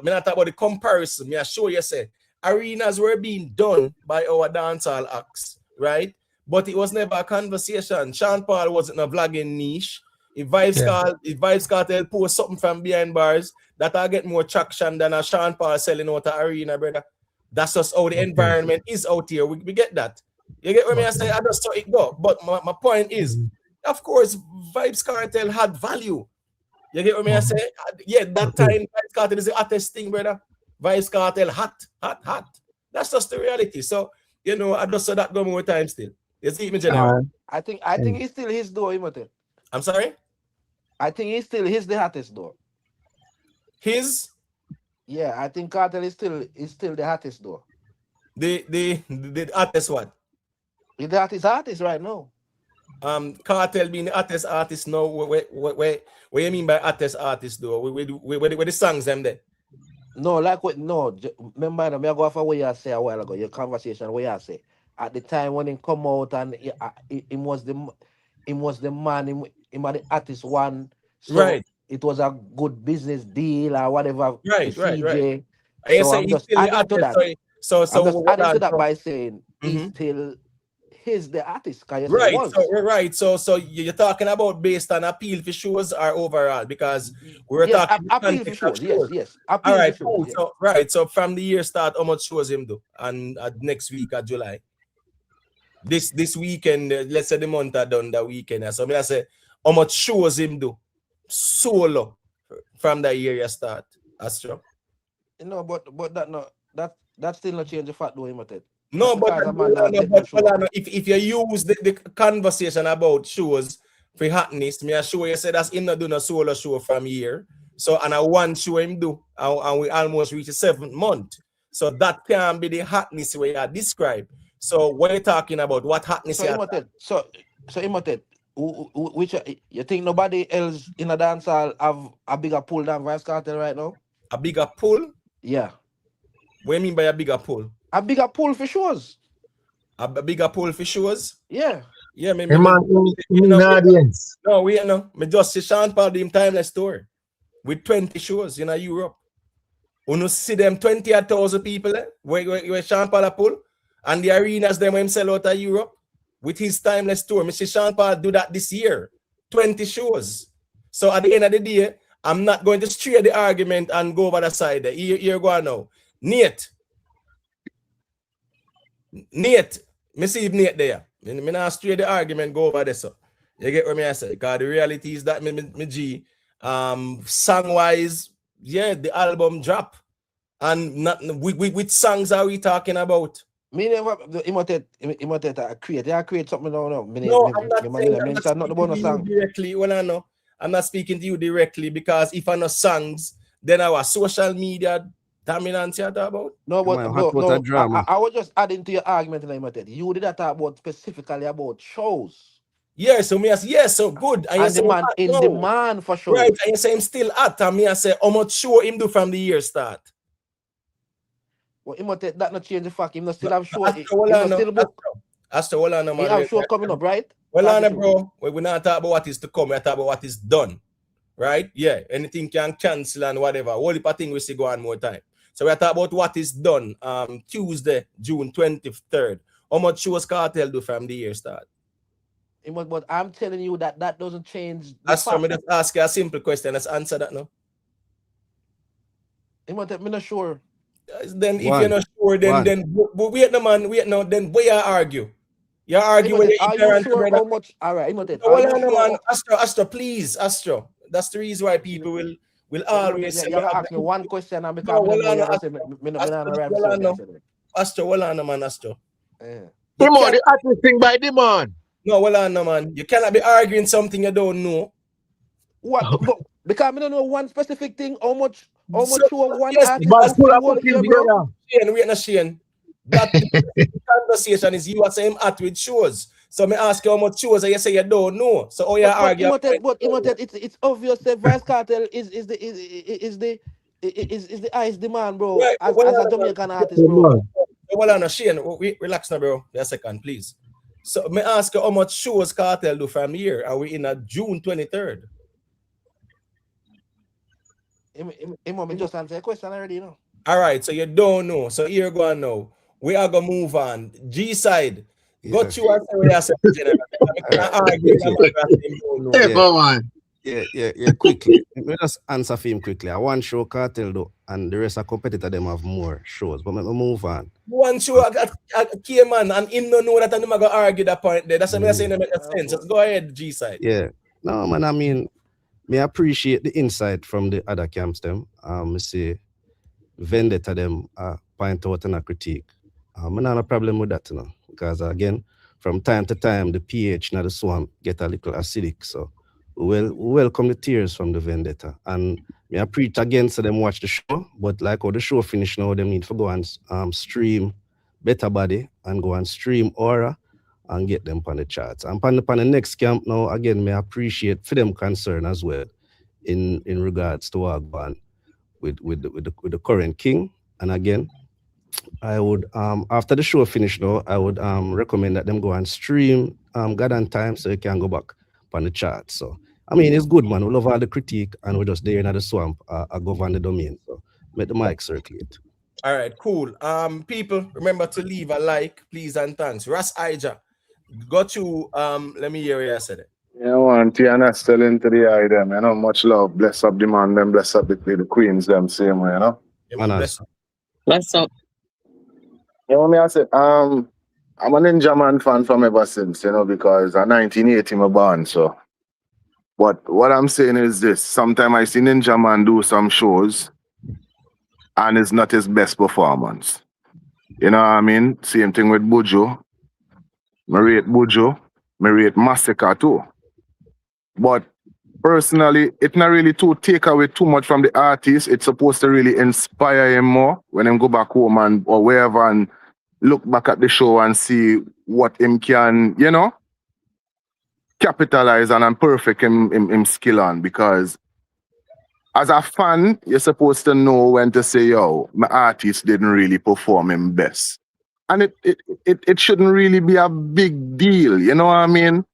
Me not talk about the comparison. Me I show you say arenas were being done by our dancehall acts, right? But it was never a conversation. Sean Paul wasn't a vlogging niche. If Vybz Kartel post something from behind bars, that'll get more traction than a Sean Paul selling out an arena, brother. That's just how the environment is out here. We get that. You get what I say? I just saw it go. But my point is, of course, Vybz Kartel had value. You get what I say? Yeah, that time Vybz Kartel is the hottest thing, brother. Vybz Kartel hot. That's just the reality. So, you know, I just saw that go more time still. You see me, general? I think he's still his door, Imote. I'm sorry? I think he's the hottest door. His? Yeah, I think Kartel is still the hottest door. The hottest what? He's the hottest artist right now. Kartel being the hottest artist now. What you mean by hottest artist though? Where the songs them there? No, like what? No, remember, me go off of what you say a while ago. Your conversation, what you say at the time when he come out and he was the man. He was the artist one. So right. It was a good business deal or whatever. Right. CJ. I So say I'm he's just still the adding to that. artist. So I'm just what adding to that so- by saying he's the artist. Right. So you're talking about based on appeal for shows or overall, because we're Yes, talking appeal for context of shows. Yes. Appeal All right, for cool. shows. So right, so from the year start, how much shows him do? And next week at July. This weekend, let's say the month are done that weekend. So I say how much shows him do solo from the year you start. Astro. No, but that still not change the fact though, Imote. No, but if you use the conversation about shows for hotness, me I show you say that's him not doing a solo show from here. So and I one show him do, and we almost reach the 7th month. So that can be the hotness where you describe. So what you're talking about, what hotness? So Imote, which you think nobody else in a dancehall have a bigger pull than Vybz Kartel right now? A bigger pull? Yeah. What do you mean by a bigger pull? A bigger pull for shows. A bigger pull for shows? Yeah. Yeah, audience. No, we know. Me just see Sean Paul doing timeless tour with 20 shows in Europe. You see them 20,000 people where Sean Paul a pull, and the arenas them when him sell out of Europe with his timeless tour. Me see Sean Paul do that this year. 20 shows. So at the end of the day, I'm not going to stray the argument and go over the side there. Here go on now. Nate, me see if Nate there. Me not stray the argument, go over there. So you get what me I say? Because the reality is that me G, song wise, yeah, the album drop. And not which songs are we talking about? Me never Imote create something now. No, I'm not saying directly. Well, I know I'm not speaking to you directly, because if I know songs, then our social media Dominance you talk about? No, Man, but hot water drama. I was just adding to your argument, Limited. You did that talk about specifically about shows. Yeah, so me I say, yes, so good. And you And say demand hot in now. demand for shows. Right, and you say him still hot, and me I say, how much show him do from the year start? Well, him not that not change the fact. Him not still have show. Him Hold not on, still book. Astro, hold on, He man. have show coming up, right? Well, on, bro. We're not talking about what is to come. We're talking about what is done. Right? Yeah. Anything can cancel and whatever. Whole heap of thing we see go on more time. So we're talking about what is done. Tuesday, June 23rd. How much shows Cartel do from the year start? But I'm telling you that doesn't change the Astro, fact. me just ask you a simple question. Let's answer that now. Me not sure. Then if you're not sure, then wait no man, wait no, then why you argue? You argue when you're ignorant. Sure how much? All right, man. Astro, please, Astro. That's the reason why people will always say. You ask me one question and because Astro, hold on, man, Astro. Demon, the artist thing by Demon. No, hold on, man. You cannot be arguing something you don't know. What? Because I don't know one specific thing. How much show one artist? Shane, wait, no, Shane. That conversation is you are saying at with shows. So me ask you how much shows and you say you don't know. So how you argue? But it's obvious that Vybz Kartel is the highest demand, bro. Right, as a Jamaican artist, bro. Hold on, Shane. Relax now, bro. Just a second, please. So me ask you how much shows Kartel do from here, and we in a June 23rd. Him just answer a question already, you know. All right, so you don't know. So here you go on now. We are gonna move on. G side. Go through and say what you say. Yeah, quickly. Let me just answer for him quickly. I want show Kartel though, and the rest of competitor them have more shows. But let me move on. One show I came man and him don't know that I'm gonna argue that point there. That's what I'm saying that makes sense. Just go ahead, G side. Yeah. No man, I mean, me appreciate the insight from the other camps them. Me say vendetta them point out and a critique. I don't have a problem with that, you know, because again, from time to time the pH in the swamp get a little acidic. So we welcome the tears from the vendetta. And me I preach against them watch the show, but like how the show finish now, them need to go and stream Better Body and go and stream Aura and get them on the charts. And on the next camp now, again, me appreciate for them concern as well in regards to what going with the current king. And again, I would after the show finish now, I would recommend that them go and stream God and Time so you can go back on the chart. So I mean it's good, man. We love all the critique and we're just there in the swamp. I govern the domain. So make the mic circulate. All right, cool. People, remember to leave a like, please and thanks. Ras Ija, go to let me hear what you said it. Yeah, man, Tiana still into the eye them, you know. Much love. Bless up the man, them bless up the queens, them same way, you know. Bless up. You know what I said? I'm a Ninja Man fan from ever since, you know, because in 1980 I'm born, so. But what I'm saying is this: sometimes I see Ninja Man do some shows, and it's not his best performance. You know what I mean? Same thing with Buju. I rate Buju. I rate MASICKA too. But personally, it's not really to take away too much from the artist. It's supposed to really inspire him more when him go back home and or wherever and look back at the show and see what him can, you know, capitalize on and perfect him skill on. Because as a fan, you're supposed to know when to say, yo, my artist didn't really perform him best. And it shouldn't really be a big deal, you know what I mean?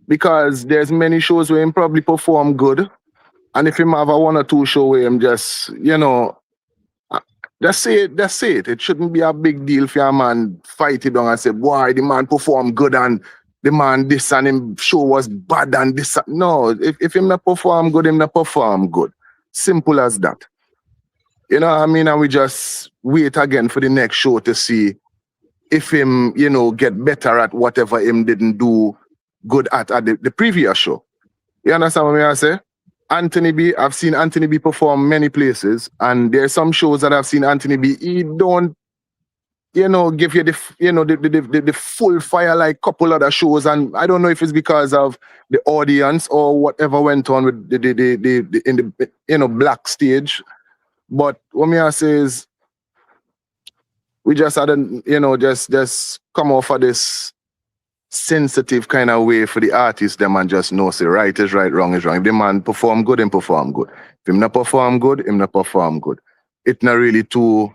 Because there's many shows where him probably perform good. And if him have a one or two show where him just, you know, that's it. It shouldn't be a big deal for a man fight it down and say, boy, the man performed good and the man this and him show was bad and this. No, if him not perform good, him not perform good. Simple as that. You know what I mean? And we just wait again for the next show to see if him, you know, get better at whatever him didn't do good at the previous show. You understand what I say? Anthony B, I've seen Anthony B perform many places, and there's some shows that I've seen Anthony B, he don't, you know, give you the full fire like couple other shows, and I don't know if it's because of the audience or whatever went on with the in the, you know, black stage. But what me I say is we just had just come off of this sensitive kind of way for the artist them and just know say right is right, wrong is wrong. If the man perform good, him perform good. If him not perform good, him not perform good. It not really too.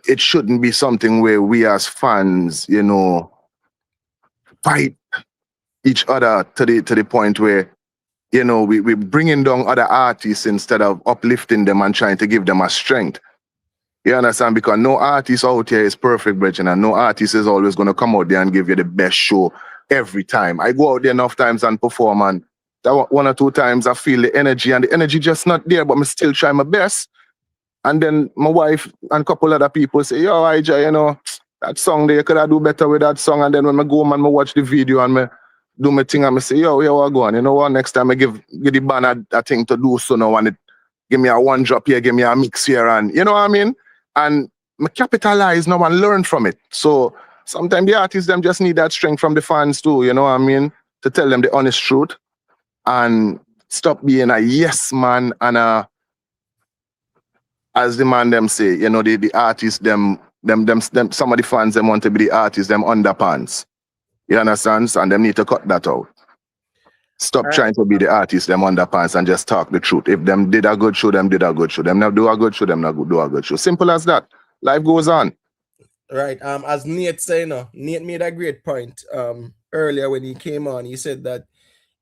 It shouldn't be something where we as fans, fight each other to the point where we bringing down other artists instead of uplifting them and trying to give them a strength. You understand? Because no artist out here is perfect, Bridget, and no artist is always going to come out there and give you the best show every time. I go out there enough times and perform, and that one or two times I feel the energy, and the energy just not there, but I still try my best. And then my wife and a couple other people say, yo, IJ, that song there, could I do better with that song? And then when I go home and I watch the video and I do my thing and I say, yo, what go on? You know what? Next time I give the band a thing to do so now, and it give me a one drop here, give me a mix here, and you know what I mean? And I capitalize now and learn from it. So sometimes the artists them just need that strength from the fans too, you know what I mean? To tell them the honest truth and stop being a yes man and as the man them say, the artists them some of the fans them want to be the artists them underpants. You understand? And them need to cut that out. Stop trying to be the artist them underpants and just talk the truth. If them did a good show, them did a good show. Them not do a good show, them not do a good show. Simple as that. Life goes on. Right. As Nate said, Nate made a great point earlier when he came on. He said that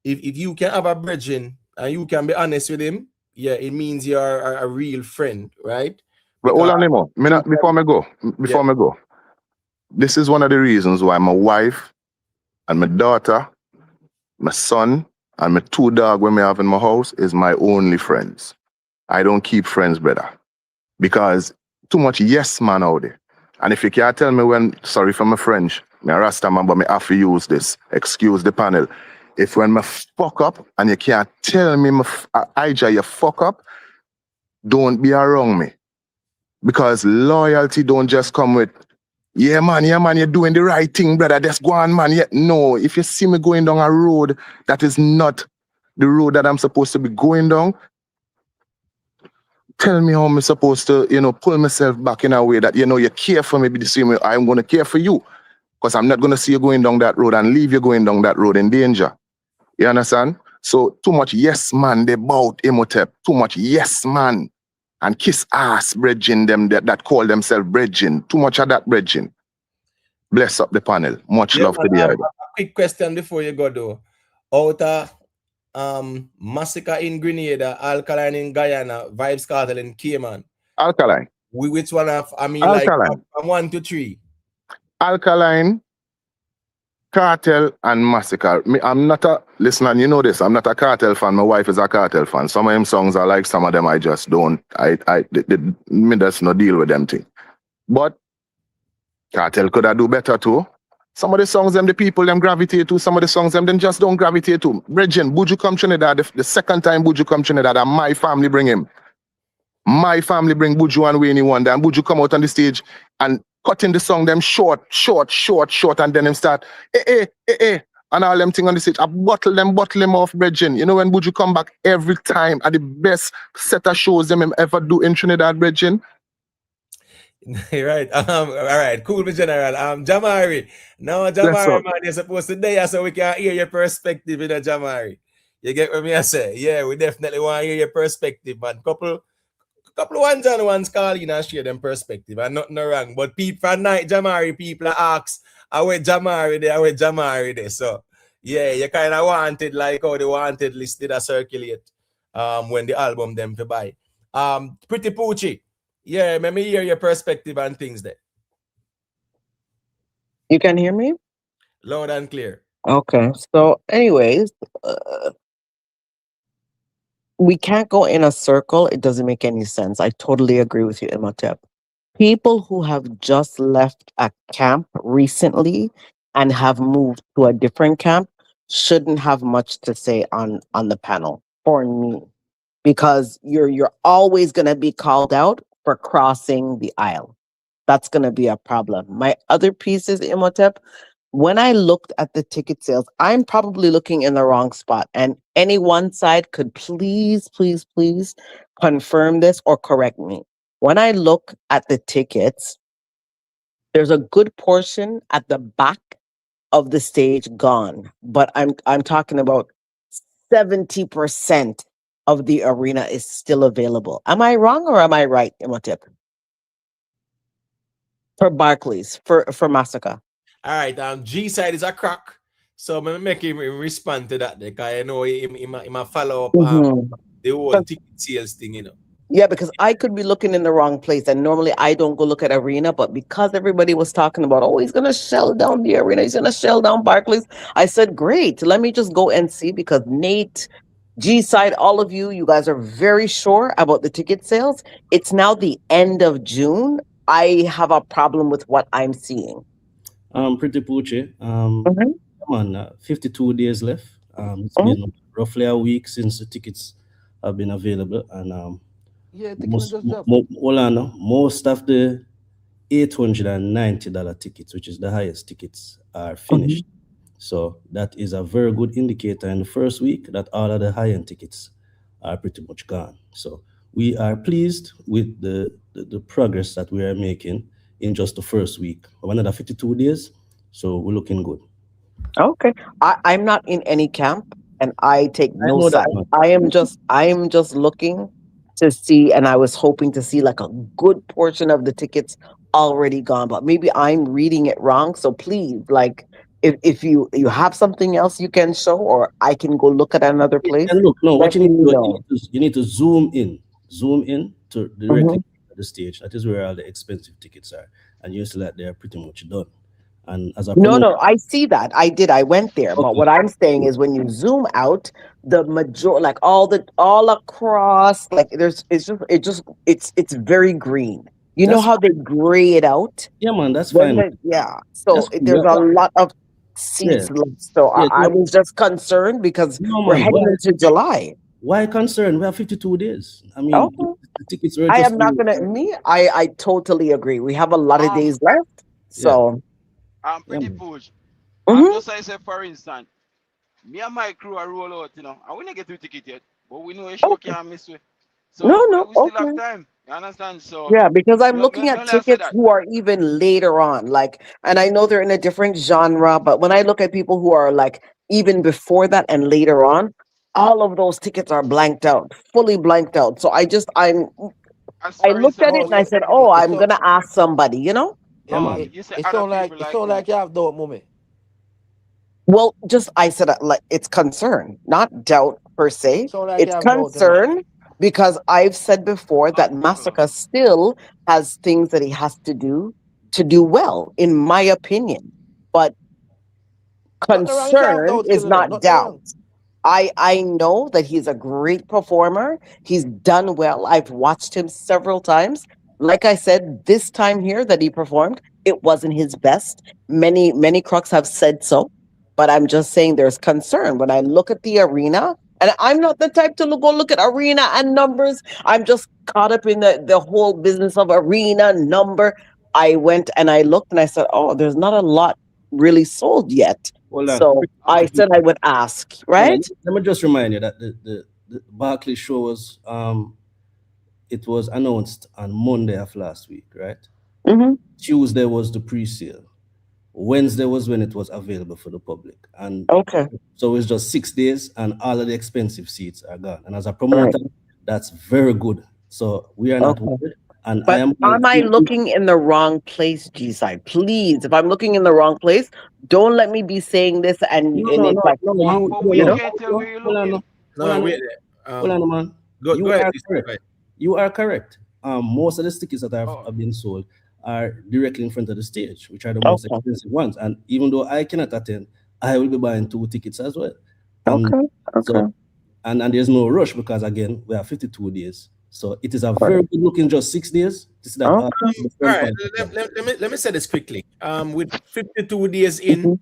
if you can have a brethren and you can be honest with him, yeah, it means you're a real friend, right? But hold on, Nemo. Before I go, this is one of the reasons why my wife and my daughter, my son, and my two dogs when I have in my house is my only friends. I don't keep friends, brother. Because too much yes man out there. And if you can't tell me when, sorry for my French, me a Rasta man, but me have to use this. Excuse the panel. If when me fuck up and you can't tell me, IJ, you fuck up, don't be around me. Because loyalty don't just come with, yeah, man, you're doing the right thing, brother. Just go on, man. Yeah, no, if you see me going down a road that is not the road that I'm supposed to be going down, tell me how I'm supposed to, pull myself back in a way that, you care for me the same way I'm going to care for you. Because I'm not going to see you going down that road and leave you going down that road in danger. You understand? So too much yes, man, they bout Imhotep. Too much yes, man. And kiss ass bridging them that call themselves bridging. Too much of that bridging. Bless up the panel. Much love to the idea. A quick question before you go though. Out of MASICKA in Grenada, ALKALINE in Guyana, Vybz Kartel in Cayman. ALKALINE. Which one of, ALKALINE. like from 1 to 3? ALKALINE, Kartel, and MASICKA. I'm not a, listen, and you know this, I'm not a Kartel fan. My wife is a Kartel fan. Some of them songs I like, some of them I just don't. Me just no deal with them thing. But Kartel could I do better too? Some of the songs them the people them gravitate to, some of the songs them just don't gravitate to. Bridget, Buju come Trinidad, the second time Buju come Trinidad, and my family bring him. My family bring Buju and Wayne one day, and Buju come out on the stage and cutting the song them short, and then him start, and all them thing on the stage. I bottle them off, Bridget. You know when Buju come back every time at the best set of shows them ever do in Trinidad, Bridget. Right. All right. Cool, General. Jamari. Now, Jamari, man, you're supposed to there so we can hear your perspective in Jamari. You get what I say? Yeah, we definitely want to hear your perspective, man. Couple ones and ones call in and share them perspective. And nothing wrong. But people for night, Jamari, people ask, are we Jamari there? So yeah, you kind of wanted like how the wanted list did circulate when the album them to buy. Pretty Poochie. Yeah, let me hear your perspective and things there. You can hear me? Loud and clear. Okay. So anyways, we can't go in a circle. It doesn't make any sense. I totally agree with you, Imhotep. People who have just left a camp recently and have moved to a different camp shouldn't have much to say on the panel for me, because you're always going to be called out for crossing the aisle. That's going to be a problem. My other piece is, Imhotep, when I looked at the ticket sales, I'm probably looking in the wrong spot. And any one side could please confirm this or correct me. When I look at the tickets, There's a good portion at the back of the stage gone, but I'm talking about 70% of the arena is still available. Am I wrong or am I right, Imhotep? For Barclays, for MASICKA. All right, G side is a crack. So I'm gonna make him respond to that because I know he might follow up the whole ticket sales thing, you know. Yeah, because I could be looking in the wrong place. And normally I don't go look at arena, but because everybody was talking about, oh, he's gonna shell down the arena, he's gonna shell down Barclays. I said, great, let me just go and see, because Nate, G side, all of you guys are very sure about the ticket sales. It's now the end of June. I have a problem with what I'm seeing. Pretty Poochie. Come on, 52 days left. It's been roughly a week since the tickets have been available, and yeah, most of the $890 tickets, which is the highest tickets, are finished. So that is a very good indicator in the first week that all of the high-end tickets are pretty much gone. So we are pleased with the progress that we are making in just the first week of another 52 days. So we're looking good. Okay. I'm not in any camp and I take no side. I am just looking to see, and I was hoping to see like a good portion of the tickets already gone, but maybe I'm reading it wrong. So please, like, if you have something else you can show, or I can go look at another place. And look, no, what you need to do, you need to zoom in to directly to the stage. That is where all the expensive tickets are, and you see that they are pretty much done. And as a no, I see that. I went there. But what I'm saying is when you zoom out, the majority, like all across, like it's very green. You know how they gray it out? Yeah, man, that's fine. Yeah. So there's a lot of seats left. So I was just concerned because we're heading into July. Why concerned? We have 52 days. I mean, the tickets were I just am not gonna I totally agree. We have a lot of days left. So Pretty push. Just I say, for instance, me and my crew are roll out, you know, and we don't get to ticket yet, but we know a show can't miss it. So we still have time. You understand? So yeah, because I'm looking at tickets who are even later on, like, and I know they're in a different genre, but when I look at people who are like even before that and later on, all of those tickets are blanked out, fully blanked out. So I looked at it and I said, oh, I'm gonna ask somebody, you know? It sound like you have doubt, mommy. Well, I said like it's concern, not doubt per se. It's concern because I've said before that MASICKA still has things that he has to do well, in my opinion. But concern is not doubt. I know that he's a great performer. He's done well. I've watched him several times. Like I said, this time here that he performed, it wasn't his best. Many crooks have said so, but I'm just saying there's concern. When I look at the arena, and I'm not the type to go look at arena and numbers. I'm just caught up in the whole business of arena number. I went and I looked and I said, oh, there's not a lot really sold yet. So I said I would ask, right? Let me just remind you that the Barclays show was it was announced on Monday of last week, right? Tuesday was the pre-sale. Wednesday was when it was available for the public. And so it's just 6 days and all of the expensive seats are gone. And as a promoter, that's very good. So we are not worried. And but am I looking in the wrong place, G-Side? Please, if I'm looking in the wrong place, don't let me be saying this and it's like, man. Go ahead. You are correct. Most of the tickets that have been sold are directly in front of the stage, which are the most expensive ones. And even though I cannot attend, I will be buying 2 tickets as well. So, and there's no rush because again, we have 52 days. So it is a very good looking just 6 days. All right, let me say this quickly. With 52 days in,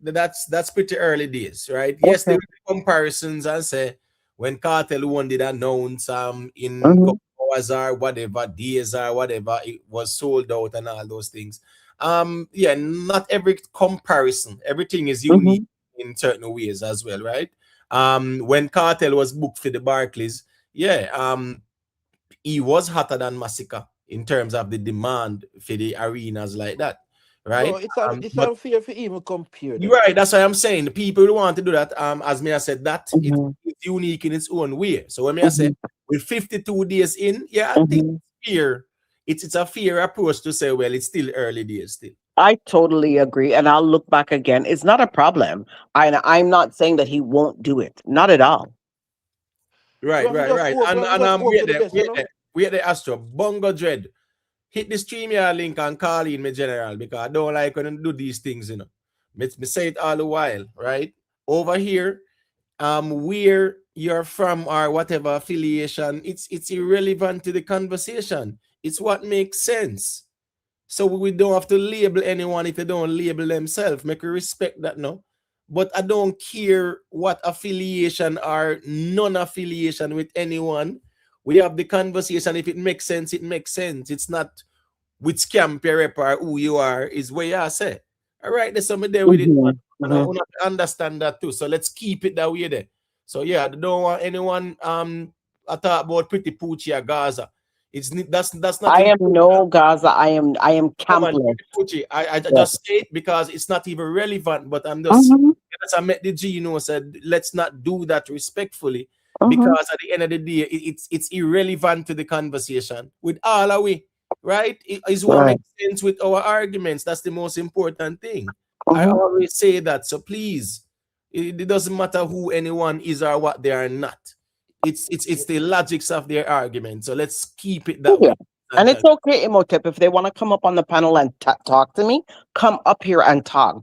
that's pretty early days, right? Yes, there will be comparisons and say when Kartel one did announce in couple hours or whatever, days or whatever, it was sold out and all those things. Not every comparison, everything is unique in certain ways as well, right? When Kartel was booked for the Barclays, he was hotter than MASICKA in terms of the demand for the arenas like that, right? Bro, it's But unfair for even compare you're them. right. That's why I'm saying the people who want to do that, as me I said, that Mhm. it's unique in its own way. So when me I say with 52 days in, yeah, I think it's fair. It's a fair approach to say, well, it's still early days still. I totally agree. And I'll look back again. It's not a problem. I'm not saying that he won't do it. Not at all. Right, We have to right, just right. hope, we And have to just hope we for at the the best, you know? we at the Astro Bongo Dread. Hit the StreamYard link and call in me general because I don't like when I do these things, you know. Me say it all the while, right? Over here, where you're from or whatever affiliation, it's irrelevant to the conversation. It's what makes sense. So we don't have to label anyone if they don't label themselves. Make you respect that, no. But I don't care what affiliation or non-affiliation with anyone. We have the conversation. If it makes sense, it makes sense. It's not which camp you rep or who you are, is where you say. All right, there's somebody there with it. Man. And I want to understand that too. So let's keep it that way there. So yeah, I don't want anyone I talk about pretty Poochie or Gaza. That's not I am important. no Gaza. I am Come on, campless. Poochie. I Yeah. just say it because it's not even relevant, but I'm just as I met the G, you know, said let's not do that respectfully because at the end of the day, it's irrelevant to the conversation. With all our way, right? It is what Right. makes sense with our arguments. That's the most important thing. I always say that. So please, it doesn't matter who anyone is or what they are not. It's the logics of their argument. So let's keep it that Yeah. way. And it's okay, Imhotep, if they want to come up on the panel and talk to me, come up here and talk.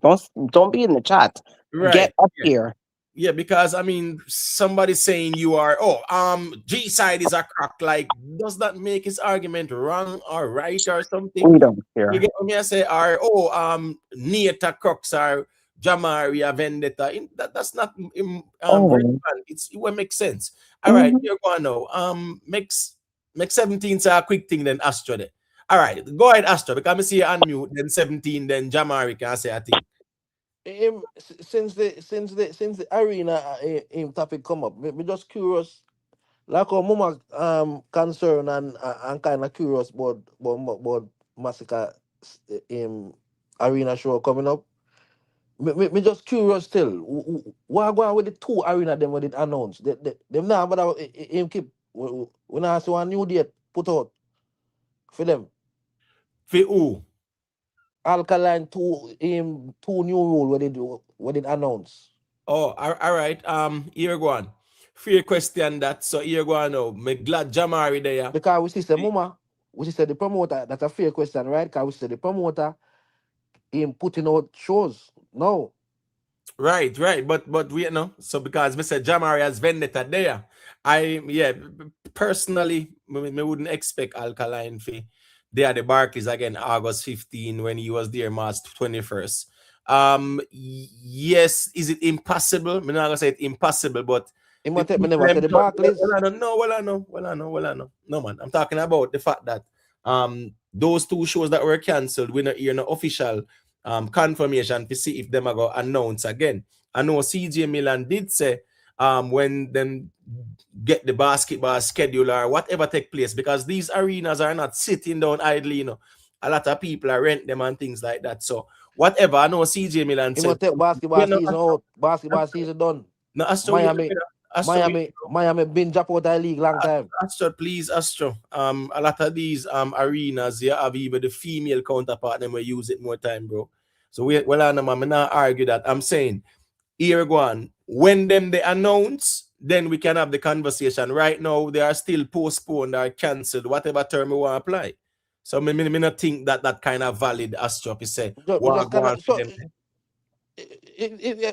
Don't be in the chat. Right. Get up Yeah. here. Yeah, because I mean, somebody saying you are, G side is a crack. Like, does that make his argument wrong or right or something? We don't care. You get what me I say? Or Nata Crux or Jamaria Vendetta. That's not relevant. It will make sense. All right, you're going now. Makes 17 say a quick thing, then Astro there. All right, go ahead, Astro, because I see you unmute, then 17, then Jamari can say a thing. Since the arena topic come up, me just curious. Like how Mama concerned and kind of curious about Massacre arena show coming up. Me just curious still. What going with the two arena them when it announced? Them now, but him keep when I see one new date put out for them. For who? Alkaline two new rule when it announce. Oh, all right. Here go on. Fair question that. So here go on now. Me glad Jamari there. Because we see the Mama, we see the promoter. That's a fair question, right? Because we see the promoter in putting out shows. No. Right. But we know. So because Mr. Jamari has Vendetta there. Personally, me wouldn't expect Alkaline fee. They are the Barclays again August 15 when he was there March 21st. Yes, is it impossible? I'm not gonna say it's impossible, but it might take me never say the Barclays. Well, I know. No, man. I'm talking about the fact that those two shows that were cancelled, we not hear no official confirmation to see if them are going to announce again. I know CJ Milan did say when them get the basketball schedule or whatever take place, because these arenas are not sitting down idly, you know. A lot of people are rent them and things like that. So whatever, I know CJ Milan said basketball season out, basketball season done. No, Astro, Miami been drop out of the league long time. Astro, please, Astro. A lot of these arenas, you have even the female counterpart, them will use it more time, bro. So I'm not argue that. I'm saying, here go on. When them they announce, then we can have the conversation. Right now, they are still postponed or cancelled, whatever term we want to apply. So me not think that kind of valid, Astro. You say,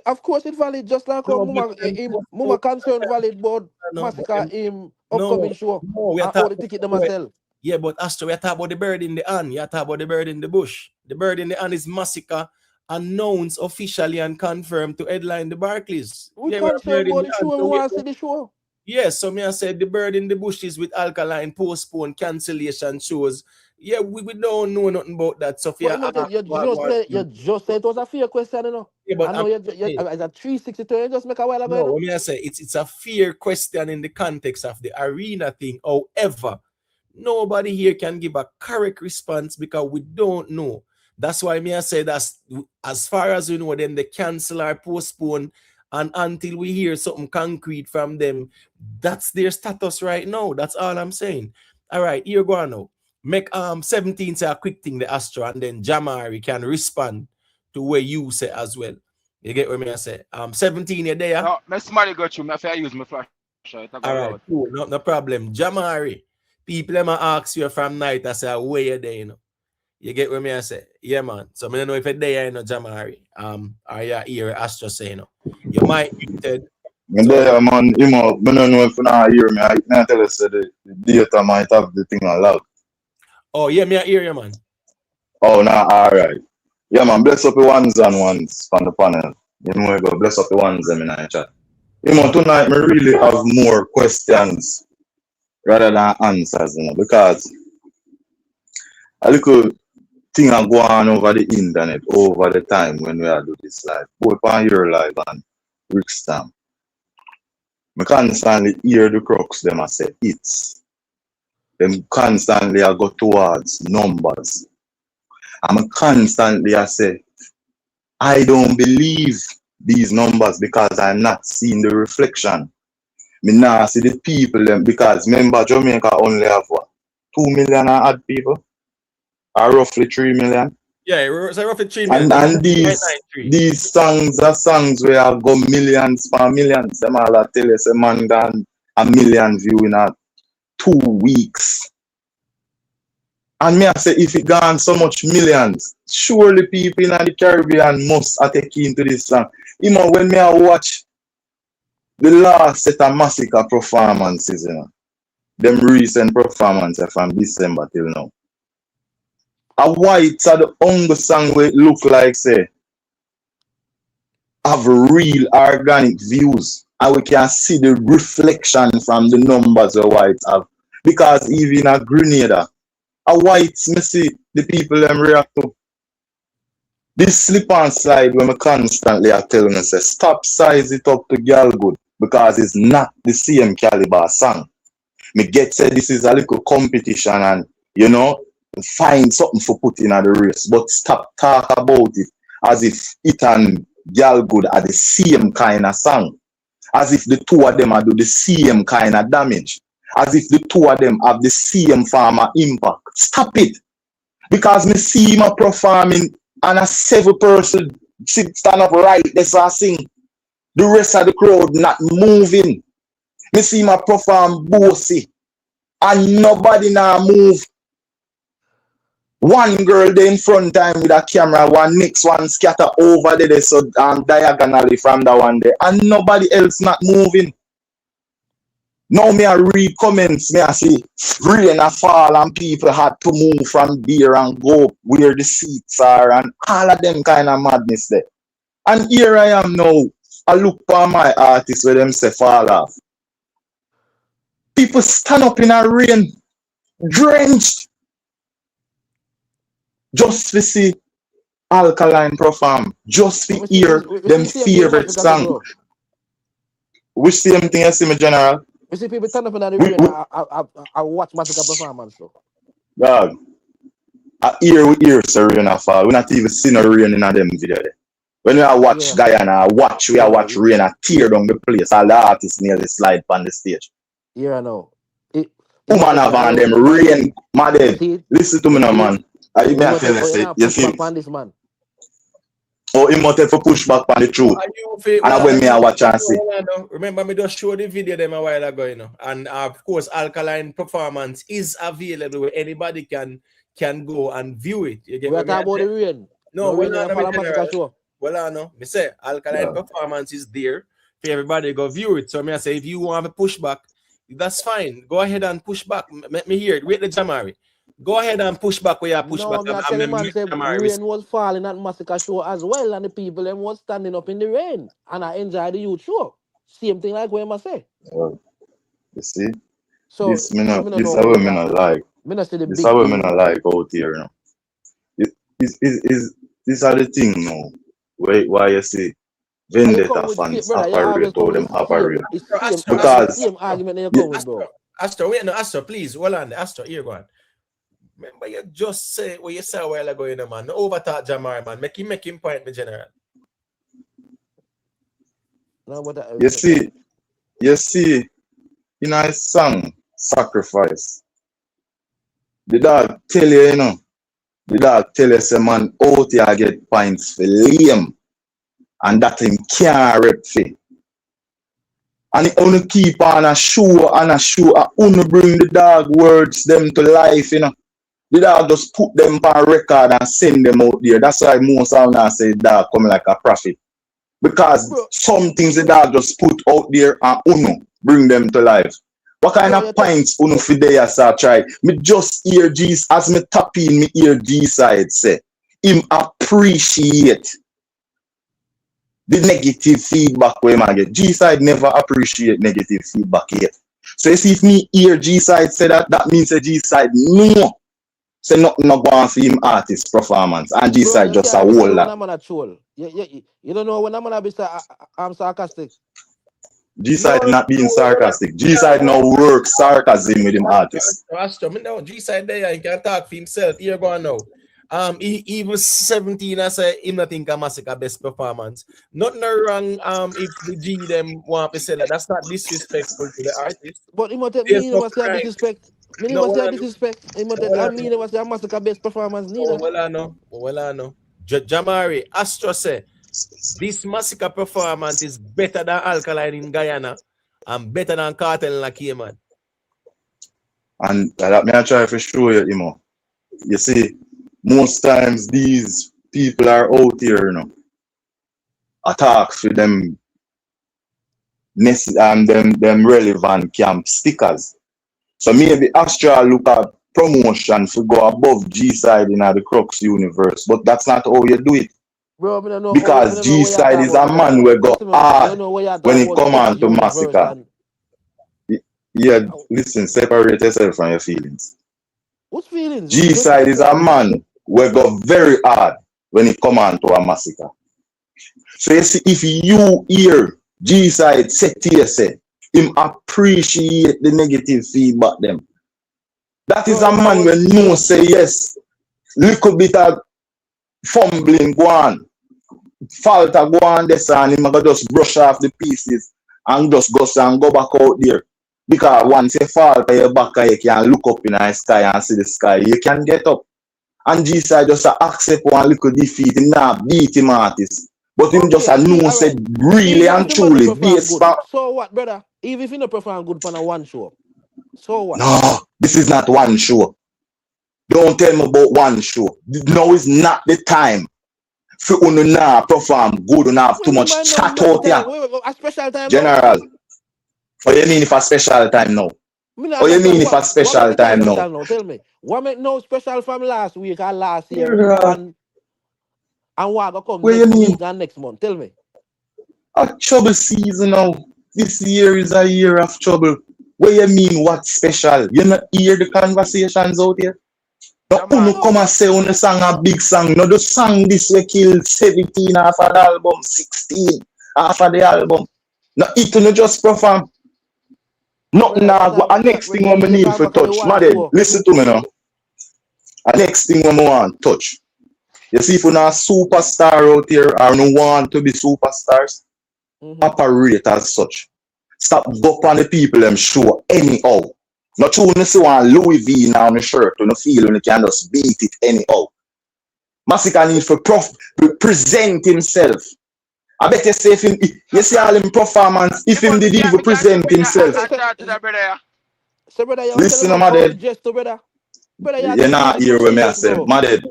of course it's valid, just like how Mama concerned valid about Massacre upcoming show. We are talking the ticket themselves. Yeah, but Astro, we are talking about the bird in the hand. You are talking about the bird in the bush. The bird in the hand is Massacre announced officially and confirmed to headline the Barclays. We concerned about the show. We want to see the show. Yes, so me I said the bird in the bush is with Alkaline postponed cancellation shows. Yeah, we don't know nothing about that. So you just said it was a fair question, you know. Yeah, but I know it's a 360 turn, just make a while ago. No, let me say it's a fair question in the context of the arena thing. However, Nobody here can give a correct response because we don't know. That's why me I say that's as far as we know, them they cancel or postpone, and until we hear something concrete from them, that's their status right now. That's all I'm saying. All right, here go on now. Make 17 say a quick thing, the Astro, and then Jamari can respond to where you say as well. You get what me I say? 17 you there? No, my somebody got you. Me if I use my flashlight, I go All right, loud. cool, no problem. Jamari, people them ask you from night, I say where you there, you know. You get what me I say? Yeah, man. So I don't know if you're there, you know, Jamari. Or you hear Astro say, you know. You might muted. There, man, I don't know if you not hear me. I can tell you so the data might have the thing on loud. Oh, yeah, me I hear you, man. Oh, nah, alright. Yeah, man, bless up the ones and ones from the panel. You know, go bless up the ones them in the chat. You know, tonight, me really have more questions rather than answers, you know, because a little thing are going on over the internet over the time when we are do this live. Both on here live and Rick Stam. I constantly hear the crux them I say it's. Them constantly I go towards numbers. I'm constantly I say I don't believe these numbers because I'm not seeing the reflection. Me now see the people them because remember Jamaica only have what 2 million and odd people? Or roughly 3 million. Yeah, it's roughly 3 million. And these songs are songs where I go millions for millions. Them all I tell you, say man done a million view in a 2 weeks. And me I say if it gone so much millions, surely people in the Caribbean must take into this song. You know, when me I watch the last set of MASICKA performances, you know, them recent performances from December till now. A whites are the only song where it look like say have real organic views and we can see the reflection from the numbers the whites have. Because even a Grenada, a whites me see the people them react to. This slip and slide when I constantly are telling us say stop size it up to girl good because it's not the same caliber song. Me get say this is a little competition and you know find something for putting at the race, but stop talk about it as if it and Girl Good are the same kind of song, as if the two of them are do the same kind of damage, as if the two of them have the same form of impact. Stop it, because me see him performing and a 7 person stand up right there so sing, the rest of the crowd not moving. Me see him perform bossy and nobody now move. One girl there in front time with a camera, one next one scatter over there so diagonally from that one there, and nobody else not moving. Now me I read comments, me I see rain a fall and people had to move from there and go where the seats are and all of them kind of madness there. And here I am now, I look for my artists where them say fall off. People stand up in a rain, drenched, just to see Alkaline perform, just to hear them favorite song. Which same thing you see me, General? You see people turn up in the rain. I watch MASICKA performance though. Dog, I hear we hear so rain a fall. We not even see no rain in them video there. When we watch Guyana, we watch rain a tear down the place. All the artists nearly slide on the stage. Yeah, I know. Woman have on them rain, madam. Listen to me now, man. You may tell us, you see. Oh, he must have to push back on the truth. And when me I watch and see. Remember, me just show the video them a while ago, you know. And of course, Alkaline performance is available where anybody can go and view it. You get we are talking about the rain. No, we're not MASICKA show. Well, I know. Me say Alkaline performance is there for everybody to go view it. So me I say if you want to push back, that's fine. Go ahead and push back. Let me hear it. Wait the Jamari. Go ahead and push back where you push back. No, rain was falling at MASICKA show as well, and the people them was standing up in the rain, and I enjoy the youth show. Same thing like what I say. You see, so this is what me not like. This is what me not like out here. You know, these are the thing now. Why you see vendetta fans operate how them operate because same argument you come with, bro. Astro, wait, no, Astro, please, hold on. Astro, here, go on. Remember, you just say what you said a while ago, you know, man. No overtalk Jamar, man. Make him point, the general. No, but You see, in a song, Sacrifice, the dog tell you, you know, the dog tell you, say, man, out here get points for Liam, and that him can't rep for. And he only keep on a show, and only bring the dog words them to life, you know. The dog just put them on record and send them out there. That's why most of them say dog come like a prophet. Because some things the dog just put out there and uno bring them to life. What kind of points uno for there so try? Me just hear G as me tap in me hear G side say him appreciate the negative feedback we might get. G side never appreciate negative feedback yet. So you see if me hear G side say that means the G side no. Say nothing not going for him artist performance and G side just a whole lot. You don't know when I'm gonna be sarcastic. G side not being sarcastic. G side now work sarcasm with him artist. Astro, me know G side there, he can talk for himself. Here go on now. He was 17. I say him not think MASICKA best performance. Nothing wrong. If the G them want to say that, that's not disrespectful to the artist. But he must say disrespect. I mean, I mean, it was the MASICKA best performance neither. Well, I know. Jamari, Astro say this MASICKA performance is better than Alkaline in Guyana and better than Kartel in Cayman. And that me I try to show you, Imo. You see, most times these people are out here, you know, attack for them and them relevant camp stickers. So maybe Astra look at promotion to go above G side in the Crux universe, but that's not how you do it. Bro, I don't know because G side is a man we go hard when it come on to MASICKA. Yeah, listen, separate yourself from your feelings. What feelings? G side is a man we go very hard when it come on to a MASICKA. So you see, if you hear G side say to you, say him appreciate the negative feedback them. That is a man when no say yes, little bit of fumbling go on, falter go on this and him go just brush off the pieces and just go back out there. Because once you fall to your back, you can look up in the sky and see the sky. You can get up. And G side just accept one little defeat. Him not beat him artist. But him just know said really and truly based on. So what, brother? Even if you don't perform good for one show. So what? No, this is not one show. Don't tell me about one show. Now is not the time. For you not perform good enough too much chat out here. A special time. General. What you mean if a special time now? What you mean if a special time now? Tell me. What make no special from last week or last year? And what go come next week and next month? Tell me. A trouble season now. This year is a year of trouble. What you mean what special? You not hear the conversations out here? No, come and say on the song a big song. No, the song this we killed 17 half of the album, 16 half of the album. No, it no just perform. Nothing now. A next thing we need for touch. Madden, listen to me now. A next thing we want touch. You see, if you're not a superstar out here or no want to be superstars, operate as such. Stop go on the people them show anyhow. Not true, you see one Louis V now on the shirt, you feel when you can just beat it anyhow. MASICKA need to present himself. I bet you say if him, you see all him performance, if him did even present himself. Listen to my dad. You're not here with me, I say, my dad.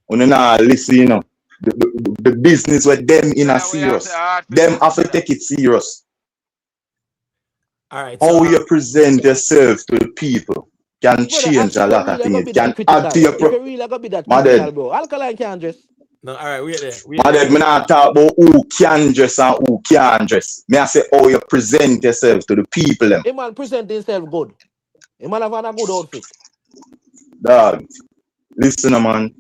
When you not listen, you know, the business with them in a serious. Them have to take it serious. All right. How you present yourself to the people can change a lot of things. It can add to your my dad. Alkaline can't dress. No, all right, wait there. My dad, me not talk about who can dress and who can't dress. Me I say how you present yourself to the people. A man present himself good. A man have a good outfit. Dog, listen, man.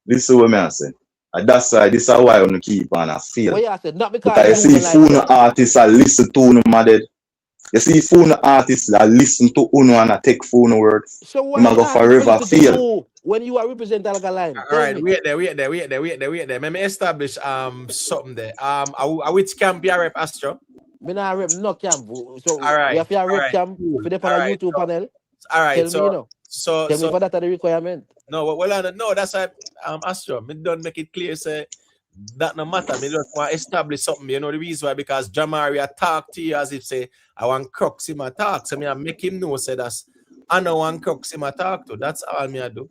Listen what me I say. And that's why this is why I want to keep on a feel. What you said, not because you see, if you artists are listen to them, my dad. You see, phone artists that listen to Uno and I take phone word, So I'm what go artist for you forever to fail. do when you are represent Alkaline? All Tell right, me. wait there. Let me establish something there. Are which camp you rep, Astro? Me nah rep no camp. So All we right, have to all rep right, camp cool. for the All right, YouTube panel. all right. Tell me, you know. So Tell me for that are the requirement. no, well, no, that's why Astro. Me don't make it clear. Say that no matter. Me just want to establish something. You know the reason why, because Jamari talk to you as if say I want crux in my talk. So me I make him know say that's I know one crux in my talk to. That's all me I do.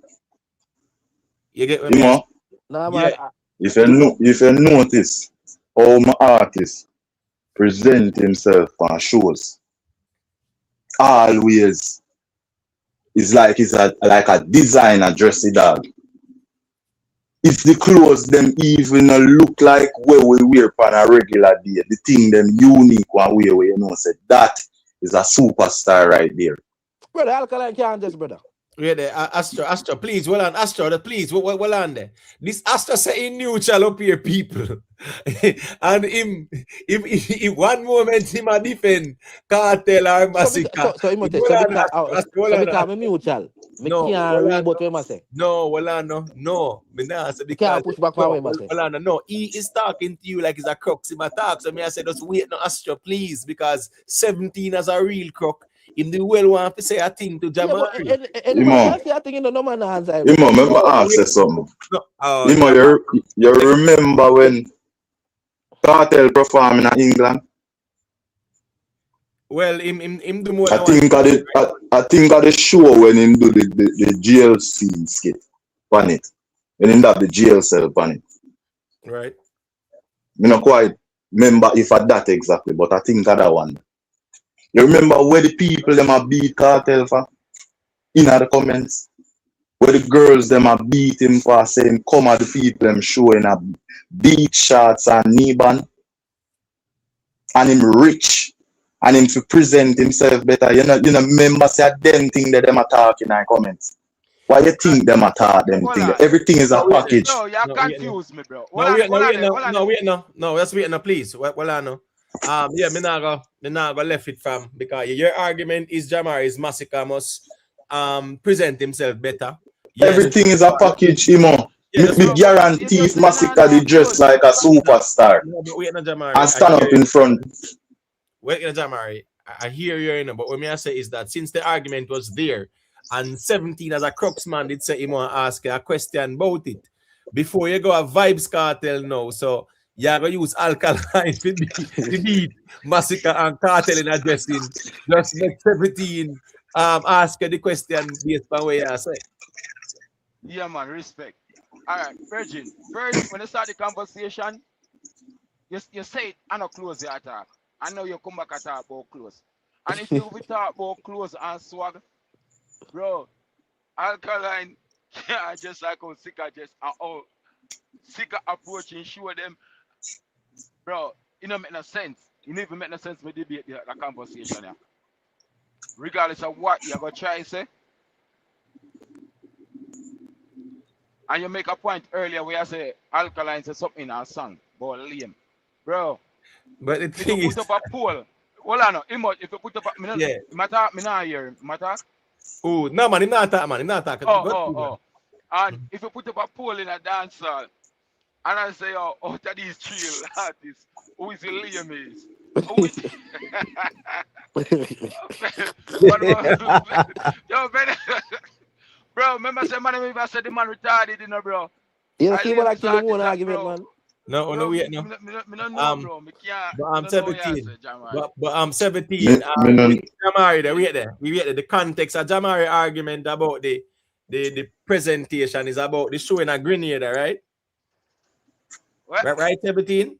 You get what You me? know, Nah, Yeah. man. if you notice how my artist present himself on shows, always it's like like a designer dressy dog. If the clothes them even look like where we wear on a regular day, the thing them unique one way where you know say that is a superstar right there. Brother, Alkaline can't just, brother. Yeah, there, Astro, please, well on, Astro, please, well on there. This Astro say in neutral up here, people, and him, if one moment him a defend Cartel or Massicka. So because I'm mutual. Me No, can't read what we must say. no, no, me nah say You can't because push back my way, must say. no, he is talking to you like he's a crux in my talk. So me I say just wait no Astro, please, because 17 as a real crook. In the well want to say a thing to Jamari. Yeah, but anyone can say a thing in the no man hands. Remember ask you something. You remember when Kartel performing in England? Well, him do more I think of the show when him do the jail scene skit on it. When him have the jail cell on it. Right. Me not quite remember if I that exactly, but I think of that one. You remember where the people them a beat Kartel for? In the comments. Where the girls them a beat him for saying come at the people them showing a beat shots and knee band. And him rich. And him to present himself better. You know remember say them thing that them a talk in the comments. Why you think them a talk them thing? Everything is a package. No, you're confused me, bro. No, let's wait now, please. Well, I know. Yeah, me not go left it from because your argument is Jamari's Massicka must present himself better. Yes. Everything is a package, Imo. Me guarantee if Massicka the dress like a superstar. And stand up in front. Wait, Jamari, I hear you, but what me I say is that since the argument was there and 17 as a crux man did say he want to ask a question about it before you go a Vybz Kartel now, so you're going to use Alkaline to beat Massicka and Kartel in addressing. Just make 17 ask you the question based on what you say. Yeah, man, respect. All right, Virgin. First, when you start the conversation, you say it and not close the attack. I know you come back and talk about clothes. And if you talk about clothes and swag, bro, Alkaline, yeah, just like how Sika just Sika approaching, show them, bro, it don't make no sense. It don't even make no sense with debate the conversation here. Regardless of what you're going to try to say. And you make a point earlier where I say Alkaline said something in our song about Liam. Bro, but the thing is, put up a poll. Well, I know. If you put up a me not hear him. Oh, no, man, him not talk, man. Him not talk. Oh. And if you put up a poll in a dance hall, and I say, out of these three artists, who is the Liam is? Who is Yo, bro, remember say man, if I said the man retarded, you know, bro. You see what I kill one argument, man. No, bro, wait, no. Me don't know, bro. Me can't. But I'm 17. But I'm 17. Jamari, wait there. The context of Jamari argument about the presentation is about the show in a Grenada, right? What? Right, 17?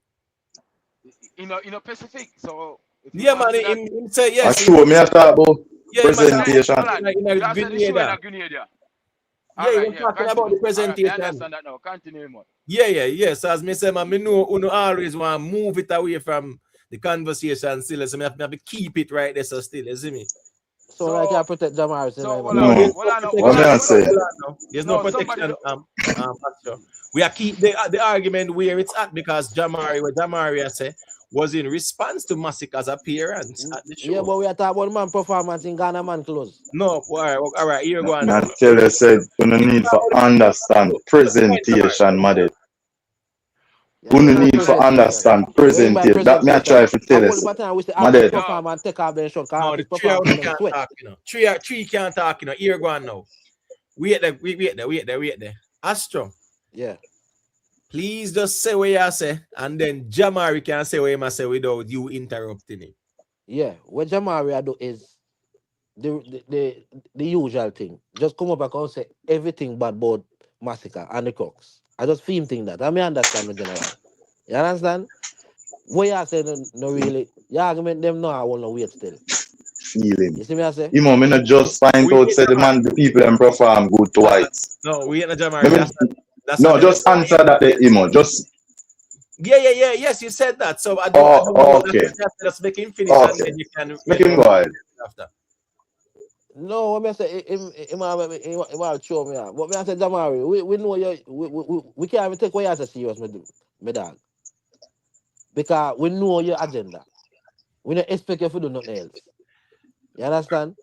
In a Pacific. So yeah, man. Him say yes. I sure me I talk about presentation. In a Grenada. Yeah, you're talking about the presentation. I understand that now. Continue more. Yeah. So as me say, man, me know you always want to move it away from the conversation still. So me have to keep it right there so still, you see me? So I can protect Jamari. There's no protection. We are keep the argument where it's at because Jamari, what Jamari say, was in response to Massicka's appearance at the show. Yeah, but we are talking about man performance in Ghana man close. No, all right, here go on. I tell you, said, you don't need to understand presentation, mother. You don't need to understand presentation. That me I try to tell you. Mother. Performance take off their shot. No, the three out can't talk, you know. Three can't talk, you know. Here go on now. Wait there. Astro. Yeah. Please just say what you say, and then Jamari can say what you say without you interrupting him. Yeah, what Jamari do is the usual thing. Just come up and say everything bad about Massicka and the Cox. I just feel him think that. I may understand the general. You understand? What you say no really. Your argument them no I want to wait still. Feeling. You see me I say? You know, me not just find out say the people and perform good twice. No, we ain't a Jamari. No, just answer that Imo. Just yes, you said that. So I okay. Just make him finish and then you can make him go ahead. After. No, what me say him show me out. What me I say Jamari, we know you we can't even take what you say serious, me dog. Because we know your agenda. We don't expect you to do nothing else. You understand?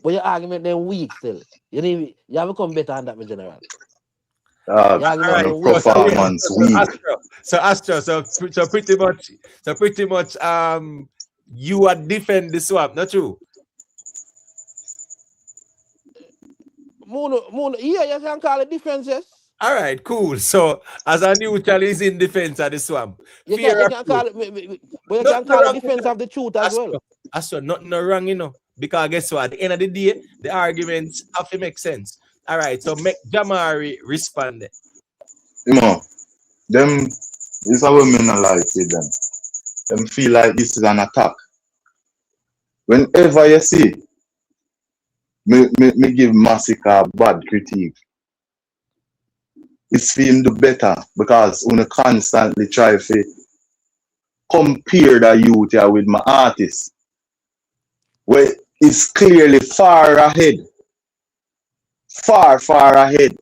But your argument then weak still. You have to come better than that, my general. Performance weak. So Astro, so pretty much you are defend the swap, not true? Moon, yeah, you can call it defenses. All right, cool. So as a neutral is in defense of the swamp. You can call it, but you can call it defense of the truth as well. Astro, nothing wrong, you know. Because guess what? At the end of the day, the arguments have to make sense. All right, so make Jamari respond. You know, them, this is how women are like with them. Them feel like this is an attack. Whenever you see, me give Massicka bad critique. It's for him do better because we constantly try to compare the youth here with my artist. Where it's clearly far ahead. Far ahead.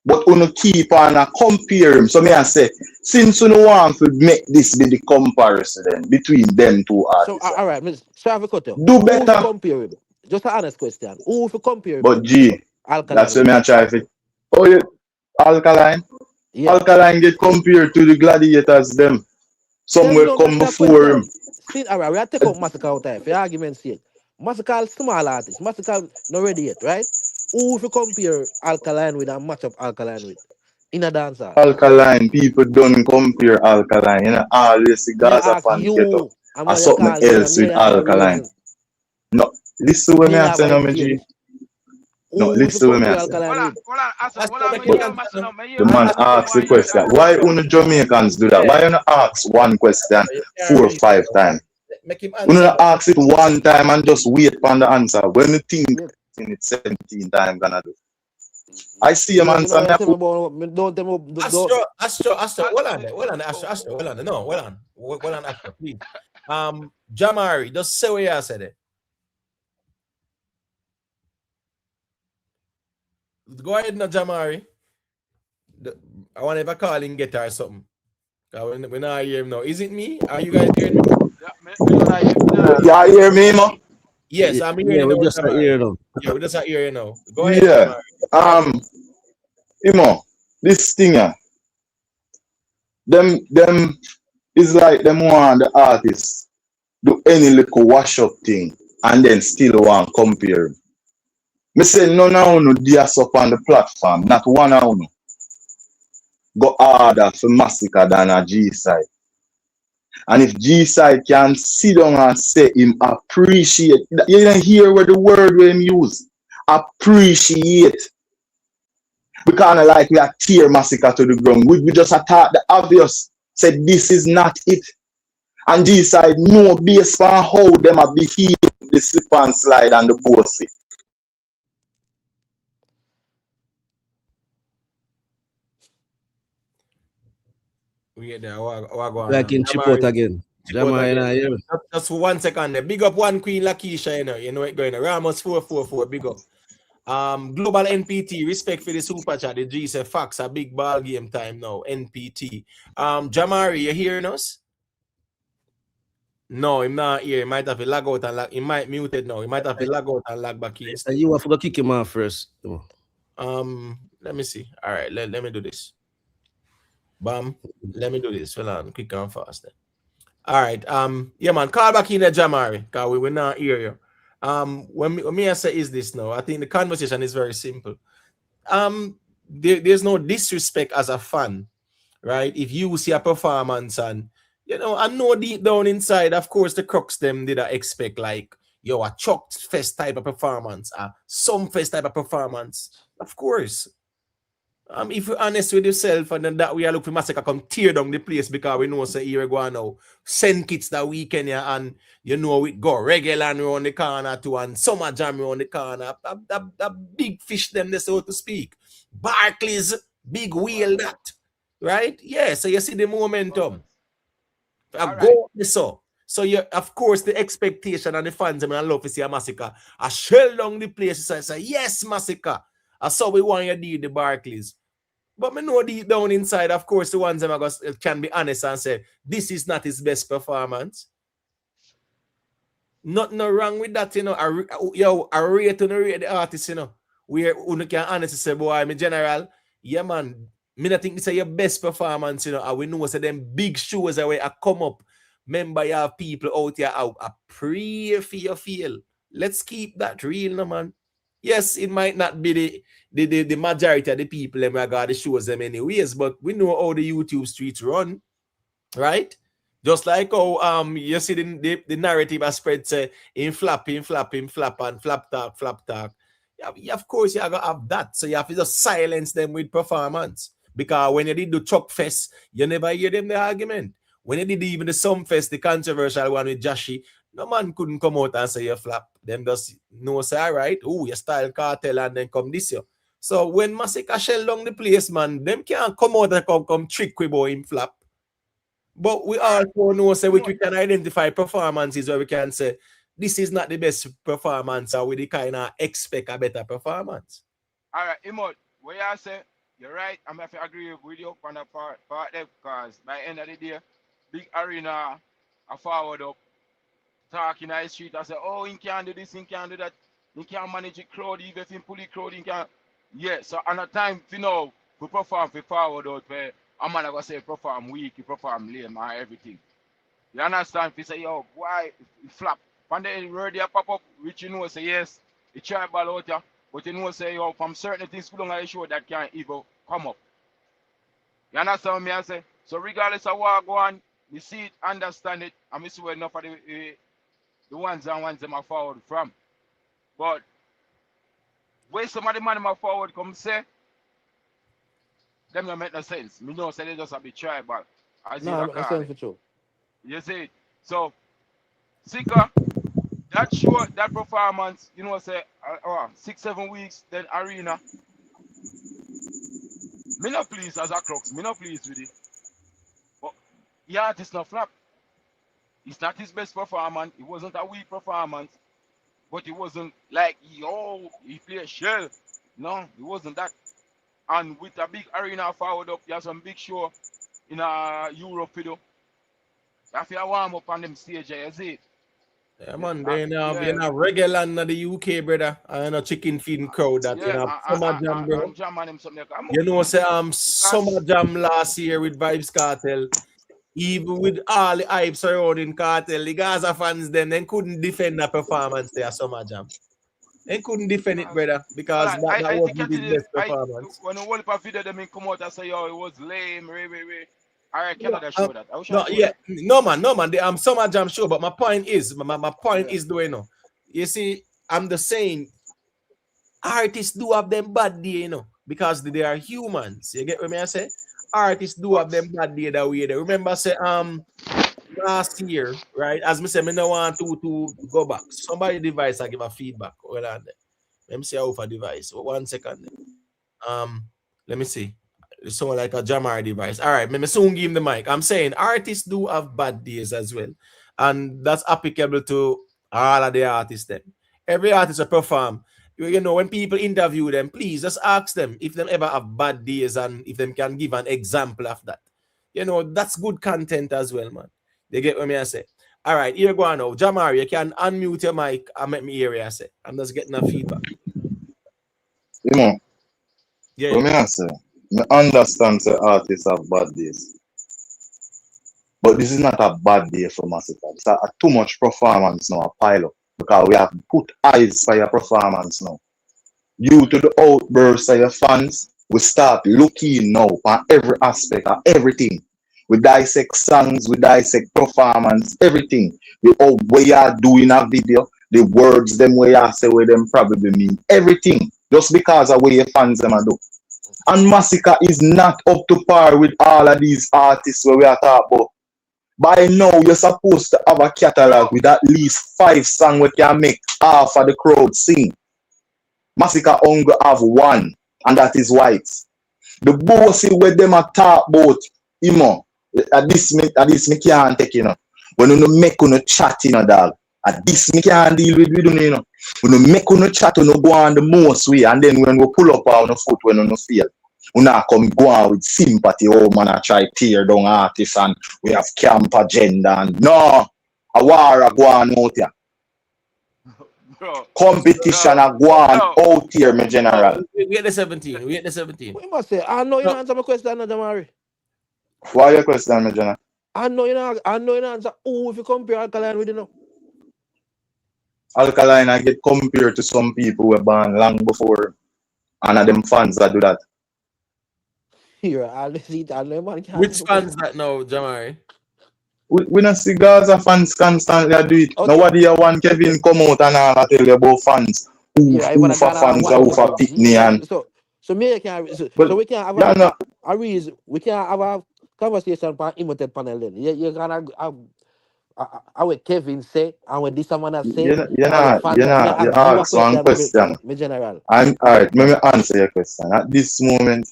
But we keep on compare him. So me I say, since we want to make this be the comparison then between them two artists. So all right, Mr. Kartel. Do better. Who compare him? Just an honest question. Who if you compare him? But G, Alkaline. that's what me I try to. Oh yeah, Alkaline. Yeah. Alkaline get compared to the gladiators them. Some will come before him. See, all right, we have to take out Massicka out there for argument's sake. Massicka is small artist. Massicka not ready yet, right? Who if you compare Alkaline with and match up Alkaline with in a dancer? Alkaline, people don't compare Alkaline. You know, always the Gaza fan get up. Or something else with Alkaline. No, listen to what me I say now, G. No, listen to what me I say. The man asks the question. Why only Jamaicans do that? Why you not ask one question 4 or 5 times? You not ask it one time and just wait for the answer. When you think it 17 times gonna do. I see a man Astro, hold on, Astro, please. Jamari, just say what you said it. Go ahead now, Jamari. I want to have a call in get or something. We're not hear him now. Is it me? Are you guys hearing me? Yeah, hear me, man? Yes, I'm hearing you. We just hear now. Yeah, we just hear you now. Go ahead. Yeah. Jamari. This thing, them is like them want the artists do any little wash up thing and then still want compare. Me say none of you DS up on the platform, not one of you go harder for Massicka than a G side. And if G side can sit down and say him appreciate, you don't hear where the word we him use. Appreciate. We kind of like we are tear Massicka to the ground. We just attack the obvious. Said this is not it. And G side no based on how them are behave the slip and slide and the bossy. We get there. What Like in chip out again. Jamari, just for 1 second there. Big up one Queen Lakeisha, you know it going. Ramos 444, big up. Global NPT, respect for the super chat. The G say facts, a big ball game time now. NPT. Jamari, you hearing us? No, him not here. He might have to log out and log. He might muted now. He might have to log out and log back in. And you have to go kick him off first. Let me see. All right, let me do this. Bam. Let me do this. Hold on, quick and fast. Then. All right. Yeah, man. Call back in the Jamari, because we will not hear you. When me I say is this now, I think the conversation is very simple. There's no disrespect as a fan, right? If you see a performance and I know deep down inside, of course, the crux them did I expect like a Chuck Fest type of performance, some fest type of performance, of course. If you're honest with yourself, and then that we are looking for Massacka come tear down the place because we know say here we go now. Send kids that weekend here and we go regular around the corner too and summer jam around the corner. That big fish them there, so to speak. Barclays, big wheel that. Right? Yeah, so you see the momentum. Go so. So you of course the expectation and the fans I love to see a Massacka. I shell down the place. So I say, yes, Massacka. I saw we want you to do the Barclays. But me know deep down inside, of course, the ones that can be honest and say, this is not his best performance. Nothing wrong with that, I rate the artist, where you can honestly say, boy, I'm a general. Yeah, man. Me not think this is your best performance, and we know so them big shows that way I come up. Remember, you have people out here I pray for your feel. Let's keep that real, no man. Yes, it might not be the majority of the people them regard the shows them anyways, but we know how the YouTube streets run, right? Just like how you see the narrative has spread say in flap, and flap talk. Yeah, of course you gotta have that. So you have to just silence them with performance. Because when you did the Chuck Fest, you never hear them the argument. When you did even the Sum Fest, the controversial one with Jashi, no man couldn't come out and say you flap. Them just know say, all right, you style cartel and then come this year. So when Massacka shell down the place, man, them can't come out and come trick with boy him flap. But we also know say we can identify performances where we can say this is not the best performance or we kind of expect a better performance. All right, Imod, what you say? You're right. I'm going to agree with you on that part there because by the end of the day, big arena, I forward up, talking on the street, I say, oh, he can't do this, he can't do that, he can't manage a crowd, even if he pull the crowd, he can't. Yeah, so on a time, we perform for forward out where I'm not going to say perform weak, you perform lame and everything. You understand? If you say, yo, why flap? When the word pop up, which say, yes, it's try ball out here. But say, yo, from certain things we don't show that can't even come up. You understand me? I say? So regardless of what I go on, you see it, understand it, and we see where enough of the ones them are forward from. But where some of the man are forward come say, them don't make no sense. Me know say they just a bit tribal. No, that's sense for true. You see? So Sika, that show, that performance, say 6-7 weeks, then arena. Me not pleased as a crux, me not pleased with it. But yeah, it's not flap. It's not his best performance. It wasn't a weak performance. But it wasn't like, yo, he played shell. No, it wasn't that. And with a big arena forward up, you have some big show in Europe, you have to warm up on them stage, you see it. Yeah, man, then you're not regular in the UK, brother. And a chicken feeding crowd that Summer Jam, bro. Say Summer Jam last year with Vybz Kartel, even with all the hype surrounding Kartel, the Gaza fans then couldn't defend that performance there, Summer Jam. They couldn't defend it, brother, because that wasn't his best performance. When the whole video them come out and say, yo, it was lame, I cannot show that. No man. The Summer Jam show, but my point is, my point is, you see, I'm the saying, artists do have them bad day, because they are humans. You get what I say? Artists do have them bad day that way. Remember, say last year, right? As me say, me no want to go back. Somebody device I give a feedback. Well, let me see how for device. 1 second. Let me see. It's someone like a Jamar device. All right, me soon give him the mic. I'm saying artists do have bad days as well, and that's applicable to all of the artists. Then every artist will perform. When people interview them, please just ask them if them ever have bad days and if them can give an example of that. That's good content as well, man. They get what I say. All right, here go on now. Jamari, you can unmute your mic and make me hear you say. I'm just getting a feedback. You know, Yeah, what me I say, I understand the artists have bad days. But this is not a bad day for Massacre. It's a too much performance now, a pile up. Because we have put eyes for your performance now. Due to the outbursts of your fans, we start looking now on every aspect of everything. We dissect songs, we dissect performance, everything. We are doing a video, the words them way you say where them probably mean. Everything. Just because of what your fans them do. And Massacre is not up to par with all of these artists where we are talking about. By now, you're supposed to have a catalog with at least 5 songs we can make half of the crowd sing. Massacre only have one, and that is White. The bossy where them a talk about, at this me can't take, When you make on chat, dog. At this me can't deal with, When you make on chat, you go on the most way, and then when we pull up on the foot when you feel. We not come go on with sympathy, oh man, I try tear down artists and we have camp agenda and no, a war go on out here. Competition a go on out here, my general. We get the 17. We get the 17. We must say, I know you don't answer my question, Jamari. Why your question, my general? I know you don't answer. Oh, if you compare Alkaline with Alkaline I get compared to some people who were born long before, and them fans that do that. Here, I see that man. Which fans that now, Jamari? We not see Gaza fans constantly do it. Okay. Nobody want Kevin come out and all tell you about fans. Who for fans or who for Pitney and so me can so we can have a reason. We can have a conversation on Imhotep panel then. You're gonna what Kevin say and what this man say. You ask one question. Me general. And all right, let me answer your question. At this moment,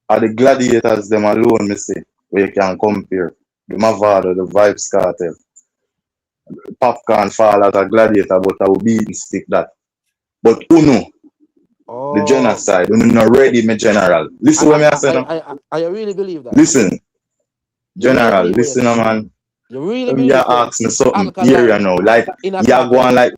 are the gladiators them alone, me say, where you can compare the MAVADO, the Vybz Kartel. Popcaan fall as a gladiator, but I will beat and stick that. But Uno, the genocide, Uno not ready, my general. Listen what I say now. I really believe that. Listen, general, listen, man. You really believe that? You ask me something here now, like you go on like.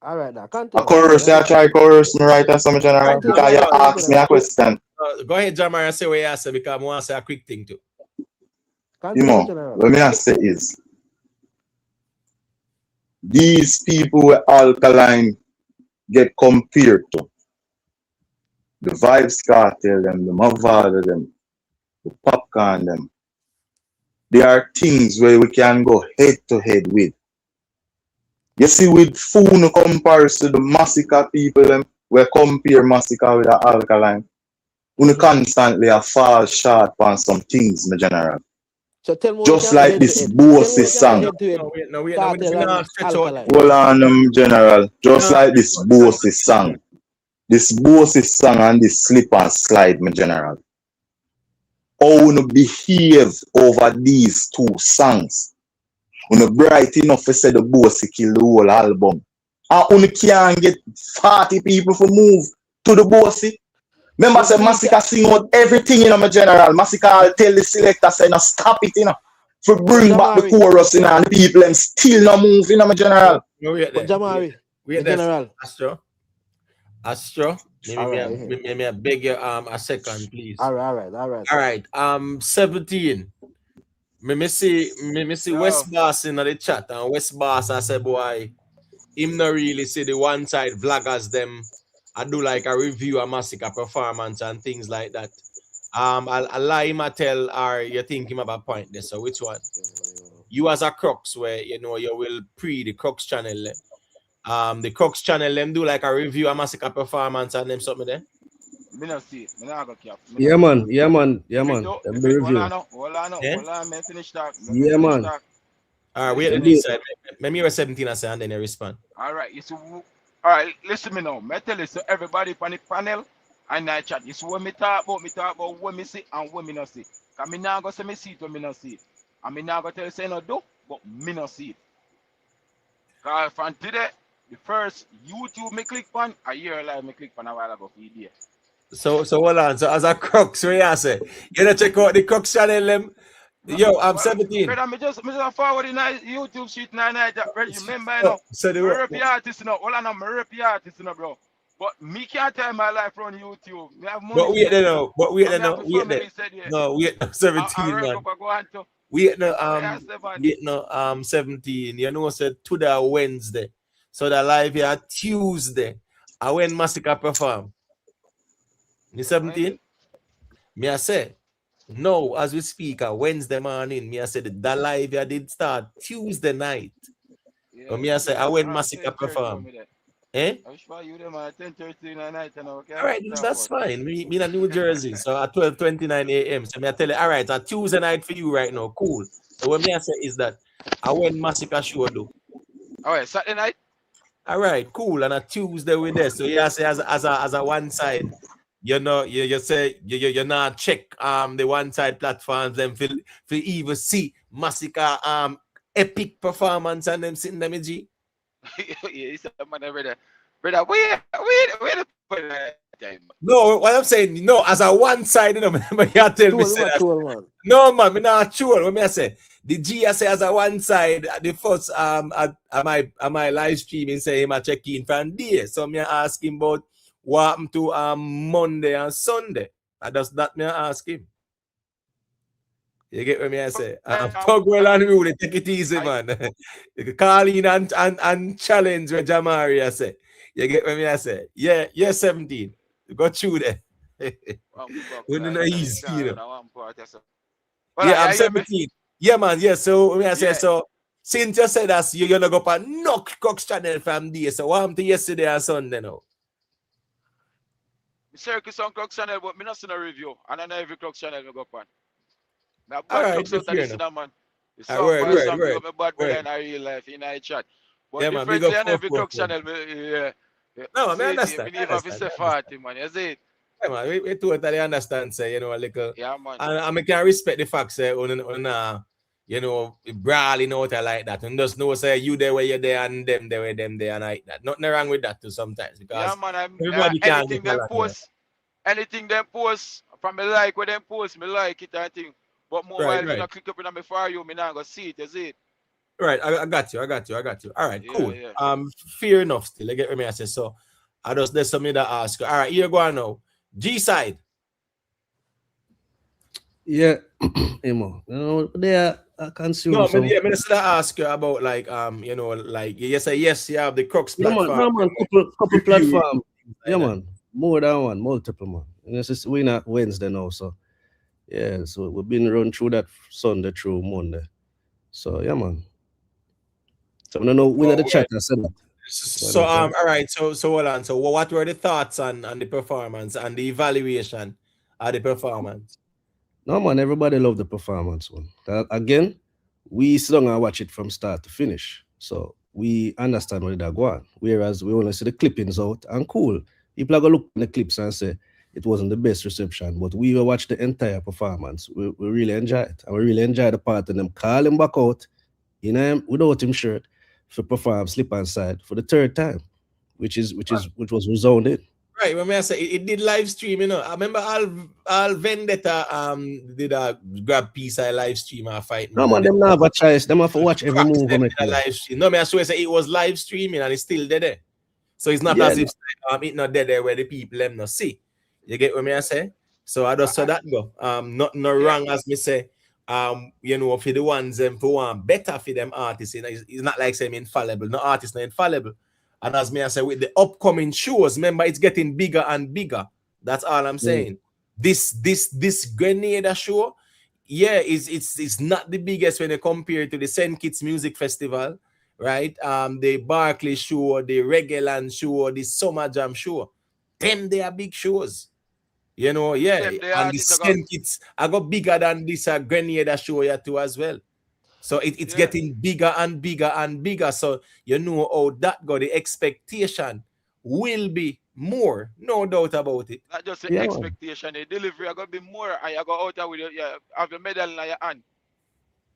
All right, now a chorus, I try chorus me right or something, general. Because you ask me a question. Go ahead, Jamar, and say what you say because I want to say a quick thing too. What me I say is, these people with Alkaline get compared to the Vybz Kartel them, the MAVADO them, the Popcaan them. There are things where we can go head to head with. You see, with Funo compares to the Massicka people them, we compare Massicka with the Alkaline. We constantly fall short on some things, my general. So tell me just like this bossy song. Hold on, general. Just like this bossy song. This bossy song and this slip and slide, my general. How you behave over these 2 songs? You bright enough to say the bossy kill the whole album. And you can't get 40 people to move to the bossy. Remember, say Massicka sing out everything, my general. Massicka tell the selector, say, no, stop it, For bring back the chorus, and the people them still not move, my general. Jamari, general. Astro. Maybe I beg you a second, please. All right. 17. Me see West Boss in the chat, and West Boss I say, boy, him not really see the one side vloggers them. I do like a review of Massicka performance and things like that. I'll lie him tell or you think him about point there. So which one? You as a Crux where you will pre the Crux channel. The Crux channel them do like a review of Massicka performance and them something there. Me not see. Me not go cap. Yeah man. Hold on, man. Finish talk. Yeah man. All right, wait on this side. Maybe you're 17 and say and then you respond. All right, all right, listen me now. Me tell you so everybody on the panel and I chat. You see what me talk about what me see and what me not see. Cause me now go say me see it when me not see it. And me now go tell you say no do, but me not see it. Cause from today, the first YouTube me click on, a year live me click on a while ago for the So hold on. So as a Crux, what you say? You know check out the Crux channel them. Yo, I'm Well, 17. brother, me just forward in YouTube sheet night. Remember, you So, know, so me rep the artist, you know. All I know, me rep the artist, you know, bro. But me can't tell my life on YouTube. Me have money but wait said there yeah. now. But wait And there me have now. a Wait there. family said yeah. No, wait, I 17, work man. up, I go on to. Wait no, Yeah, 7. wait no, 17. You know, said today Wednesday. So the live here Tuesday. I when Massacre perform. Me 17? Me I say, no, as we speak, Wednesday morning, me I said the live here did start Tuesday night. Yeah, But me I say, I when Massacre 10:30 perform. me there. Eh? I wish for you them at 10:30 in the night and okay. All right, that's fine. Me in New Jersey, so at 12:29 a.m. So me I tell you, all right, it's a Tuesday night for you right now. Cool. So what me I say is that I when Massacre show do. All right, Saturday night. All right, cool. And a Tuesday with this. So yeah, say as a one side, you know, you say you're not check the one side platforms them for even see Massacre epic performance and them sitting them in G. Yeah, he said, man, brother, where the time? No, what I'm saying, no, as a one side, you know, but you tell me say that. No, man, me not sure. What me I say? The G I say as a one side, the first at my live streaming say him a check in from there. So me ask him about what happened to Monday and Sunday. I does that me ask him. You get what me I say? Talk well and rule it, take it easy, man. You can call in and challenge what Jamari I say. You get what me I say? Yeah, 17. You got through there. When you know easy, you know. Yeah, I'm 17. Yeah, man. Yeah, so when I say so, since you said that you're gonna go up and knock Cox channel from there. So what happened to yesterday and Sunday now? Circus on Cox channel, but me not see no review. And I know every Cox channel go up on. Now All bad right, Cox out fair this enough. man. The All song right, by song, right. my bad brother in a real life, in a chat. But Yeah, man, big up differently on every 444. Cox channel, yeah. No, I See, understand. me even say 40, man. You see it? Yeah, man, we totally understand, say, you know, a little. Yeah, man. And I can respect the fact, say, on you know, brawling out like that. And just know, say, you there where you're there and them there where them there and like that. Nothing wrong with that too sometimes. Because Yeah, man. everybody can Anything get them along, post, anything them post, from me like where them post, me like it and thing. But more Right, while if you not click up in my for you, me not go see it, you see it? Right, I got you. All right, Yeah, cool. yeah. Fair enough still. I get what me I say. So I just there's something that ask you. All right, here go on now. G side. Yeah, Emo. You know, they are consume No, some. I still ask you about like you know, like you say yes, you have the Crux platform. No man, couple platform. Yeah, man. More than one, multiple man. And this is we not Wednesday now, so yeah, so we've been run through that Sunday through Monday. So yeah, man. So I don't know when the chat I said that. So all right, so hold on. So what were the thoughts on the performance and the evaluation of the performance? No man, everybody loved the performance one. Again, we sit down and watch it from start to finish. So we understand what they're going. Whereas we only see the clippings out and cool. People are gonna look at the clips and say it wasn't the best reception, but we will watch the entire performance. We really enjoy it. And we really enjoy the part of them calling back out, you know, without him shirt for perform Slip and Side for the third time, which was resounded. Right, when I say it did live stream, you know. I remember all Vendetta did a grab piece of live stream or fight. No man, them not have a choice. Them have to watch every move. Live stream. No, I swear say it was live streaming and it's still there. So it's not as if it not there where the people them not see. You get what I say? So I just saw that go. Not wrong as me say. You know, for the ones them for one better for them artists. You know, it's not like saying infallible. No artist not infallible. And as me I say, with the upcoming shows, remember it's getting bigger and bigger. That's all I'm saying. This Grenada show, yeah, it's not the biggest when you compare to the St. Kitts Music Festival, right? The Barclay show, the Reggae Land show, the Summer Jam show. Them they are big shows. You know, yeah. And the St. Kitts I got bigger than this Grenada show here too as well. So it's getting bigger and bigger and bigger. So you know how that got the expectation will be more, no doubt about it. Not just the expectation, the delivery are gonna be more, and you go out there with have your medal in your hand.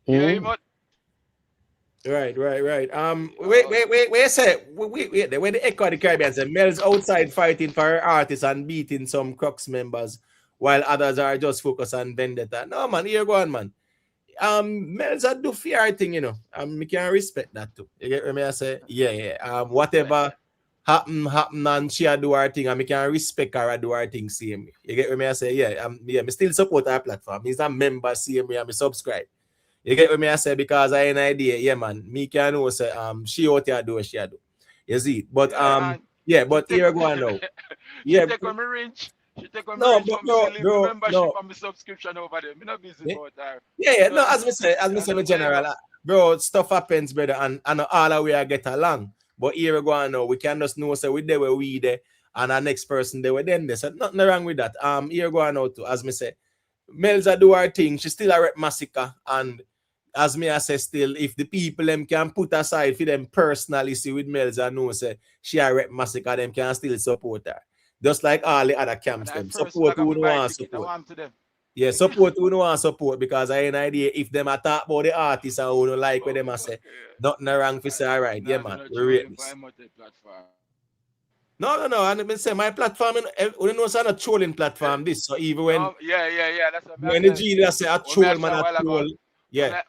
Yeah, but Right. Wait, say wait. When the Echo of the Caribbean say Mel's outside fighting for her artists and beating some Crux members, while others are just focused on Vendetta. No man, here go on, man. Males are do fear thing, you know. Me can respect that too. You get what me I say? Yeah. Whatever happen and she a do her thing and me can respect her do her thing same way. You get what me I say? Yeah, me still support her platform. He's a member same way and me subscribe. You get what me I say? Because I have an idea, yeah man. Me can know say she out here do what she do. You see? But She but take here go on now. she Yeah, take on me range. She take on me no, range but for me to leave my bro, membership no. and my subscription over there. Me not busy Yeah, about her. yeah. You No, know, as me say, me general, bro, stuff happens, brother, and all the way I get along. But here we go on now. We can just know say we there where we there, and our next person they were then there. So nothing wrong with that. Here we go on now too. As me say, Melza do her thing. She still a rep Massicka, and as me I say still, if the people them can put aside for them personally see with Melza know say she a rep Massicka, them can still support her. Just like all the other and camps, I them first support flag up who my no buy want ticket. I support. want to them. Yeah, support who no want support because I have an idea if them attack about the artists and who don't like what them I say, nothing wrong for say all right, yeah man, we rate this. Platform. No. And I say my platform, you know, it's not a trolling platform. This so even No, yeah. That's what I when the said. genius say a What me I troll, say man, a a while ago. troll, yeah.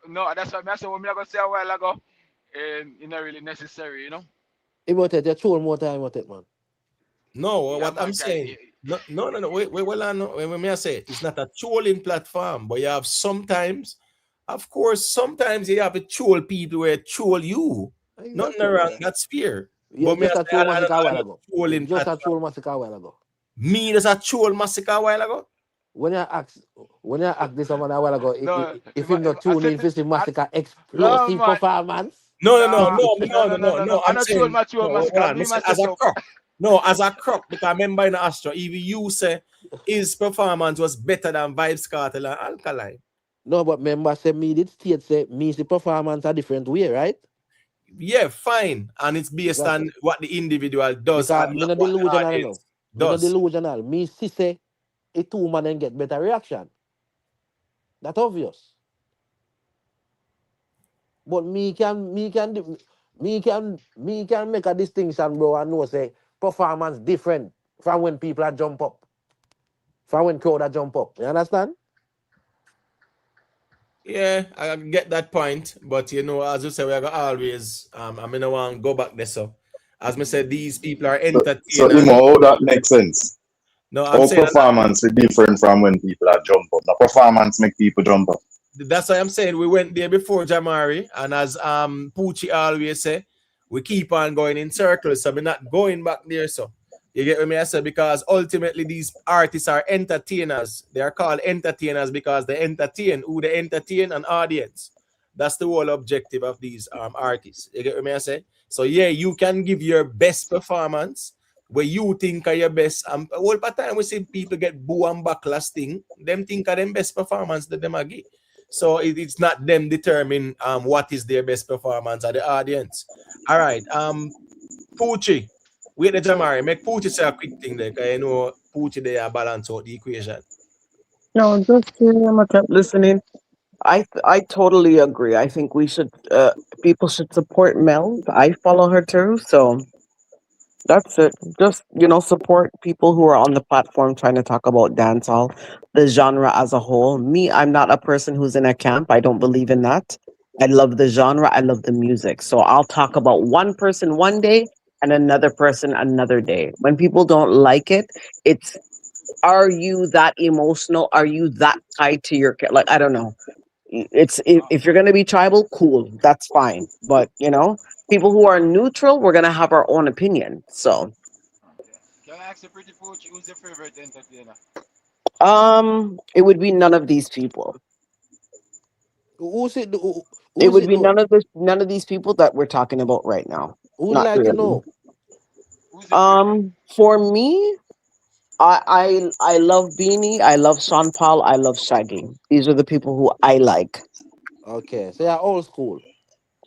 No, that's what I said. What me I gonna say a while ago. It's not really necessary, you know. Emotet, you troll more time, Emotet, man. No, Yeah, what I'm man. saying, no. Wait, well, I know. When me I say it's not a trolling platform, but you have sometimes, of course, sometimes you have to troll people where troll you. Nothing Exactly. wrong. That's fair. You But me I just a say, troll I Massacre a while don't ago. You trolling just a platform. troll Massacre a while ago. Me just a troll massacre a while ago. When you ask this someone a while ago, No, if him not I tune said in, this Massacre no explosive man. performance. No. I'm I'm not saying, true no, hold massacre. on. Me Me say, myself as a up. crop. No, as a crop, because I remember in the Astro, even you say his performance was better than Vybz Kartel and Alkaline. No, but member say me did state say me see performance a different way, right? Yeah, fine. And it's based Exactly. on what the individual does Because and me not not what the delusional, you know. audience Me not does. delusional. Me see say a two man and get better reaction. That's obvious. But me can make a distinction, bro, and know say performance different from when people are jump up. From when crowd are jump up. You understand? Yeah, I get that point. But you know, as you say, we're gonna always I mean I want to go back there. So as me said, these people are So entertainers. Imo, how that makes sense? No, I'm How saying performance is different from when people are jump up. The performance make people jump up. that's why I'm saying we went there before Jamari, and as Poochie always say, we keep on going in circles, so we're not going back there. So you get what me I say? Because ultimately these artists are entertainers. They are called entertainers because they entertain who they entertain an audience. That's the whole objective of these artists. You get what me I say? So yeah, you can give your best performance where you think are your best. All the time we see people get boo and backlash thing, them think are them best performance that them are give. So it's not them determine what is their best performance or the audience. All right. Poochie. Wait the Jamari. Make Poochie say a quick thing there, because you know Poochie there balance out the equation. No, just I'm listening. I totally agree. I think we should people should support Mel. I follow her too, so that's it. Just support people who are on the platform trying to talk about dancehall, the genre as a whole. Me, I'm not a person who's in a camp. I don't believe in that. I love the genre. I love the music. So I'll talk about one person one day and another person another day. When people don't like it, it's are you that emotional? Are you that tied to your like? I don't know. It's if you're gonna be tribal, cool, that's fine. But people who are neutral, we're gonna have our own opinion. So Okay. Can I ask you, Pretty Pooch, who's your favorite entertainer? it would be none of these people. Who's it? It Who's would it? be none of these people that we're talking about right now. Who would Not like to really. know? Who's your favorite? For me, I love Beanie, I love Sean Paul, I love Shaggy. These are the people who I like. Okay, so you're old school.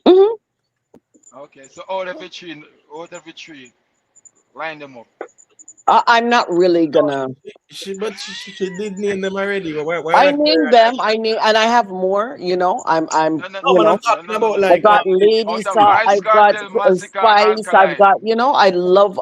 Hmm. Okay, so out of the three, line them up. I'm not really gonna. She did name them already. Why I not? named them. I name, and I have more. You know, I'm. No, You man, I'm know, talking about I like got Lady Out of Saw. Vybz I've got Kartel, Massacre, and Spice. I've Alkaline. got. You know, I love.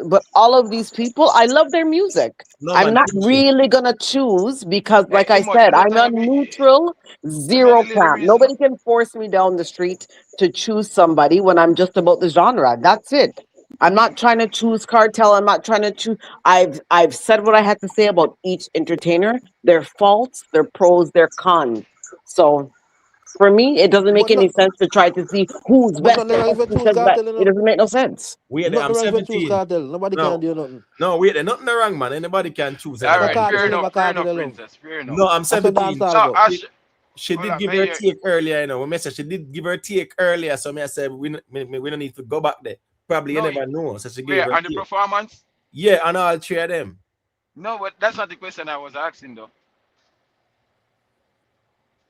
But all of these people, I love their music. no I'm man. not really gonna choose because, like I said, I'm a neutral, zero camp. Nobody can force me down the street to choose somebody when I'm just about the genre. That's it. I'm not trying to choose cartel. I'm not trying to choose. I've said what I had to say about each entertainer, their faults, their pros, their cons. So for me, it doesn't make But any not, sense to try to see who's but not better wrong or if you who choose says that. cartel, you It know. doesn't make no sense. Wait, Not I'm wrong if you choose 17. cartel. Nobody No, can do nothing. no, wait, they're not wrong, man. Anybody can choose All Never anybody. right, cartel, fair never enough, cartel, you know. princess, fair enough. No, I'm That's what 17. dancehall So, go. She hold did on, give may her you, take earlier, you know. When she did give her take earlier, so me I said we don't need to go back there. Probably you no, never know. So she gave wait, her on the take. performance? Yeah, on all three of them. No, but that's not the question I was asking, though.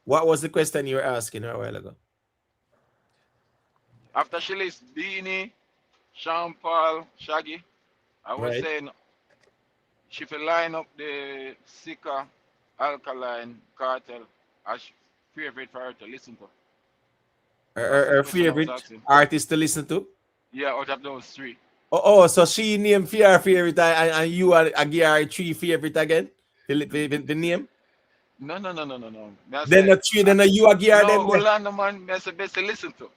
What was the question you were asking a while ago? After she lists Beanie, Sean Paul, Shaggy, I was Right. saying she will line up the Sika, Alkaline, Cartel as favorite for her to listen to. That's the Her question I was favorite asking. artist to listen to? Yeah, out of those three. So she named for her favorite and you are give her three favorite again? The name? No. That's Then it. the three, then you are give her No, them there. hold on, no, man. That's the best to listen to.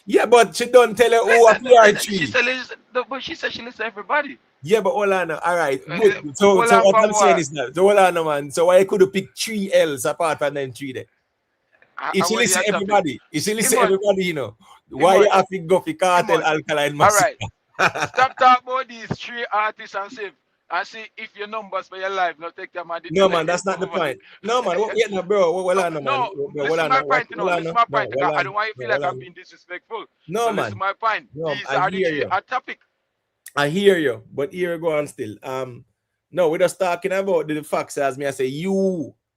Yeah, but she don't tell her who are PR She three. said, listen, no, but she said she listens to everybody. Yeah, but hold on now. All right, good. So Hold on what for I'm saying what? is that. So hold on now, man. So why could you pick three L's apart from them three there? If she What listen your to topic? everybody, if she listen to Imod, everybody, you know, why you Imod, have to go for Cartel, Imod. Alkaline, All right. Massicka? Stop talking about these three artists and see if your numbers for your life not take them and No, delete man, that's not the over. point. No, man, wait, no, bro. Hold on, no, man. No, Bro, hold listen on, my no, point, you know. hold on, Listen no, my no, point. hold I on, don't want you to no, feel like hold I'm on. being disrespectful. No, So listen man. my point. No, These I are the hear three you. a topic. I hear you, but here we go on still. No, we're just talking about the facts as me. I say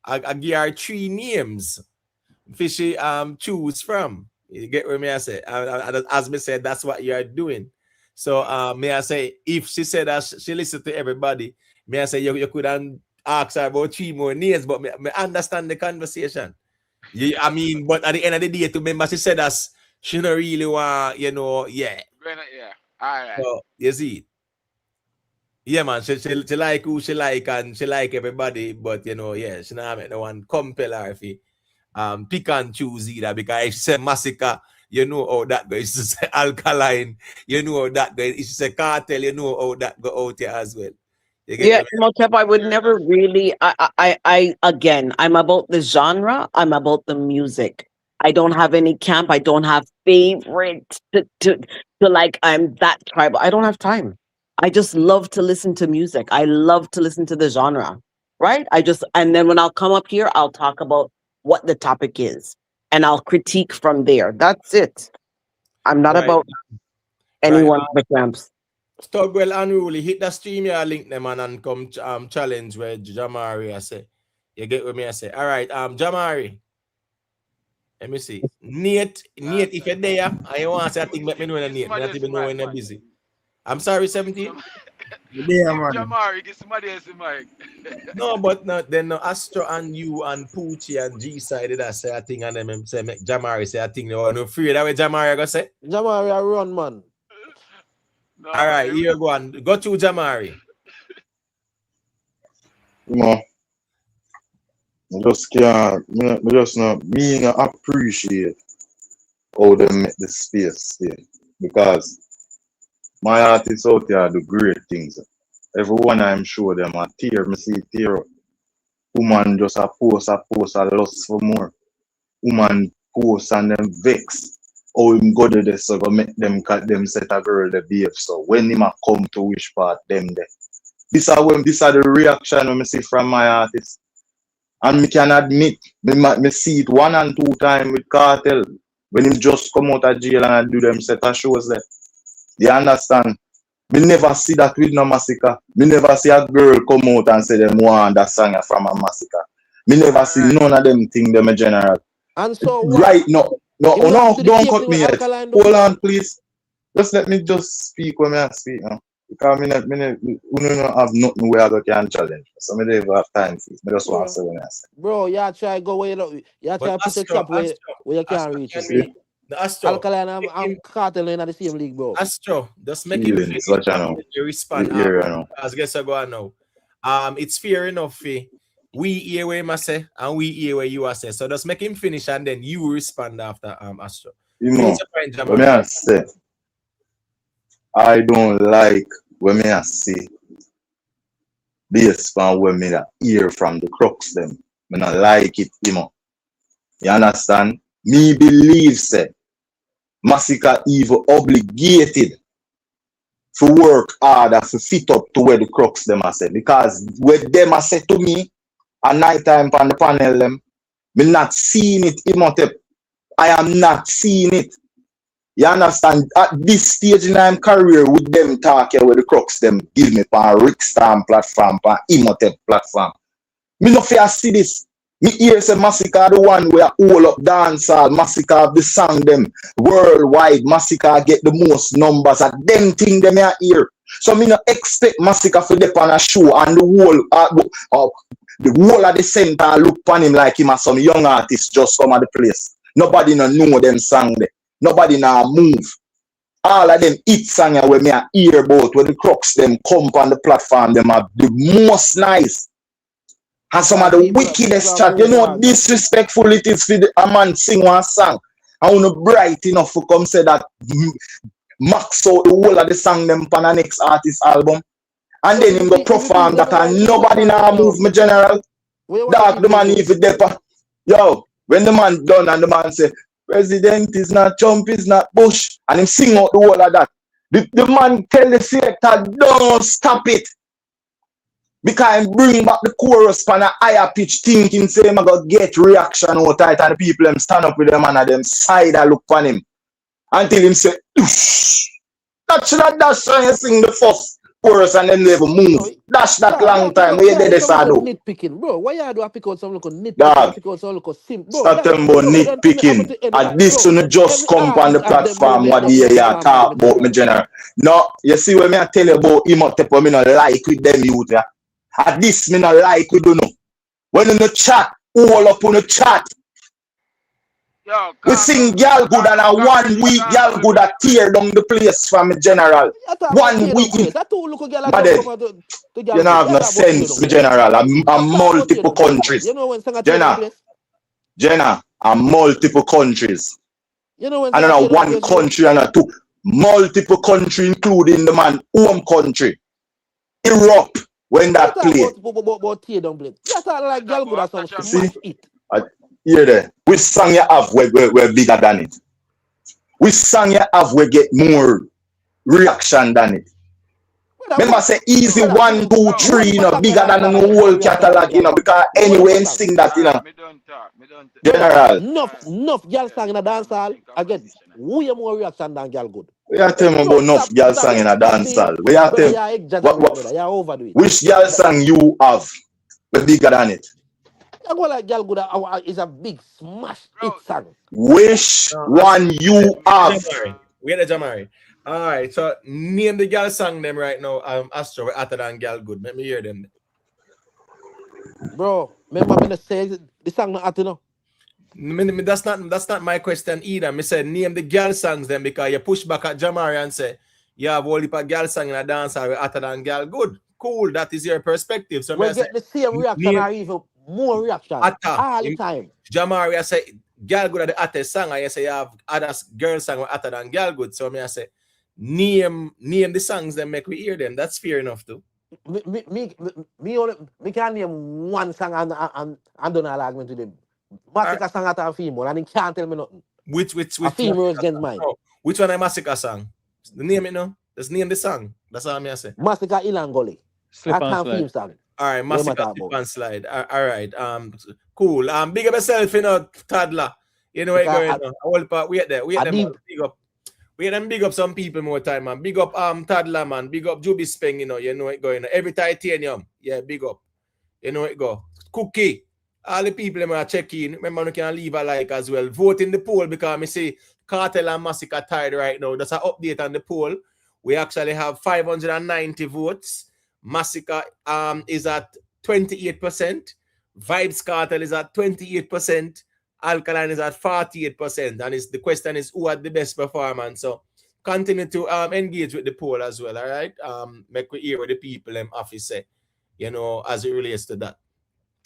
I give her three names. Fishy choose from. You get what me I say? As me said, that's what you are doing. So may I say, if she said that she listened to everybody, may I say you could ask her about three more names, but me understand the conversation. I mean, but at the end of the day, to remember she said that she don't really want, yeah. Yeah. All right. So you see. Yeah, man, she like who she like and she like everybody, but yeah, she not make no one compel her if pick and choose either because if she say Massicka, you know how that goes. If she say Alkaline, you know how that goes. If she say Cartel, you know how that go out here as well. You get Yeah, what Motep, I would never really. Again, I'm about the genre. I'm about the music. I don't have any camp. I don't have favorites to like. I'm that tribal. I don't have time. I just love to listen to music. I love to listen to the genre, right? And then when I'll come up here, I'll talk about what the topic is, and I'll critique from there. That's it. I'm not right? about Right. anyone's camps. Stugwell Unruly, hit the stream here, link them and come challenge where Jamari I say. You get what me I say. All right, Jamari. Let me see. Nate, if you're there, I want to say I think let me know when Nate. I don't even know when they're busy. I'm sorry, 17. Yeah, man. Jamari, get somebody else in mic. No, but then no Astro and you and Poochie and G side that say a thing and them say make Jamari say a thing. They were no free. That way Jamari go say. Jamari, I run, man. No, all right, here go on. Go to Jamari. No. I just can't, me not appreciate how they make the space there. Because my artists out there do great things. Everyone I'm sure them a tear, me see tear up. Woman just a post, a lust for more. Woman post and them vex. Oh, him go there so go make them cut them set a girl the behave. So when him a come to which part them there. This are the reaction I see from my artists. And me can admit, me see it 1 and 2 times with Cartel. When him just come out of jail and I do them set of shows there. You understand? Me never see that with no Massicka. Me never see a girl come out and say them want that song from a Massicka. Me never see none of them thing them a general. And so what? Right, no, don't cut me yet. Hold on, please. Just let me just speak when I speak now. Because we don't have nothing where I can challenge. So I don't have time for it. I just want to say what I say. Bro, you try go where you try But put a Astro, cap where you can't reach can it. we the Astro Alkaline make and him Cartel in the same league, bro. Astro, just make him Feelings, finish what you and know? then you respond Here, after. you know. As guess I go on now. It's fair enough we hear where him say and we hear where you are say. So just make him finish and then you respond after Astro. You know, Finish your point, what me Jamal. I say, I don't like when me I say based on when me I hear from the crooks them. Me not like it, you know. You understand? Me believe say Masicka even obligated to work harder to fit up to where the crooks them are say. Because where them are say to me at night time on the panel them, me not seeing it, Imhotep. I am not seeing it. You understand? At this stage in my career with them talking where the crooks them give me on Rick Stam platform, on Imhotep platform. Me no fear see this. Me hear say Masicka the one where all up dancehall, Masicka the song them worldwide, Masicka get the most numbers at them thing them here. So me no expect Masicka for dep on a show and the whole of the center look upon him like him as some young artist just come at the place. Nobody no know them song there. Nobody now move. All of them hit song where me a hear about where the crooks them come on the platform, them are the most nice. And some of the wickedest chat, you know, disrespectful it is for a man sing one song. I want to bright enough to come say that max out the whole of the song them on the next artist album. And then him go perform that and nobody now move me general. Dog the man even depper. Yo, when the man done and the man say, President is not Trump, is not Bush, and him sing out the whole of that. The man tell the selector, don't stop it. Because him bring back the chorus on a higher pitch thinking say him go get reaction out tight and the people them stand up with them and them side and look on him. Until him say, Oosh. That should have dash when you sing the first chorus and then never move. Dash that long time. Where you did this do? Nitpicking, bro. Why you do I pick out some local nitpicking? Dog. Pick out some local sim, bro. Stop them about nitpicking. And this one just come on the platform what the you talk about me general. No, you see when me I tell you about Imhotep me not like with them youth yeah. At this me not like we don't know. When in the chat, all up on the chat. Yo, we sing girl good and a 1 week girl good a tear down the place from me general. 1 week. You don't have no sense, me general. I'm multiple countries. Jenna, I'm multiple countries. I don't know one country and a two. Multiple country including the man home country. Europe. When that play. See? Hear there. Which song you have where bigger than it? Which song you have where get more reaction than it? Remember say easy 1, 2, 3, you know, bigger than the whole catalog, you know, because anyway and sing that, you know. General. Enough girl song in a dancehall. Again, we are more reaction than girl good. We are telling about enough girl song in a dancehall. We are telling which girl song you have bigger than it? I go like girl good is a big smash hit song. Which one you have? We had a Jamari. Alright, so name the girl song them right now. Astro other than girl good. Let me hear them. Bro, remember me say the song not you know. That's not my question either. Me said name the girl songs then because you push back at Jamari and say you have all the girl song in a dance or other than girl good. Cool, that is your perspective. So we get the same reaction or even more reaction all the time. Jamari I say girl good at the other song and you say you have other girl song other than girl good. So I say name the songs that make we hear them. That's fair enough too. Me can name one song and don't argument with them. Masicka song at a female and he can't tell me nothing. Which a female against mine. Which one is Masicka song? The name it no? Just name the song. That's all I say. Masicka Ilangoli. Slip and slide. Song. All right, Masicka Slip and Slide. All right. Cool. Big up yourself, you know, toddler. You know where you're going. Whole part. Wait there. Big up. We them big up some people more time, man. Big up toddler, man. Big up Juby Speng, you know it going. Every titanium. Yeah, big up. You know it go. Cookie. All the people them are checking. Remember, you can leave a like as well. Vote in the poll because I see Kartel and Masicka tied right now. That's an update on the poll. We actually have 590 votes. MASICKA is at 28%. Vybz Kartel is at 28%. ALKALINE is at 48%. And the question is who had the best performance. So continue to engage with the poll as well, all right? Make we hear what the people have to say, as it relates to that.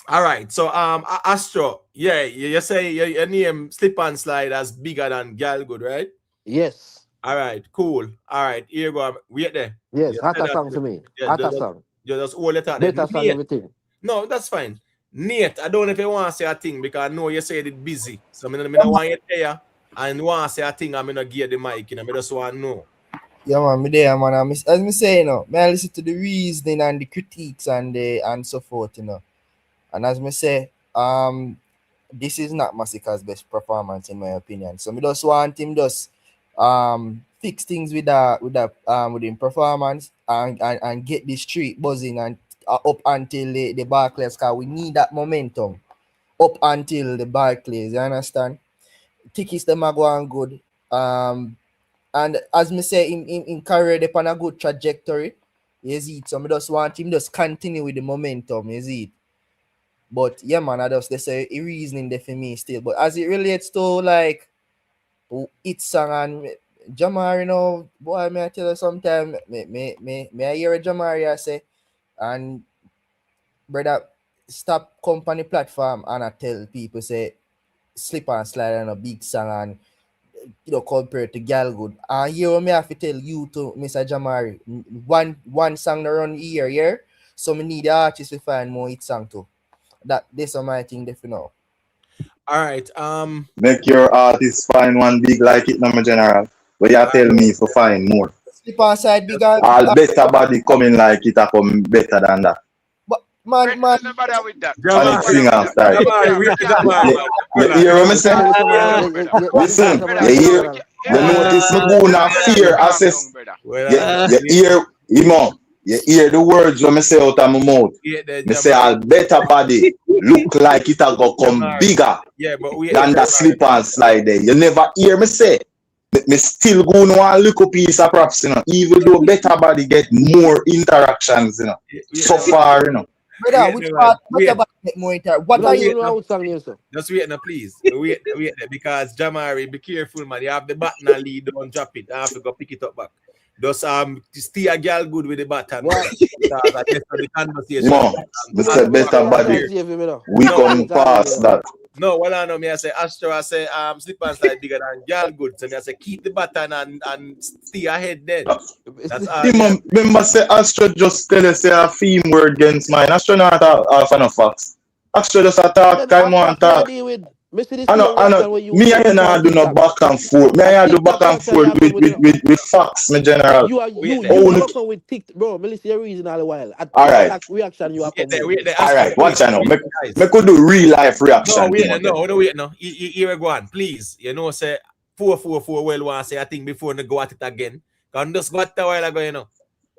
All right, so Astro, yeah, you say your name Slip and Slide as bigger than Gal Good, right? Yes. All right, cool. All right, here you go. Wait there. Yes, hotter song to me. Hotter song. You just hold it out. Better song, everything. No, that's fine. Nate, I don't know if you want to say a thing because I know you said it busy. So I don't want you there and want to say a thing. I'm going to give the mic. I just want to know. Yeah, man, me there, man. As me say, I listen to the reasoning and the critiques and so forth, And as me say, this is not MASICKA's best performance in my opinion. So me just want him just fix things with him performance and get the street buzzing and up until the Barclays, because we need that momentum up until the Barclays. You understand? Tickets them are going good. And as me say, in career they on a good trajectory. You see it. So I just want him just continue with the momentum. You see it. But yeah, man, there's a reasoning there for me still. But as it relates to like it song and Jamari, boy, may I tell you sometime, may I hear a Jamari I say, and brother, stop company platform and I tell people say Slip and Slide and a big song and compared to Gal Good. And here me have to tell you to Mr. Jamari, one song to run here, yeah. So me need the artist to find more hit song too. This is my thing there for now. All right. Make your artist find one big like it, no, my general. But you tell me if you find more. Slip and Slide big. All better body coming like it, I come better than that. But man. With that. And it sing after it. You hear what I'm saying? Listen, you hear? You notice me go na fear assess. You hear, you hear the words when I say out of my mouth. I say I'll better body look like it will go come bigger than the Slip and Slide there. You never hear me say. Me still go no look a piece of props, even though better body get more interactions, so far, Brother, which part better body get more interactions? What are you doing? Just wait now, please. Wait there, because Jamari, be careful, man. You have the button and lead, don't drop it. I have to go pick it up back. Just stay a girl good with the button. Because I guess the conversation. No, Mr. Better body. We come past that. No, well, I know me. I say Astro. I say Slip and Slide bigger than girl good. So me I say keep the button and stay ahead then. That's all. Remember, say Astro just tell us say a theme word against mine. Astro not a fan of facts. Astro just attack. Come on, talk. I know. Me and you not do no back and forth. Me and you do back and forth with facts, my general. You working with TikTok, bro. Me listen your reason all the while. All right. Reaction you have. All right. Watch I know. Me could do real life reaction. Wait, no. Here we go on, please. Say 444. Well, want say I think before they go at it again. Can just go at a while ago,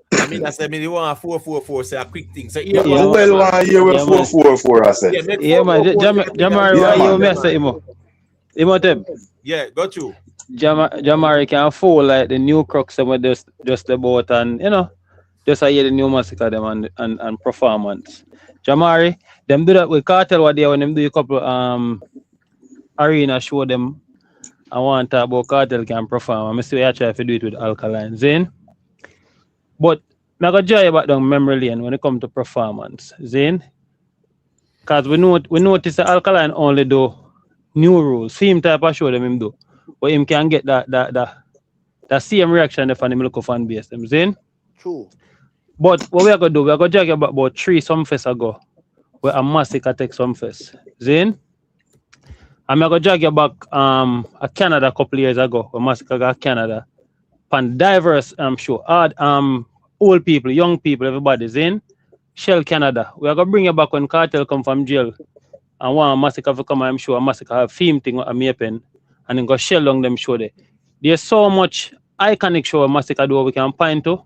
I mean, I said, me want 444. Say a quick thing. So here well, want hear what 444. I said. Yeah, man. Jamari, why you mess it, Imhotep? Yeah, got you. Jamari can fall like the new crooks them just about and just I hear the new MASICKA them and performance. Jamari, them do that with Kartel what they when them do a couple arena show them. I want to talk about Kartel can perform. I see I try to do it with ALKALINE. Zane. But I got joy about the memory lane when it comes to performance, Zane. Because we notice that ALKALINE only do new rules, same type of show them him do. But him can get that same reaction from him local fan base. Them Zane? True. But what we are gonna do, we are gonna talk about 3 some fest ago where a MASICKA take some fest. Zane? I'm gonna drag you back a Canada a couple years ago where MASICKA got Canada. Pan diverse show. Old people, young people, everybody's in Shell Canada. We are gonna bring you back when Kartel come from jail and want MASICKA to come. I'm sure MASICKA have theme thing with a mapen and then go shell along them show there. There's so much iconic show MASICKA do we can point to.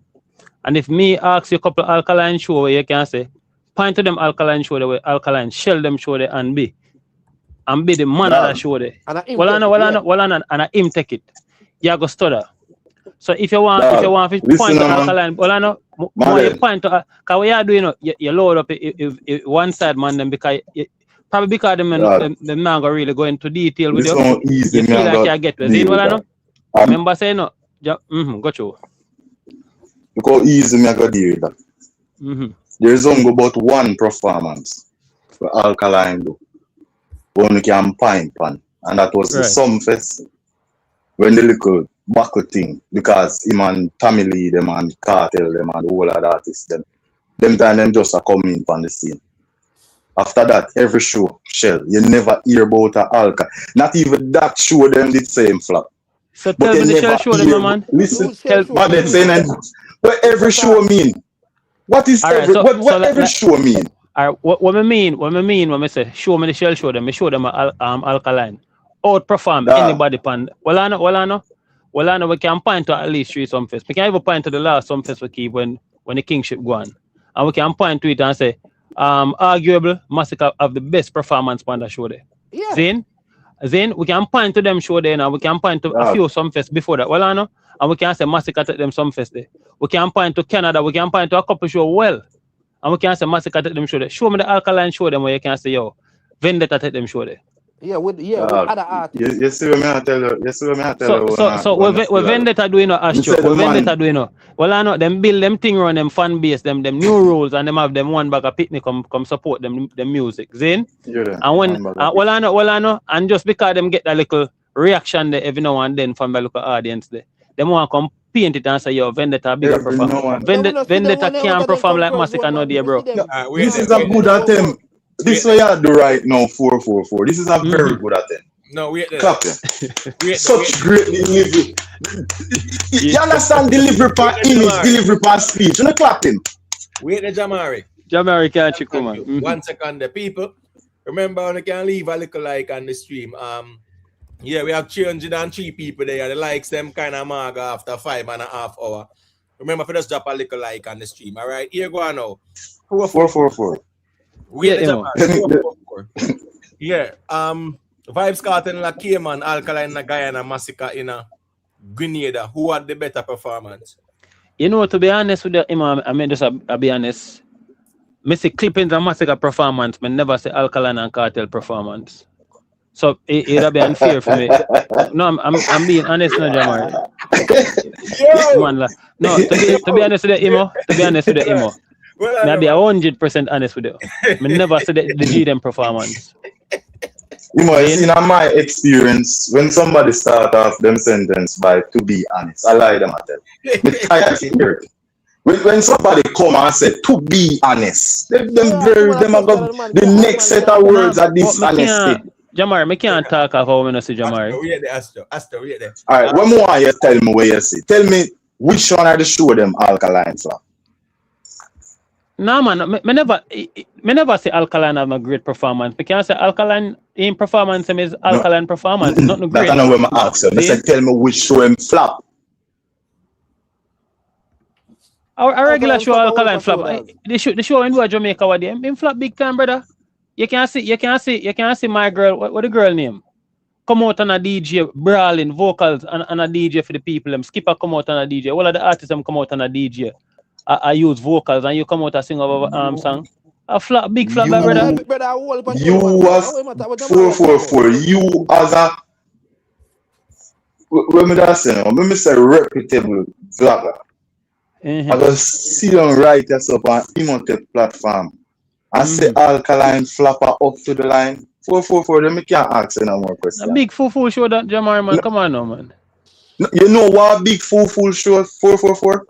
And if me ask you a couple of ALKALINE show where you can say, point to them ALKALINE show there where ALKALINE shell them show there and be the man of that show there. And I him take it. You go study. So if you want to Listen, point to man. alkaline, well I know more you point to cause what you do, you know, you load up if one side man them because probably because them not gonna really go into detail with This you. one easy, You feel like you get to see, well I know. Remember saying no. Go through. Look how easy me I got deal with that. There's only about one performance for Alkaline do. When we can pint pan. And that was the Sumfest. When the little buckle thing. Because him and Tommy Lee, them and Cartel, them and all of the artists, them time them just are coming on the scene. After that, every show, Shell, you never hear about a Alka. Not even that show them did same flop. So tell me the Shell show them, man. Listen, but they're saying what every show mean. What is every what every show mean? Alright, what I mean when I say show me the Shell show them, I show them Alkaline. Outperform anybody pan. Well I know we can point to at least 3 Sumfest. We can even point to the last Sumfest we keep when the Kingship go on. And we can point to it and say, arguable Massacre have the best performance on the show there. Yeah. Then we can point to them show there now. We can point to a few Sumfest before that. Well I know. And we can say Massacre take them Sumfest there. We can point to Canada, we can point to a couple show well. And we can say Massacre take them show there. Show me the Alkaline show them where you can say, yo, Vendetta take them show there. Yeah, with other artists. You see what I tell you? You see what I tell you? So we Vendetta doing no Astro. We Vendetta doing no. Well I know them build them thing around them fan base, them new rules, and them have them one bag of picnic come support them music. Zin? And when well I know, and just because them get that little reaction there every now and then from the local audience there, them want to come paint it and say, yo, Vendetta bigger perform. Vendetta can't perform like Massacre no day, bro. This is a good attempt. This way I do right now, 444. This is a very good attempt. No, wait there. Clap it. Such great delivery. You understand delivery per image, delivery per speech. You know clapping. Wait there, Jamari. Jamari can't you come on. 1 second the people. Remember when you can leave a little like on the stream. Yeah, we have 303 people there. The likes them kind of mag after 5.5 hours. Remember for just drop a little like on the stream. All right, here go on now. 444. Yeah, Vybz Kartel na Cayman, Alkaline na Guyana, Massicka in a Grenada. Who had the better performance? You know, to be honest with you, I mean, just I'll be honest. I see Clippings and Massicka performance, but never say Alkaline and Cartel performance. So it'll be unfair for me. No, I'm being honest, no, Jamari. No, to be honest with you, Well, be 100% honest with you. I never said the GDM performance. You know, in my experience, when somebody start off them sentence by to be honest, I lie them at them. When somebody come and say to be honest, them are the next set of words are dishonesty. Jamari, I can't talk of how I see Jamari. Astro, wait there. All right, one more you tell me where you see. Tell me which one are the show them Alkaline for. No man, me never say Alkaline have a great performance. We can't say Alkaline in performance is Alkaline performance. It's not no great. That's not what I ask you. They say tell me which show him flop. Our regular show Alkaline flop. The show in Jamaica what them him flop big time, brother. You can see my girl. What the girl name? Come out on a DJ brawling vocals and a DJ for the people. Them Skipper come out on a DJ. All of the artists them come out on a DJ. I use vocals and you come out and sing over song. A flop, big flop, brother. You was 444. You as a when me say reputable vlogger. I just see them write yourself on Imotep platform. I say Alkaline flapper up to the line. 444, then me can't ask no more questions. A big fool show that Jamari man. Come on now, man. You know what big fool show 444?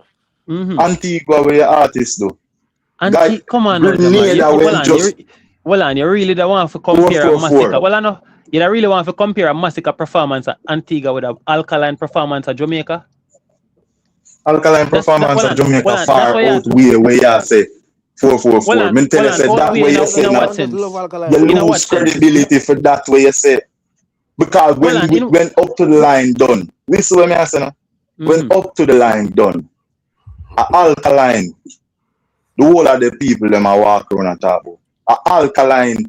Antigua where your artists do. Come on now, Jamari. You really don't want to compare a Massicka. Well, I know you don't really want to compare a Massicka performance at Antigua with an Alkaline performance at Jamaica. Alkaline performance at Jamaica far out where you say 444. Me tell you say that way you say now. You lose credibility for that way you say. Because when we went up to the line done, listen what I say now. When up to the line done, Alkaline, the whole of the people them are walk around and talk about. Alkaline,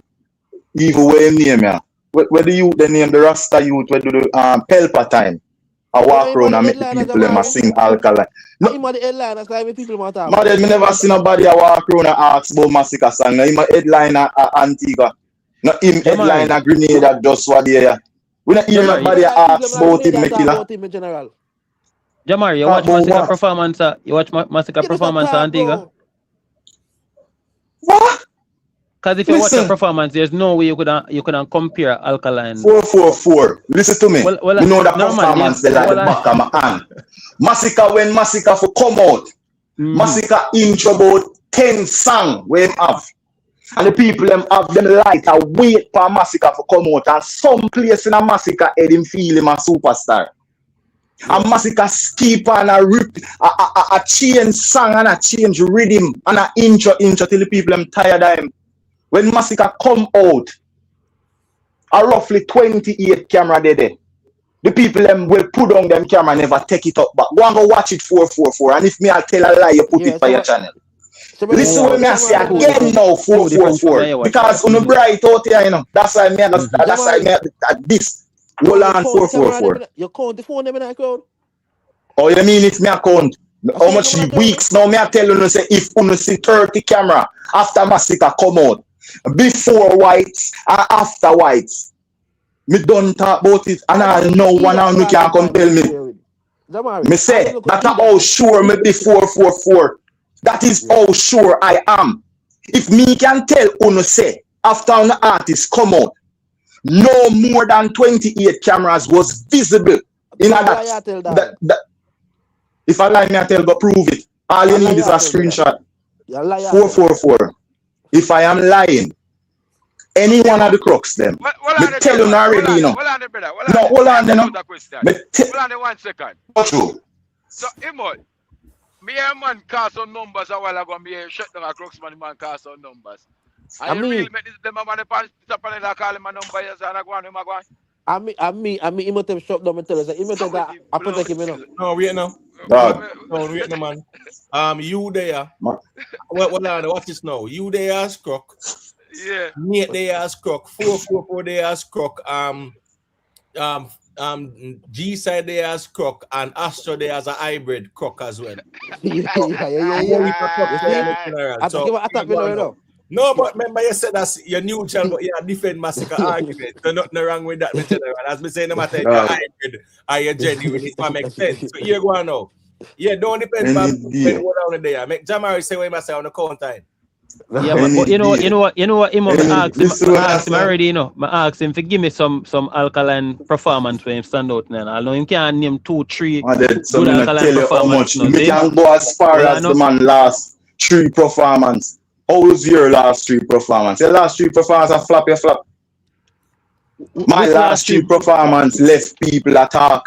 even where you name ya. Where the youth they name the Rasta youth, where do the Pelpa time. I Yeah, walk him are around the and make the headliner, people them a Jamari. sing alkaline. No, Him are the headliner, so I mean people want to talk man, about. me never see nobody I walk around and ask about Massacre song. No, him a headliner Antigua. No, him Jamari, headliner Grenada just what there. We not hear Jamari, nobody Jamari, people ask them about him, Grenada me talk killer. about him in general. Jamari, you Talk watch about Massacre what? performance. You watch Massacre Give it a performance talk, Antigua. bro. What? Because if you watch a Listen, performance, there's no way you could compare Alkaline. 444. Listen to me. Well, Me know that no man, performance they like the back of my hand. Massacre when Massacre for come out. Massacre intro about 10 songs we him have. And the people them have them light and wait for Massacre for come out. And some place in a Massacre head him feel him a superstar. And Massacre keep on a rip a change song and a change rhythm and a intro till the people them tired of him. When Massacre come out, a roughly 28 camera there. The people them will put on them camera never take it up back. Go and go watch it 444. And if me I tell a lie, you put it for your channel. Listen what me I say again now, 444. Because on the bright out here, you know. That's why me that's why me at this. Hold on 444. You count the phone them in that crowd? Oh, you mean if me account? How much weeks now me I tell you say if you see 30 camera after Massacre come out, before whites and after whites. Me don't talk about it and I know one and you can come tell me. Me say that's how sure me be 444. That is how sure I am. If me can tell Uno say after an artist come out, no more than 28 cameras was visible in that. If I lie, me I tell go prove it. All you need is a screenshot. 444. If I am lying, any one of the crooks them. Me tell you already, you know. No, hold on, you know. Hold on 1 second. Go through. So, Imo, me and man cast some numbers a while ago. Me shut down a crooks man cast some numbers. And you really make this them a man stop and I call him a number and I go on him a go on. I mean, Imhotep shop down and tell us that Imhotep that I protect him, you know. No, wait now. God. No, wait now, man. You there. Well, watch this now. You there as crook. Yeah. Nate there as crook. 444 there as crook. G side there as crook. And Astro there as a hybrid crook as well. Yeah. No, but remember you said that's your neutral, but you defend Massacre argument. So nothing wrong with that, general. As me say, no matter if you're hybrid or you're genuine, it might make sense. So here go on now. Yeah, don't depend on what down there. Make Jamari say what he must say on the count time. Yeah, but you know what, him I asked him already, you know. I asked him to give me some Alkaline performance when him stand out now. I know him can't name 2, 3 So good I'm tell Alkaline you how performance. much we can go as far as the man last 3 performance. How was your last 3 performance? Your last 3 performance a flap, you flap. My last 3 performance left people attack.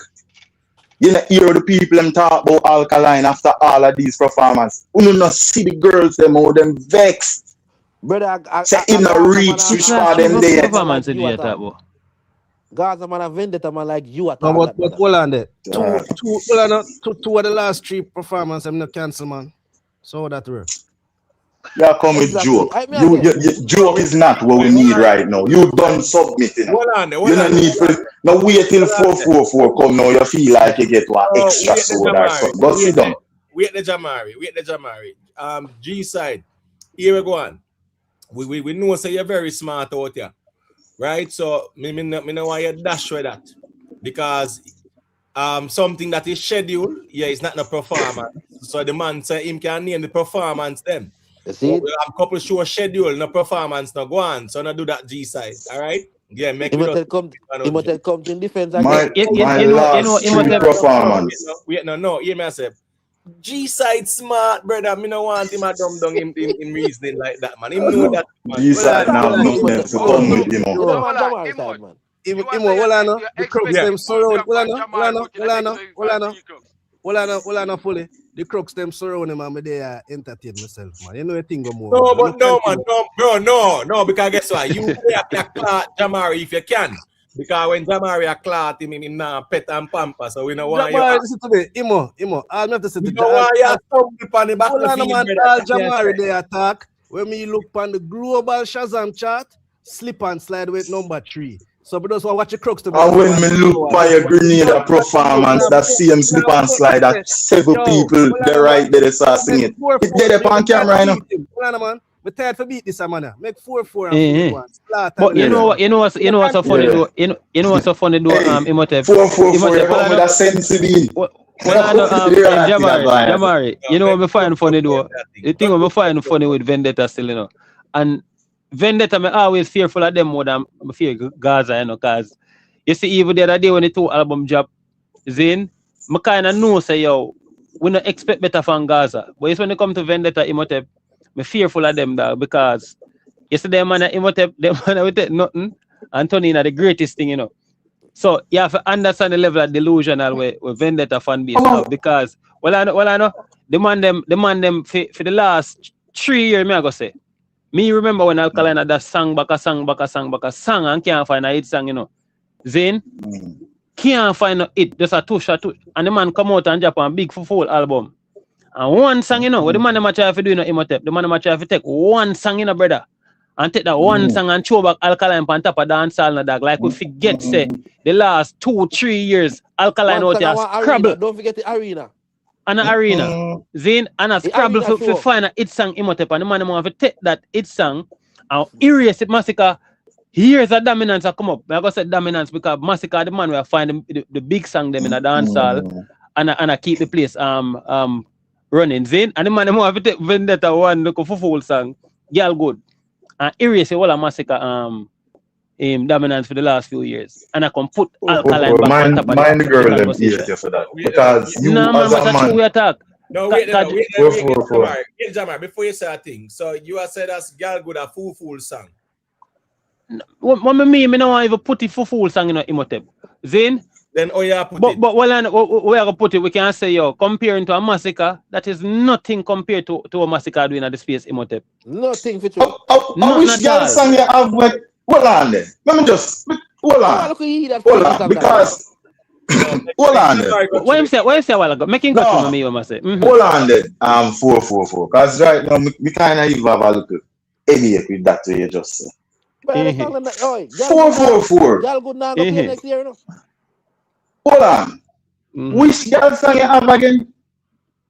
You know, hear the people them talk about Alkaline after all of these performances. You not see the girls them how them vexed. Brother, say in a reach which part them there. Performance did you talk about? Gaza man a vendetta man like you at No, all. but hold on there. Two of the last 3 performances I'm not cancel, man. So that work. Yeah, come with joke. Joke is not what we need right now. You done submitting. You don't need for now wait till 444 come now. You feel like you get one extra soda or something. Go sit down. Wait the Jamari. G side. Here we go on. We know say you're very smart out here. Right? So me know why you dash with that. Because something that is scheduled, it's not a performance. So the man say him can name the performance them. We have a couple show schedule, no performance, no go on. So no do that G side. All right? Yeah, make it come in defense again. My last 3 performance. Wait, no, hear me say. G side smart, brother. Me no want him a dumb down in reasoning like that, man. Him know that. G side now nothing to come with him. The crooks them surround. Hold on, fully. The crooks them surround him and they entertain myself, man. You know a thing go more. No, but no, man, no, because guess what? You play a clout Jamari if you can. Because when Jamari a clout him pet and pamper, so we know why Jamari, listen to me. Imo, I'll have to say you know why you stumble on the back of the field. All Jamari they attack. When me look on the global Shazam chart, slip and slide with number 3. So but those who watch the crooks to And when me look by your Grenada performance, that same slip and slide, that 7 people, they right there, they start singing. It dead up on camera, you know. Hold on, man. I'm tired for beat this, man. Make 4-4 and 4-1. But you know what's so funny though. You know what's so funny though. Imhotep. 4-4-4. You come with a sense to be. Jamari, you know what I find funny though? The thing what I find funny with Vendetta still, you know. And Vendetta, I'm always fearful of them more than I fear Gaza, you know, cause you see even the other day when the 2 album drop, Zane, I kinda know say yo, we don't expect better from Gaza. But it's when it come to Vendetta, Imhotep, I'm fearful of them dog, because yesterday man Imhotep, them man will take nothing. Antonina the greatest thing, you know. So you have to understand the level of delusional where Vendetta fan base now, because I know the man them for the last 3 years, me I go say. Me remember when Alkaline had that song and can't find a hit song, you know. Zane can't find a hit, just a touch, and the man come out and drop a big full album. And one song, you know, what the man them try to do, you know, Imhotep, the man them try to take one song, you know, brother. And take that one song and throw back Alkaline on top of Dancehall, dog. Like we forget, say, the last 2-3 years, Alkaline out there scrabble. Don't forget the arena. And the arena. Zane, and a scrabble for find a hit song, Imhotep, and the man want to take that hit song and erase it, Massicka. Here's a dominance that come up. I go say dominance because Massicka, the man will find the big song them in a dancehall and I keep the place running. Zane, and the man want to take Vendetta one look for full song. Girl good. And erase all a Massicka dominance for the last few years. And I can put Alkaline back on top of mind the girl them here for that. Because you as a man. We attack. No, wait, Jamar, before you say a thing. So you have said that's girl good a full song. What me no want even put it for full song in Imhotep. Zane? Then oh yeah, put it. But where I put it, we can say yo, comparing to a Massicka, that is nothing compared to a Massicka doing at the space Imhotep. Nothing for true. I wish girl song you have with hold on there. Let me just hold on. Because hold on there. What you say a while ago? Making cut from me, you must say. Hold on there. 4-4-4. Because right now we kinda even have a little headache with that way you just say. 4-4-4. Y'all good now go play next year, you know. Hold on. Which girl song you have again?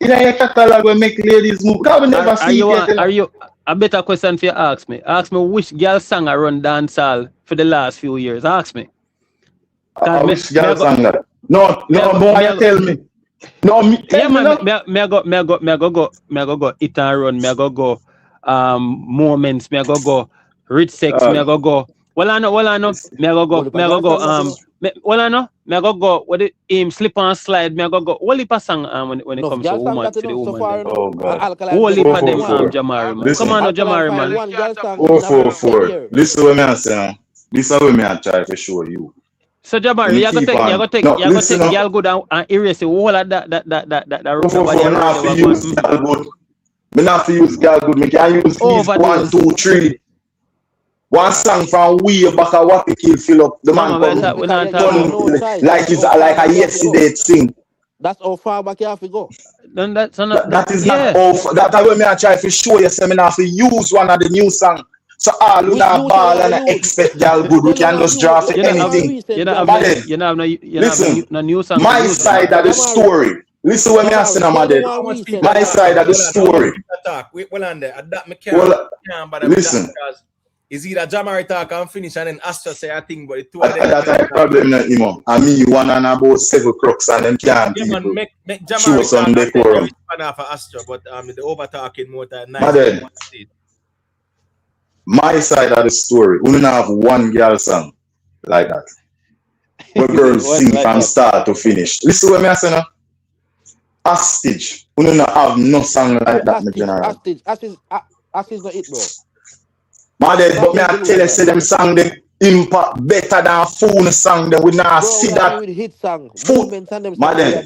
In your catalog will make ladies move. Because we never see it. Are you a better question for you ask me? Ask me which girl song I run dancehall for the last few years. Ask me. Which girl song that? No, boy, tell me. No, me tell me. Me I go It and Run, me I go Moments, me I go Rich Sex, me I go well I know, me I go well I know, me I go what the Slip and Slide, me I go what heap of song when it comes to woman to the woman. Oh God. What heap of them Jamari man. Come on Jamari man. 4-4-4. Listen what me I say. Listen what me I try to show you. So Jamari, you go take girl good and erase the whole of that me not to use girl good. Me can use 1, 2, 3. One song from way back at what the kid fill up. The man come like it's like a yesterday thing. That's how far back you have to go. That is not off. That's why me I try to show you some have to use one of the new song. So all who that ball and I expect girl good, we can just draft anything. Listen, my side of the story. Listen what me I say, my side of the story. Listen. Is either Jamari talk and finish and then Astra say a thing, but the two of them. That's a problem, not Imo. And me, one and about 7 crooks and them can't make show some decorum. Astra, but the over talking more than nice. My side of the story, we don't have one girl song like that. Where girls sing from start to finish. Listen what I say now. Hostage. We don't have no song like that in general. Hostage not it, bro. Madden, but me I tell you, say them song them impact better than phone song. Them we not see that. Hit song. Madden,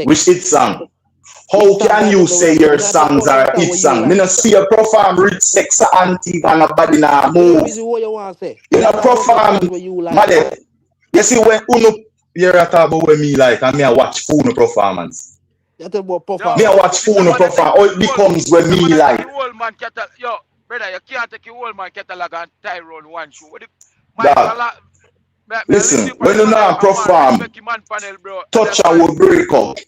which hit song? How can you say your songs are hit song? Me not see you perform Rich Sex Auntie and nobody now move. You not perform, Madden. You see when Uno you're talking about when me like and me I watch phone performance. Me I watch phone performance. How it becomes when me like. Brother, you can't take your old man catalog and tie around one shoe. Listen, when you not perform, touch and will break up.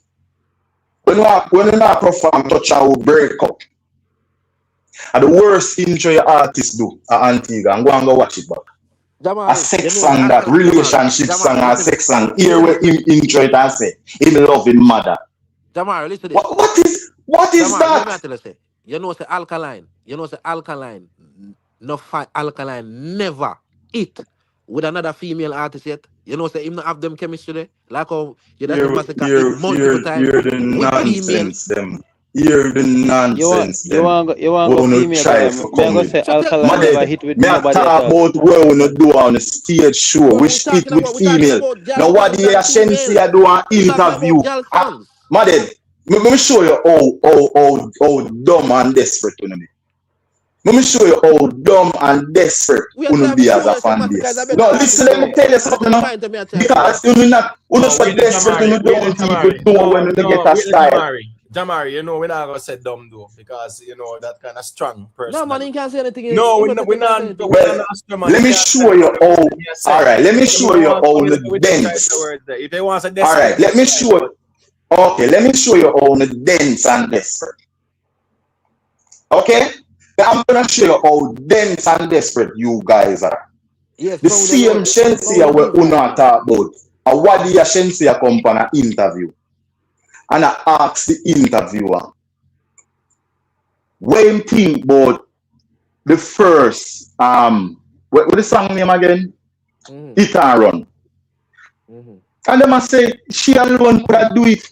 When you not perform, touch and will break up. And the worst intro your artists do at Antigua, and go watch it back. Jamari, A sex song, that relationship song, a sex song. Here where him intro it and say, him love him mother. Jamari, listen to this. What is Jamari, that? let me tell you, say, you know, say alkaline. You know, say alkaline. No fight alkaline never eat with another female artist yet. You know, say him not have them chemistry there. Like how you done Massacre eat multiple times Hear the with female. nonsense, them. Hear the nonsense, You want them. go When you female, try but to me I come go with. say alkaline Maded, never hit with me a nobody at talk all. about what we do on the stage show. Bro, We we hit talking with about female. Now what the Shenseea do an we talking interview? about girl songs. Maded, let me show you how dumb and desperate you know. Let me show you how dumb and desperate We are you trying be to as show a you some fan Massacre is a base. better No, artist, listen, let me bro. tell you That's the something now. point to me, I try to Because say. you not No, wait the desperate and Jamari. you Wait the don't even Jamari. know when you get a Wait the style. Jamari. Jamari, you know we're not gonna say dumb though because you know that kind of strong No, man, personally. he can't say anything. No, He we're not anything. Well, man. let me show you how. All right, let me show you how the We don't try the dense. word there. If they want to All desperate, right, let me show you. Okay, let me show you how the dense and desperate. Okay, I'm gonna show you how dense and desperate you guys are. Yes, The same Shenseea where Una talk about. And what the Shenseea come on an interview. And I ask the interviewer, what him think about the first what the song name again? It and Run. And them I say she alone could have do it.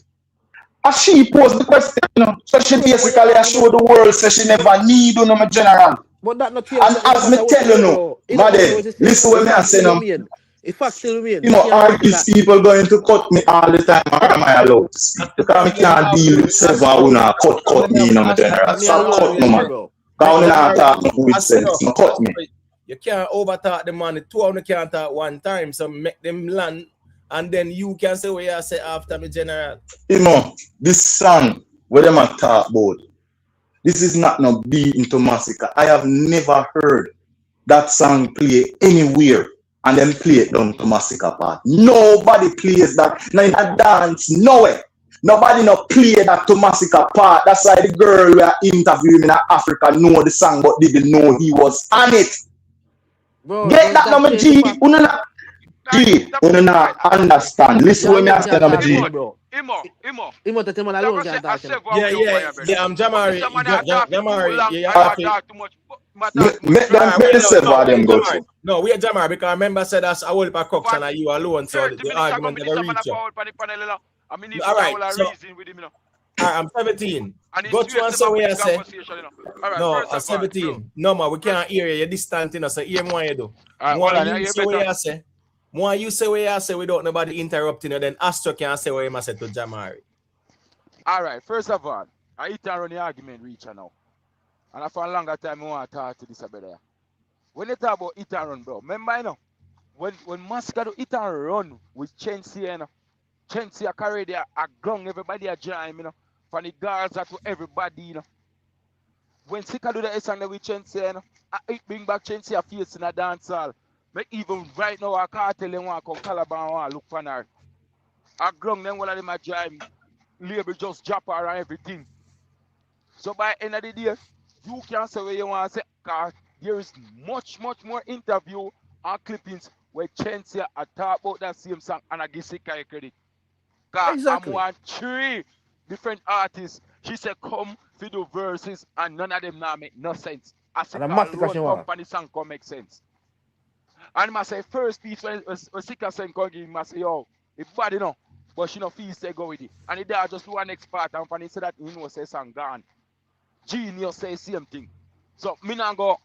And she posed the question, you know. So she basically show the world so she never need you know my general. But that not And as me tell you now, madam, listen what me I say now. If fact still remain, You know, artist people going to cut me all the time. Or am I allowed to speak? Because I can't deal with several who not cut me, you know, my general. So cut me, man. Because I'm not talking with sense. No, cut me. you can't overtalk the man. The two of them can't talk one time. So make them land and then you can say what you say after me, general. You know, this song, what them I talk about, this is not no beat into Massicka. I have never heard that song play anywhere and then play it down to Massicka part. Nobody plays that. Not in a dance, nowhere. Nobody no play that to Massicka part. That's why the girl we are interviewing in Africa know the song but didn't know he was on it. Bro, get that number G. G, you not understand. Listen what me ask you number G. Imo that man alone can't talk. Yeah, I'm Jamari. Jamari, Make them several them go to. No, we are Jamari because I remember said that's a whole heap of crooks and you alone, so the argument never reach you. All right, so I'm 17. Go to and say what you say. No, I'm 17. No, man, we can't hear you. You're distant, you know, so hear what you do. More you say what you say. More you say what you say without nobody interrupting you, then Astro can say what you must say to Jamari. All right, first of all, I eat and run the argument reach now. And for a longer time, I want to talk to this about there. When you talk about eat and run, bro, remember, you know, when Massicka do eat and run with Chensea, you know, Chensea carry their a gun, everybody a jam, you know, from the Gaza to everybody, you know. When Sika do the song with Chensea, you know, it bring back Chensea face in a dance hall. But even right now, I can't tell them want to come Calabar and want to look for her. A gun, then one of them a jam, label just drop her and everything. So by the end of the day, you can say what you want to say, because there is much more interview and clippings where Chensea talk about that same song and I give Sika credit. Exactly. I'm one 3 different artists. She said come to do verses and none of them now make no sense. I said company song come make sense. And I say first piece when Sika saying come give him, I say yo, it's bad enough. But she no feel say go with it. And the dad just do one next part and he said that he know say song gone. Genius say same thing. So me now go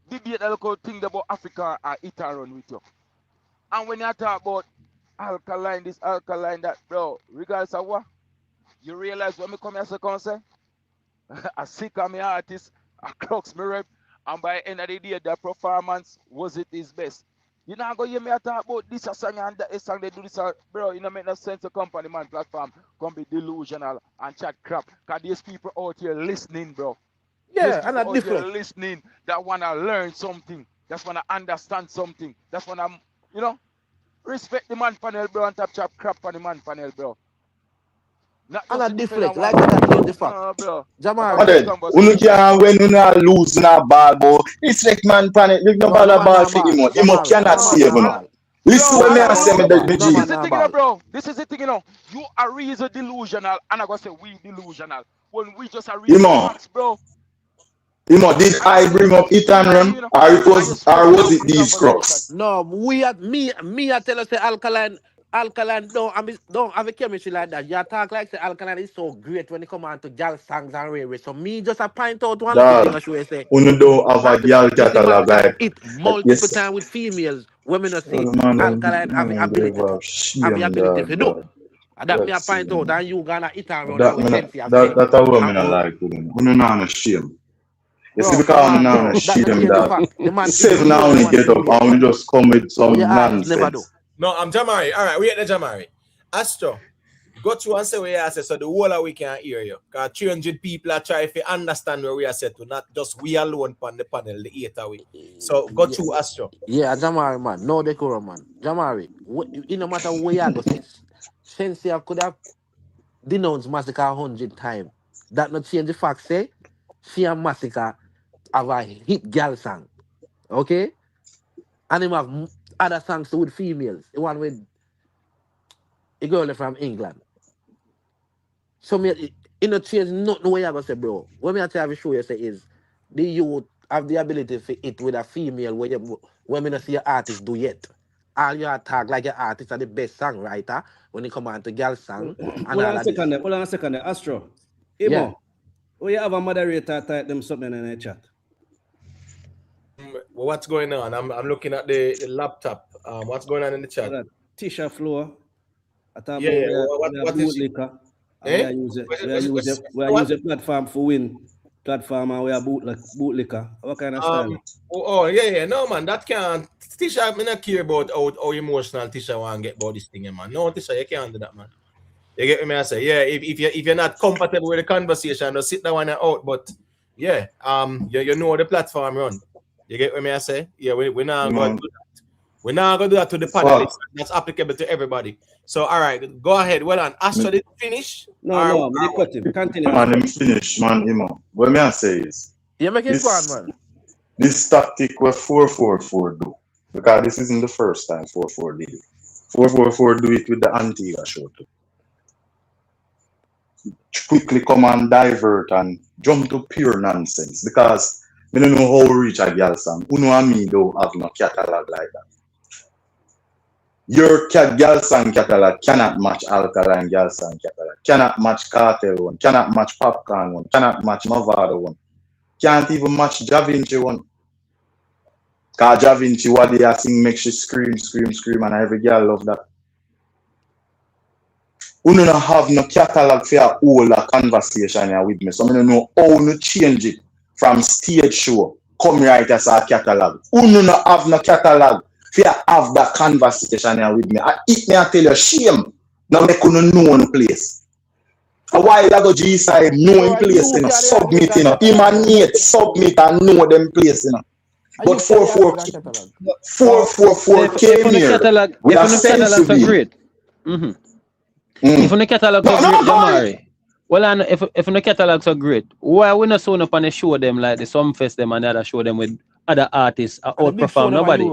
debate a little thing about Africa and eat and run with you. And when you talk about alkaline, this alkaline, that, bro, regardless of what, you realize when me come here second say, I sick of my artist, I crux me rep, and by the end of the day, the performance was it his best. You know, go hear me talk about this a song and that a song they do this, bro, you know, make no sense to company man platform, come be delusional and chat crap, because there's people out here listening, bro. Yeah, and that's different. Listening that want to learn something, that's want to understand something, that's want to, you know. Respect the man panel, bro, and top chop crap on the man panel, bro. Not And just a to defend deflect, on one like that side, change bro. the fact. No, bro. Jamari. But then, unu can when una lose na ball, bro. It's like man panic. Look no No, the ball man ball not for ball. him. Him Jamari, cannot no man save not him. ball. Listen Bro, when me No I say me man not the ball. No this man is the not thing, you know, ball. bro. This is the thing, you know. You are reason delusional, and I gotta say we delusional when we just are reason Him facts, bro. did And I bring up it and run, you know, or it and you was, speak or about was it it in these conversation. crooks? No, me I tell you say alkaline don't have a chemistry like that. You talk like say alkaline is so great when it come on to gal songs and rare. So me just a point out one little thing Dog, I should say. unu don't have a girl This man catalog can like, hit multiple yes. times with females. Women not Oh, see man, alkaline have the ability have the shame, ability to do. dog. And that me a That's point out and you gonna hit and run that and we me sense you say. that's what me And, not like with him. Unu nah no shame. You see, bro, come because I'm on, not bro. no That not shame, change the dog. fact. The man hit Seven now more than only one get up female. and we just come with Oh, some your artist never do. nonsense. No, I'm Jamari. All right, we at the Jamari. Astro, go through and say what you are say so the whole of we can hear you. Because 300 people are trying to understand where we are set to, not just we alone on the panel, the 8 away. So go Yeah, through Astro. yeah, Jamari, man. No decorum, man. Jamari, it no matter where you go, SHENSEA could have denounced Massacre 100 times. That not change the fact, say, she and Massacre have a hit girl song. Okay? And him have other songs with females. The one with a girl from England. So me, it not change nothing where you go say, bro. What me I tell you show you say is the youth have the ability to hit with a female where me not see your artist do yet. All you talk like your artist are the best songwriter when it come on to girl song and Hold all on a of this. second there. Hold on a second there. Astro. Yeah. Imo. Oh, you have a moderator type them something in the chat. What's going on? I'm looking at the laptop. What's going on in the chat? Tisha Floor. I thought Yeah, yeah. about What is she? bootlicker. Eh? We are use a platform for win platform and we are bootlicker. What kind of style? Yeah. No, man, that can't. Tisha, I not care about how emotional Tisha want to get about this thing, man. No, Tisha, you can't do that, man. You get me? I say, yeah. If you're not comfortable with the conversation, just sit down and out. But yeah, you know the platform run. You get me? I say, yeah. We're not going to do that. We're not going to do that to the panelists. That's applicable to everybody. So, all right, go ahead. Well done. Astro, did you finish? No, we cut him. Continue. Man, him finish, man, Imo. What me I say is, You make it fun, man. this tactic was 444 do. Because this isn't the first time 444 did it. 444 do it with the Antigua show too. Quickly come and divert and jump to pure nonsense. Because we don't know how we reach a girl song. Uno and me don't have no catalog like that. Your girl song catalog cannot match Alkaline girl song catalog, cannot match Cartel one, cannot match Popcaan one, cannot match MAVADO one, can't even match Da Vinci one. Cause Da Vinci what they are sing makes you scream, and every girl love that. We don't have no catalog for a whole conversation here with me, so I don't know how to change it from stage show, come right as a catalog. We don't have no catalog. If you have that conversation here with me, I tell you, shame. Now make you know one place. A while ago, G-side know in place, you know, submit, you know, emanate, submit and know them place, you know. But 444 came here with a sense of it. Great. If the catalogs are great, Jamari. Well, I know if the catalogs are great, why we not showing up and show them like the Sumfest them and the other show them with other artists outperform nobody?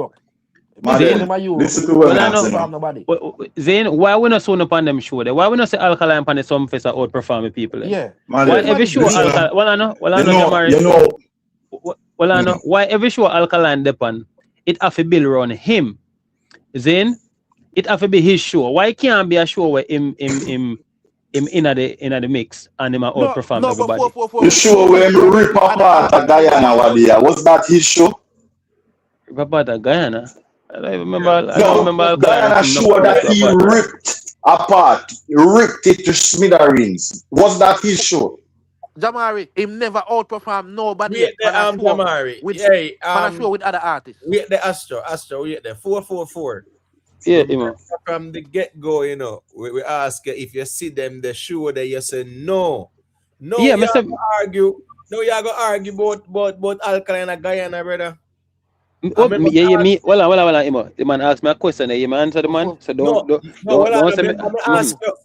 Listen to what I'm saying. Zane, why we not showing up on them show there? Why we not say Alkaline and the Sumfest are outperforming people? Yeah. Why every show Alkaline? Well, I know, Jamari. Well, I know why every show Alkaline depend. It have to build around him. Zane, it have to be his show. Why can't be a show where him in the mix and him outperform everybody? The show where him rip apart a Guyana was that his show? Rip apart a Guyana? I don't remember. Guyana show that he ripped apart, ripped it to smithereens. Was that his show? Jamari, him never outperformed nobody. Wait the Jamari. With show with other artists. Wait the Astro, wait the 444. Yeah, from the get-go, you know, we ask you if you see them the show that you say no. No, yeah, you argue. No, you go argue about Alkaline and Guyana, brother. Well, Imo. The man asked me a question. You man answer the man. So don't say me.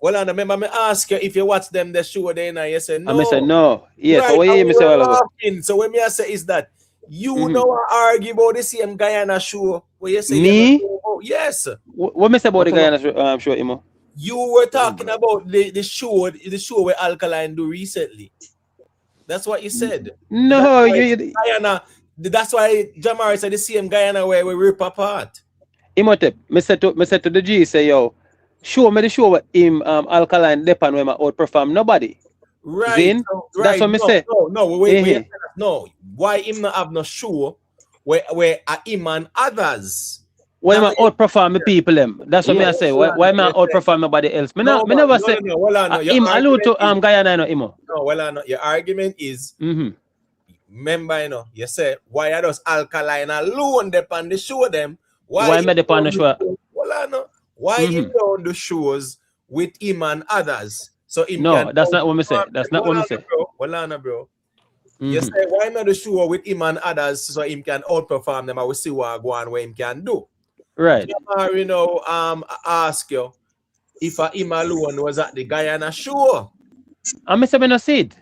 Remember me ask you if you watch them the show then and you say no. I say no. Yeah, right, so what you me say all ago? So when me say is that you know argue about the same Guyana show where you say me? Yes. What me say about the Guyana show, Imo? You were talking about the show where Alkaline do recently. That's what you said. No, Guyana. That's why Jamari said the same Guyana where we rip apart. Imotep, me said to the G, say yo, show me the show with him Alkaline Depan where I outperform nobody. Right. Zin? Right. That's what me say. Wait. No. Why him not have no show where him and others? Why am I outperform the people them? That's what me I say. Why am I outperform nobody else? Me never say him allude to Guyana no Imo. No, your argument is remember, you say why are those Alkaline alone depend the show them? Why me depend the show? Why him on the shows with him and others? So him no, that's not what me say. That's not what me say. Bro. You say why not the show with him and others so him can outperform them? I will see what go on where him can do. Right. Ask you if him alone was at the Guyana show. I say me no see it.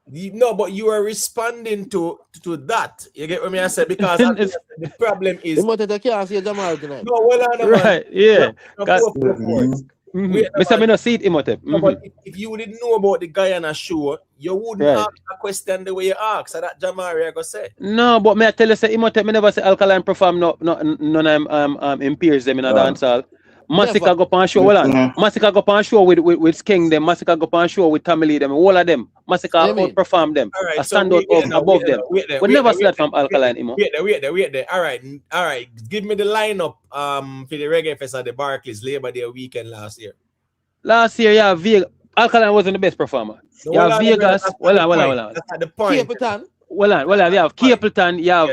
No, but you are responding to that. You get what I said? Because the problem is. Right, yeah. Me no see it, Imotep. But if you didn't know about the Guyana show, you wouldn't ask a question the way you ask. So that Jamari I go say. No, but me I tell you say Imotep, me never say Alkaline perform none of him peers them in a dancehall. MASICKA go on show, MASICKA go on show with King them, MASICKA go on show with Tamili them, all of them. MASICKA outperform them. Right, I stand out above them. We never see that from Alkaline, Imo. Wait there. All right. Give me the lineup for the Reggae Fest at the Barclays Labor Day weekend last year. Last year, yeah, Alkaline wasn't the best performer. Yeah, Vegas. That's at the point. Capleton. You have Capleton, you have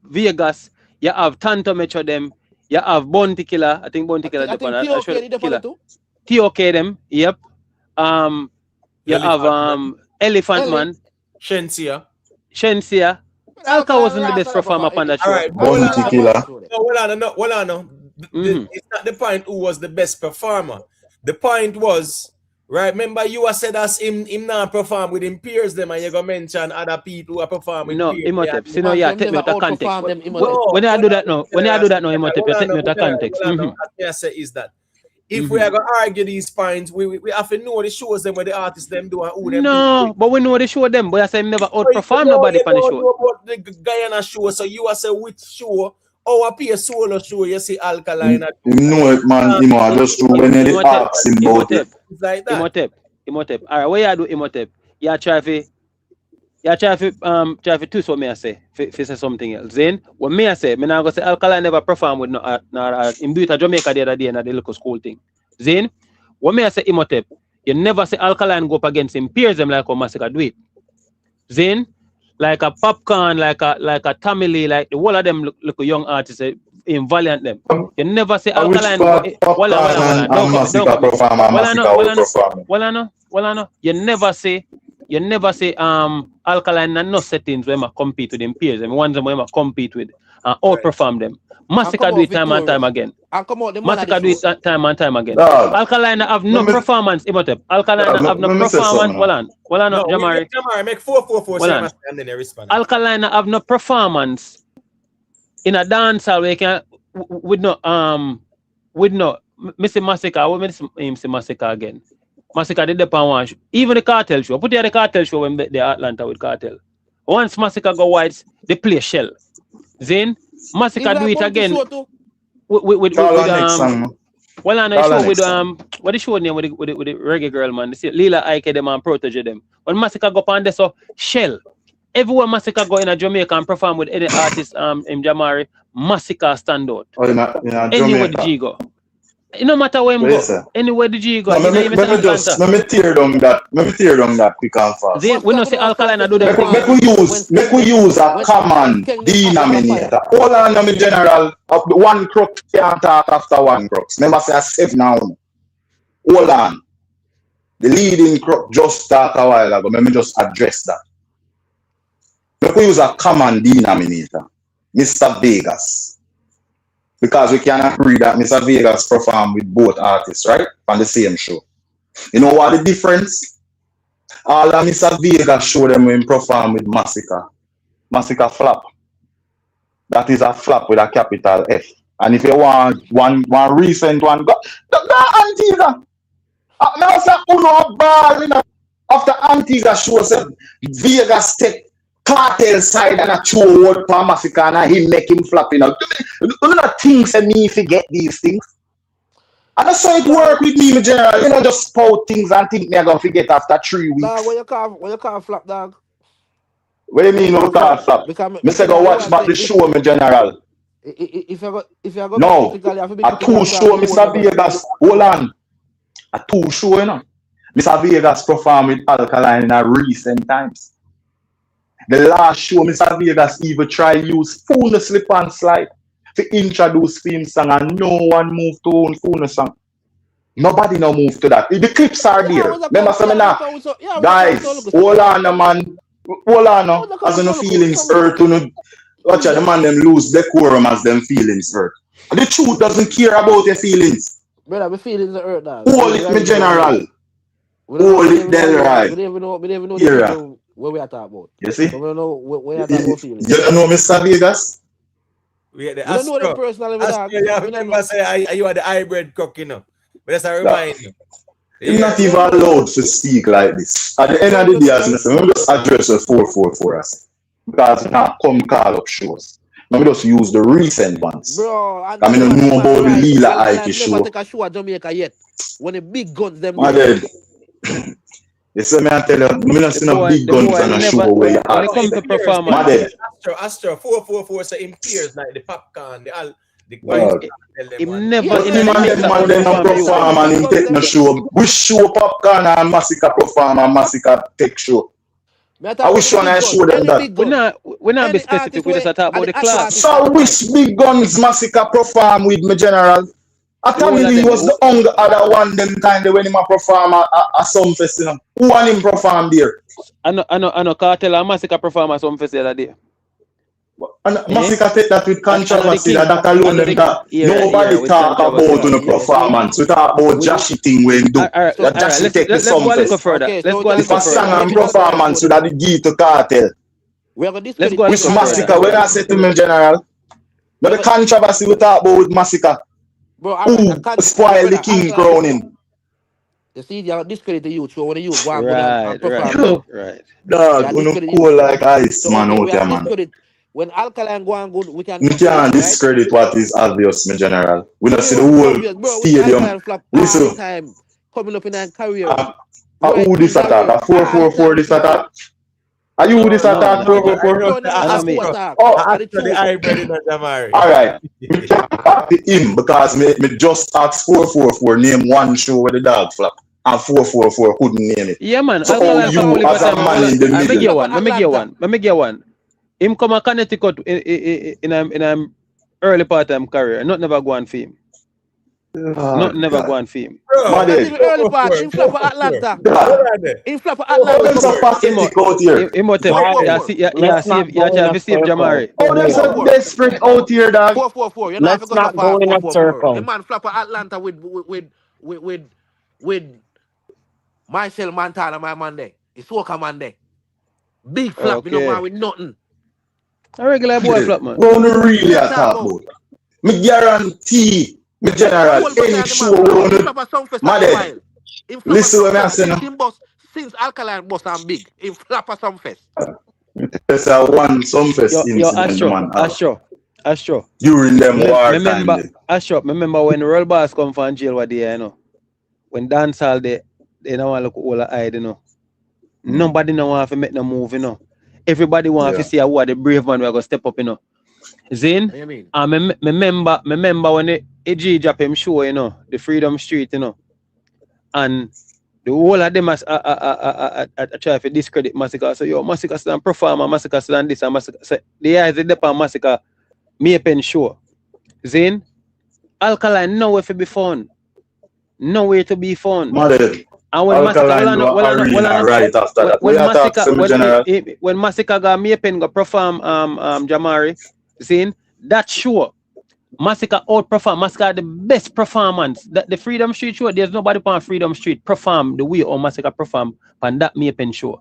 Vegas, you have Tanto Metro them. You have Bounty Killer. I think Bounty Killer. TOK them. Yep. You have Elephant Man. Shenseea. Alka wasn't the best performer on that show. Right, Bounty Killer. No. It's not the point who was the best performer. The point was, right, remember you said as him not perform with him peers them and you go mention other people who are performing with peers. Imotep. See no, take me out of context. When I do that now, Imotep, you take me out of context. What I say is that if we are going to argue these points, we have to know the shows them where the artists them do and who them do. But we know the show them, but I say never outperform nobody on the show. You know about the Guyana show, so you say which show? Our peer solo show, you see Alkaline. You know it, man. Just to when they ask him about it. Like that. Imotep. All right, what you do, Imotep? You try to twist what me I say. If say something else. Then what me I say, me now go say Alkaline never perform with him do it at Jamaica the other day in the local school thing. Then what me I say, Imotep, you never say Alkaline go up against him peers them like how MASICKA do it. Then like a Popcaan, like a Tamili, like the whole of them look young artists, in Valiant them. You never say Alkaline. You never say Alkaline and no settings where I compete with them peers. And ones where I compete with and outperform them. MASICKA do it time and time again. MASICKA do it time and time again. Alkaline have no performance. Alkaline have no performance. Jamari, make 4 and then they respond. Alkaline have no performance in a dancehall where you can with no Mr. MASICKA. What Mr. MASICKA again? MASICKA did the pan one. Even the Kartel show. Put here the Kartel show when they Atlanta with Kartel. Once MASICKA go whites, they play shell. Then MASICKA do it again with well, on the show with what the show name with the reggae girl man. They Lila Ike them and protege them. When MASICKA go on there, so shell. Everywhere MASICKA go in a Jamaica and perform with any artist in Jamari, MASICKA stand out. Anywhere the G go. It no matter where him go. Anywhere the G go. Let me tear down that quick and fast. We don't say Alkaline do that. Make we use a common denominator. Hold on, I'm general. One crux can't talk after one crux. Remember say I said now. Hold on. The leading crux just talk a while ago. Let me just address that. Make we use a common denominator. Mr. Vegas. Because we can agree that Mr. Vegas performed with both artists, right? On the same show. You know what the difference? All of Mr. Vegas show them when perform with Massicka. Massicka flop. That is a flop with a capital F. And if you want one recent one, go Antigua. Now say uno ball, you know. After Antigua shows up, Vegas take Kartel side and a throw word for Massicka and him make him flop, you know. You know things that me forget these things. And that's how it work with me, my general. You know, just spout things and think me I gonna forget after 3 weeks. Dog, when you call flop, dog? What do you mean, no call flop? Me say go watch back the show, my general. If you go No, critically, you have to be a two show, Mr. Vegas. Hold on. A two show, you know. Mr. Vegas performed with Alkaline in a recent times. The last show, Mr. Vegas even try use phone slip and slide to introduce theme song and no one move to own phone song. Nobody no move to that. The clips are there. Remember something now? Guys, hold on, man. Hold on now. As no feelings hurt, watch out, the man them lose decorum as them feelings hurt. And the truth doesn't care about your feelings. Brother, my feelings are hurt now. Hold it, my general. Hold it, then right. We don't even know what we are talking about. You see? So we don't know what we are talking about feelings. You don't know Mr. Vegas? We don't know them personally, remember say you are the hybrid cook, you know. But that's a reminder. You're not even allowed to speak like this. At the end of the day, as I say, we just address the 444 us. Because we can't come call up shows. Now we just use the recent ones. Bro, I mean, I know about the Lila Ike show. Never take a show at Jamaica yet. When the big guns them. My dad. You see me, I tell you, I'm not seeing no big guns on a show where you are. When it comes to performance, My dad. Astro 444 say in peers like the popcorn, the him never Him and them perform and him take no show. Which show Popcorn and Massicka perform and Massicka take show? I wish one I show them that. We're not be specific, we just talk about the class. So which big guns Massicka perform with me general? I tell you he was the only other one them time when him a perform at some fest, you know. Who want him perform there? I know Kartel and Massicka perform at some fest the other day. And Massicka take that with controversy, that alone them that nobody talk about on the performance. We talk about Joshy thing when do. That Joshy take the some fest. Let's go If a song and performance would have the give to Kartel. Let's go. Which Massicka, when I say to me general, but the controversy we talk about with Massicka. Bro, who spoil the king crowning? You see, you discredit the youth. So when the youth go and perform, right. Dog, we no cool like ice, man, out there, man. When Alkaline go and good, we can. We can't discredit what is obvious, my general. We don't see the whole stadium. Listen, coming up in a career. Who this attack? A 444 this attack? Are you this attack 444? Oh, the hybrid in Jamari. All right. We can't back to him because me just asked 444 name one show where the dog flap. And 444 couldn't name it. Yeah, man. So you as a man in the middle. Let me get one. Him come to Connecticut in early part of his career. Not never go on fame. Not never go on fame. Early part, him flop for Atlanta. Him flop for Atlanta. There's a pathetic out here. You see Jamari. Oh, there's a desperate out here, dog. 444. Let's not go in a circle. The man flop for Atlanta with Marcel Montana, my man there. It's Walker man there. Big flop, you know, man, with nothing. A regular boy flop, man. What do really talk about? Me guarantee, me general, any show man, listen what I say now. Since Alkaline boss and big, in flop for some fest. There's a one some fest incident, man. Astro. During them war time. Astro, remember when Roll Bass come from jail what day, you know? When Dancehall they don't want to look all the eye, you know. Nobody no want to make no move, you know. Everybody want to see who are the brave man who are going to step up, you know. Zin, I remember when the AG drop him show, you know, the Freedom Street, you know. And the whole of them try to discredit Massicka. So, yo, Massicka stand performer, Massicka stand this, and Massicka. So, the eyes the depend on Massicka, me a pen show. Zin, Alkaline nowhere to be found. Nowhere to be found. And when Massicka right after that. When Massicka got me a pen go perform Jamari, seeing that show. Massacre outperform. Massacre had the best performance. The Freedom Street show, there's nobody on Freedom Street perform the way or Massacre perform on that Mapen show.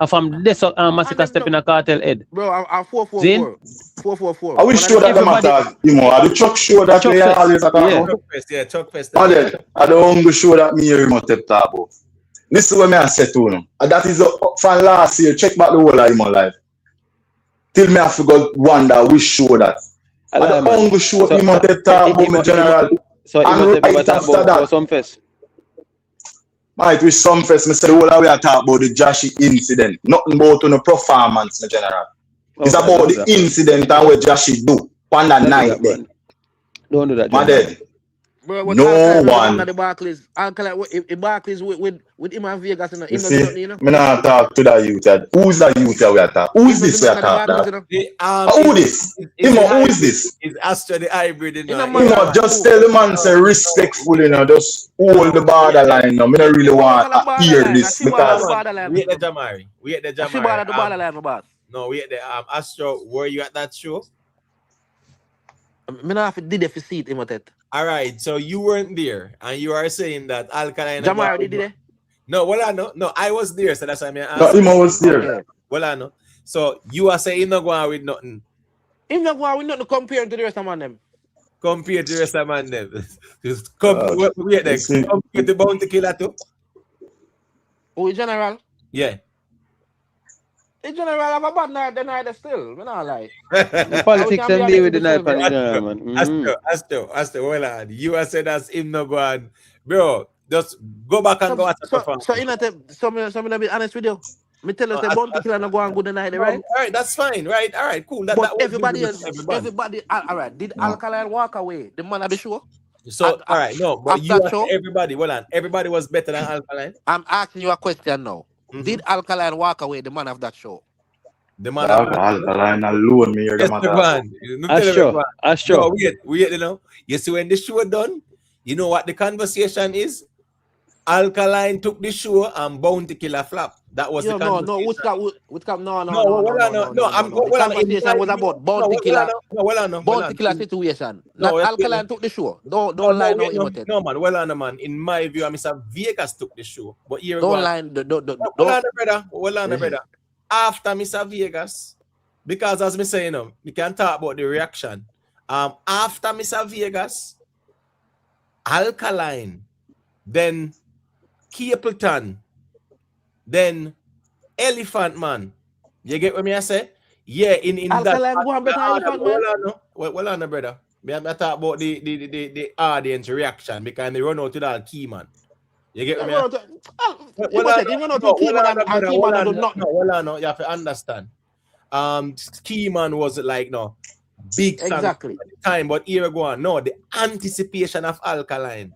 And from this Massacre step in a cartel head. Bro, I'm 444. 444. I wish show that the matter, you know, I the Chuck show that Chuck play Fest. always at Yeah. Chuck Fest, yeah, Chuck Fest. And then I the hungry show that me hear him on tap about. This is what me I say to him. And that is from last year. Check back the whole of him life. Till me I forgot wonder which show that. I the hungry show him on tap about me general. So and right after that. Some fest. Might with some fest, me say the whole of we are talk about the Joshy incident. Nothing about on the performance, my general. It's about the incident and what Joshy do on the night. Don't do that. My dead. Bro, what No Alkaline one. At the Barclays. Alkaline, if Barclays with him and Vegas, you know, You him see, not you know. me not talk to that youth. Who's that youth that we are talking? Who is this we are talking about? Who this? Who is this? It's Astro the hybrid. You know, You know, just tell the man say respectful, you know, just hold the borderline. No, me don't really want to hear this because we at the Jamari. We at the She bought at the Jamari. borderline, my boss. No, we at the Astro. Were you at that show? Me not did if you see it, Imotet. All right, so you weren't there, and you are saying that Alkaline. Jamari did it? No, well, I know. No, I was there, so that's why I'm asking. no, him was there. Well, I know. So you are saying not going with nothing. Him not going with nothing compared to the rest of them. Compared to the rest of man, them. Just wait there. Compare the bounty killer too. Oh, general. Yeah. The general have a bad night, the night still. Me not lie. The politics and deal with the night, man. Astro, well, you are saying that's him not going, bro. Just go back and go watch the performance. So, so be honest with you. Me tell us the bounty killer not going good the night, right? All right, that's fine, right? All right, cool. But everybody else, all right. Did Alkaline walk away? The man of the show? So, all right, no, but you are everybody, well, everybody was better than Alkaline. I'm asking you a question now. Did Alkaline walk away, the man of that show? The man of Alkaline alone, me hear the man. Astro. No, wait, you know. You see, when the show done, you know what the conversation is? Alkaline took the show and Bounty Killer flap. That was the conversation. No, the conversation was about Bounty Killer. Bounty Killer situation. Not Alkaline took the show. Don't lie now, Imotet. No, man. Well on, man. In my view, Mr. Vegas took the show. But here don't lie. Well on, brother. After Mr. Vegas, because as me say, you know, we can talk about the reaction. After Mr. Vegas, Alkaline, then Capleton, then Elephant Man. You get what me I say? Yeah, in Alkaline that. go on better Elephant Man. Well on, brother. I talk about the audience reaction because they run out to that key man. You get what I mean? You have to understand. Keyman was like big exactly at the time, but here we go on. No, the anticipation of Alkaline.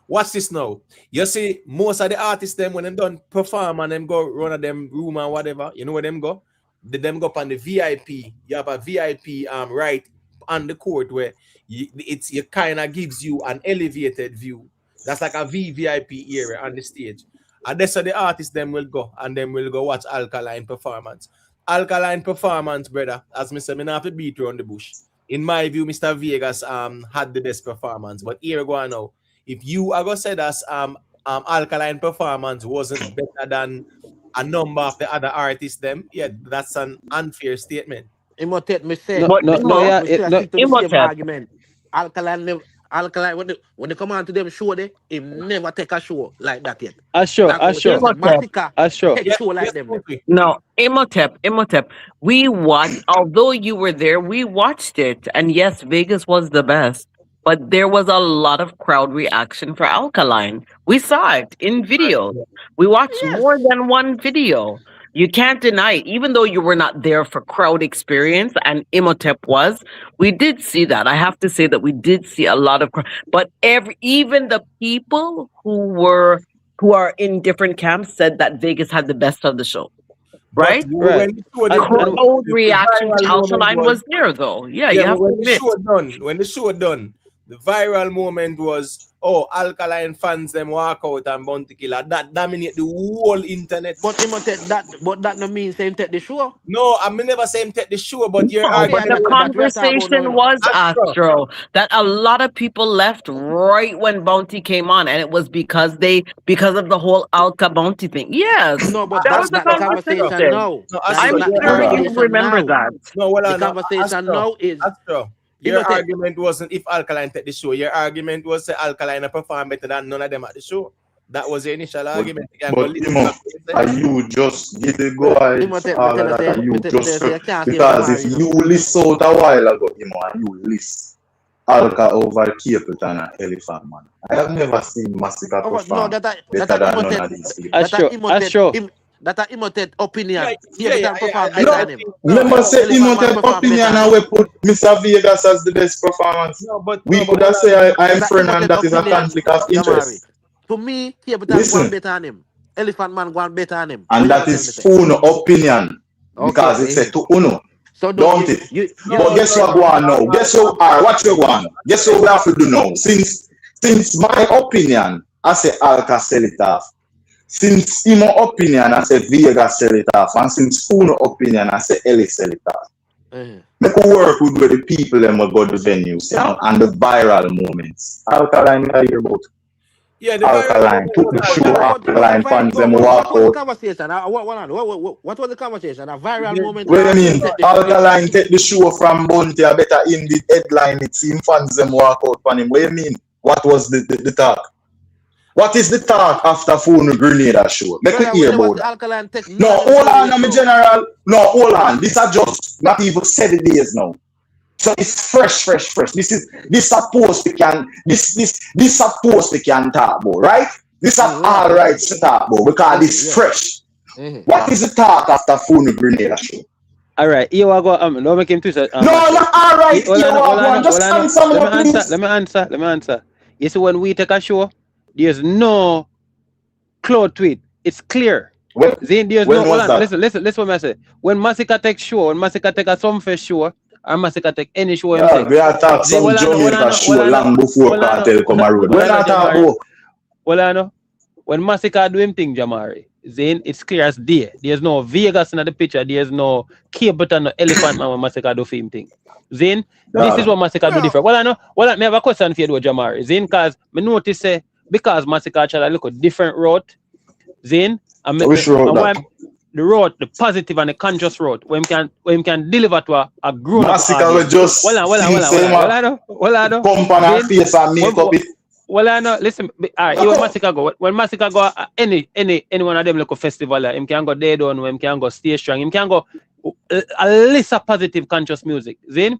Watch this now. You see, most of the artists them when them done perform and them go run at them room and whatever, you know where them go? Them go up on the VIP. You have a VIP right on the court where it kind of gives you an elevated view. That's like a VVIP area on the stage. And that's how the artists them will go and then will go watch Alkaline performance. Alkaline performance, brother, as Mr. Me not have to beat around the bush. In my view, Mr. Vegas had the best performance. But here we go now. If you are gonna say that Alkaline performance wasn't better than a number of the other artists, them, yeah, that's an unfair statement. Imotet me say argument. Alkaline when they come on to them show they never take a show like that yet. Sure. Take a show like them. No, Imhotep. We watched, although you were there, we watched it. And yes, Vegas was the best. But there was a lot of crowd reaction for Alkaline. We saw it in video. We watched more than one video. You can't deny it. Even though you were not there for crowd experience, and Imhotep was, we did see that. I have to say that we did see a lot of crowd. But even the people who are in different camps said that Vegas had the best of the show. Right? Crowd reaction to Alkaline was there, though. Yeah, you have to admit. When the show done, The viral moment was, oh, Alkaline fans them walk out and Bounty Killer. That dominate the whole internet. But him take that, but that no mean say him take the show. No, I mean never say him take the show, but your No, but the conversation was, Astro, that a lot of people left right when Bounty came on, and it was because of the whole Alka Bounty thing. Yes, no, but that was the conversation. No, I'm sure you remember that. No, well, the conversation now is Astro. Your argument wasn't if Alkaline take the show. Your argument was that Alkaline perform better than none of them at the show. That was the initial argument. But you just give the go all of that, and you just because if you list out a while ago, and you list Alka over Capleton and Elephant Man, I have never seen MASICKA perform better than none of these people. Astro. That a Imhotep opinion. Remember say Imhotep opinion and we put Mr. Vegas as the best performance. We could have say I'm friend and that is a conflict of interest. To me, Capleton one better than him. Elephant Man one better than him. And that is Uno opinion. Because it's said to Uno. So don't it? But guess what go on now? Guess what you go on? Guess what we have to do now? Since my opinion, I say Alka sell it off. Since in my opinion, I say Vega sell it off, and since Uno opinion, I say Ellie sell it off. Make a work with where the people them will go to venues and the viral moments. Alkaline, I hear about. Yeah, the Alkaline took the show. Alkaline fans them walk out. What was the conversation? A viral moment. What do you mean? Alkaline take the show from Bounty. I better in the headline. It seems fans them walk out on him. What do you mean? What was the talk? What is the talk after phone Grenada show? Make me hear about that. No, hold on, I'm a general. No, hold on. This are just not even 7 days now. So it's fresh. This a post we can talk about, right? This are all right to talk about because it's fresh. What is the talk after phone Grenada show? All right, you are going. Don't make him twist it. No, not all right. Just answer me, please. Let me answer. You see, when we take a show, there's no cloud tweet. It's clear. Listen what I say. When MASICKA take show, when MASICKA take a Sumfest show, or MASICKA take any show, we are talking some Jamaica show long before Kartel come around. When MASICKA do him thing, Jamari, then it's clear as day. There's no Vegas in the picture. There's no Capleton, no Elephant Man when MASICKA do him thing. Then this is what MASICKA do different. I have a question for you, Jamari. Then, because I notice say, because MASICKA actually look a different route, then which road? The road, the positive and the conscious road, when we can deliver to a grown up MASICKA will just hold on. Pump on her face and make up it. Listen, alright, even MASICKA go. When MASICKA go any one of them local festival, him can go Dead On, him can go Stay Strong, him can go a list of positive conscious music. Then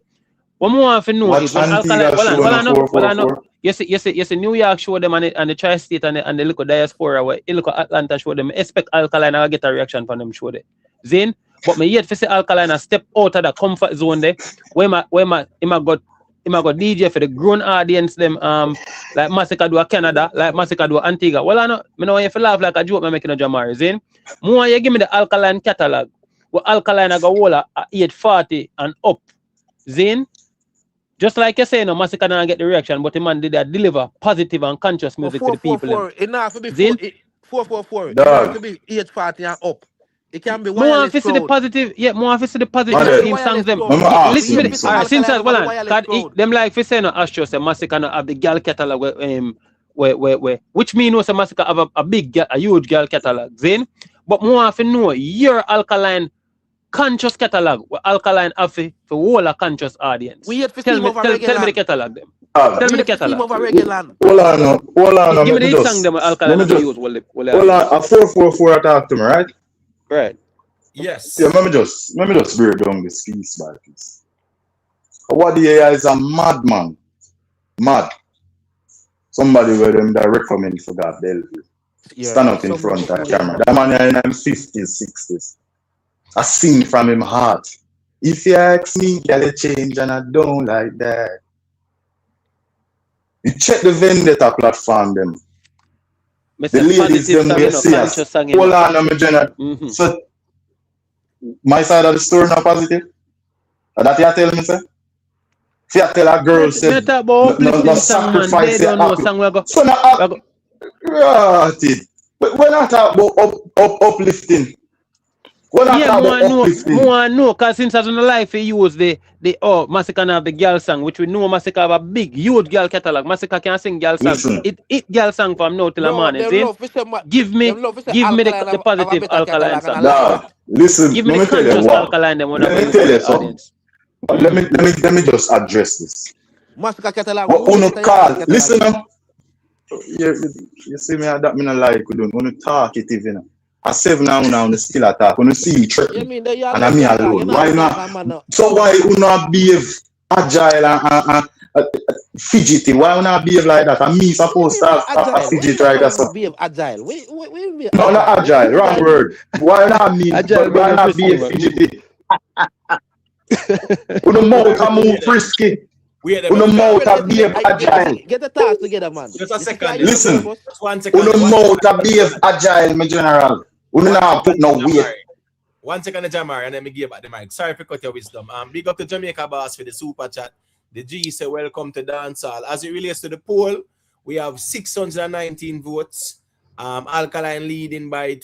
what more have to know is when Alkaline, you see New York show them and the Tri-State and the local diaspora where you look at Atlanta show them, expect Alkaline to get a reaction from them show there. Then, but me yet to see Alkaline step out of the comfort zone there, where him got DJ for the grown audience them like MASICKA do a Canada, like MASICKA do a Antigua. Well, I know if you laugh like a joke, I'm making a Jamari. Then, more you give me the Alkaline catalog, where Alkaline go hold at 840 and up. Then, just like you say, MASICKA didn't get the reaction, but the man did deliver positive and conscious music to the people. It not have to be 444. It have to be 840 and up. It can be more of the positive. Yeah, more of the positive team songs them. Listen to this. Alright, since them like if say no Astro say MASICKA no have the girl catalog where which means also MASICKA have a huge girl catalog. Then, but more of know your Alkaline conscious catalog where Alkaline have for whole a conscious audience. Tell me the catalog them. Tell me the catalog. Hold on. Give me the song them Alkaline have to use. Hold on, a 444 attack to me, right? Right. Yes. Yeah, let me just break down this piece by piece. What the AI is a madman. Mad. Somebody where them that recommend for that Bellevue. Stand up in front of the camera. That man in his 50s, 60s. I sing from him heart. If you ask me, can it change and I don't like that. You check the Vendetta platform them. The ladies them will see us. Hold on, I'm a general. So my side of the story not positive. That you tell me, sir? If you tell a girl, say, Me talk about no uplifting song, man. They sacrifice your don't know happy. song. We go. So now, rotted. When I talk about uplifting, when I Yeah, talk about uplifting, more know, cause since I don't life he use the Massacre have the girl song, which we know Massacre have a big huge girl catalog. Massacre can sing girl song. listen, It girl song from now till the Bro, morning. them See? love we say Give me alkaline the have a positive better alkaline catalog and I song. like nah, it. listen, Give me let the me tell you conscious what. alkaline them when I Let me bring tell for you the something. audience. Let me just address this. Massacre catalog, What way uno better call, catalog. listen now. You see me that me not like we don't uno talk it even. A 7 now on still attack. When you see me You threaten mean that you and I let me them talk? You alone. know Why the talk not? and man no. So why you not behave agile and fidgety? Why you not behave like that? And me What you supposed mean to by have a agile? When fidget you right there. man So behave agile? We be no, not agile. agile, What wrong agile mean? word. Why not mean? Agile But why better not frisky, behave man. fidgety? Uno mouth a move frisky. Wait a Uno minute. mouth a Listen, behave agile. get the talks together, man. Just a You see, second. you Just use Listen, purpose. 1 second. uno 1 mouth a second. behave agile, my general. Uno 1 not put second, no weight. Jamari. 1 second, Jamari, and then me give back the mic. Sorry for cut your wisdom. Big up to Jamaica Boss for the super chat. The G say welcome to Dancehall. As it relates to the poll, we have 619 votes. Alkaline leading by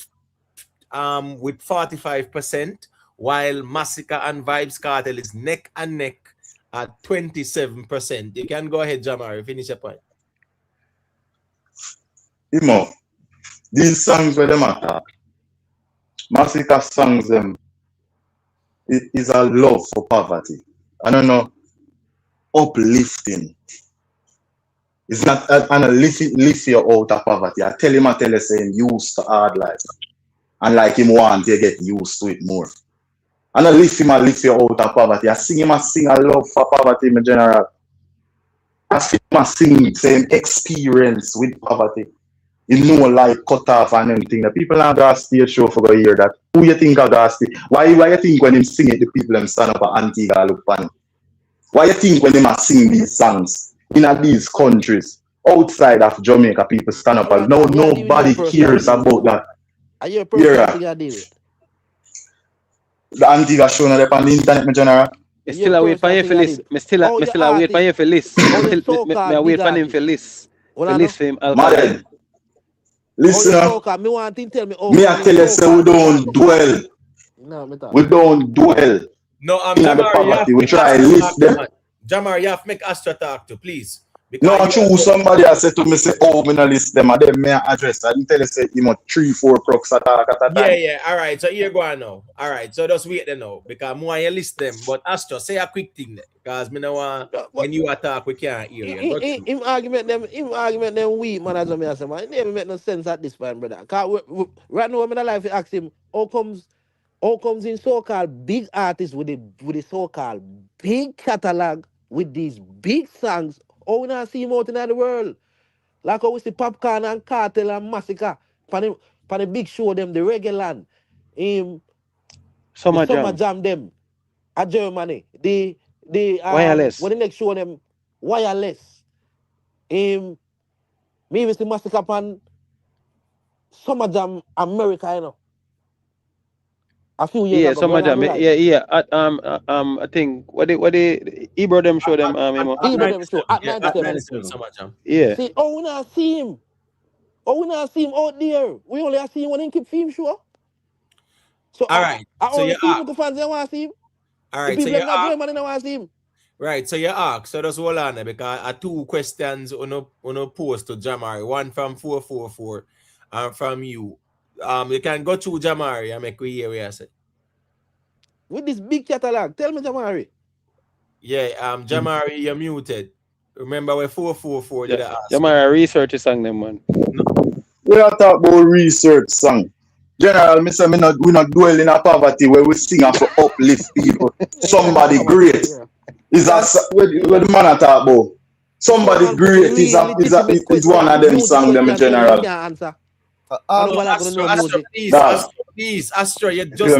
with 45%, while Massacre and Vybz Kartel is neck and neck at 27%. You can go ahead, Jamari. Finish your point. Imo, these songs where them attack, Massacre songs them, it is a love for poverty. I don't know, uplifting. It's not and lift you out of poverty. I tell you say him used to hard life. And like him want to get used to it more. And I lift him and lift you out of poverty. I sing him and sing a love for poverty in general. I feel him and sing same experience with poverty. You know, like cut off and everything. The people on the stage show for go hear that. Who you think of the stage? Why you think when him sing it, the people them stand up at Antigua look funny? Why you think when them are sing these songs in these countries outside of Jamaica, people stand up and no nobody cares about that. Are you a person Yeah. thing I deal with? The Antigua show on the internet, my general. Me still a wait for him for list. Me still a wait for him for list. Me wait for him for list. For list for him alkaline. Listen up. Me want to tell me. Me I tell you say we don't dwell. No, me talk. We don't dwell. No, in the Jamari, poverty. We try to list them. Jamari, you have to make Astra talk to, please. No, true. Somebody has said to me, say, oh, me not list them, and then me address. I didn't tell you, say, you know, 3-4 crooks attack at a time. Yeah. All right. So here go on now. All right. So just wait there now, because more you list them. But Astra, say a quick thing there, because me know when you attack, we can't hear you. Him argument them weak, man, as I say, man. It never make no sense at this point, brother. Right now, I'm in life to ask him, how comes in so-called big artists with the so-called big catalog with these big songs, how we not see him out in the world? Like how we see Popcorn and Cartel and Massacre for the big show them, the reggae land. Summer Jam them at Germany. The Wireless. what the next show them Wireless. Me even see Massacre on Summer Jam America, you know. A few years ago. Summer Jam. Right. Yeah. I think what the Ebro them show them Ebro them show at 97. Summer Jam. Yeah. See, we not see him. We not see him out there. We only see him when he keep film show. So all right. I so only you see him fans they want to see him. All right. The So people you that Germany don't want to see him. Right, so you ask, so just hold on there, because I two questions on a post to Jamari, one from 444 and from you. You can go through Jamari and make we hear what you say. With this big catalog, tell me Jamari. Yeah, Jamari, you're muted. Remember where 444 did I ask? Jamari research is song them, man. We are talking about research song. General, me say we not dwell in a poverty where we sing for uplift people. Somebody great. Is what the man I talk about? Somebody great is one of them songs them in general. Please, Astro, you just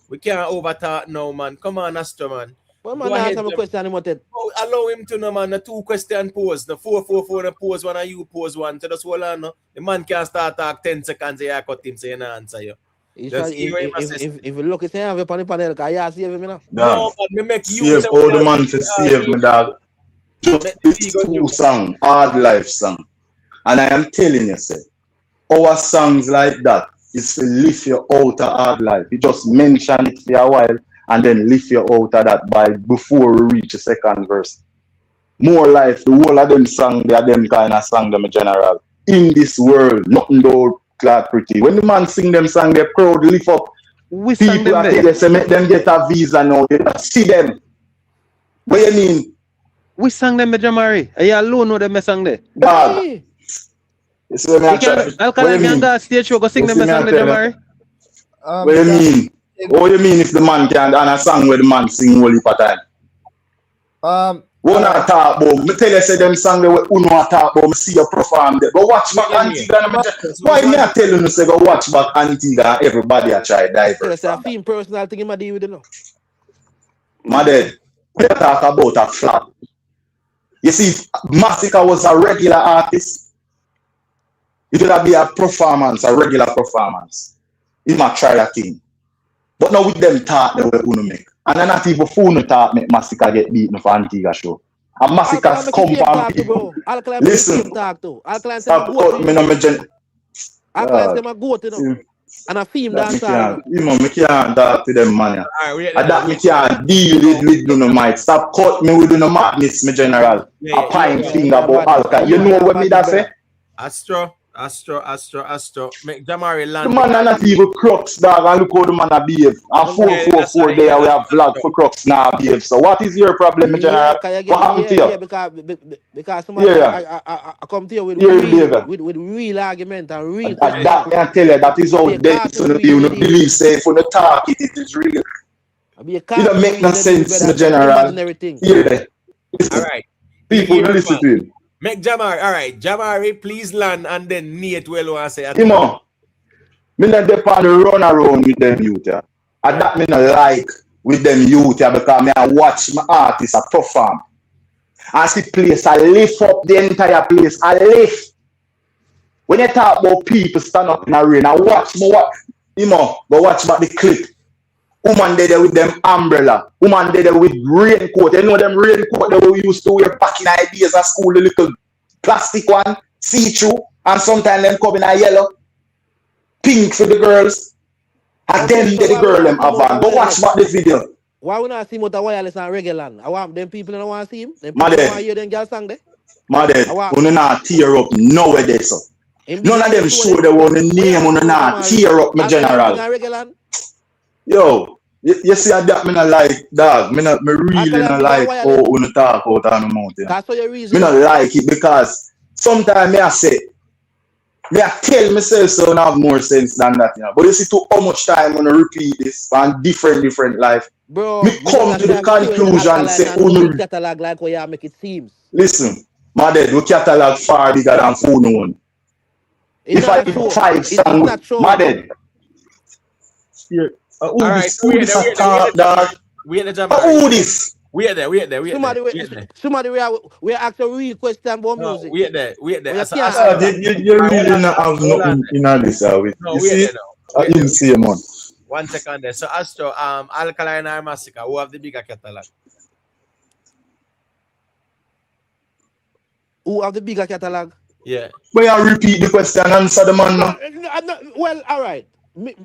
we can't overtalk now, man. Come on, Astro, man. Well, man, ask him a question. Allow him to know, man. The two question pose. The 444 pose one and you pose one. So that's all I know. The man can't start talk 10 seconds. You cut him, say you answer you. Just hear him assist. If you look at him, you on the panel, can you see him now? No, but me make you Save all the man to save me, dog. Just this two song, hard life song. And I am telling you, say, our songs like that is to lift you out of hard life. You just mention it for a while and then lift you out of that by before we reach the second verse. More life, the whole of them song, they are them kind of song, them in general. In this world, nothing though glad pretty. When the man sing them song, the crowd lift up. We People are there, say make them get a visa now. They see them. What you mean? We sang them, Jamari. Are you alone know them sang there? Dog. So Alkaline can go stage show, go sing them song there, Jamari. What you mean? What you mean if the man can and a song where the man sing whole heap of time? We not talk about. Me tell you, say them song where we not talk about. Me see you perform there. Go watch back Antigua. Why me I tell you to say go watch back Antigua? Everybody a try divert. It's a theme personal thing in my deal with it now. My dad, we talk about a flop. You see, MASICKA was a regular artist. It would be a performance, a regular performance. He might try that thing. But now with them talk they will make. And then not even phone talk make MASICKA get beaten for Antigua show. And MASICKA's compound people. Listen. Stop cut me no me gen. Alkaline them a goat, you know. And a theme dancer. You know, me can't talk to them, man. And that me can't deal with no mic. Stop cut me with no madness, me general. A pine finger about Alka. You know what me that say? Astro. Make Jamari land. The man are not even crooks, dog. And look how the man are behave. And 444 there, we have vlog for crooks now behave. So what is your problem, me general? What happened to you? Because somebody I come to you with real argument and real. That me I tell you, that is how they don't believe, say, for the talk, it is real. It don't make no sense, me general. Yeah. All right. People don't listen to him. Make Jamari, all right. Jamari, please land and then Nate will want to say. Come on. Me not depend run around with them youth. And that me not like with them youth because me I watch my artists perform. As the place, I lift up the entire place. I lift. When you talk about people stand up in a rain, I watch me what go watch about the clip. Woman there with them umbrella. Woman there with raincoat. You know them raincoat that we used to wear back in the days at school, the little plastic one, see-through, and sometimes them come in a yellow. Pink for the girls. And then the girl them have on. Go watch about the video. Why we not see him with a wireless and regular? I want them people don't want to see him. Them people don't want to hear them girls song there. Mother, we not tear up nowadays. So. None of them show they want the name on not tear up my general. Yo, you see that me not like, dog. Me really not like how we talk out on the mountain. That's for your reason. Me not like it because sometimes me I say, me I tell myself so I have more sense than that, you know. But you see too how much time when I repeat this on different life. Bro, me come to the conclusion say, oh, catalog like how you make it seems. Listen, my dad, we catalog far bigger than phone one. If I do 5 songs, my dad. All right, we at there. Somebody we ask a real question about music. We at there. You really not have nothing in this. No, we at there. You see, man. 1 second there. So Astro, Alkaline or MASICKA, who have the bigger catalog? Who have the bigger catalog? Yeah. But I repeat the question and answer the man now. Well, all right.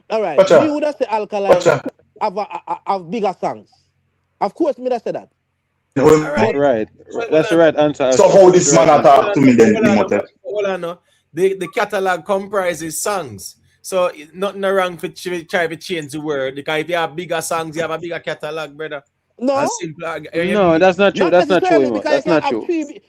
All right. Watcha. Me would have said Alkaline have bigger songs. Of course, me would have said that. Right. That's the right answer. So how this man talk to me then? Hold on, no. The catalog comprises songs. So nothing wrong for try to change the word. Because if you have bigger songs, you have a bigger catalog, brother. No. No, that's not true. That's not true. That's not true.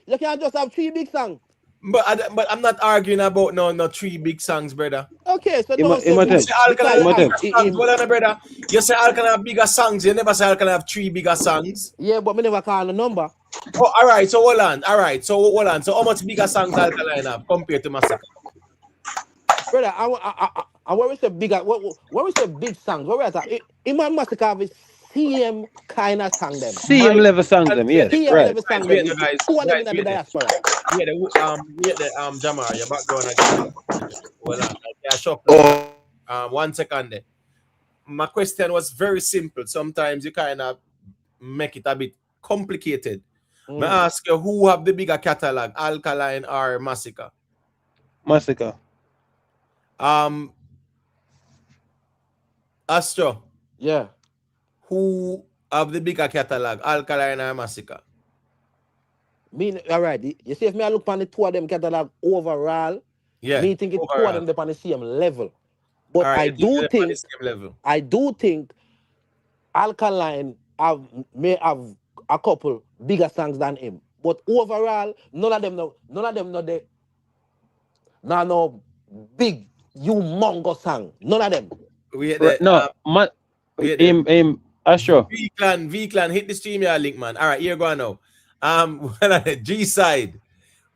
You can't just have 3 big songs. But I'm not arguing about no 3 big songs, brother. Okay, so you say Alkaline have songs, brother. You say Alkaline have bigger songs. You never say Alkaline have 3 bigger songs. Yeah, but me never call the number. Oh, all right. So hold on. So how much bigger songs Alkaline have compared to MASICKA? Brother, I where is the bigger? Where is the big songs? Where is that? Imam MASICKA have the same kind of song them. Same level songs them, yes. Same level songs them. Who are them in the diaspora? We had the Jamar, your background again. Well, yeah, shop. 1 second there. My question was very simple. Sometimes you kind of make it a bit complicated. May I ask you who have the bigger catalog, Alkaline or MASICKA? MASICKA. Astro. Yeah. Who have the bigger catalog, Alkaline or MASICKA? All right. You see, if me I look on the two of them catalog overall, Yeah. me think it's two of them they're on the same level. But All right, I do think Alkaline may have a couple bigger songs than him. But overall, none of them know they no big humongous song. None of them. Astro. V-Clan, hit the stream here link, man. All right, here go now. G side.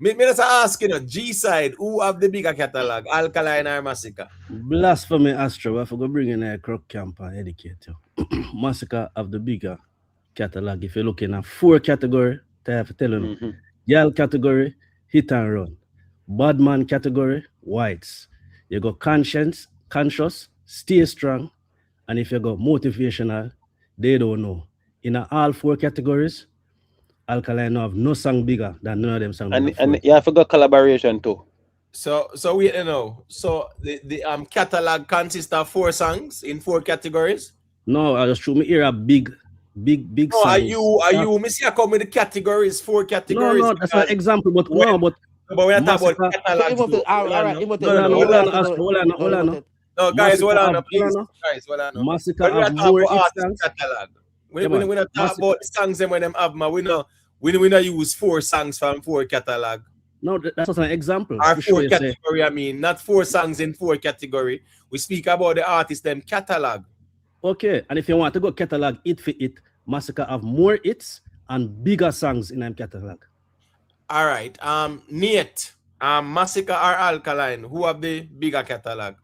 Me just ask, G side, who have the bigger catalog, Alkaline or MASICKA? Blasphemy, Astro. I forgot bring in a crook camp and educate you. MASICKA have the bigger catalog. If you're looking at 4 category, I have to tell you. Girl category, hit and run. Badman category, whites. You go conscious, stay strong. And if you go motivational, they don't know. In all 4 categories, Alkaline have no song bigger than none of them songs. And yeah, I forgot collaboration too. So wait, So the catalog consists of 4 songs in 4 categories. No, I just show me here a big No, song. are you missing? I come with the categories, 4 categories. No, that's an example, but no, but we're talking about catalog. Hold on. No, guys, hold on, please. Guys, hold on. MASICKA have more songs. Catalog. We not talk about the songs them when them have, man. We not use 4 songs from 4 catalog. No, that's just an example. Or 4 category, I mean, not 4 songs in 4 category. We speak about the artist them catalog. Okay, and if you want to go catalog it for it, MASICKA have more hits and bigger songs in them catalog. All right. Nate, MASICKA or Alkaline, who have the bigger catalog?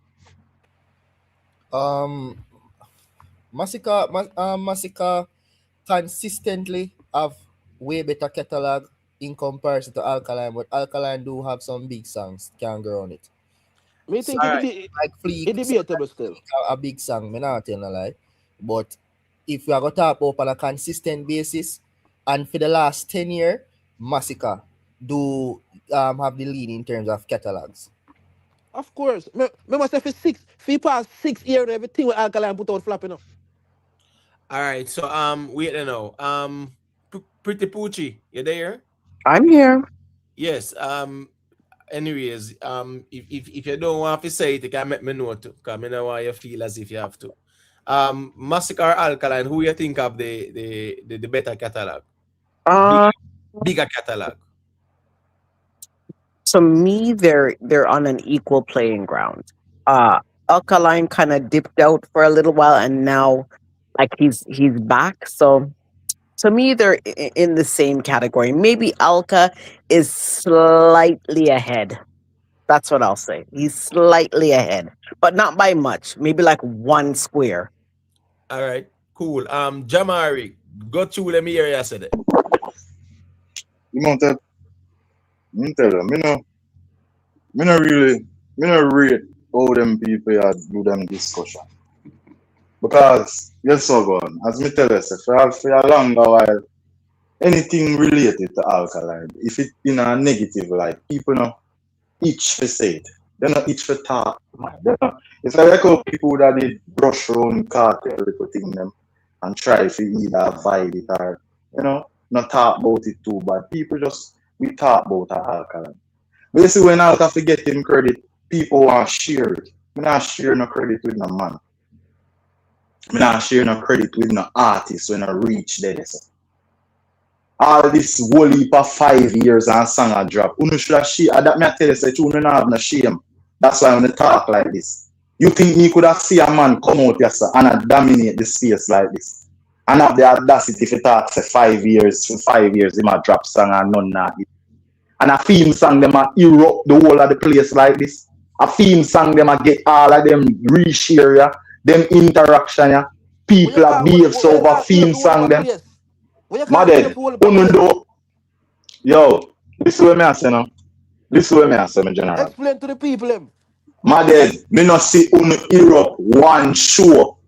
MASICKA consistently have way better catalog in comparison to Alkaline, but Alkaline do have some big songs. Can't go on it. Me think like Fleek, debatable still. A big song, me not tell a lie. But if we are going to talk about on a consistent basis, and for the last 10 years, MASICKA do have the lead in terms of catalogs. Of course. Me must say for past 6 years, everything with Alkaline put out flapping up. All right, so wait now. Pretty Poochie, you there? I'm here. Yes. Anyways, if you don't want to say it, you can let me know too, because I know why you feel as if you have to. MASICKA or Alkaline, who you think of the better catalog? Bigger catalog. To me, they're on an equal playing ground. Alkaline kind of dipped out for a little while, and now like he's back. So to me, they're in the same category. Maybe Alka is slightly ahead. That's what I'll say. He's slightly ahead, but not by much. Maybe like 1 square. All right, cool. Jamari, go through let me hear you say that. You know that? Me tell them, me not rate all them people that do them discussion. Because you're so good. As me tell you, for a longer while, anything related to Alkaline, if it in a negative light, people know each for say it. They're not each for talk. It's like how people that did brush around Kartel, little thing them and try to either vibe it or not talk about it too bad. People just we talk about Alkaline. But you see when Alka forget him credit, people want to share it. I'm not share no credit with no man. I'm not share no credit with no artist when I reach there. All this whole heap of 5 years and song a drop. You should have shame. That me I tell you, say you don't have no shame. That's why when they talk like this. You think me could have seen a man come out here and dominate the space like this? And have the audacity to talk say 5 years, for 5 years, they might drop song and none of it. And a theme song them a erupt the whole of the place like this. A theme song them a get all of them reshare ya, them interaction ya. People are behave so over theme song them. Madad, yo, this is what me I say now. This is what me I say, my general. Explain to the people them. Madden, me not see on Europe one show.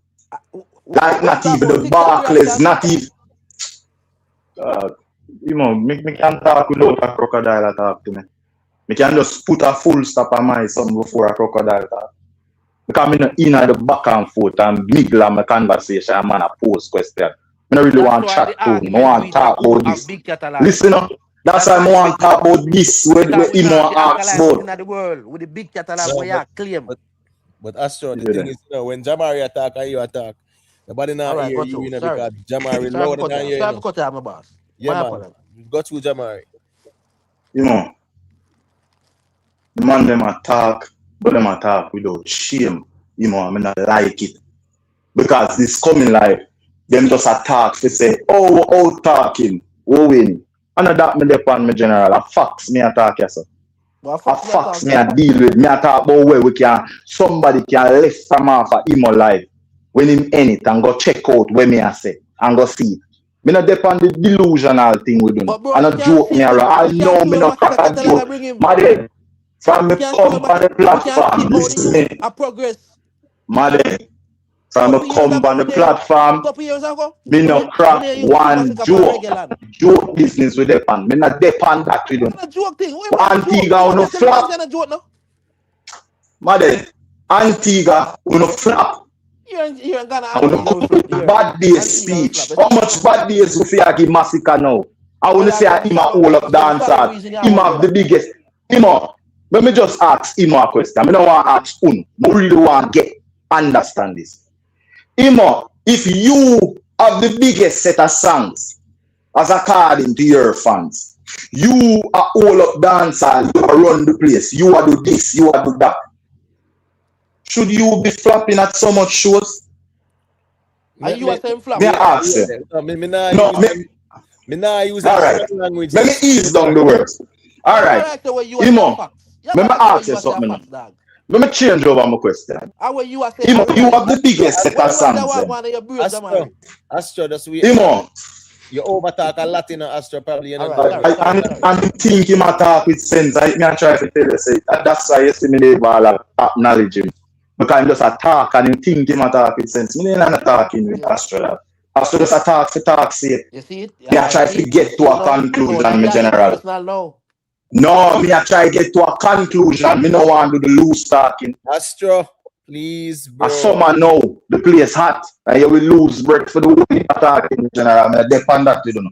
Like not even the Barclays, not even. You know, me can talk without a crocodile talk to me. Me can just put a full stop on my son before a crocodile talk. Because I'm not in the back and forth and middle of my conversation, I'm on a post question. I don't really want to chat to him. I want to talk about this. Listen up. That's why I want to talk about this where he want to ask about. In the world with the big catalog where you claim. But Astro, the thing is, you know, when Jamari attack and you attack, nobody now Alright, hear go you, through. you know, Sorry. because Jamari Sorry louder for than you. Sorry for cutting my boss. Yeah, My man. apology. Go through Jamari. You know, the man them attack, but them attack without shame. You know, I mean, I like it. Because this coming like, them just attack to say, oh, talking, oh, win. And that me depend me general. A facts me attack, yes, sir. A facts me a deal with. Me attack about where we can, somebody can left from off of him alive. When him end it and go check out where me I say and go see it. Me not depend the delusional thing we do. I not joke me around. I know me not crack a joke. Madden, from me come on the platform, listen me. A progress. Madden, from me come on the platform, me no crack one joke business with the pan. Me not depend that with them. Antigua no flap. Madden, Antigua no flap. You're gonna bad day speech. How much bad days we feel give MASICKA now? I want to say him a all up dancer. Him have the biggest. Him let me just ask him a question. I don't want to ask I really want to understand this. Him, if you have the biggest set of songs, as according to your fans, you are all up dancer, you are run the place, you are do this, you are do that. Should you be flapping at so much shows? And you are saying flap? Me ask you. Me nah use alright. language. Let me ease down the words. Alright. Imo, let me ask you something. Let me change over my question. Imo, you have the biggest set of songs. Astro, that's we. Imo. You overtalk a lot in Astro probably. I'm thinking my talk with sense. I try to tell you, say, that's why you see me never acknowledge him. Because I'm just a talk and I'm thinking my talk with sense. Me not talking with Astro. Astro just a talk for talk's sake. You see it? I try to get to a conclusion, my general. No, me I try to get to a conclusion. Me no want to do the loose talking. Astro, please, bro. As summer now, the place hot, and you will lose breath for the whole talking, general. I depend that you don't know.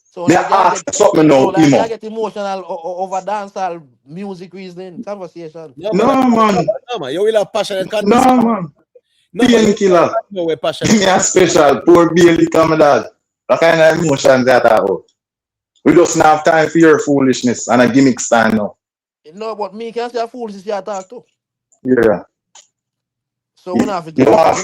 So me ask something now, Imo. I get emotional over dancehall music reasoning conversation. No, man. No, man. You will have passionate conversation. No, man. Painkiller. No, we're passionate. Give me a special poor baby come dad. What kind of emotions that about? We just not have time for your foolishness and a gimmick stand now. No, but me can say foolishness you talk too. Yeah. So we have to do that.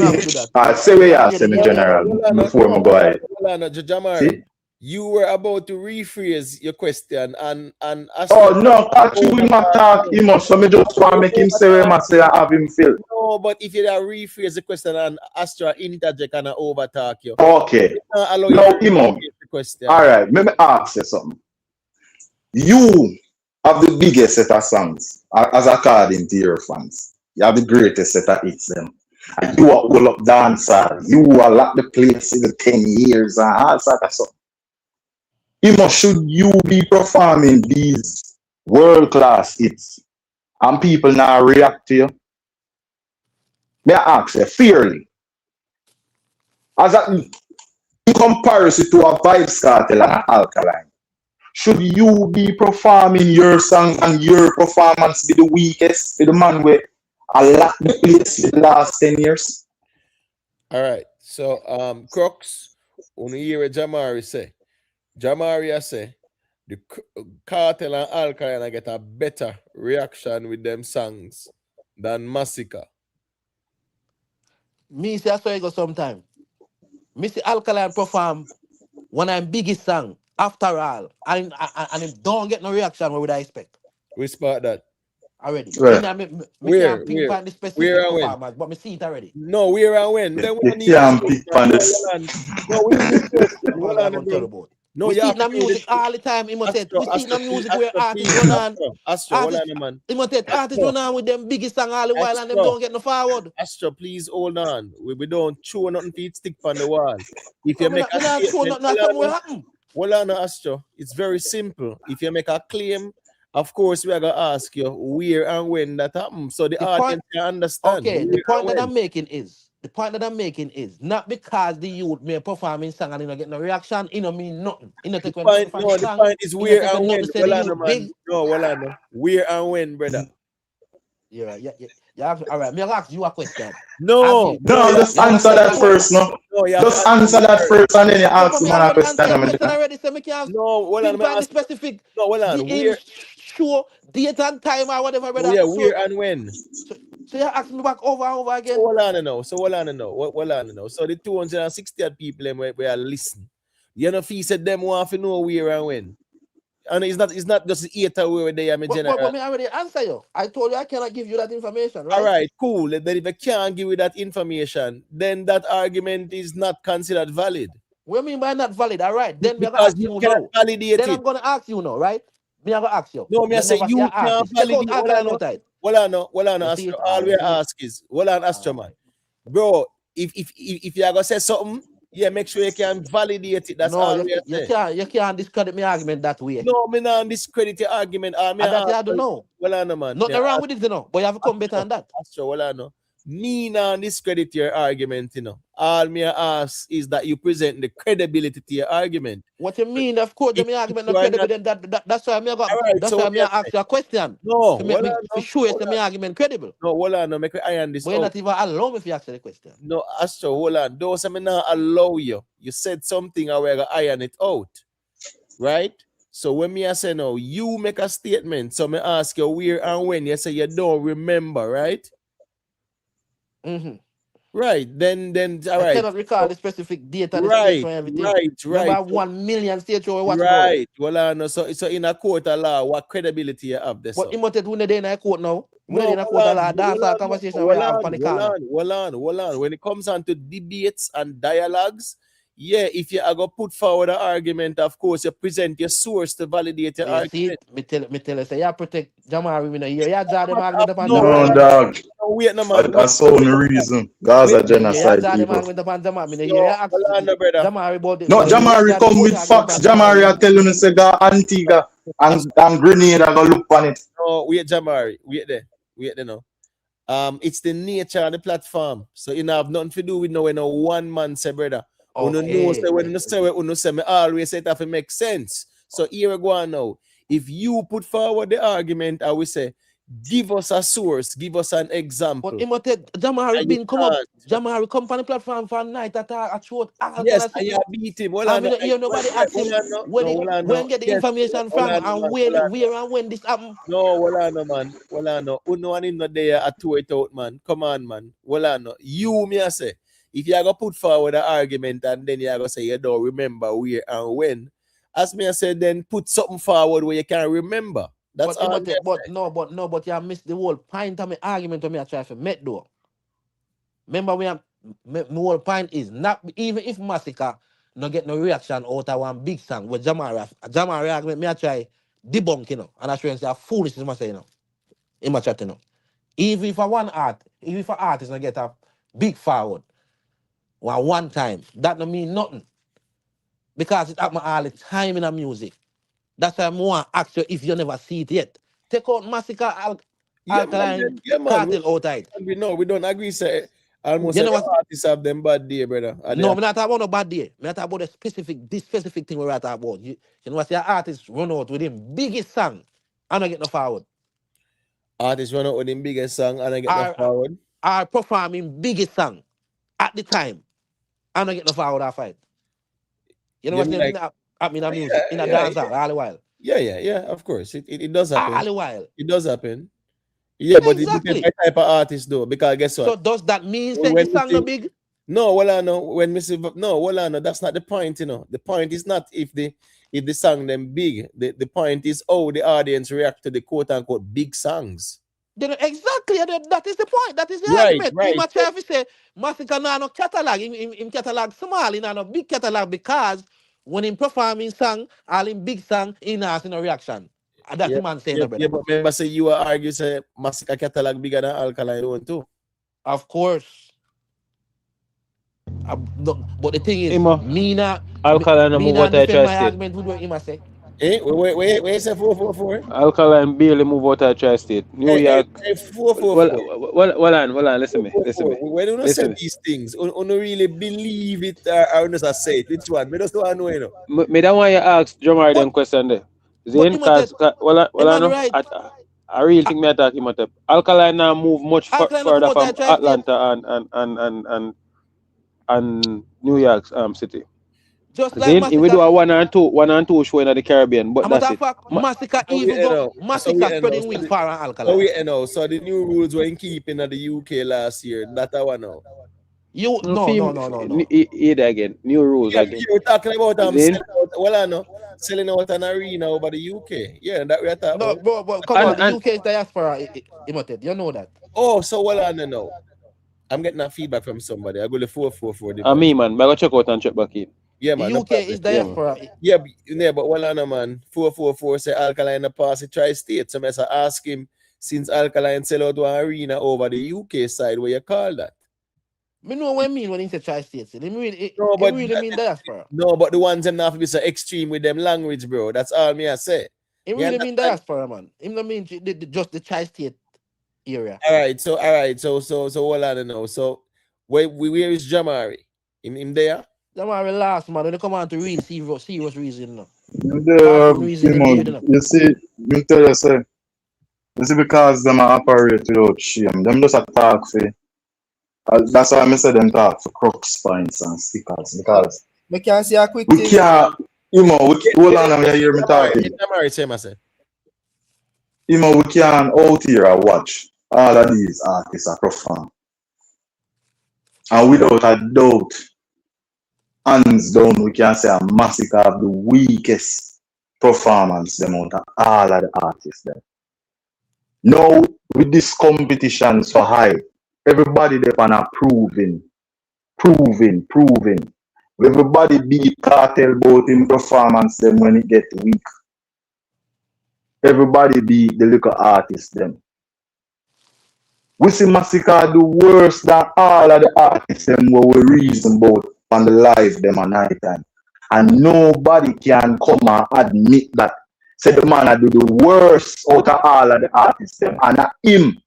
Say what you say, in general, before we go ahead. Jamari, you were about to rephrase your question and oh no, catch you in my talk, he must. So me just want to make him say what I say and have him feel. No, but if you rephrase the question and Astra interject and overtalk you. Okay. No, Imo. All right, let me ask you something. You have the biggest set of songs, as according to your fans. You have the greatest set of hits them. And you are all up dancer. You are locked the place in the 10 years and all sort of stuff. Imo, should you be performing these world-class hits and people now react to you? May I ask you, fairly, as in comparison to a Vybz Kartel and ALKALINE, should you be performing your song and your performance be the weakest, be the man where I lock the place in the last 10 years? All right. So, Crooks, when you hear Jamari say, Jamari say, the Kartel and ALKALINE get a better reaction with them songs than MASICKA. Me say I saw you go sometime. Me see ALKALINE perform when I'm biggest song after all, and it don't get no reaction. What would I expect? We spot that already. Where? Me can't pinpoint the specific performance, but me see it already. No, where and when? You can't pick on this. No, we No, we you see have it to in the do music this. all the time, Imotet. We see it in the Please, music where artists please, run on. Hold on, man. Imotet, artists run on with them biggest song all the while and them don't get no forward. Please hold on. We don't throw nothing for it stick on the wall. If you But make a not throw statement, nothing, something will happen. well, on, Astro, it's very simple. If you make a claim, of course, we are going to ask you where and when that happens. So the audience can understand. Okay, the point that I'm making is not because the youth may perform in song and you don't get no reaction, it don't mean nothing. You know, take when The perform song, point is where and when. say the youth big. No, where and when, brother. Yeah. All right, me ask you a question. No, just answer that first, no. Just answer that first and then you ask me a question. Already, so me can pinpoint the specific. The show, date and time or whatever, brother. Yeah, where and when. So you ask me back over and over again. So hold on now. So the 260 people we are listening. You know, if he said them want to know where and when. And it's not just 8 hours they are general. But me already answer you. I told you I cannot give you that information, right? All right, cool. Then if I can't give you that information, then that argument is not considered valid. What do you mean by not valid? All right. Then because you can't validate then it. I'm gonna ask you now, right? Me I'm gonna ask you. No, me I say you can't validate. Well, Astro. All we ask is, Astro, man. Bro, if you are gonna say something, yeah, make sure you can validate it. That's all we say. You can't discredit my argument that way. No, me not discredit your argument. I don't know. Man. Nothing wrong with it, you know. But you have to come better than that. Astro, me not discredit your argument, you know. All me ask is that you present the credibility to your argument. What you mean? Of course, my argument not credible. Then that's why I ask you a question. No, to show you my argument credible. No, hold on, make me iron this out. But not even allow me if you ask the question. No, Astro, hold on. Those I not allow you. You said something, I will iron it out. Right? So when me I say no, you make a statement. So me ask you where and when. You say you don't remember, right? Mm-hmm. Right. Then all right. I cannot recall the specific date and right, the everything. Right. Remember 1 million stage show we watch. Right. Well, no. So in a court of law, what credibility you have this? But Imotet who in a court now? No, in a court of law, that's our conversation we have on the corner. Hold on. When it comes on to debates and dialogues, yeah, if you are going to put forward an argument, of course, you present your source to validate your argument. Me tell you, say, you protect Jamari, we know here. You draw them argument upon Jamari. No, dog. Wait, no, man. That's the only reason. Gaza genocide, people. You draw them argument upon Jamari, No, Jamari come with facts. Jamari are telling us, say, go Antigua and Grenada, go look on it. No, wait, Jamari. Wait there now. It's the nature of the platform. So you have nothing to do with no one man say, brother. Okay. When you say me always say it have to make sense. So here we go on now. If you put forward the argument, I will say, give us a source, give us an example. But Jamari been come up. Jamari come on the platform for a night at a short. Yes, I beat him. I mean, nobody ask him when get the information from and where and when this happen. No, man. Uno and him not there at 2 it out, man. Come on, man. You me I say. If you are going to put forward an argument and then you are going to say you don't remember where and when, as me I said, then put something forward where you can remember. That's all. But you have missed the whole point of my argument when I try to make though. Remember, my whole point is not even if MASICKA not get no reaction out of one big song with Jamari argument, me I try debunk, you know, and I try and say foolish is my say, you know, in my chat, you know. Even if an artist not get a big forward. One time, that don't mean nothing. Because it happens all the time in the music. That's why I want to ask you if you never see it yet. Take out MASICKA, ALKALINE, Kartel outside. No, we don't agree, sir. Almost every artists have them bad day, brother. No, I'm not talking about no bad day. I'm not talking about this specific thing we're talking about. You know what, your artist run out with him biggest song and not get no forward. Artist run out with him biggest song and not get no forward? Are performing biggest song at the time. I'm not getting no forward that fight. You know what I'm saying? I mean, music, in a dancehall, all the while. Yeah, of course. It does happen. All the while. It does happen. Yeah, but exactly. It depends on type of artist, though. Because guess what? So does that mean that the song no big? No, well, I know. When Mr. No, well, I know. That's not the point, you know. The point is not if the song them big. The point is how the audience react to the quote-unquote big songs. Exactly, that is the point. That is the argument. Right. Much if say MASICKA no catalog, in catalog small, in no big catalog because when him performing song, all in big song, he not in a reaction. And that's Yeah, the man saying, yeah, brother. but remember say you are argue say Masicka catalog bigger than Alkaline one too. Of course. No, but the thing is, Imo, me not Alkaline move out of defend my tri-state. argument with what him a say. Eh, wait, say 444. Alkaline barely move out of tri-state. New York. Hey, 444. Well, listen me. When you say these things, you don't really believe it or you just say it. Which one? Me just don't know, you know. Me don't want you ask Jamar them question there. Zane, cause I know right. I really think me attack him at Alkaline now move much further from Atlanta and New York City. Just like Zane, we do a one and two show in the Caribbean, but that's it. Masicka even go Masicka spreading wings far on Alkaline. So the new rules were in keeping at the UK last year. That one now. No. Either again. New rules again. You're talking about selling out an arena over the UK. Yeah, that we're talking about. No, but come on, the UK is diaspora, Imhotep. You know that. Oh, so no. I'm getting that feedback from somebody. I go to 444. Me, man. I go check out and check back in. Yeah, man. The UK is diaspora. Yeah, but man. 444 say Alkaline pass the tri-state. So I ask him, since Alkaline sell out one arena over the UK side, where you call that? Me know what I mean when he say tri-state. It really mean diaspora. No, but the ones them not to be so extreme with them language, bro. That's all me I say. It really mean diaspora, man. It don't mean just the tri-state area. All right. So hold on now. So where is Jamari? Him there? Jamari last, man. When they come on to real serious reason now. You see, me tell you, say, you see, because them operate without shame. Them just attack for. That's why I said them talk for crux points and stickers, because we can see a quick we can't, hold on, I'm hear me talking. We can't out here and watch all of these artists perform. And without a doubt, hands down, we can say a Masicka have the weakest performance them out of all of the artists there. Now, with this competition so high, everybody they wanna proving. Everybody beat Kartel both in performance them when it get weak. Everybody beat the little artists them. We see Masicka do worse than all of the artists them where we reason about on the live them at night time. And nobody can come and admit that. Say the man I do the worst out of all of the artists them. And him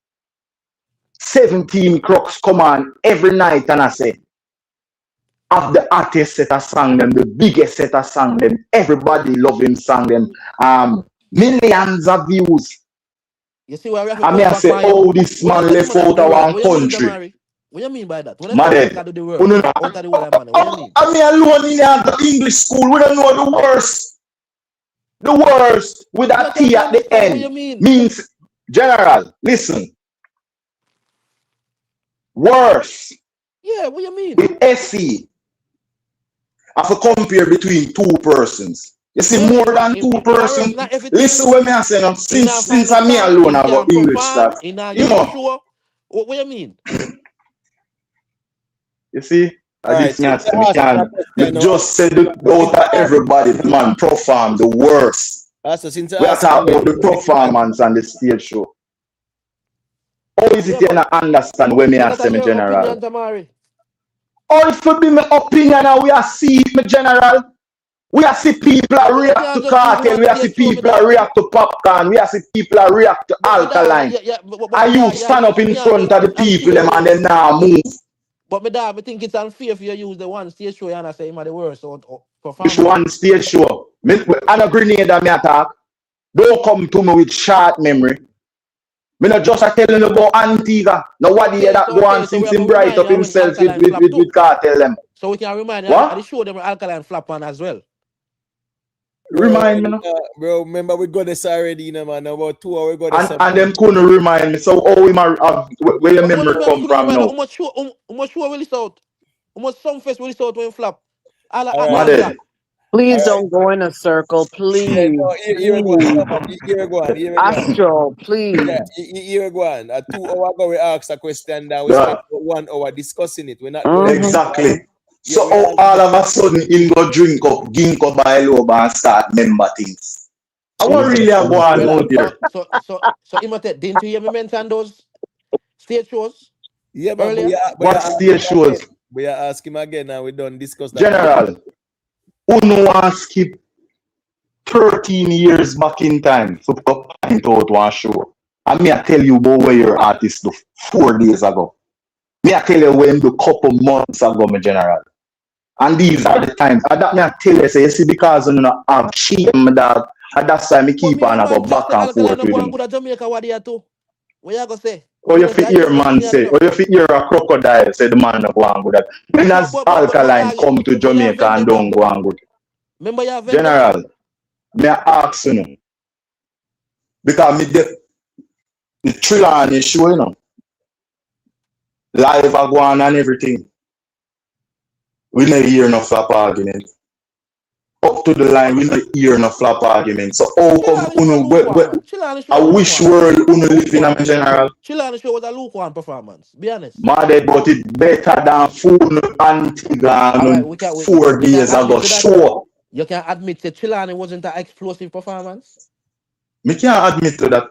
17 crooks come on every night and I say, of the artist set a song them, the biggest set a song them, everybody love him song them, millions of views. You see where I mean I say, oh, this man left out of one country. What do you mean by that? When I do the work, out of the world, man, what do you mean? I mean alone in the English school, we don't know the worst. The worst with a T at the end means general. Listen. Worse. Yeah, what do you mean? With SE. I have to compare between two persons. You see, more than two persons. Listen what me say now. Since I'm me alone, I got English stuff. You know. What do you mean? You see? This man just said out of everybody, the man perform the worst. We are talking about the performance on the stage show. How is it you not understand when me say me general? Or if it be my opinion and we are see me general. We are see people that react to Kartel, we are see people that react to Popcaan, we are see people that react to Alkaline. And you stand up in front of the people them and then now move. But me dad, I think it's unfair for you to use the one stage show and I say him the worst performance. Which one stage show? And a Grenada me attack. Don't come to me with short memory. Me not just telling you about Antigua. Nobody here that go on since him bright up himself with Kartel them. So we can remind you, I show them Alkaline flap on as well. Remind me now. Bro, remember we got this already, man. About 2 hours we got this. And them couldn't remind me. So how where your memory come from now? How much show will this out? How much some face will this out when flap? Please don't go in a circle, please. Here we go. Astro, please. Here we go. 2 hours ago we asked a question that we spent 1 hour discussing it. We're not Exactly. So all of a sudden him go drink up ginkgo biloba and start member things. I want really a go on out there. So Imhotep, didn't you hear me mention those stage shows? Yeah, but earlier? What stage shows? We are ask him again and we don't discuss that. General, who no want skip 13 years back in time to go point out one show? And me I tell you about where your artist do 4 days ago. Me I tell you when do couple months ago, my general. And these are the times. And that me I tell you, say, you see, because you know have shame that, and that's why me keep on I go back and forth with him. Go to Jamaica, what do you do? What you gonna say? Or you fit hear man say, or you fit hear a crocodile say the man go and good. When has Alkaline come to Jamaica and don't go and good? Remember you have General, me I ask you know. Because me the Trelawney show, you know. Live a go on and everything. We never hear no flap argument. Up to the line, we never hear no flap argument. So how come I wish world uno live in a general? Trelawney show was a lukewarm performance. Be honest. Mad, but it better than Food Antigua 4 days ago show. You can admit that Trelawney wasn't an explosive performance. Me can't admit to that.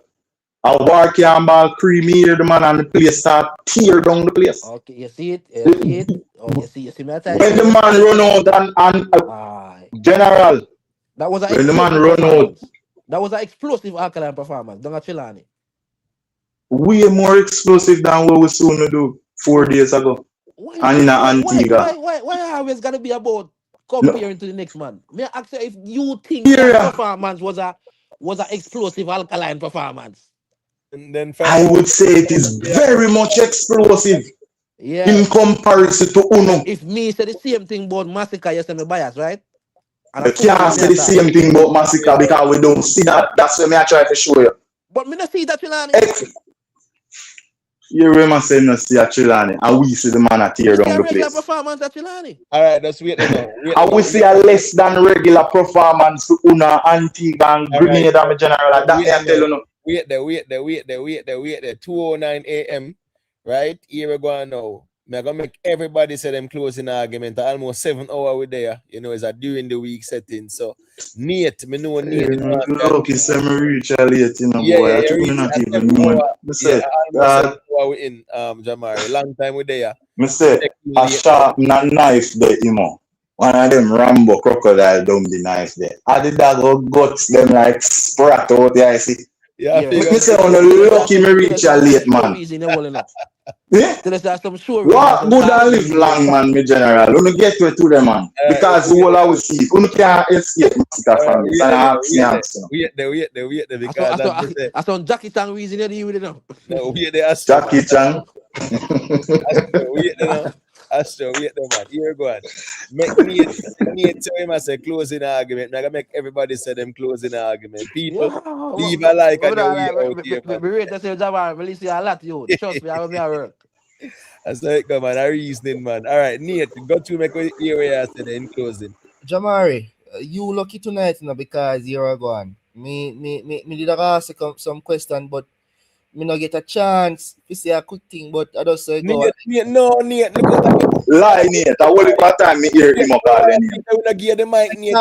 A war can ball creamy here, the man and the place start tear down the place. Okay, you see it? You see it? Oh, you see me at When the man run out and general. That was when the man run out. That was an explosive Alkaline performance. Don't Trelawney. Way more explosive than what we soon do 4 days ago. And in Antigua. Why always gotta be about comparing to the next man? May I ask you if you think that performance was an explosive Alkaline performance? And then I would say it is very much explosive in comparison to Uno. If me say the same thing about MASICKA, you say me bias, right? You can't say the same thing about MASICKA because we don't see that. That's what I try to show you. But me not see that Trelawney. You remember saying no see a Trelawney and we see the man a tear down the place. Performance at Trelawney. Alright, that's wait now. And we see a less than regular performance to Una, Antigua and Grenada, my general. Like that I tell you no. Wait there. 2:09 a.m. Right? Here we go now. I'm gonna make everybody say them closing argument. Almost 7 hours with there. You know, it's a during the week setting. So Nate, me know Nate. Look, it's a reach late, you know, boy. I think we're not even knowing. Almost 7 hours in Jamari. Long time with there. Me say a sharp knife there, you know. One of them Rambo crocodile don't be knife there. I did that go guts them like sprat out there, I see. Yeah, me say on the lucky me reach a late man. Yeah? What good and live long, man, me general. When you get to them, man. Because the whole I will see. You can't escape MASICKA from this. Wait there. Because I saw Jackie Chan reason you with it now. No, wait there. Jackie Chan. Wait there. Astro, wait there, man. Here go on. Make me tell him I say closing argument. I'm gonna make everybody say them closing argument. People leave a like and we wait to say Jabbar, release you a lot, you. Trust me, I will be at work. I say, come on, a reasoning, man. All right, Nate, go to make a area after in closing. Jamari, you lucky tonight, you know, because you're gone. Me did ask some question, but me not get a chance to say a quick thing, but I just say go. Nate, lie, Nate. I will look time me hear him call. I will give the mic, Nate.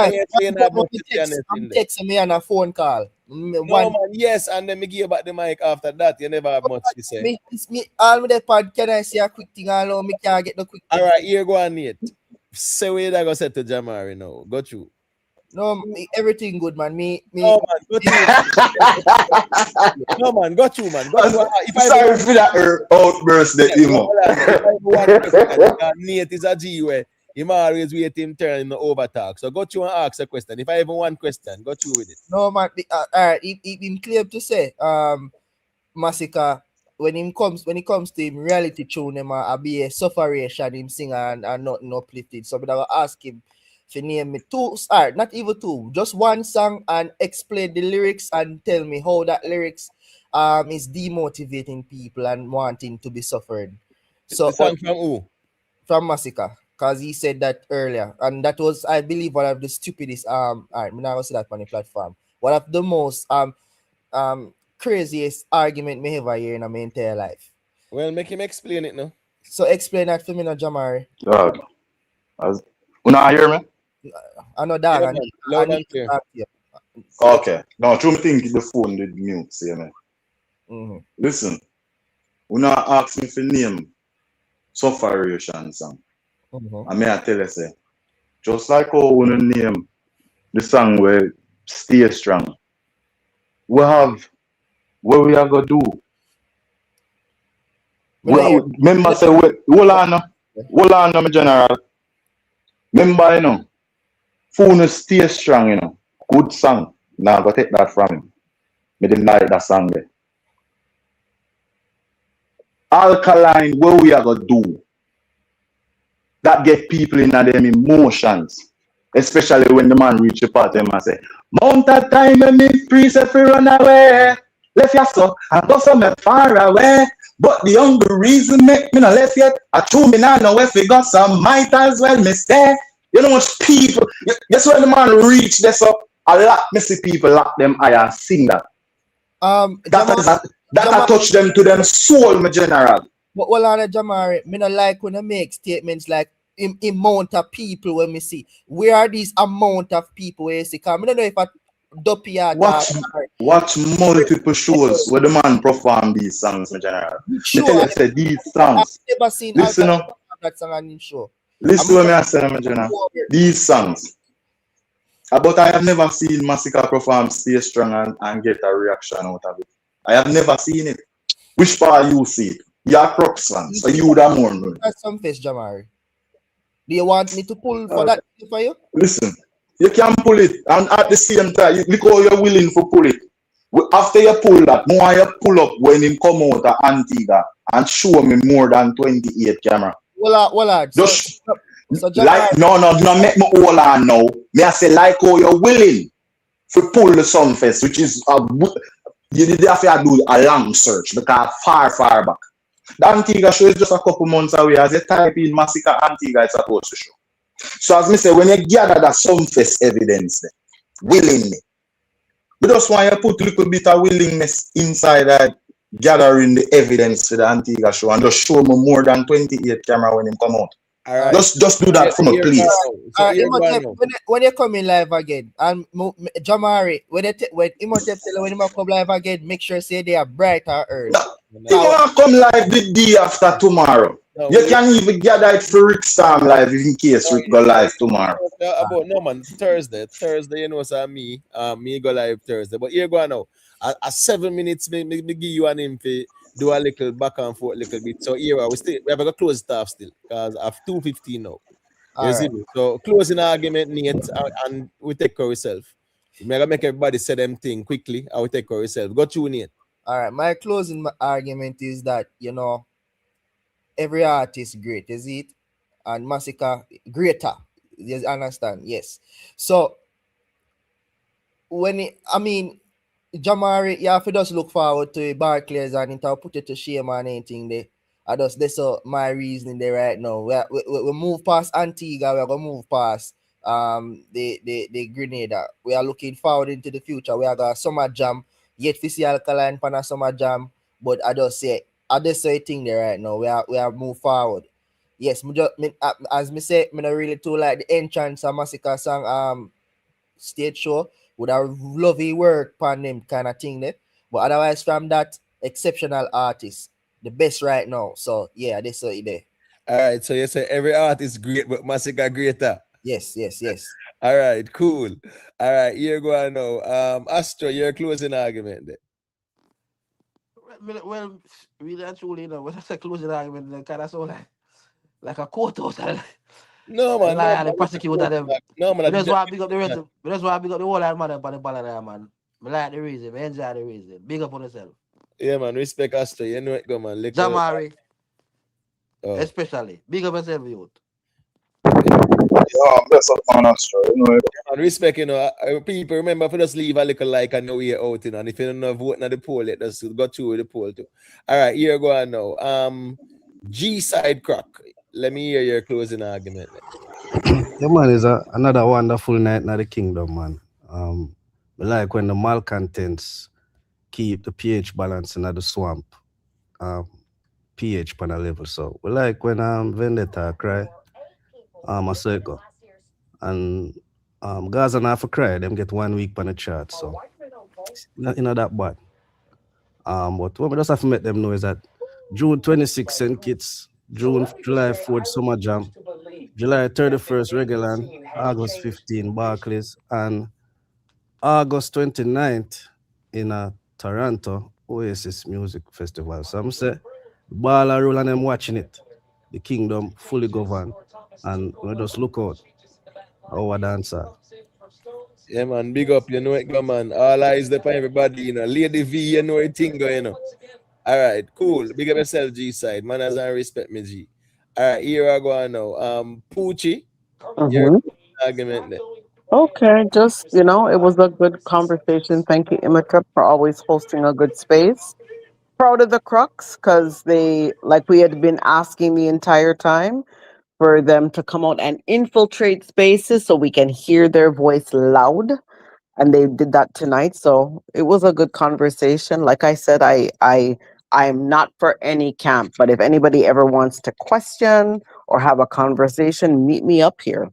I'm texting me on a phone call. No, man, yes, and then me give back the mic after that. You never have much to say. Me all with that pod. Can I say a quick thing? I know me can't get the quick thing. All right, here go on, Nate. Say what you gonna say to Jamari now. Go through. No, everything good, man. No, man, go through. No, man, go through, man. Go through. Sorry for that outburst that you know. Nate is a G way. He always wait him turn in the overtalk. So go through and ask a question. If I have one question, go through with it. No, man. All right, it clear to say, MASICKA, when it comes to him reality tune, him be a sufferation, him sing and nothing uplifted. So I will ask him to name me not even two, just one song and explain the lyrics and tell me how that lyrics is demotivating people and wanting to be suffering. So the song from who? From MASICKA, because he said that earlier, and that was, I believe, one of the stupidest all right, I'm not gonna say that on the platform. One of the most craziest argument me ever hear in my entire life. Well, make him explain it now. So explain that for me now, Jamari. Dog. As, you not hear me? I know dog. Yeah, I man. need, I Loud need and to clear. talk to you. Okay. Now, true me think the phone did mute, see me. Mm-hmm. Listen, you not ask me for name Sufferation song. Mm-hmm. And me I tell you say, just like how we name the song where Stay Strong, we have what we are gonna do. Remember say, hold on, my general. Remember, you know, phone Stay Strong, you know, good song. Now go take that from him. Me didn't like that song there. Alkaline, what we are gonna do that get people in them emotions, especially when the man reach the part and say, Mount a time when me free say fi run away. Left ya so and go somewhere far away. But the only reason make me not left yet, I true me now know if we got some might as well me stay. You know much people. Guess when the man reach this up, a lot me see people lock them eye and sing that. That touch them to them soul, my general. But well on Jamari, me not like when I make statements like amount of people when me see. Where are these amount of people where you see? Cause I don't know if I dopey or Watch multiple shows where the man perform these songs, my general. Sure, Me tell you, say these songs. I've never seen Listen up. that song on his show. Listen to me I say, my general. These songs. But I have never seen MASICKA perform Stay Strong and get a reaction out of it. I have never seen it. Which part you see it? You're Crocs fans, so you would have more known. That's some face, Jamari. Do you want me to pull for that for you? Listen, you can pull it, and at the same time, look how you're willing to pull it. After you pull that, more you pull up when him come out of Antigua and show me more than 28 camera. Well, just so like no, make me hold on now. Me I say like how you're willing to pull the Sunfest, which is you did have to do a long search because far back. The Antigua show is just a couple months away. As you type in MASICKA Antigua, it's supposed to show. So as me say, when you gather that Sunfest evidence there, willingly, we just want you to put a little bit of willingness inside that gathering the evidence for the Antigua show and just show me more than 28 camera when him come out. Right. Just do that for me, please. When you come in live again, and Jamari, when Imhotep tell when you come live again, make sure say they are bright or early. You want to come live the day after tomorrow. You can even gather it for Rick Storm live in case Rick go live tomorrow. About no man, Thursday, you know, so me go live Thursday. But here go now. At 7 minutes, me give you an info. Do a little back and forth, little bit. So here we have a close staff still because I have 2:15 now. You see me? So closing argument, Nate, and we take care of ourselves. We gotta make everybody say them thing quickly. I will take care of ourselves. Go to Nate. All right, my closing argument is that every artist great, is it? And MASICKA greater. You understand? Yes. So Jamari, you have to just look forward to Barclays and it put it to shame and anything there. That's my reasoning there right now. We move past Antigua, we're gonna move past the Grenada. We are looking forward into the future. We have got summer jam, yet to see Alkaline pan a summer jam. But I just say a thing there right now. We are move forward. Yes, as me say, I don't really too like the entrance of MASICKA song stage show. Would have lovely work on them kind of thing there. But otherwise from that, exceptional artist. The best right now. So yeah, that's it there. All right. So you say every artist great, but MASICKA greater. Yes. All right, cool. All right, here go on now. Astro, your closing argument there. Well, really and truly, when I say closing argument, they kind of sound like a court house. No, man. Like the prosecutor them. No, man. That's why I big up the rhythm. That's why I big up the whole man on the ballad, man. I like the reason. I enjoy the reason. Big up on yourself. Yeah, man. Respect Astro. You know it, go, man. Jamari. Especially. Big up yourself, youth. Yeah, bless up on Astro. And respect, people remember if you just leave a little like and know you're out, and if you don't know voting at the poll yet, just go through the poll too. All right, here go on now. G side crack. Let me hear your closing argument. Yeah, man, it's another wonderful night in the kingdom, man. I like when the malcontents keep the pH balance in the swamp. pH on a level. So we like when Vendetta cry. MASICKA. And Gaza not for cry, them get 1 week on the chart, so not that bad. But what we just have to make them know is that June 26th St. Kitts, July 4th Summer Jam, July 31st Regular, August 15 Barclays, and August 29th in Toronto Oasis Music Festival. So I'm say ball a roll and them watching it. The kingdom fully governed, and we just look out our dancer. Yeah, man, big up, you know it, go, man. All eyes there for everybody, you know. Lady V, you know it, thing, you know. All right, cool. Big up yourself, G side. Man, as I respect me, G. All right, here I go now. Poochie, your Mhm. argument there. Okay, just, it was a good conversation. Thank you, Imita, for always hosting a good space. Proud of the Crux because they, like we had been asking the entire time, for them to come out and infiltrate spaces so we can hear their voice loud. And they did that tonight. So it was a good conversation. Like I said, I'm not for any camp, but if anybody ever wants to question or have a conversation, meet me up here.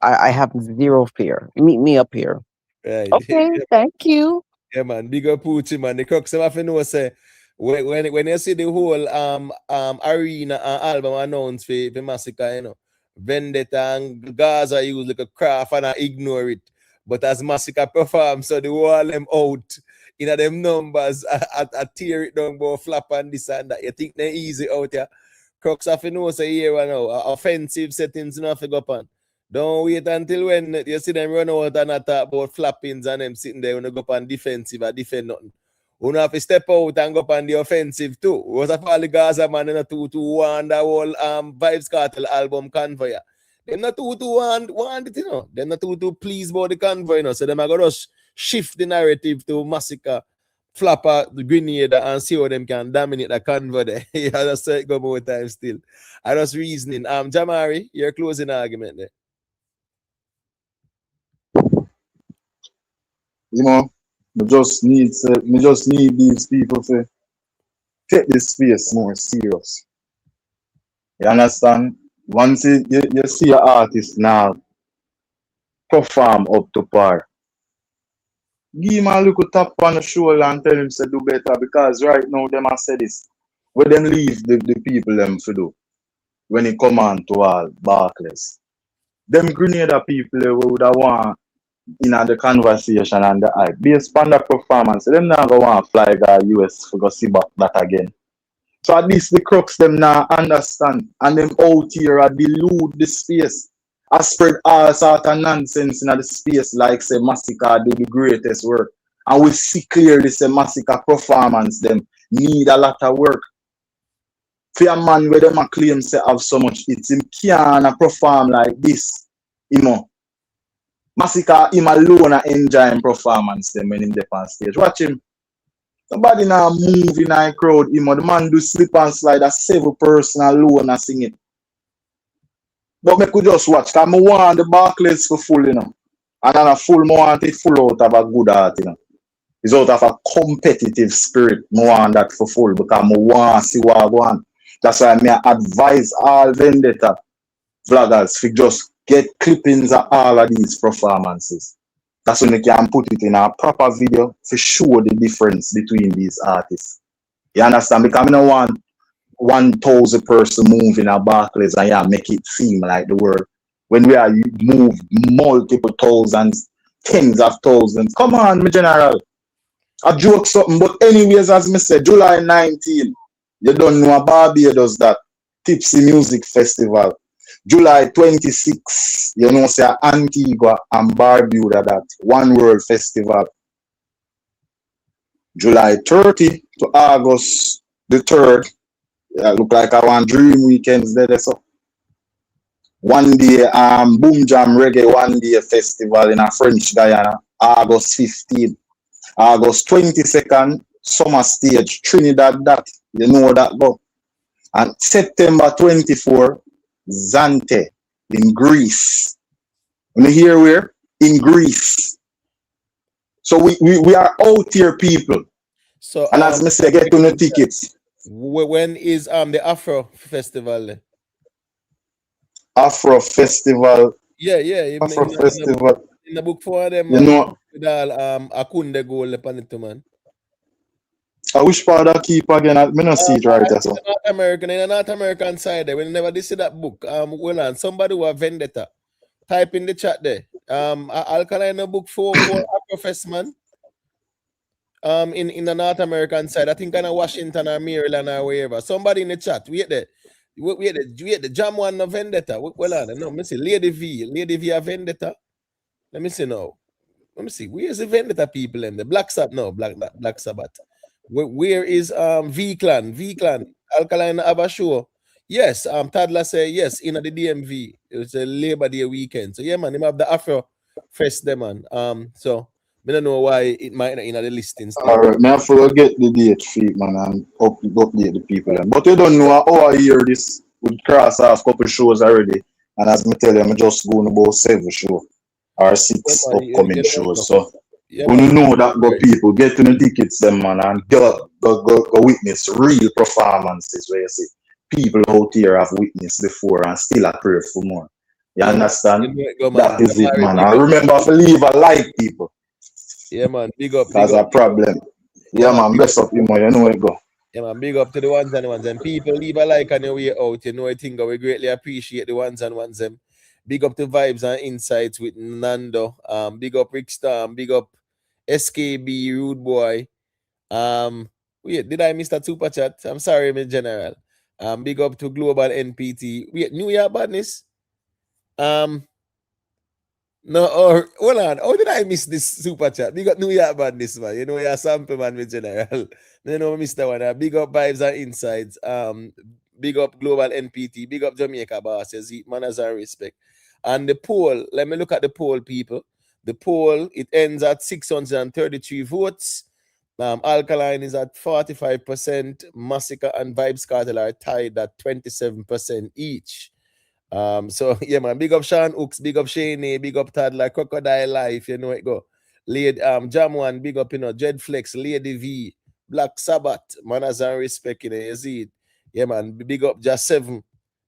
I have zero fear. Meet me up here. Right. Okay, thank you. Yeah, man. Big up Poochie, man. The Crux, have to know, say, when you see the whole arena album announced for MASICKA, you know, Vendetta and Gaza use like a craft and I ignore it. But as MASICKA perform, so the wall them out, them numbers, I tear it down, but flap and this and that. You think they easy out here? Crux have to know, say, here and now, offensive settings, you know, to go upon. Don't wait until when you see them run out and talk about flappings and them sitting there when they go up on defensive or defend nothing. You have to step out and go up on the offensive too. Was a all the Gaza man in a 2-2-1 that whole Vybz Kartel album convoy. Them not 2-2-1 it, you know. Them not 2-2 please about the convoy, you know. So them are gonna shift the narrative to MASICKA, Flapper, the Grenada, and see how them can dominate the convoy there. Yeah, that's it go more time still. I just reasoning. Jamari, your closing argument there. You know, we just need these people to take this space more serious. You understand? Once you see an artist now perform up to par, give him a little tap on the shoulder and tell him to do better, because right now them a say this. Where them leave the people them to do when it come on to all Barclays. Them Grenada people they would have want in the conversation and the hype. Based on the performance, them not go want fly go US for go see back that again. So at least the Crux them now understand, and them out here are delude the space. I spread all sort of nonsense in the space like say MASICKA do the greatest work. And we see clearly say MASICKA performance them need a lot of work. For a man where them a claim say have so much hits, him can't perform like this. You know. MASICKA him alone enjoying performance them when him dey on stage. Watch him. Somebody now move in a crowd, the man do slip and slide, a 7 person alone and sing it. But me could just watch, because I want the Barclays for full, you know. And then a full, I want it full out of a good heart, you know. It's out of a competitive spirit, I want that for full, because I want to see what I want. That's why I advise all Vendetta vloggers to just get clippings of all of these performances. That's when they can put it in a proper video to show the difference between these artists. You understand? Because I don't want 1,000 person move in a Barclays and make it seem like the world. When we are move multiple thousands, tens of thousands. Come on, my general. I joke something, but anyways, as I said, July 19, you don't know a Barbados that Tipsy Music Festival. July 26, you know, say Antigua and Barbuda that One World Festival. July 30 to August the 3rd. Look like I want dream weekends there. So one day Boom Jam Reggae One Day Festival in a French Guyana, August 15. August 22nd, Summer Stage, Trinidad that. You know that go. And September 24, Zante in Greece. When you hear where? In Greece. So we are out here, people. So and as I say, get to the tickets. When is the Afro Festival? Afro Festival. Yeah, Afro Festival. in the book for them, You know, with all Akunde goal upon it, man. I wish part of keep again. I not see it right as well. In the North American side there, when never did see that book, well on somebody who have vendetta. Type in the chat there. Alkaline book for Afrofest, man. In the North American side, I think kind of Washington or Maryland or wherever. Somebody in the chat, wait there. Wait the Jam one no vendetta. Well on, no, let me see. Lady V a vendetta. Let me see now. Let me see. Where's the vendetta people in the Black Sabbath? No, Black Sabbath. Where is V Clan? Alkaline have a show. Yes, Tadla say yes, in the DMV. It's a Labor Day weekend. So yeah, man, him have the Afro Fest there, man. So I don't know why it might not in the listing still. Alright, me have to get the date feet, man, and update the people. But you don't know how I hear this. We cross off couple shows already. And as me tell you, I'm just going about 7 shows or 6 upcoming shows. So when you know that go people, get to the tickets them, man, and go witness real performances where you see people out here have witnessed before and still a prayer for more. You understand? That is it, man. And remember to leave a like, people. Yeah, man. Big up. That's a problem. Yeah, man. Best up you, man. You know where it go. Yeah, man. Big up to the ones and ones. And people leave a like on your way out. You know, I think we greatly appreciate the ones and ones. Them. Big up to Vibes and Insights with Nando. Big up Rick Storm. Big up SKB, Rude Boy. Wait, did I miss that super chat? I'm sorry, my general. Big up to Global NPT. Wait, New Year badness. No, or hold on. How did I miss this super chat? Big up New Year badness, man. You know you're a sample man, my general. You know, Mr. One. Big up Vibes and Insights. Big up Global NPT. Big up Jamaica bosses. Manners and respect. And the poll, let me look at the poll, people. The poll, it ends at 633 votes. Alkaline is at 45%. MASICKA and Vybz Kartel are tied at 27% each. So yeah, man. Big up Sean Hooks, big up Shane, big up Toddler, Crocodile Life, you know it go. Lady Jam One, big up, you know, Jed Flex, Lady V, Black Sabbath, manners and respect, you know, you see it. Yeah, man. Big up Just 7.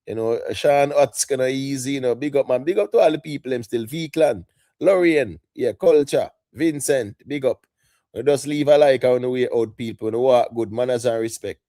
You know, Sean Utz kinda easy, you know. Big up, man. Big up to all the people, them still. V Clan, Lorien, yeah, Culture, Vincent, big up. We just leave a like on the way out, people. We walk good, manners and respect.